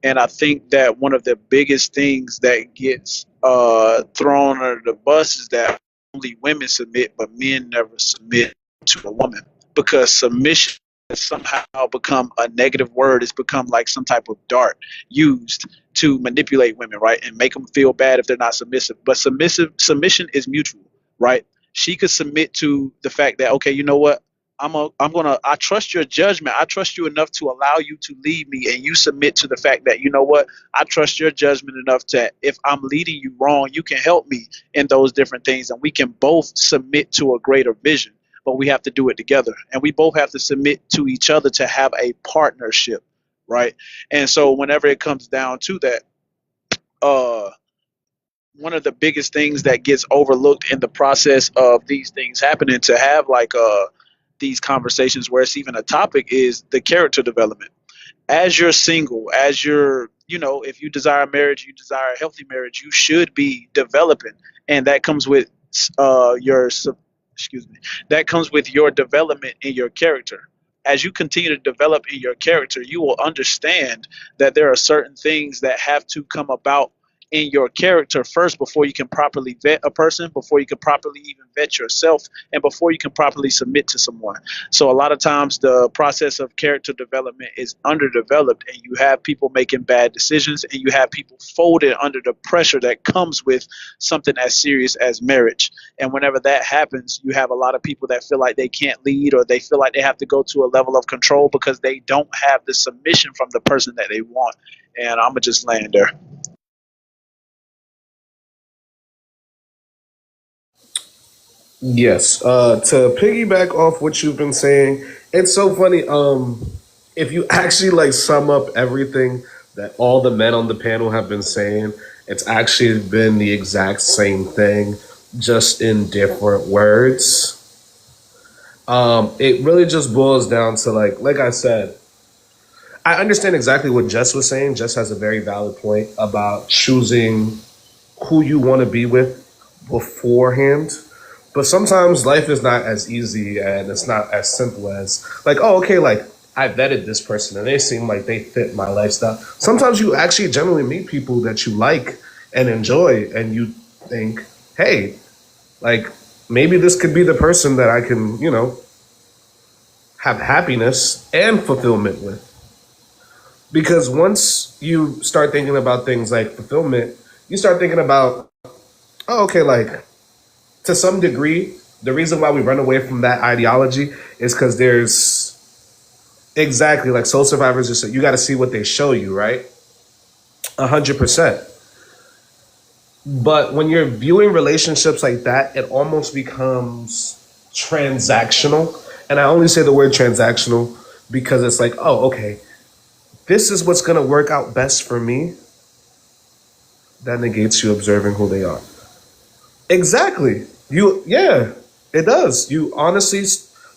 [SPEAKER 22] And I think that one of the biggest things that gets thrown under the bus is that only women submit, but men never submit to a woman, because submission has somehow become a negative word. It's become like some type of dart used to manipulate women, right, and make them feel bad if they're not submissive. But submission is mutual, right? She could submit to the fact that, okay, you know what? I trust your judgment. I trust you enough to allow you to lead me, and you submit to the fact that, you know what, I trust your judgment enough that if I'm leading you wrong, you can help me in those different things, and we can both submit to a greater vision. But we have to do it together, and we both have to submit to each other to have a partnership, right? And so whenever it comes down to that, one of the biggest things that gets overlooked in the process of these things happening, to have like these conversations where it's even a topic, is the character development. As you're single, as you're, if you desire marriage, you desire a healthy marriage, you should be developing, and that comes with that comes with your development in your character. As you continue to develop in your character, you will understand that there are certain things that have to come about in your character first before you can properly vet a person, before you can properly even vet yourself, and before you can properly submit to someone. So a lot of times the process of character development is underdeveloped, and you have people making bad decisions, and you have people folded under the pressure that comes with something as serious as marriage. And whenever that happens, you have a lot of people that feel like they can't lead, or they feel like they have to go to a level of control because they don't have the submission from the person that they want. And I'm going to just land there.
[SPEAKER 21] Yes. To piggyback off what you've been saying, it's so funny. If you actually like sum up everything that all the men on the panel have been saying, it's actually been the exact same thing just in different words. It really just boils down to like I said, I understand exactly what Jess was saying. Jess has a very valid point about choosing who you want to be with beforehand. But sometimes life is not as easy and it's not as simple as like, oh, okay, like I vetted this person and they seem like they fit my lifestyle. Sometimes you actually generally meet people that you like and enjoy and you think, hey, like maybe this could be the person that I can, have happiness and fulfillment with. Because once you start thinking about things like fulfillment, you start thinking about, oh, okay, like to some degree, the reason why we run away from that ideology is because there's exactly like Soul Survivors just said, you got to see what they show you, right? 100%. But when you're viewing relationships like that, it almost becomes transactional. And I only say the word transactional because it's like, oh, okay, this is what's going to work out best for me. That negates you observing who they are. Exactly. Yeah, it does. You honestly,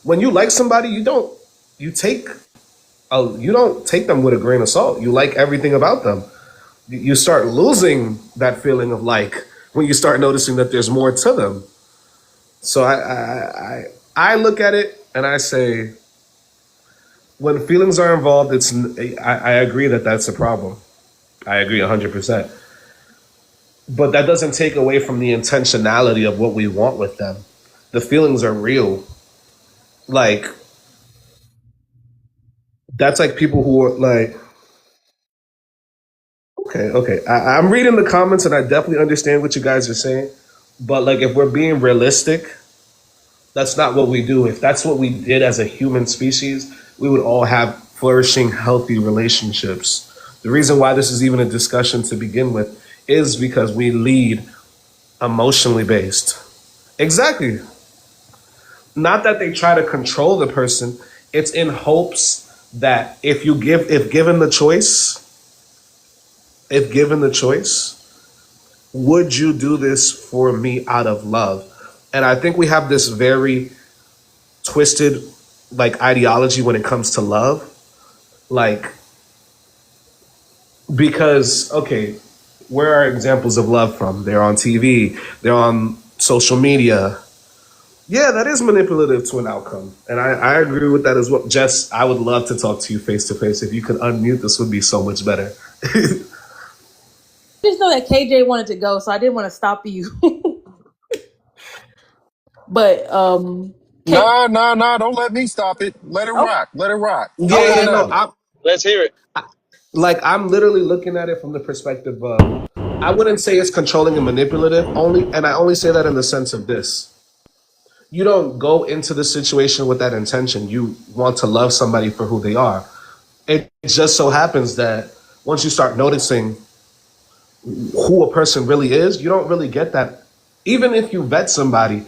[SPEAKER 21] when you like somebody, you don't take them with a grain of salt. You like everything about them. You start losing that feeling of like when you start noticing that there's more to them. So I look at it and I say, when feelings are involved, I agree that that's a problem. I agree 100%. But that doesn't take away from the intentionality of what we want with them. The feelings are real. Like, that's like people who are like, okay. I'm reading the comments and I definitely understand what you guys are saying. But like, if we're being realistic, that's not what we do. If that's what we did as a human species, we would all have flourishing, healthy relationships. The reason why this is even a discussion to begin with is because we lead emotionally based. Exactly. Not that they try to control the person. It's in hopes that if given the choice, would you do this for me out of love? And I think we have this very twisted like ideology when it comes to love. Like, because, okay, where are examples of love from? They're on TV, they're on social media. Yeah, that is manipulative to an outcome. And I agree with that as well. Jess, I would love to talk to you face to face. If you could unmute, this would be so much better.
[SPEAKER 12] Just know that KJ wanted to go, so I didn't want to stop you. But
[SPEAKER 3] No, don't let me stop it. Let it rock. Let it rock. Go ahead on.
[SPEAKER 22] Let's hear it.
[SPEAKER 21] Like, I'm literally looking at it from the perspective of, I wouldn't say it's controlling and manipulative, and I only say that in the sense of this. You don't go into the situation with that intention. You want to love somebody for who they are. It just so happens that once you start noticing who a person really is, you don't really get that. Even if you vet somebody,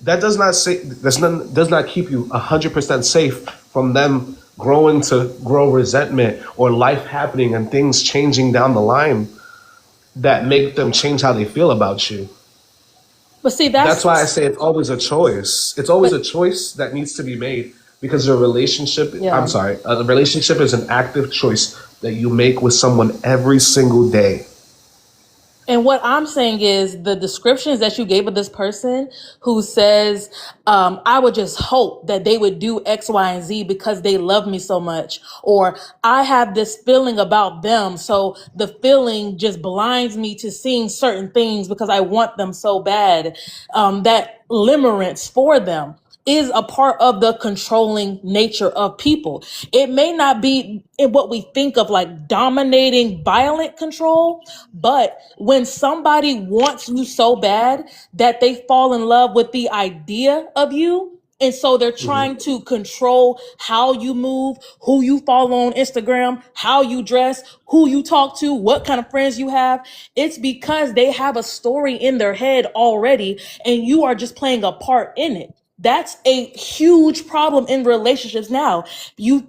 [SPEAKER 21] that does not keep you 100% safe from them growing to grow resentment or life happening and things changing down the line that make them change how they feel about you.
[SPEAKER 12] But see,
[SPEAKER 21] that's why I say it's always a choice. It's always a choice that needs to be made because a relationship, a relationship is an active choice that you make with someone every single day.
[SPEAKER 12] And what I'm saying is the descriptions that you gave of this person who says, I would just hope that they would do X, Y, and Z because they love me so much. Or I have this feeling about them. So the feeling just blinds me to seeing certain things because I want them so bad. That limerence for them is a part of the controlling nature of people. It may not be in what we think of like dominating violent control, but when somebody wants you so bad that they fall in love with the idea of you, and so they're trying to control how you move, who you follow on Instagram, how you dress, who you talk to, what kind of friends you have. It's because they have a story in their head already, and you are just playing a part in it. That's a huge problem in relationships now.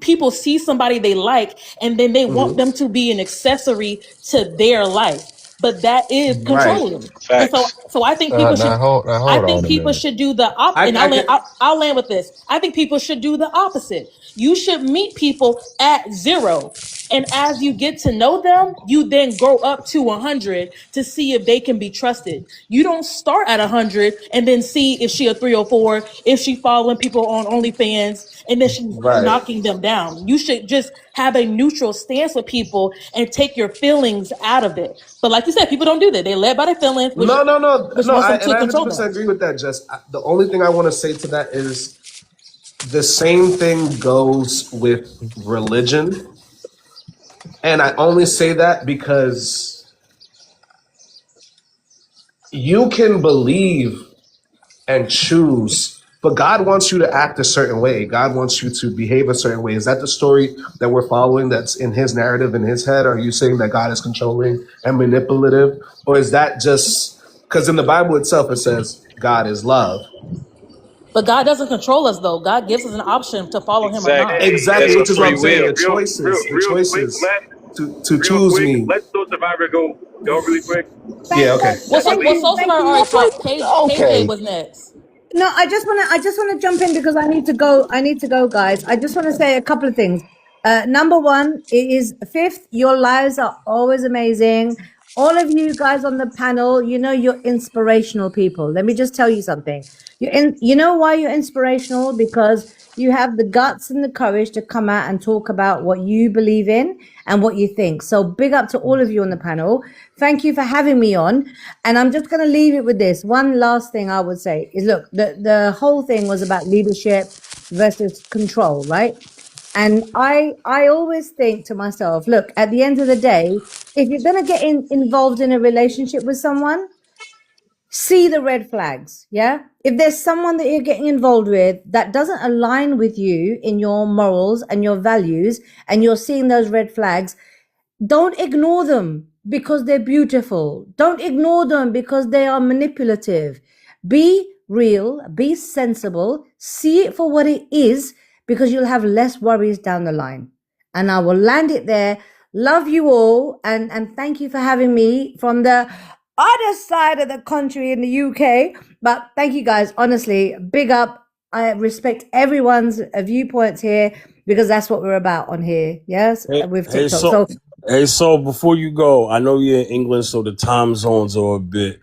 [SPEAKER 12] People see somebody they like, and then they want them to be an accessory to their life. but that is
[SPEAKER 21] Right.
[SPEAKER 12] controlling. And
[SPEAKER 22] Facts.
[SPEAKER 12] so I think people should.
[SPEAKER 3] Now
[SPEAKER 12] I
[SPEAKER 3] hold
[SPEAKER 12] think
[SPEAKER 3] on a
[SPEAKER 12] people
[SPEAKER 3] minute.
[SPEAKER 12] should do the
[SPEAKER 21] I,
[SPEAKER 12] and
[SPEAKER 21] I could,
[SPEAKER 12] I'll land with this. I think people should do the opposite. You should meet people at 0. And as you get to know them, you then go up to 100 to see if they can be trusted. You don't start at 100 and then see if she a 3 or 4, if she following people on OnlyFans, and then she's
[SPEAKER 21] right.
[SPEAKER 12] knocking them down. You should just have a neutral stance with people and take your feelings out of it. But like you said, people don't do that. They led by their feelings, which
[SPEAKER 21] No.
[SPEAKER 12] wants them
[SPEAKER 21] And
[SPEAKER 12] to
[SPEAKER 21] I
[SPEAKER 12] control
[SPEAKER 21] 100%
[SPEAKER 12] them.
[SPEAKER 21] agree with that, Jess. The only thing I want to say to that is the same thing goes with religion. And I only say that because you can believe and choose, but God wants you to act a certain way. God wants you to behave a certain way. Is that the story that we're following that's in his narrative, in his head? Are you saying that God is controlling and manipulative? Or is that just because in the Bible itself it says God is love?
[SPEAKER 12] But God doesn't control us, though. God gives us an option to follow him or
[SPEAKER 22] Exactly.
[SPEAKER 12] not.
[SPEAKER 21] Exactly,
[SPEAKER 22] It's a
[SPEAKER 21] which is what
[SPEAKER 22] free
[SPEAKER 21] I'm saying.
[SPEAKER 22] will.
[SPEAKER 21] The choices to choose me.
[SPEAKER 2] Let the survivor go really quick.
[SPEAKER 21] Yeah, okay.
[SPEAKER 12] Well, so far, all right. So KJ
[SPEAKER 3] Okay.
[SPEAKER 12] was next.
[SPEAKER 20] No, I just wanna jump in because I need to go. I need to go, guys. I just want to say a couple of things. Number one, it is fifth. Your lives are always amazing. All of you guys on the panel, you know you're inspirational people. Let me just tell you something. You know why you're inspirational? Because you have the guts and the courage to come out and talk about what you believe in and what you think. So big up to all of you on the panel. Thank you for having me on. And I'm just going to leave it with this. One last thing I would say is, look, the whole thing was about leadership versus control, right? And I always think to myself, look, at the end of the day, if you're going to get involved in a relationship with someone, see the red flags. Yeah. If there's someone that you're getting involved with that doesn't align with you in your morals and your values, and you're seeing those red flags, don't ignore them because they're beautiful. Don't ignore them because they are manipulative. Be real, be sensible, see it for what it is, because you'll have less worries down the line. And I will land it there. Love you all, and thank you for having me from the other side of the country in the UK. But thank you guys. Honestly, big up. I respect everyone's viewpoints here because that's what we're about on here. Yes, with TikTok.
[SPEAKER 1] So before you go, I know you're in England, so the time zones are a bit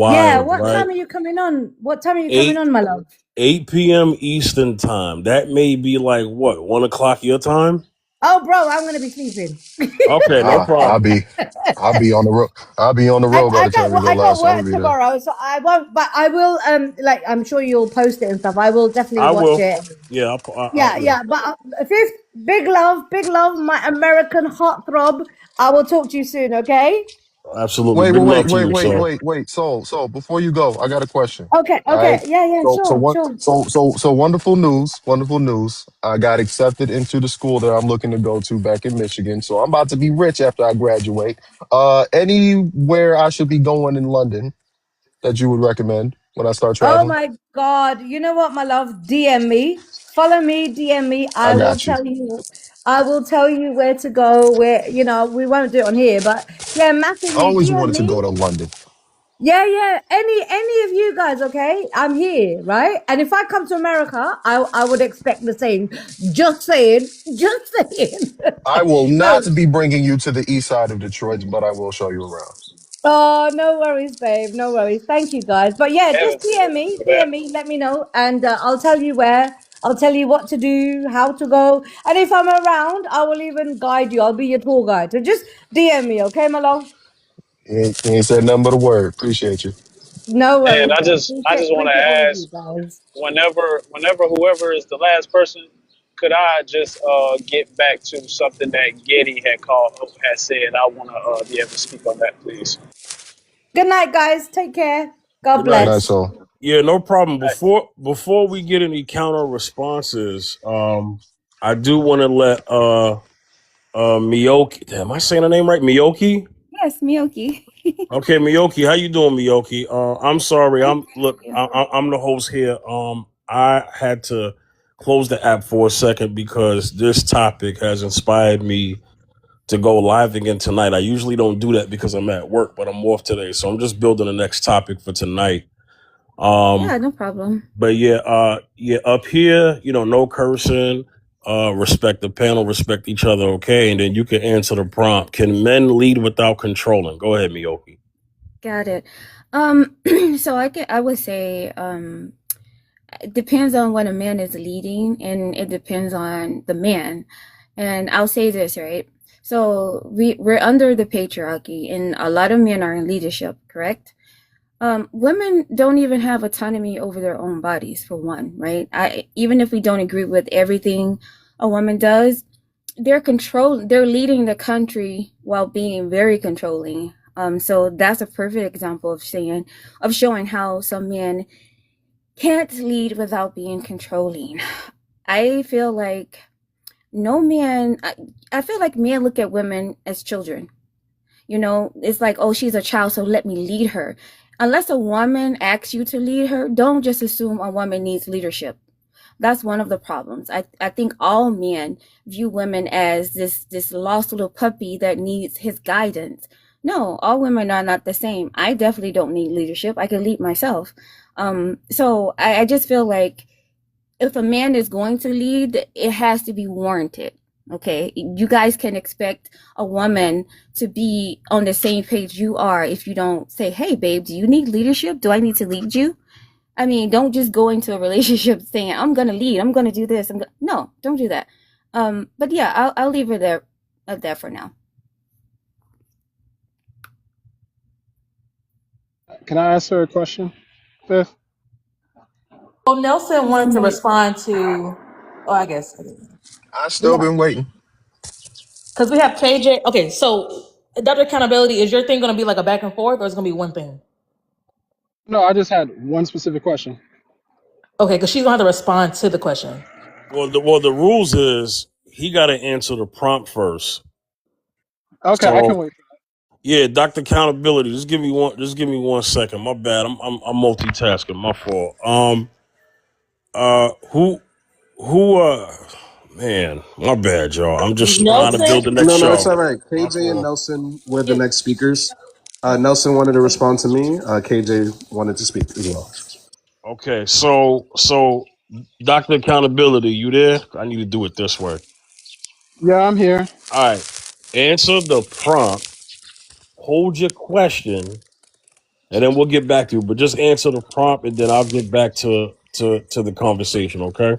[SPEAKER 20] Yeah,
[SPEAKER 1] wild,
[SPEAKER 20] what
[SPEAKER 1] right?
[SPEAKER 20] time are you coming on? What time are you coming on, my love?
[SPEAKER 1] 8 p.m. Eastern time. That may be like what, 1 o'clock your time?
[SPEAKER 20] Oh, bro, I'm gonna be sleeping.
[SPEAKER 1] Okay, no
[SPEAKER 3] I'll
[SPEAKER 1] problem.
[SPEAKER 3] be on the road. I'll be on the road by the time we go
[SPEAKER 20] I
[SPEAKER 3] live,
[SPEAKER 20] got
[SPEAKER 3] so I'm gonna
[SPEAKER 20] work
[SPEAKER 3] be there.
[SPEAKER 20] tomorrow, so I won't. But I will. Like I'm sure you'll post it and stuff. I will definitely
[SPEAKER 1] I
[SPEAKER 20] watch
[SPEAKER 1] will.
[SPEAKER 20] it.
[SPEAKER 1] Yeah,
[SPEAKER 20] Yeah. But fifth, big love, my American heartthrob. I will talk to you soon. Okay.
[SPEAKER 1] absolutely. Big love to you, so.
[SPEAKER 3] Wait. So before you go, I got a question.
[SPEAKER 20] Okay.
[SPEAKER 3] All right.
[SPEAKER 20] Yeah. Sure.
[SPEAKER 3] So wonderful news. Wonderful news. I got accepted into the school that I'm looking to go to back in Michigan. So I'm about to be rich after I graduate. Anywhere I should be going in London that you would recommend when I start
[SPEAKER 20] Oh
[SPEAKER 3] traveling?
[SPEAKER 20] my God. You know what, my love? DM me. Follow me, DM me.
[SPEAKER 3] I
[SPEAKER 20] I will
[SPEAKER 3] got you.
[SPEAKER 20] tell you. I will tell you where to go, where, we won't do it on here, but yeah,
[SPEAKER 3] I
[SPEAKER 20] massively
[SPEAKER 3] always
[SPEAKER 20] DM
[SPEAKER 3] wanted to
[SPEAKER 20] me.
[SPEAKER 3] go to London.
[SPEAKER 20] Yeah. Any of you guys, okay? I'm here, right? And if I come to America, I would expect the same. Just saying.
[SPEAKER 3] I will
[SPEAKER 20] No.
[SPEAKER 3] not be bringing you to the east side of Detroit, but I will show you around.
[SPEAKER 20] Oh, no worries, babe. No worries. Thank you, guys. But yeah, just
[SPEAKER 22] Evans,
[SPEAKER 20] DM me, let me know, and I'll tell you where. I'll tell you what to do, how to go, and if I'm around, I will even guide you. I'll be your tour guide. So just DM me, okay, my love?
[SPEAKER 3] You ain't said nothing but a word. Appreciate you.
[SPEAKER 20] No
[SPEAKER 22] And
[SPEAKER 20] worries.
[SPEAKER 22] I just want
[SPEAKER 20] Appreciate all
[SPEAKER 22] to
[SPEAKER 20] of you
[SPEAKER 22] ask,
[SPEAKER 20] guys.
[SPEAKER 22] whenever whoever is the last person, could I just get back to something that Getty had said? I want to be able to speak on that, please.
[SPEAKER 20] Good night, guys. Take care. God
[SPEAKER 1] Good
[SPEAKER 3] Good
[SPEAKER 1] night.
[SPEAKER 3] night,
[SPEAKER 20] bless.
[SPEAKER 3] so.
[SPEAKER 1] Yeah, no problem.
[SPEAKER 22] All right.
[SPEAKER 1] Before we get any counter responses, I do want to let Miyoki. Damn, am I saying her name right? Miyoki?
[SPEAKER 6] Yes, Miyoki.
[SPEAKER 1] Okay, Miyoki, how you doing, Miyoki? I'm sorry.
[SPEAKER 6] Thank
[SPEAKER 1] I'm the host here. I had to close the app for a second because this topic has inspired me to go live again tonight. I usually don't do that because I'm at work, but I'm off today. So I'm just building the next topic for tonight.
[SPEAKER 6] Yeah, no problem.
[SPEAKER 1] But yeah, up here, no cursing, respect the panel, respect each other, okay? And then you can answer the prompt. Can men lead without controlling? Go ahead, Miyoki.
[SPEAKER 6] Got it. So I would say it depends on what a man is leading, and it depends on the man. And I'll say this, right? So we're under the patriarchy, and a lot of men are in leadership, correct? Women don't even have autonomy over their own bodies, for one, right? Even if we don't agree with everything a woman does, they're leading the country while being very controlling. So that's a perfect example of showing how some men can't lead without being controlling. I feel like I feel like men look at women as children. It's like, oh, she's a child, so let me lead her. Unless a woman asks you to lead her, don't just assume a woman needs leadership. That's one of the problems. I think all men view women as this lost little puppy that needs his guidance. No, all women are not the same. I definitely don't need leadership. I can lead myself. So I just feel like if a man is going to lead, it has to be warranted. Okay, you guys can expect a woman to be on the same page you are if you don't say, hey, babe, do you need leadership? Do I need to lead you? I mean, don't just go into a relationship saying, I'm going to lead, I'm going to do this. No, don't do that. But yeah, I'll leave it there at that for now.
[SPEAKER 5] Can I ask her a question, Fifth?
[SPEAKER 12] Well, Nelson wanted to respond to. Oh, I guess.
[SPEAKER 3] I still been waiting.
[SPEAKER 12] Because we have KJ. Okay, so Dr. Accountability, is your thing going to be like a back and forth, or is it going to be one thing?
[SPEAKER 5] No, I just had one specific question.
[SPEAKER 12] Okay, because she's going to have to respond to the question.
[SPEAKER 1] Well, the rules is he got to answer the prompt first.
[SPEAKER 5] Okay, I can wait.
[SPEAKER 1] Yeah, Dr. Accountability. Just give me 1 second. My bad. I'm multitasking. My fault. Man, my bad, y'all. I'm just trying to build the next
[SPEAKER 21] No, it's
[SPEAKER 1] show.
[SPEAKER 21] all right.
[SPEAKER 1] My
[SPEAKER 21] KJ and
[SPEAKER 1] fault.
[SPEAKER 21] Nelson were the next speakers. Nelson wanted to respond to me. KJ wanted to speak as well.
[SPEAKER 1] Okay, so Dr. Accountability, you there? I need to do it this way.
[SPEAKER 5] Yeah, I'm here.
[SPEAKER 1] All right. Answer the prompt. Hold your question, and then we'll get back to you. But just answer the prompt, and then I'll get back to the conversation. Okay.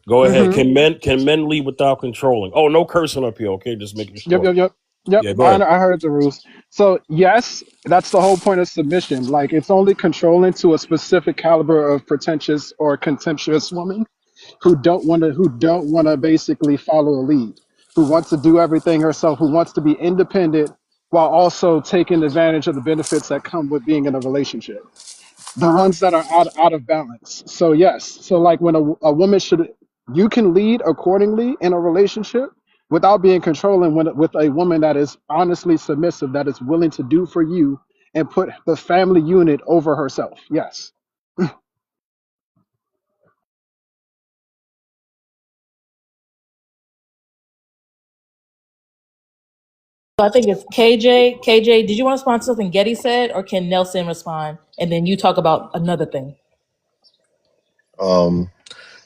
[SPEAKER 1] Go ahead.
[SPEAKER 5] Mm-hmm.
[SPEAKER 1] Can men lead without controlling? Oh, no cursing up here. Okay, just making sure.
[SPEAKER 5] Yep.
[SPEAKER 1] Yeah, go ahead.
[SPEAKER 5] I heard the rules. So yes, that's the whole point of submission. Like it's only controlling to a specific caliber of pretentious or contemptuous woman who don't want to basically follow a lead, who wants to do everything herself, who wants to be independent while also taking advantage of the benefits that come with being in a relationship. The ones that are out of balance. So yes, so like when a woman you can lead accordingly in a relationship without being controlling with a woman that is honestly submissive, that is willing to do for you and put the family unit over herself. Yes.
[SPEAKER 12] So I think it's KJ. KJ, did you want to respond to something Getty said, or can Nelson respond? And then you talk about another thing.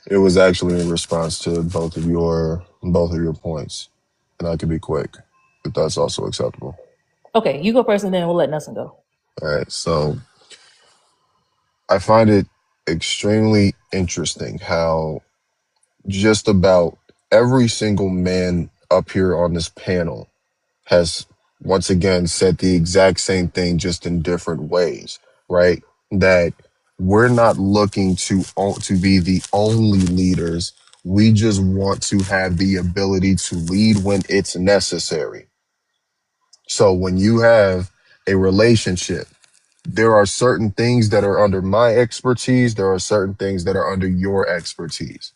[SPEAKER 3] It was actually in response to both of your points, and I can be quick, if that's also acceptable.
[SPEAKER 12] Okay, you go first, and then we'll let Nelson go.
[SPEAKER 3] All right. So I find it extremely interesting how just about every single man up here on this panel has once again said the exact same thing, just in different ways, right? That we're not looking to be the only leaders. We just want to have the ability to lead when it's necessary. So when you have a relationship, there are certain things that are under my expertise. There are certain things that are under your expertise.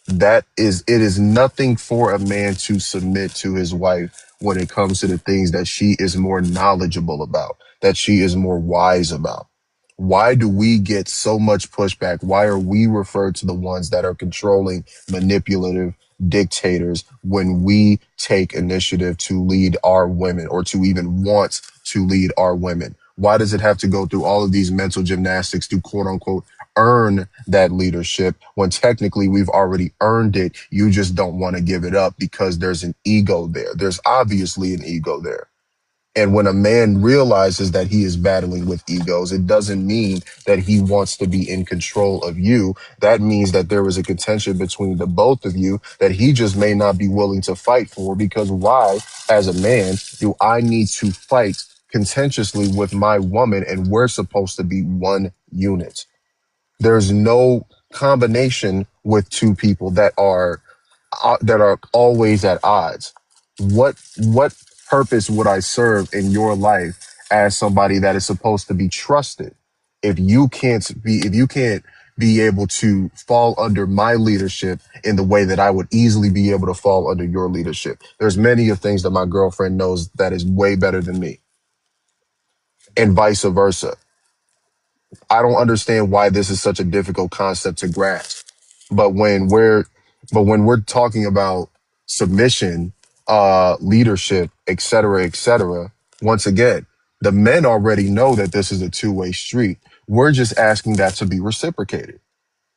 [SPEAKER 3] It is nothing for a man to submit to his wife when it comes to the things that she is more knowledgeable about, that she is more wise about, Why do we get so much pushback? Why are we referred to the ones that are controlling, manipulative dictators when we take initiative to lead our women or to even want to lead our women? Why does it have to go through all of these mental gymnastics to quote unquote earn that leadership when technically we've already earned it? You just don't want to give it up because there's an ego there. There's obviously an ego there. And when a man realizes that he is battling with egos, it doesn't mean that he wants to be in control of you. That means that there is a contention between the both of you that he just may not be willing to fight for, because why, as a man, do I need to fight contentiously with my woman and we're supposed to be one unit? There's no combination with two people that are always at odds. What purpose would I serve in your life as somebody that is supposed to be trusted if you can't be able to fall under my leadership in the way that I would easily be able to fall under your leadership? There's many of things that my girlfriend knows that is way better than me, and vice versa. I don't understand why this is such a difficult concept to grasp. But when we're talking about submission, leadership, et cetera, once again, the men already know that this is a two-way street. We're just asking that to be reciprocated.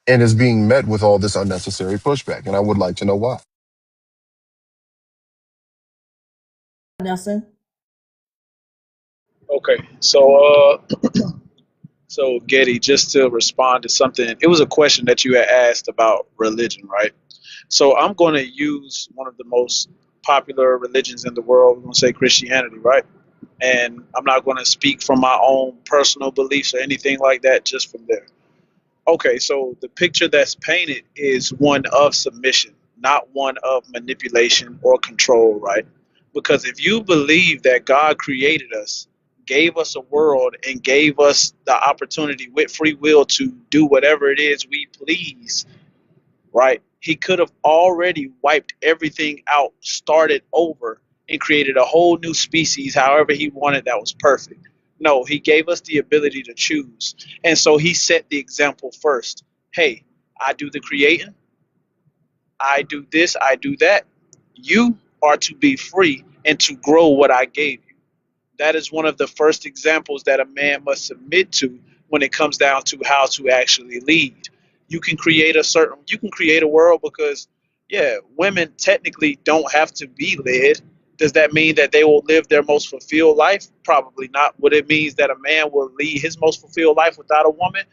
[SPEAKER 3] And is being met with all this unnecessary pushback. And I would like to know why.
[SPEAKER 12] Nelson.
[SPEAKER 22] Okay, so Getty, just to respond to something, it was a question that you had asked about religion, right? So I'm going to use one of the most popular religions in the world. We're going to say Christianity, right? And I'm not going to speak from my own personal beliefs or anything like that, just from there. Okay, so the picture that's painted is one of submission, not one of manipulation or control, right? Because if you believe that God created us, gave us a world, and gave us the opportunity with free will to do whatever it is we please, right? He could have already wiped everything out, started over, and created a whole new species however he wanted that was perfect. No, he gave us the ability to choose. And so he set the example first. Hey, I do the creating, I do this, I do that. You are to be free and to grow what I gave you. That is one of the first examples that a man must submit to when it comes down to how to actually lead. You can create a world because, yeah, women technically don't have to be led. Does that mean that they will live their most fulfilled life? Probably not. What it means that a man will lead his most fulfilled life without a woman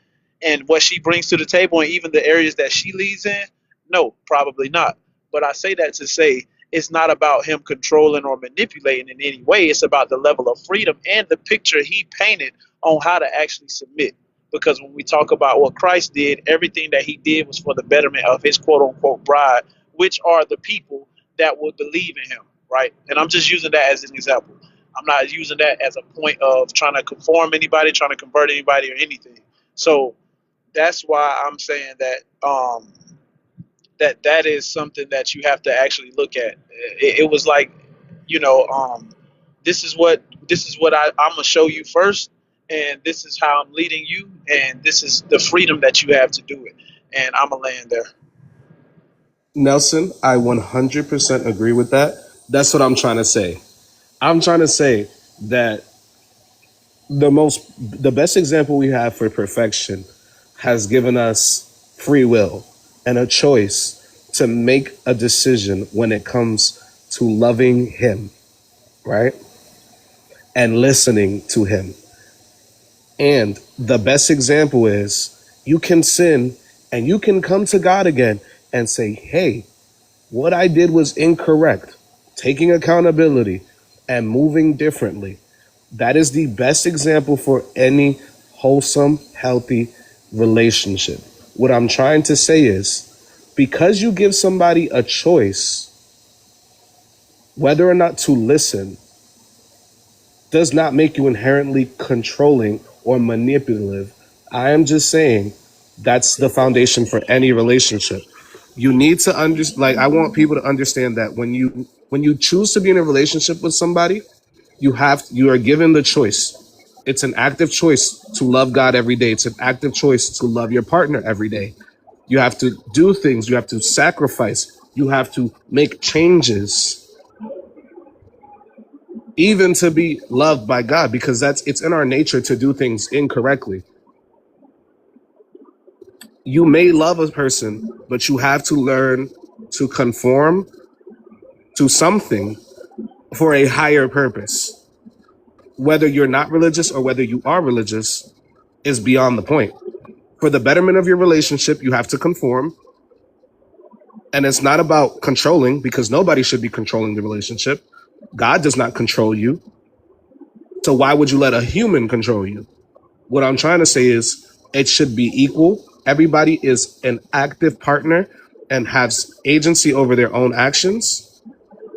[SPEAKER 22] and what she brings to the table and even the areas that she leads in? No, probably not. But I say that to say it's not about him controlling or manipulating in any way. It's about the level of freedom and the picture he painted on how to actually submit. Because when we talk about what Christ did, everything that he did was for the betterment of his quote unquote bride, which are the people that would believe in him, right? And I'm just using that as an example. I'm not using that as a point of trying to conform anybody, trying to convert anybody or anything. So that's why I'm saying that that is something that you have to actually look at. It was like, you know, this is what I'm gonna show you first, and this is how I'm leading you, and this is the freedom that you have to do it. And I'm gonna land there.
[SPEAKER 21] Nelson, I 100% agree with that. That's what I'm trying to say. I'm trying to say that the best example we have for perfection has given us free will and a choice to make a decision when it comes to loving him, right? And listening to him. And the best example is you can sin and you can come to God again and say, hey, what I did was incorrect, taking accountability and moving differently. That is the best example for any wholesome, healthy relationship. What I'm trying to say is, because you give somebody a choice, whether or not to listen, does not make you inherently controlling or manipulative. I am just saying that's the foundation for any relationship. You need to I want people to understand that when you choose to be in a relationship with somebody, you are given the choice. It's an active choice to love God every day. It's an active choice to love your partner every day. You have to do things. You have to sacrifice. You have to make changes, even to be loved by God, because it's in our nature to do things incorrectly. You may love a person, but you have to learn to conform to something for a higher purpose. Whether you're not religious or whether you are religious is beyond the point. For the betterment of your relationship, you have to conform. And it's not about controlling, because nobody should be controlling the relationship. God does not control you. So why would you let a human control you? What I'm trying to say is it should be equal. Everybody is an active partner and has agency over their own actions.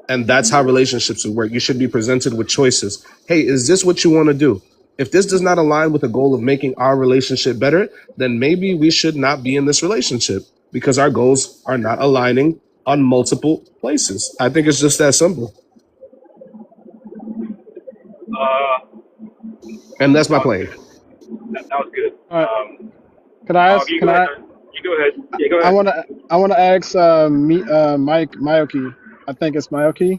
[SPEAKER 21] And that's how relationships would work. You should be presented with choices. Hey, is this what you want to do? If this does not align with the goal of making our relationship better, then maybe we should not be in this relationship because our goals are not aligning on multiple places. I think it's just that simple. And that's my play.
[SPEAKER 2] That was good.
[SPEAKER 9] Can I ask?
[SPEAKER 2] You
[SPEAKER 9] Can
[SPEAKER 2] go ahead.
[SPEAKER 9] I?
[SPEAKER 2] You go ahead. Yeah, go
[SPEAKER 9] I
[SPEAKER 2] ahead.
[SPEAKER 9] want to ask Mike Miyoki. I think it's Miyoki.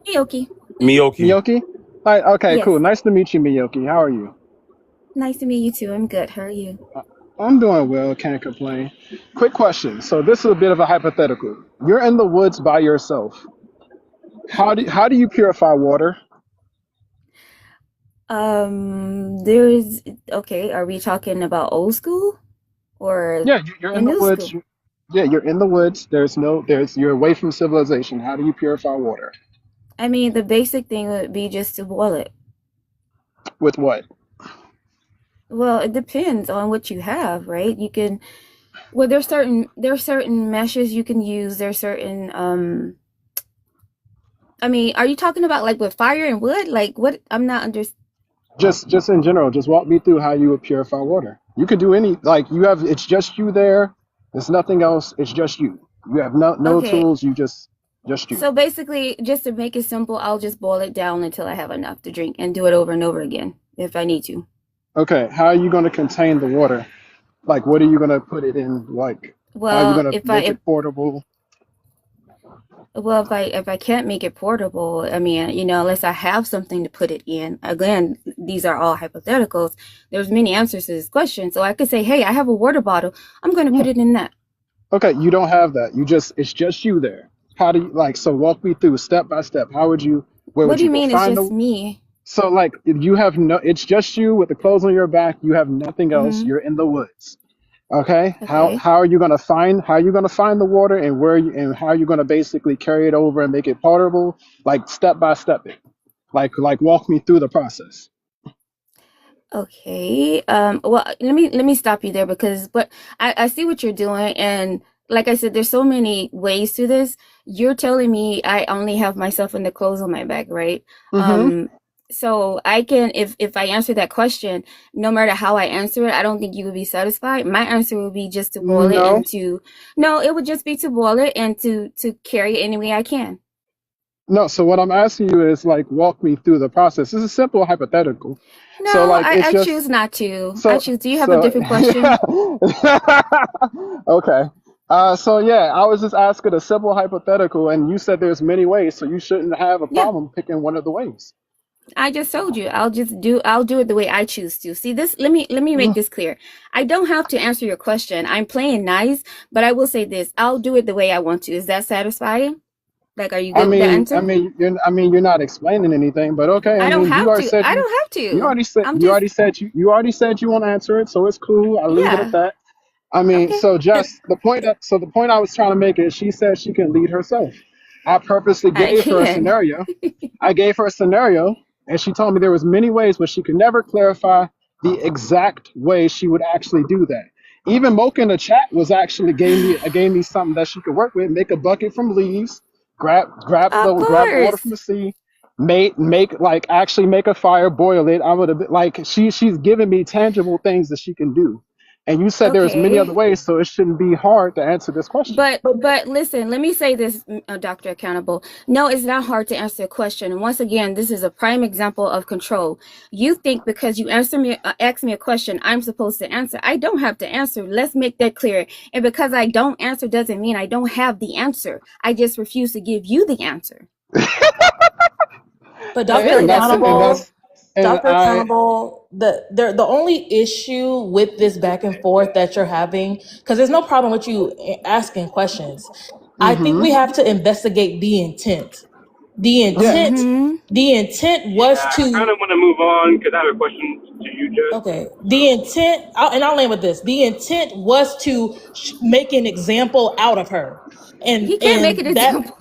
[SPEAKER 6] Miyoki.
[SPEAKER 1] Miyoki.
[SPEAKER 9] Miyoki. Hi. Okay.
[SPEAKER 6] Yes.
[SPEAKER 9] Cool. Nice to meet you, Miyoki. How are you?
[SPEAKER 6] Nice to meet you too. I'm good. How are you?
[SPEAKER 9] I'm doing well. Can't complain. Quick question. So this is a bit of a hypothetical. You're in the woods by yourself. How do you purify water?
[SPEAKER 6] There's okay. Are we talking about old school or
[SPEAKER 9] Yeah, you're
[SPEAKER 6] the
[SPEAKER 9] in the
[SPEAKER 6] new
[SPEAKER 9] woods.
[SPEAKER 6] school?
[SPEAKER 9] Yeah, you're in the woods. You're away from civilization. How do you purify water?
[SPEAKER 6] I mean, the basic thing would be just to boil it.
[SPEAKER 9] With what?
[SPEAKER 6] Well, it depends on what you have, right? You can, well, there's certain meshes you can use. There's certain, I mean, are you talking about like with fire and wood? Like what? I'm not under.
[SPEAKER 9] Just in general, just walk me through how you would purify water. You could do it's just you there. There's nothing else. It's just you. You have no
[SPEAKER 6] Okay,
[SPEAKER 9] tools. You just you.
[SPEAKER 6] so basically, just to make it simple, I'll just boil it down until I have enough to drink and do it over and over again if I need to.
[SPEAKER 9] Okay, how are you going to contain the water? Like, what are you going to put it in? Like, how are you
[SPEAKER 6] Well,
[SPEAKER 9] going to
[SPEAKER 6] if I
[SPEAKER 9] make
[SPEAKER 6] if
[SPEAKER 9] it portable?
[SPEAKER 6] well if I can't make it portable, I mean, unless I have something to put it in. Again, these are all hypotheticals. There's many answers to this question, so I could say, hey, I have a water bottle. I'm going to
[SPEAKER 9] Yeah.
[SPEAKER 6] put it in that.
[SPEAKER 9] Okay, you don't have that. It's just you there. How do you so walk me through step by step. Where
[SPEAKER 6] What
[SPEAKER 9] would
[SPEAKER 6] do
[SPEAKER 9] you
[SPEAKER 6] you
[SPEAKER 9] go
[SPEAKER 6] mean it's
[SPEAKER 9] find
[SPEAKER 6] just
[SPEAKER 9] the
[SPEAKER 6] me?
[SPEAKER 9] So like you have it's just you with the clothes on your back. You have nothing else.
[SPEAKER 6] Mm-hmm.
[SPEAKER 9] You're in the woods. Okay.
[SPEAKER 6] Okay.
[SPEAKER 9] How are you gonna find the water and how are you gonna basically carry it over and make it potable? Like step by step it. Like walk me through the process.
[SPEAKER 6] Okay. Well, let me stop you there because but I see what you're doing, and like I said, there's so many ways to this. You're telling me I only have myself and the clothes on my back, right?
[SPEAKER 9] Mm-hmm.
[SPEAKER 6] So I can if I answer that question, no matter how I answer it, I don't think you would be satisfied. My answer would be just to boil it
[SPEAKER 9] No.
[SPEAKER 6] and to no, it would just be to boil it and to carry it any way I can.
[SPEAKER 9] No, so what I'm asking you is like walk me through the process. This is simple hypothetical. So
[SPEAKER 6] No,
[SPEAKER 9] like it's
[SPEAKER 6] I
[SPEAKER 9] just
[SPEAKER 6] choose not to. I
[SPEAKER 9] so
[SPEAKER 6] choose. Do you have a
[SPEAKER 9] so
[SPEAKER 6] different question?
[SPEAKER 9] okay. So yeah, I was just asking a simple hypothetical and you said there's many ways, so you shouldn't have a
[SPEAKER 6] Yeah.
[SPEAKER 9] problem picking one of the ways.
[SPEAKER 6] I just told you. I'll do it the way I choose to. See this, let me make this clear. I don't have to answer your question. I'm playing nice, but I will say this. I'll do it the way I want to. Is that satisfying? Like, are you good with the answer?
[SPEAKER 9] You're not explaining anything, but okay.
[SPEAKER 6] I don't
[SPEAKER 9] You
[SPEAKER 6] have
[SPEAKER 9] already
[SPEAKER 6] to.
[SPEAKER 9] said
[SPEAKER 6] I don't have
[SPEAKER 9] you
[SPEAKER 6] to.
[SPEAKER 9] already said
[SPEAKER 6] I'm just
[SPEAKER 9] you already said you want to answer it, so it's cool. I'll leave it at
[SPEAKER 6] yeah.
[SPEAKER 9] that.
[SPEAKER 6] Okay.
[SPEAKER 9] So just the point I was trying to make is she said she can lead herself. I purposely
[SPEAKER 6] I
[SPEAKER 9] gave her a
[SPEAKER 6] can.
[SPEAKER 9] scenario. I gave her a scenario, and she told me there was many ways, but she could never clarify the exact way she would actually do that. Even Mocha in the chat was actually gave me something that she could work with. Make a bucket from leaves, grab
[SPEAKER 6] Of
[SPEAKER 9] the water from
[SPEAKER 6] course.
[SPEAKER 9] the sea, make like actually make a fire, boil it. I would have been like she's giving me tangible things that she can do. And you said there's many other
[SPEAKER 19] Okay.
[SPEAKER 9] ways, so it shouldn't be hard to answer this question.
[SPEAKER 18] But listen, let me say this, Dr. Accountable. No, it's not hard to answer a question. And once again, this is a prime example of control. You think because you ask me a question, I'm supposed to answer. I don't have to answer. Let's make that clear. And because I don't answer doesn't mean I don't have the answer. I just refuse to give you the answer.
[SPEAKER 12] But
[SPEAKER 9] And,
[SPEAKER 12] Dr.
[SPEAKER 9] and that's and
[SPEAKER 12] Accountable,
[SPEAKER 9] that's and
[SPEAKER 12] Dr.
[SPEAKER 9] I.
[SPEAKER 12] Accountable, the only issue with this back and forth that you're having, because there's no problem with you asking questions. I think we have to investigate the intent. The
[SPEAKER 9] Yeah.
[SPEAKER 12] intent, the intent
[SPEAKER 2] Yeah,
[SPEAKER 12] was
[SPEAKER 2] I kind
[SPEAKER 12] to,
[SPEAKER 2] of want to move on because I have a question to you, Jess.
[SPEAKER 12] okay, the
[SPEAKER 2] So,
[SPEAKER 12] intent, and I'll land with this. The intent was to make an example out of her.
[SPEAKER 18] He can't make an example.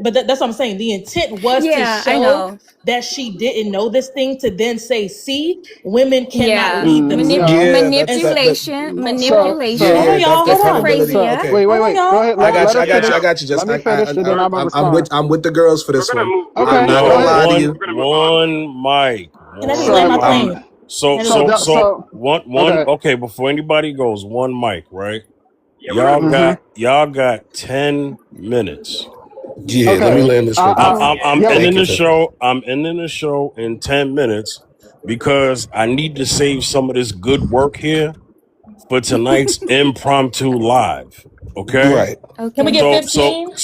[SPEAKER 12] But that's what I'm saying. The intent was to
[SPEAKER 18] Yeah, I
[SPEAKER 12] show
[SPEAKER 18] know.
[SPEAKER 12] that she didn't know this thing to then say, see, women cannot
[SPEAKER 18] Yeah.
[SPEAKER 12] lead
[SPEAKER 9] No.
[SPEAKER 12] themselves.
[SPEAKER 21] Yeah,
[SPEAKER 12] And so,
[SPEAKER 18] Manipulation.
[SPEAKER 9] So
[SPEAKER 12] hold on,
[SPEAKER 21] yeah,
[SPEAKER 18] Manipulation.
[SPEAKER 12] y'all,
[SPEAKER 21] Dr.
[SPEAKER 12] hold
[SPEAKER 18] It's
[SPEAKER 12] on.
[SPEAKER 21] Accountability.
[SPEAKER 18] crazy.
[SPEAKER 9] so
[SPEAKER 21] Okay,
[SPEAKER 9] wait,
[SPEAKER 12] Hold on,
[SPEAKER 9] go
[SPEAKER 12] y'all.
[SPEAKER 9] ahead.
[SPEAKER 21] I got
[SPEAKER 9] Let
[SPEAKER 21] you.
[SPEAKER 9] her
[SPEAKER 21] I got you. I
[SPEAKER 9] finish.
[SPEAKER 21] got you.
[SPEAKER 9] Let
[SPEAKER 21] Just
[SPEAKER 9] me finish, and then I'm gonna respond.
[SPEAKER 21] I'm with the girls for this
[SPEAKER 2] we're gonna
[SPEAKER 21] one.
[SPEAKER 2] move. We're gonna
[SPEAKER 21] I'm
[SPEAKER 9] Okay,
[SPEAKER 21] not
[SPEAKER 9] go
[SPEAKER 21] gonna
[SPEAKER 2] move
[SPEAKER 9] ahead.
[SPEAKER 21] lie to
[SPEAKER 2] on.
[SPEAKER 21] you.
[SPEAKER 2] We're gonna move on.
[SPEAKER 12] And let me
[SPEAKER 9] So
[SPEAKER 12] land my
[SPEAKER 1] Mike.
[SPEAKER 12] plane.
[SPEAKER 9] um,
[SPEAKER 1] So,
[SPEAKER 12] And let me
[SPEAKER 9] so
[SPEAKER 1] so,
[SPEAKER 12] land my
[SPEAKER 9] that
[SPEAKER 12] plane.
[SPEAKER 1] so
[SPEAKER 9] so
[SPEAKER 1] one.
[SPEAKER 9] okay.
[SPEAKER 1] Okay, before anybody goes, one mic, right?
[SPEAKER 2] Yeah, we're gonna move on.
[SPEAKER 1] Y'all got 10 minutes.
[SPEAKER 21] Yeah, let me
[SPEAKER 9] Okay.
[SPEAKER 21] land this real quick.
[SPEAKER 1] I'm
[SPEAKER 9] Yeah.
[SPEAKER 1] ending
[SPEAKER 21] Thank you,
[SPEAKER 1] the
[SPEAKER 21] Tiff.
[SPEAKER 1] show. I'm ending the show in 10 minutes because I need to save some of this good work here for tonight's impromptu live. Okay.
[SPEAKER 21] Right.
[SPEAKER 12] Can we
[SPEAKER 18] Okay.
[SPEAKER 12] get
[SPEAKER 1] So
[SPEAKER 12] 15?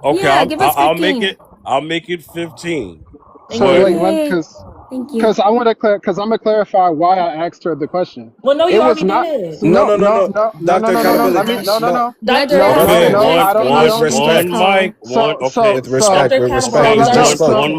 [SPEAKER 1] okay,
[SPEAKER 18] Yeah, give us
[SPEAKER 1] I'll make
[SPEAKER 18] 15.
[SPEAKER 1] it. I'll make it 15.
[SPEAKER 12] Thank
[SPEAKER 9] So
[SPEAKER 1] But
[SPEAKER 9] wait,
[SPEAKER 12] you.
[SPEAKER 9] let
[SPEAKER 18] Yay.
[SPEAKER 9] because
[SPEAKER 18] Thank you.
[SPEAKER 9] I want to because I'm gonna clarify why I asked her the question.
[SPEAKER 12] Well, no, you
[SPEAKER 9] It was
[SPEAKER 12] already
[SPEAKER 9] not.
[SPEAKER 12] did.
[SPEAKER 21] No,
[SPEAKER 9] No,
[SPEAKER 21] no, no,
[SPEAKER 9] no,
[SPEAKER 21] no.
[SPEAKER 9] no, no, no,
[SPEAKER 21] Dr.
[SPEAKER 9] no, no, no.
[SPEAKER 12] Oh,
[SPEAKER 9] Let
[SPEAKER 21] Accountability.
[SPEAKER 9] me. No,
[SPEAKER 12] gosh.
[SPEAKER 9] no,
[SPEAKER 21] No,
[SPEAKER 9] no,
[SPEAKER 12] Dr.
[SPEAKER 18] Let her
[SPEAKER 9] no,
[SPEAKER 1] okay,
[SPEAKER 9] no.
[SPEAKER 12] Accountable,
[SPEAKER 18] finish
[SPEAKER 9] I don't.
[SPEAKER 18] speaking.
[SPEAKER 9] I
[SPEAKER 21] with
[SPEAKER 18] She
[SPEAKER 9] don't.
[SPEAKER 18] needs
[SPEAKER 1] one
[SPEAKER 21] respect.
[SPEAKER 1] mic,
[SPEAKER 18] calm.
[SPEAKER 1] one. Okay,
[SPEAKER 21] With
[SPEAKER 1] stop.
[SPEAKER 21] respect.
[SPEAKER 12] Dr.
[SPEAKER 21] With
[SPEAKER 12] Accountable,
[SPEAKER 21] respect.
[SPEAKER 12] I was
[SPEAKER 21] It's
[SPEAKER 12] already
[SPEAKER 21] just
[SPEAKER 9] No.
[SPEAKER 21] spoken.
[SPEAKER 12] speaking.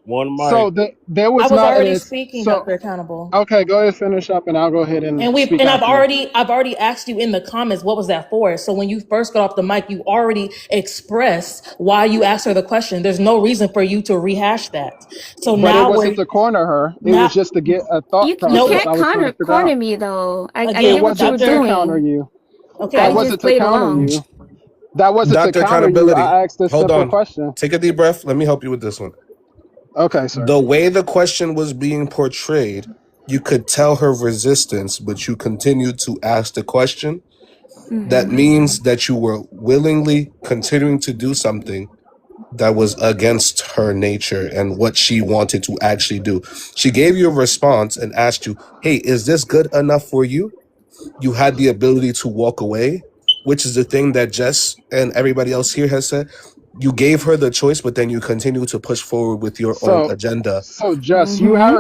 [SPEAKER 1] One mic.
[SPEAKER 9] So there
[SPEAKER 12] I
[SPEAKER 9] was
[SPEAKER 12] was
[SPEAKER 9] not
[SPEAKER 12] already
[SPEAKER 9] a.
[SPEAKER 12] speaking,
[SPEAKER 9] So
[SPEAKER 12] Dr. Accountable.
[SPEAKER 9] okay, go ahead, finish up, and I'll go ahead and speak
[SPEAKER 12] And I've
[SPEAKER 9] after you.
[SPEAKER 12] already asked you in the comments what was that for. So when you first got off the mic, you already expressed why you asked her the question. There's no reason for you to rehash that. So
[SPEAKER 9] But it
[SPEAKER 12] now
[SPEAKER 9] wasn't
[SPEAKER 12] we're
[SPEAKER 9] to corner her. It was
[SPEAKER 12] now
[SPEAKER 9] just to get a thought
[SPEAKER 18] You
[SPEAKER 12] no,
[SPEAKER 9] process
[SPEAKER 12] but
[SPEAKER 18] can't
[SPEAKER 9] I was trying to figure
[SPEAKER 18] corner
[SPEAKER 9] out.
[SPEAKER 18] me though. I
[SPEAKER 9] It
[SPEAKER 18] get
[SPEAKER 12] again,
[SPEAKER 18] what you were
[SPEAKER 9] wasn't to
[SPEAKER 12] Dr.
[SPEAKER 9] counter
[SPEAKER 18] doing.
[SPEAKER 9] you.
[SPEAKER 12] Okay,
[SPEAKER 9] That
[SPEAKER 18] I
[SPEAKER 9] wasn't
[SPEAKER 18] just
[SPEAKER 9] to
[SPEAKER 18] played
[SPEAKER 9] counter
[SPEAKER 18] along.
[SPEAKER 9] you. That wasn't to
[SPEAKER 21] Dr.
[SPEAKER 9] counter you.
[SPEAKER 21] Accountability.
[SPEAKER 9] I asked a
[SPEAKER 21] Hold
[SPEAKER 9] simple
[SPEAKER 21] on.
[SPEAKER 9] question.
[SPEAKER 21] Take a deep breath. Let me help you with this one.
[SPEAKER 9] Okay, sir.
[SPEAKER 21] The way the question was being portrayed, you could tell her resistance, but you continued to ask the question. That
[SPEAKER 18] Mm-hmm.
[SPEAKER 21] means that you were willingly continuing to do something that was against her nature and what she wanted to actually do. She gave you a response and asked you, hey, is this good enough for you? You had the ability to walk away, which is the thing that Jess and everybody else here has said. You gave her the choice, but then you continue to push forward with your own
[SPEAKER 9] So,
[SPEAKER 21] agenda.
[SPEAKER 9] Jess,
[SPEAKER 18] Mm-hmm.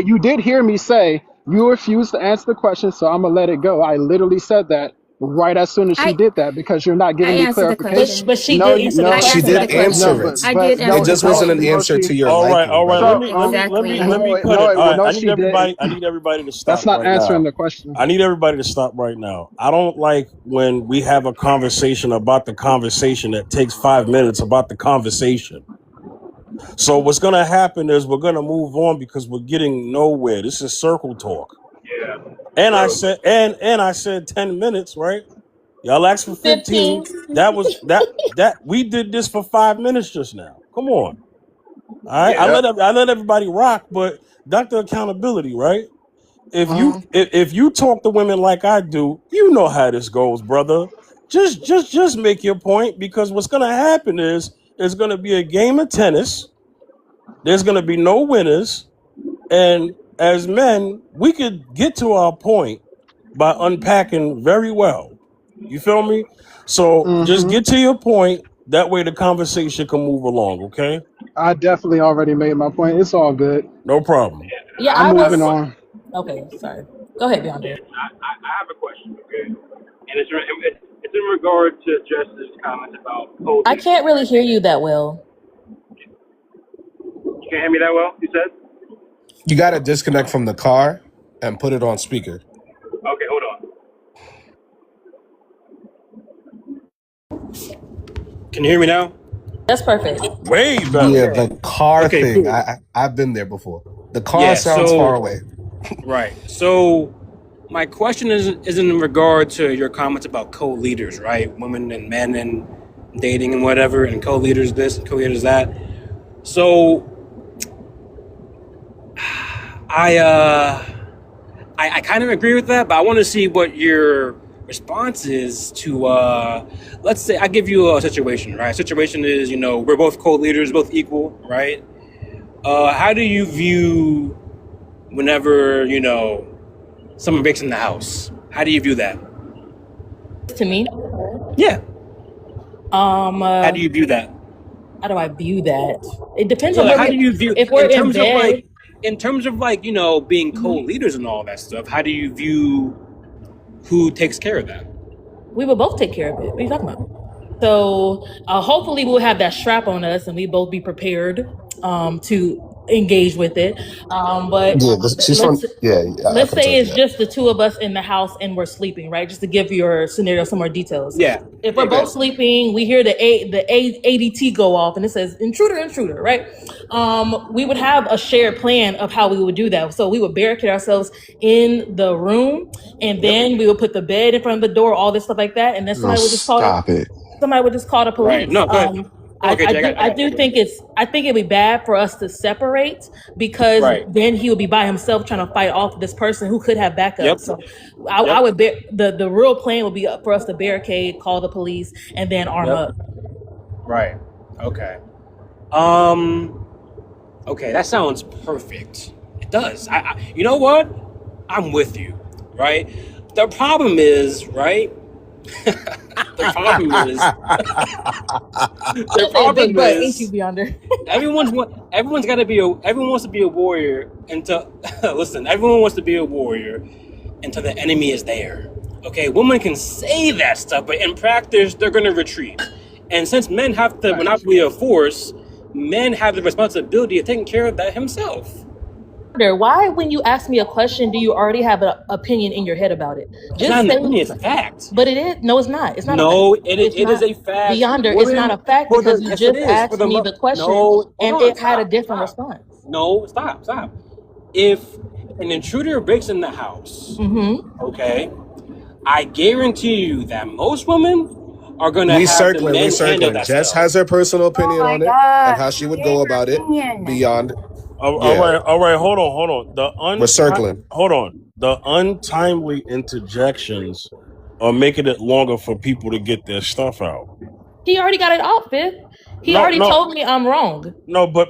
[SPEAKER 9] you did hear me say you refused to answer the question, so I'm gonna let it go. I literally said that right as soon as she
[SPEAKER 18] I
[SPEAKER 9] did that because you're not
[SPEAKER 18] I
[SPEAKER 9] giving me
[SPEAKER 18] answered the
[SPEAKER 9] clarification.
[SPEAKER 18] question.
[SPEAKER 12] but she did answer the
[SPEAKER 18] I
[SPEAKER 21] She
[SPEAKER 18] answered
[SPEAKER 12] question.
[SPEAKER 18] the
[SPEAKER 21] did
[SPEAKER 9] No,
[SPEAKER 21] answer
[SPEAKER 18] question.
[SPEAKER 21] it.
[SPEAKER 18] I did
[SPEAKER 21] It
[SPEAKER 18] answer the
[SPEAKER 21] just wasn't an
[SPEAKER 18] question.
[SPEAKER 21] answer to your
[SPEAKER 1] All
[SPEAKER 21] liking,
[SPEAKER 1] right.
[SPEAKER 21] brother.
[SPEAKER 18] Exactly.
[SPEAKER 1] Let me cut it. All right,
[SPEAKER 9] No,
[SPEAKER 1] I need
[SPEAKER 9] she didn't.
[SPEAKER 1] everybody. I need everybody to
[SPEAKER 9] That's
[SPEAKER 1] stop
[SPEAKER 9] not
[SPEAKER 1] right
[SPEAKER 9] answering
[SPEAKER 1] now.
[SPEAKER 9] the question.
[SPEAKER 1] I need everybody to stop right now. I don't like when we have a conversation about the conversation that takes 5 minutes about the conversation. So what's gonna happen is we're gonna move on because we're getting nowhere. This is circle talk.
[SPEAKER 2] Yeah,
[SPEAKER 1] And I
[SPEAKER 2] true.
[SPEAKER 1] said I said 10 minutes, right? Y'all asked for 15.
[SPEAKER 12] 15.
[SPEAKER 1] That was that we did this for 5 minutes just now. Come on. All right.
[SPEAKER 2] Yeah.
[SPEAKER 1] I let everybody rock, but Dr. Accountability, right?
[SPEAKER 9] Uh-huh.
[SPEAKER 1] If you talk to women like I do, you know how this goes, brother. Just make your point because what's gonna happen is there's gonna be a game of tennis. There's gonna be no winners, and as men, we could get to our point by unpacking very well. You feel me? So just
[SPEAKER 9] Mm-hmm.
[SPEAKER 1] get to your point. That way the conversation can move along. Okay?
[SPEAKER 9] I definitely already made my point. It's all good.
[SPEAKER 1] No problem.
[SPEAKER 12] Yeah,
[SPEAKER 9] I'm
[SPEAKER 12] I
[SPEAKER 2] I have a
[SPEAKER 9] moving
[SPEAKER 12] was
[SPEAKER 2] question.
[SPEAKER 9] on.
[SPEAKER 12] okay, sorry. Go ahead, DeAndre.
[SPEAKER 2] Yeah, I have a question. Okay, and it's in regard to Jess's comment about
[SPEAKER 12] I
[SPEAKER 2] co-leadership,
[SPEAKER 12] can't really
[SPEAKER 2] right?
[SPEAKER 12] hear you that well.
[SPEAKER 2] You can't hear me that well. You said.
[SPEAKER 21] You got to disconnect from the car and put it on speaker.
[SPEAKER 2] Okay, hold on. Can you hear me now?
[SPEAKER 12] That's perfect.
[SPEAKER 1] Way better.
[SPEAKER 21] Yeah, the car
[SPEAKER 2] Okay,
[SPEAKER 21] thing.
[SPEAKER 2] cool.
[SPEAKER 21] I've been there before. The car
[SPEAKER 2] Yeah.
[SPEAKER 21] sounds far away.
[SPEAKER 2] Right. So my question is in regard to your comments about co-leaders, right? Women and men and dating and whatever, and co-leaders this and co-leaders that. So I
[SPEAKER 13] I kind of agree with that, but I want to see what your response is to, let's say I give you a situation, right? Situation is, we're both co-leaders, both equal, right? How do you view whenever, someone breaks in the house? How do you view that?
[SPEAKER 12] To me?
[SPEAKER 13] Yeah. How do you view that?
[SPEAKER 12] How do I view that? It depends on
[SPEAKER 13] Yeah,
[SPEAKER 12] where
[SPEAKER 13] how do you view
[SPEAKER 12] if we're in bed.
[SPEAKER 13] in terms of being co-leaders and all that stuff, how do you view who takes care of that?
[SPEAKER 12] We will both take care of it. What are you talking about? So hopefully we'll have that strap on us and we both be prepared to engage with it. But
[SPEAKER 21] Yeah, she's from. Yeah, I
[SPEAKER 12] let's
[SPEAKER 21] can tell
[SPEAKER 12] say
[SPEAKER 21] you
[SPEAKER 12] it's
[SPEAKER 21] that.
[SPEAKER 12] just the two of us in the house and we're sleeping, right? Just to give your scenario some more details.
[SPEAKER 13] Yeah.
[SPEAKER 12] If we're both sleeping, we hear the ADT go off and it says intruder, right? We would have a shared plan of how we would do that. So we would barricade ourselves in the room, and then we would put the bed in front of the door, all this stuff like that, and then
[SPEAKER 3] Girl,
[SPEAKER 12] somebody would just call
[SPEAKER 3] stop it.
[SPEAKER 12] the police.
[SPEAKER 13] Right. No, good. Okay, Jay,
[SPEAKER 12] I do think it'd be bad for us to separate because then he would be by himself trying to fight off this person who could have backup.
[SPEAKER 13] Yep.
[SPEAKER 12] So I would the real plan would be for us to barricade, call the police, and then arm up.
[SPEAKER 13] Right. Okay. Okay, that sounds perfect. It does. I you know what? I'm with you, right? The problem is, right? The problem is everyone wants to be a warrior until listen, everyone wants to be a warrior until the enemy is there. Okay, women can say that stuff, but in practice they're gonna retreat. And since men have to monopoly of force, men have the responsibility of taking care of that himself.
[SPEAKER 12] Why, when you ask me a question, do you already have an opinion in your head about it?
[SPEAKER 13] It's not an opinion, it's a fact.
[SPEAKER 12] But it is. No, it's not. It's not.
[SPEAKER 13] No, it is a fact.
[SPEAKER 12] Beyonder, it's not a fact because you just asked me the question and it had a different response.
[SPEAKER 13] No, stop. If an intruder breaks in the house, okay, I guarantee you that most women are gonna
[SPEAKER 21] We
[SPEAKER 13] have
[SPEAKER 21] circling.
[SPEAKER 13] the men handle that
[SPEAKER 21] Jess
[SPEAKER 13] stuff.
[SPEAKER 21] has her personal opinion on it and how she would go about it. Beyond.
[SPEAKER 1] All right. Hold on.
[SPEAKER 21] We're circling.
[SPEAKER 1] Hold on. The untimely interjections are making it longer for people to get their stuff out.
[SPEAKER 12] He already got it out, Fifth. He already told me I'm wrong.
[SPEAKER 1] No, but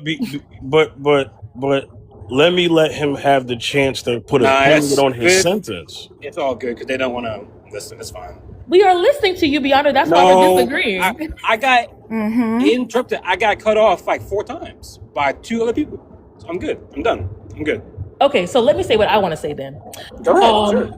[SPEAKER 1] let me let him have the chance to put a period on his sentence.
[SPEAKER 13] It's all good because they don't want to listen. It's fine.
[SPEAKER 12] We are listening to you, Beyonder. That's why we're disagreeing.
[SPEAKER 13] I got interrupted. I got cut off like 4 times by 2 other people. So I'm good. I'm done. I'm good.
[SPEAKER 12] Okay, so let me say what I want to say then.
[SPEAKER 13] Go ahead. Sure.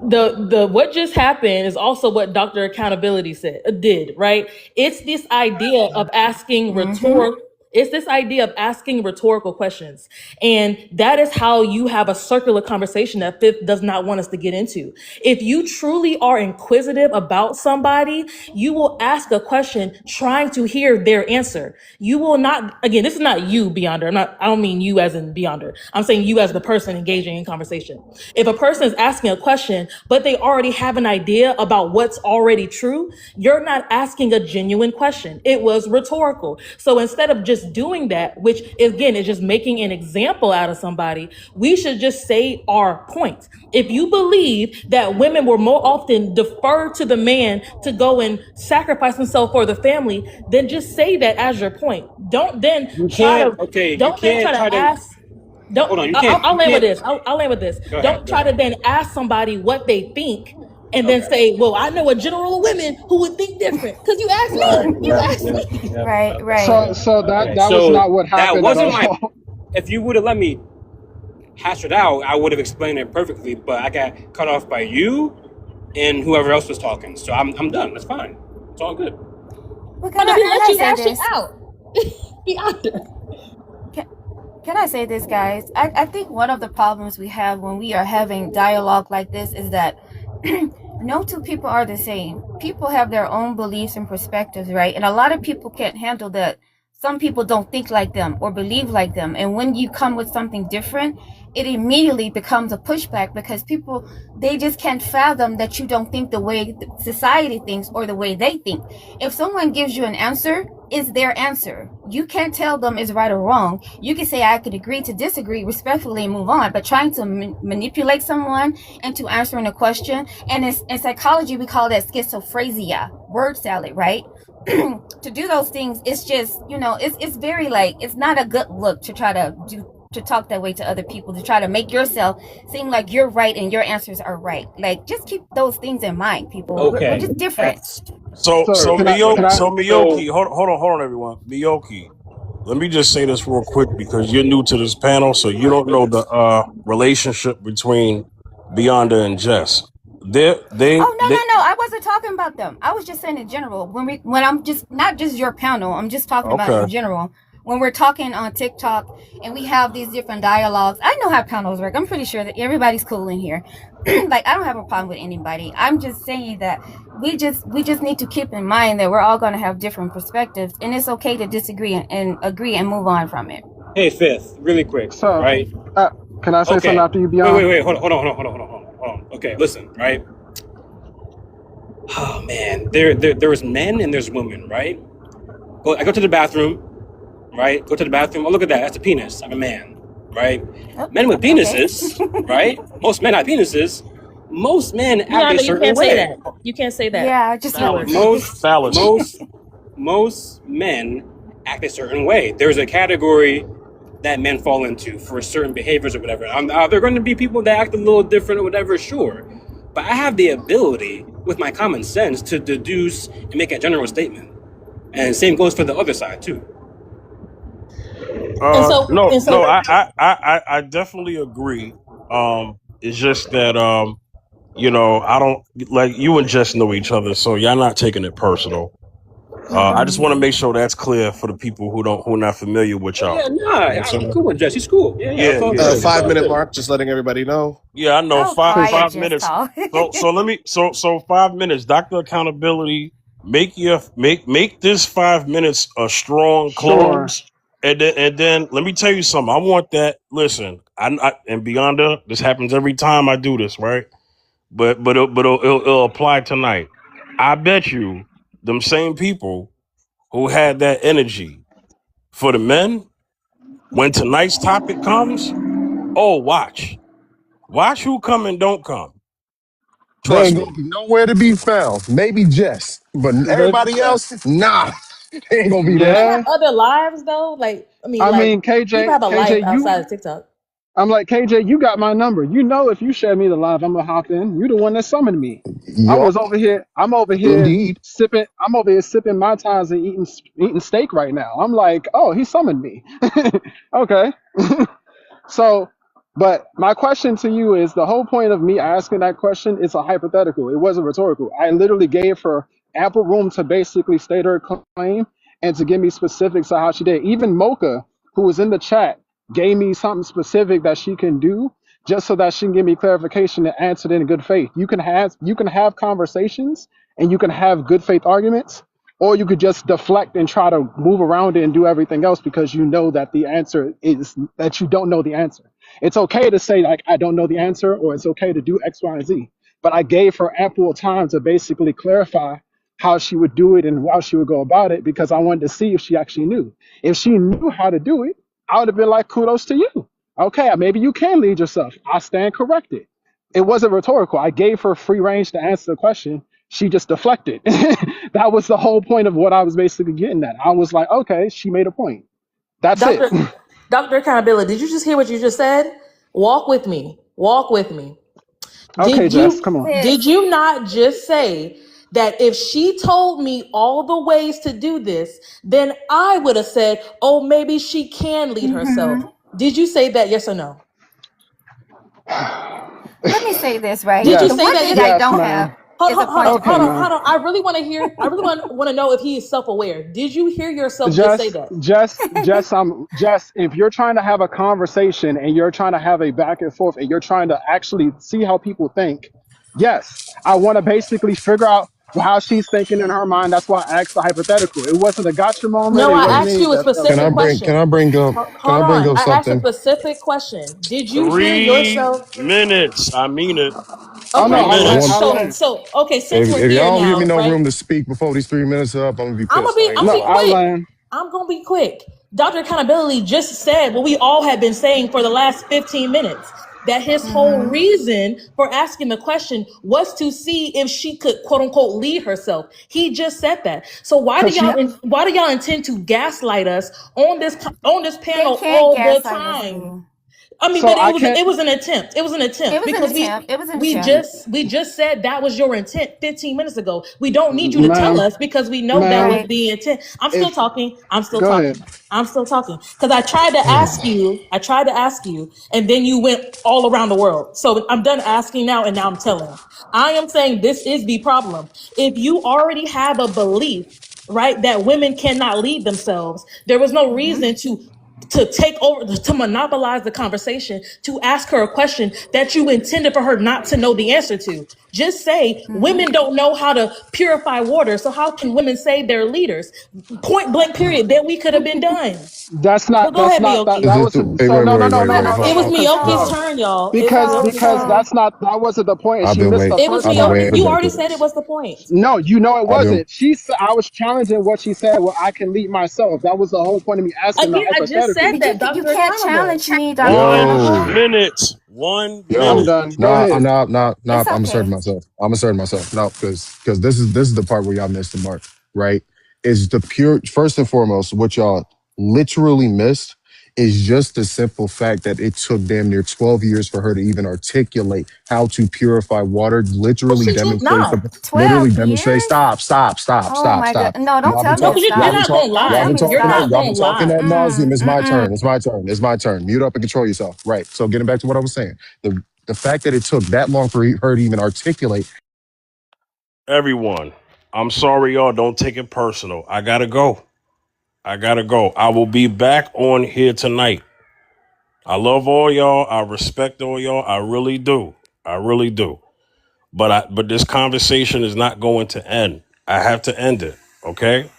[SPEAKER 12] The what just happened is also what Dr. Accountability did, right? It's this idea of asking rhetorical. It's this idea of asking rhetorical questions. And that is how you have a circular conversation that Fifth does not want us to get into. If you truly are inquisitive about somebody, you will ask a question trying to hear their answer. You will not, again, this is not you, Beyonder. I don't mean you as in Beyonder. I'm saying you as the person engaging in conversation. If a person is asking a question, but they already have an idea about what's already true, you're not asking a genuine question. It was rhetorical. So instead of just doing that, which again is just making an example out of somebody, we should just say our point. If you believe that women will more often defer to the man to go and sacrifice himself for the family, then just say that as your point. Don't then try to ask. I'll land with this. I'll land with this. Don't try to then ask somebody what they think and then say, well, I know a general of women who would think different. Because you asked me. You asked me.
[SPEAKER 19] Right.
[SPEAKER 9] So that was not what happened.
[SPEAKER 13] That wasn't if you would have let me hash it out, I would have explained it perfectly. But I got cut off by you and whoever else was talking. So I'm done. That's fine. It's all good.
[SPEAKER 19] Well, can I
[SPEAKER 12] hash
[SPEAKER 19] say
[SPEAKER 12] it out?
[SPEAKER 19] Can I say this, guys? I think one of the problems we have when we are having dialogue like this is that no 2 people are the same. People have their own beliefs and perspectives, right? And a lot of people can't handle that
[SPEAKER 8] some people don't think like them or believe like them. And when you come with something different, it immediately becomes a pushback because people, they just can't fathom that you don't think the way society thinks or the way they think. If someone gives you an answer, it's their answer. You can't tell them it's right or wrong. You can say, I could agree to disagree respectfully and move on, but trying to manipulate someone into answering a question, and in psychology, we call that schizophrenia, word salad, right? To do those things, it's just, it's very like, it's not a good look to try to talk that way to other people, to try to make yourself seem like you're right and your answers are right. Like, just keep those things in mind, people.
[SPEAKER 13] Okay.
[SPEAKER 8] We're just different.
[SPEAKER 1] So
[SPEAKER 9] Can I?
[SPEAKER 1] Miyoki, hold on, everyone. Miyoki, let me just say this real quick because you're new to this panel, so you don't know the relationship between Beyonda and Jess. No,
[SPEAKER 8] I wasn't talking about them. I was just saying in general. When I'm just not just your panel, I'm just talking about in general. When we're talking on TikTok and we have these different dialogues, I know how panels work. I'm pretty sure that everybody's cool in here. Like, I don't have a problem with anybody. I'm just saying that we just need to keep in mind that we're all going to have different perspectives, and it's okay to disagree and agree and move on from it.
[SPEAKER 13] Hey, Fifth, really quick,
[SPEAKER 9] So,
[SPEAKER 13] right?
[SPEAKER 9] can I say something after you, Beyond?
[SPEAKER 13] Wait, hold on. Okay, listen, right? Oh man, there's men and there's women, right? I go to the bathroom, right? Go to the bathroom. Oh, look at that. That's a penis. I'm a man, right? Men with penises, right? Most men have penises. Most men act a certain way.
[SPEAKER 12] You can't say that.
[SPEAKER 8] Yeah, just
[SPEAKER 13] most men act a certain way. There's a category that men fall into for certain behaviors or whatever. There are going to be people that act a little different or whatever, sure. But I have the ability, with my common sense, to deduce and make a general statement. And same goes for the other side, too.
[SPEAKER 1] I definitely agree. It's just that I don't like you and Jess know each other, so y'all not taking it personal. I just want to make sure that's clear for the people who are not familiar with y'all.
[SPEAKER 13] I'm cool with Jess. He's cool. Yeah.
[SPEAKER 21] 5-minute mark, just letting everybody know.
[SPEAKER 1] Yeah, I know. Five minutes. So 5 minutes. Dr. Accountability. Make this 5 minutes a strong close. Sure. And then let me tell you something. I want that. Listen, I and Beyonda, this happens every time I do this, right? But it'll apply tonight. I bet you them same people who had that energy for the men, when tonight's topic comes, watch who come and don't come.
[SPEAKER 3] They ain't gonna be nowhere to be found. Maybe Jess, but everybody else, nah, they ain't gonna be there.
[SPEAKER 12] They have other lives though.
[SPEAKER 9] I mean, KJ,
[SPEAKER 12] people have a life outside of TikTok.
[SPEAKER 9] I'm like, KJ, you got my number. You know, if you share me the live, I'm gonna hop in. You the one that summoned me.
[SPEAKER 3] Yep.
[SPEAKER 9] I'm over here
[SPEAKER 3] Indeed.
[SPEAKER 9] sipping Mai Tais and eating steak right now. I'm like, oh, he summoned me. Okay. So, but my question to you is, the whole point of me asking that question is a hypothetical. It wasn't rhetorical. I literally gave her ample room to basically state her claim and to give me specifics of how she did. Even Mocha, who was in the chat, gave me something specific that she can do just so that she can give me clarification and answer it in good faith. You can have conversations and you can have good faith arguments, or you could just deflect and try to move around it and do everything else because you know that the answer is that you don't know the answer. It's okay to say, like, I don't know the answer, or it's okay to do X, Y, and Z. But I gave her ample time to basically clarify how she would do it and how she would go about it, because I wanted to see if she actually knew. If she knew how to do it, I would have been like, kudos to you. Okay, maybe you can lead yourself. I stand corrected. It wasn't rhetorical. I gave her free range to answer the question. She just deflected. That was the whole point of what I was basically getting at. I was like, okay, she made a point. That's it.
[SPEAKER 12] Dr. Accountability, did you just hear what you just said? Walk with me.
[SPEAKER 9] Okay, Jess, come on.
[SPEAKER 12] Did you not just say that if she told me all the ways to do this, then I would have said, oh, maybe she can lead herself? Did you say that, yes or no?
[SPEAKER 8] Let me say this, right?
[SPEAKER 12] Did you say that?
[SPEAKER 8] I don't have.
[SPEAKER 12] Hold on. I really want to know if he is self-aware. Did you hear yourself just say that?
[SPEAKER 9] Jess, if you're trying to have a conversation and you're trying to have a back and forth and you're trying to actually see how people think, yes, I want to basically figure out how she's thinking in her mind. That's why I asked the hypothetical. It wasn't a gotcha moment.
[SPEAKER 12] No,
[SPEAKER 9] It
[SPEAKER 12] I
[SPEAKER 9] wasn't
[SPEAKER 12] asked
[SPEAKER 9] any.
[SPEAKER 12] you a
[SPEAKER 9] That's
[SPEAKER 3] Can I
[SPEAKER 12] specific
[SPEAKER 3] bring?
[SPEAKER 12] question.
[SPEAKER 3] Can I
[SPEAKER 12] Hold
[SPEAKER 3] bring
[SPEAKER 12] on.
[SPEAKER 3] up
[SPEAKER 12] I asked a
[SPEAKER 3] something?
[SPEAKER 12] specific question. Did you hear
[SPEAKER 1] 3
[SPEAKER 12] yourself?
[SPEAKER 1] minutes. I mean it.
[SPEAKER 9] oh no,
[SPEAKER 1] 3
[SPEAKER 12] Okay.
[SPEAKER 9] I land.
[SPEAKER 3] One.
[SPEAKER 9] I
[SPEAKER 1] minutes.
[SPEAKER 9] land.
[SPEAKER 12] Okay, since we're
[SPEAKER 3] If
[SPEAKER 12] here
[SPEAKER 3] y'all don't give me
[SPEAKER 12] now,
[SPEAKER 3] no
[SPEAKER 12] right?
[SPEAKER 3] room to speak before these 3 minutes are up, I'm gonna be
[SPEAKER 12] I'm gonna
[SPEAKER 3] pissed. I
[SPEAKER 12] be
[SPEAKER 3] ain't
[SPEAKER 12] I'm
[SPEAKER 3] gonna
[SPEAKER 12] gonna
[SPEAKER 9] No,
[SPEAKER 12] be
[SPEAKER 3] lie.
[SPEAKER 9] I
[SPEAKER 12] quick.
[SPEAKER 9] land.
[SPEAKER 12] I'm gonna be quick. Dr. Accountability just said what we all have been saying for the last 15 minutes. That his whole
[SPEAKER 20] Mm-hmm.
[SPEAKER 12] reason for asking the question was to see if she could quote unquote lead herself. He just said that. So
[SPEAKER 9] Cause she.
[SPEAKER 12] why do y'all intend to gaslight us on this
[SPEAKER 8] They
[SPEAKER 12] panel
[SPEAKER 8] can't
[SPEAKER 12] all the
[SPEAKER 8] gaslight us,
[SPEAKER 12] time?
[SPEAKER 8] boo.
[SPEAKER 12] I mean,
[SPEAKER 9] So
[SPEAKER 12] but
[SPEAKER 9] I can't.
[SPEAKER 12] it was an attempt. It was an
[SPEAKER 8] It
[SPEAKER 12] attempt
[SPEAKER 8] was an
[SPEAKER 12] because
[SPEAKER 8] attempt. It was an attempt.
[SPEAKER 12] we just said that was your intent 15 minutes ago. We don't need you to tell
[SPEAKER 9] Ma'am,
[SPEAKER 12] us because we know that was
[SPEAKER 9] ma'am,
[SPEAKER 8] Right.
[SPEAKER 12] the intent. I'm still
[SPEAKER 9] if
[SPEAKER 12] talking. I'm still
[SPEAKER 9] go ahead.
[SPEAKER 12] talking. I'm still talking because I tried to ask you. I tried to ask you, and then you went all around the world. So I'm done asking now, and now I'm telling. I am saying this is the problem. If you already have a belief, right, that women cannot lead themselves, there was no
[SPEAKER 8] Mm-hmm.
[SPEAKER 12] reason to take over, to monopolize the conversation, to ask her a question that you intended for her not to know the answer to. Just say
[SPEAKER 8] Mm-hmm.
[SPEAKER 12] women don't know how to purify water, so how can women say they're leaders? Point blank, period. Then we could have been done.
[SPEAKER 9] That's
[SPEAKER 12] But
[SPEAKER 9] not.
[SPEAKER 12] go
[SPEAKER 9] That's
[SPEAKER 12] ahead,
[SPEAKER 9] not. That
[SPEAKER 12] Miyoki.
[SPEAKER 3] Is
[SPEAKER 9] that
[SPEAKER 3] this?
[SPEAKER 9] was
[SPEAKER 3] Hey,
[SPEAKER 9] so.
[SPEAKER 3] wait,
[SPEAKER 9] No, no,
[SPEAKER 3] wait,
[SPEAKER 9] no,
[SPEAKER 3] wait,
[SPEAKER 9] no,
[SPEAKER 3] wait.
[SPEAKER 9] no,
[SPEAKER 3] Hold
[SPEAKER 12] It
[SPEAKER 9] no.
[SPEAKER 12] was
[SPEAKER 3] on.
[SPEAKER 9] Cause
[SPEAKER 12] Miyoki's
[SPEAKER 9] no.
[SPEAKER 3] No.
[SPEAKER 12] turn, y'all. It
[SPEAKER 9] Because
[SPEAKER 12] was
[SPEAKER 8] So
[SPEAKER 9] that's not. That wasn't the point, and
[SPEAKER 3] I've
[SPEAKER 9] she
[SPEAKER 3] been
[SPEAKER 9] missed the
[SPEAKER 3] waiting.
[SPEAKER 12] it was
[SPEAKER 9] first
[SPEAKER 3] I've been
[SPEAKER 9] part.
[SPEAKER 12] Miyoki.
[SPEAKER 3] waiting
[SPEAKER 12] You
[SPEAKER 3] to
[SPEAKER 12] already
[SPEAKER 3] do
[SPEAKER 12] said it
[SPEAKER 3] this.
[SPEAKER 12] was the point.
[SPEAKER 9] No, you know it
[SPEAKER 3] I've been.
[SPEAKER 9] wasn't. She said I was challenging what she said. Well, I can lead myself. That was the whole point of me asking the
[SPEAKER 12] Again, I just said
[SPEAKER 9] hypothetical.
[SPEAKER 8] but
[SPEAKER 12] that,
[SPEAKER 8] you
[SPEAKER 12] Dr.
[SPEAKER 8] can't
[SPEAKER 12] Accountable.
[SPEAKER 8] challenge me, Dr.
[SPEAKER 1] One
[SPEAKER 3] Yo,
[SPEAKER 8] Accountable.
[SPEAKER 1] minute. 1
[SPEAKER 9] I'm
[SPEAKER 3] yo.
[SPEAKER 1] minute.
[SPEAKER 9] done. Go
[SPEAKER 3] Nah,
[SPEAKER 9] ahead.
[SPEAKER 3] nah.
[SPEAKER 8] It's
[SPEAKER 3] I'm asserting
[SPEAKER 8] okay.
[SPEAKER 3] myself. I'm asserting myself. No, because this is the part where y'all missed the mark. Right? Is the pure first and foremost what y'all literally missed is just the simple fact that it took damn near 12 years for her to even articulate how to purify water.
[SPEAKER 12] She did not.
[SPEAKER 3] Literally
[SPEAKER 8] 12
[SPEAKER 3] demonstrate.
[SPEAKER 8] years? Oh my God.
[SPEAKER 3] Stop.
[SPEAKER 8] No, don't
[SPEAKER 3] Y'all been
[SPEAKER 8] tell me
[SPEAKER 12] No,
[SPEAKER 8] to
[SPEAKER 3] talk.
[SPEAKER 12] because you're
[SPEAKER 3] Y'all
[SPEAKER 8] stop.
[SPEAKER 3] been
[SPEAKER 12] not gonna
[SPEAKER 3] talk.
[SPEAKER 8] Don't
[SPEAKER 3] Y'all
[SPEAKER 8] tell
[SPEAKER 12] lie.
[SPEAKER 3] been
[SPEAKER 8] me to
[SPEAKER 12] You're
[SPEAKER 3] talking.
[SPEAKER 8] stop.
[SPEAKER 3] No,
[SPEAKER 12] not
[SPEAKER 3] y'all
[SPEAKER 12] gonna
[SPEAKER 3] been talking
[SPEAKER 12] lie.
[SPEAKER 3] ad nauseum. It's my turn.
[SPEAKER 8] Mm-mm.
[SPEAKER 3] It's my turn. It's my turn. Mute up and control yourself. Right. So getting back to what I was saying, the fact that it took that long for her to even articulate.
[SPEAKER 1] Everyone, I'm sorry, y'all. Don't take it personal. I gotta go. I will be back on here tonight. I love all y'all. I respect all y'all. I really do. I really do. But this conversation is not going to end. I have to end it. Okay?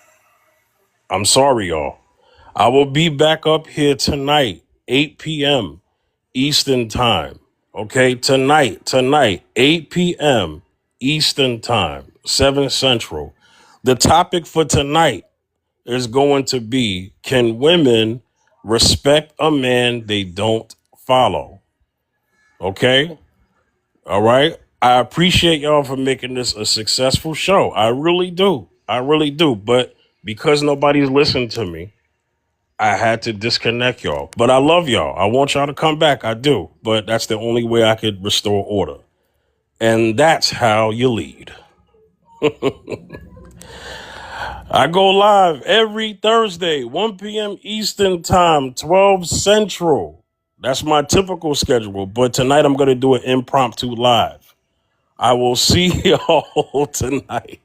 [SPEAKER 1] I'm sorry, y'all. I will be back up here tonight, 8 p.m. Eastern time. Okay? Tonight, 8 p.m. Eastern time, 7 Central. The topic for tonight is going to be, can women respect a man they don't follow? Okay? All right? I appreciate y'all for making this a successful show. I really do. I really do. But because nobody's listened to me, I had to disconnect y'all. But I love y'all. I want y'all to come back. I do. But that's the only way I could restore order. And that's how you lead. I go live every Thursday, 1 p.m. Eastern Time, 12 Central. That's my typical schedule. But tonight I'm going to do an impromptu live. I will see y'all tonight.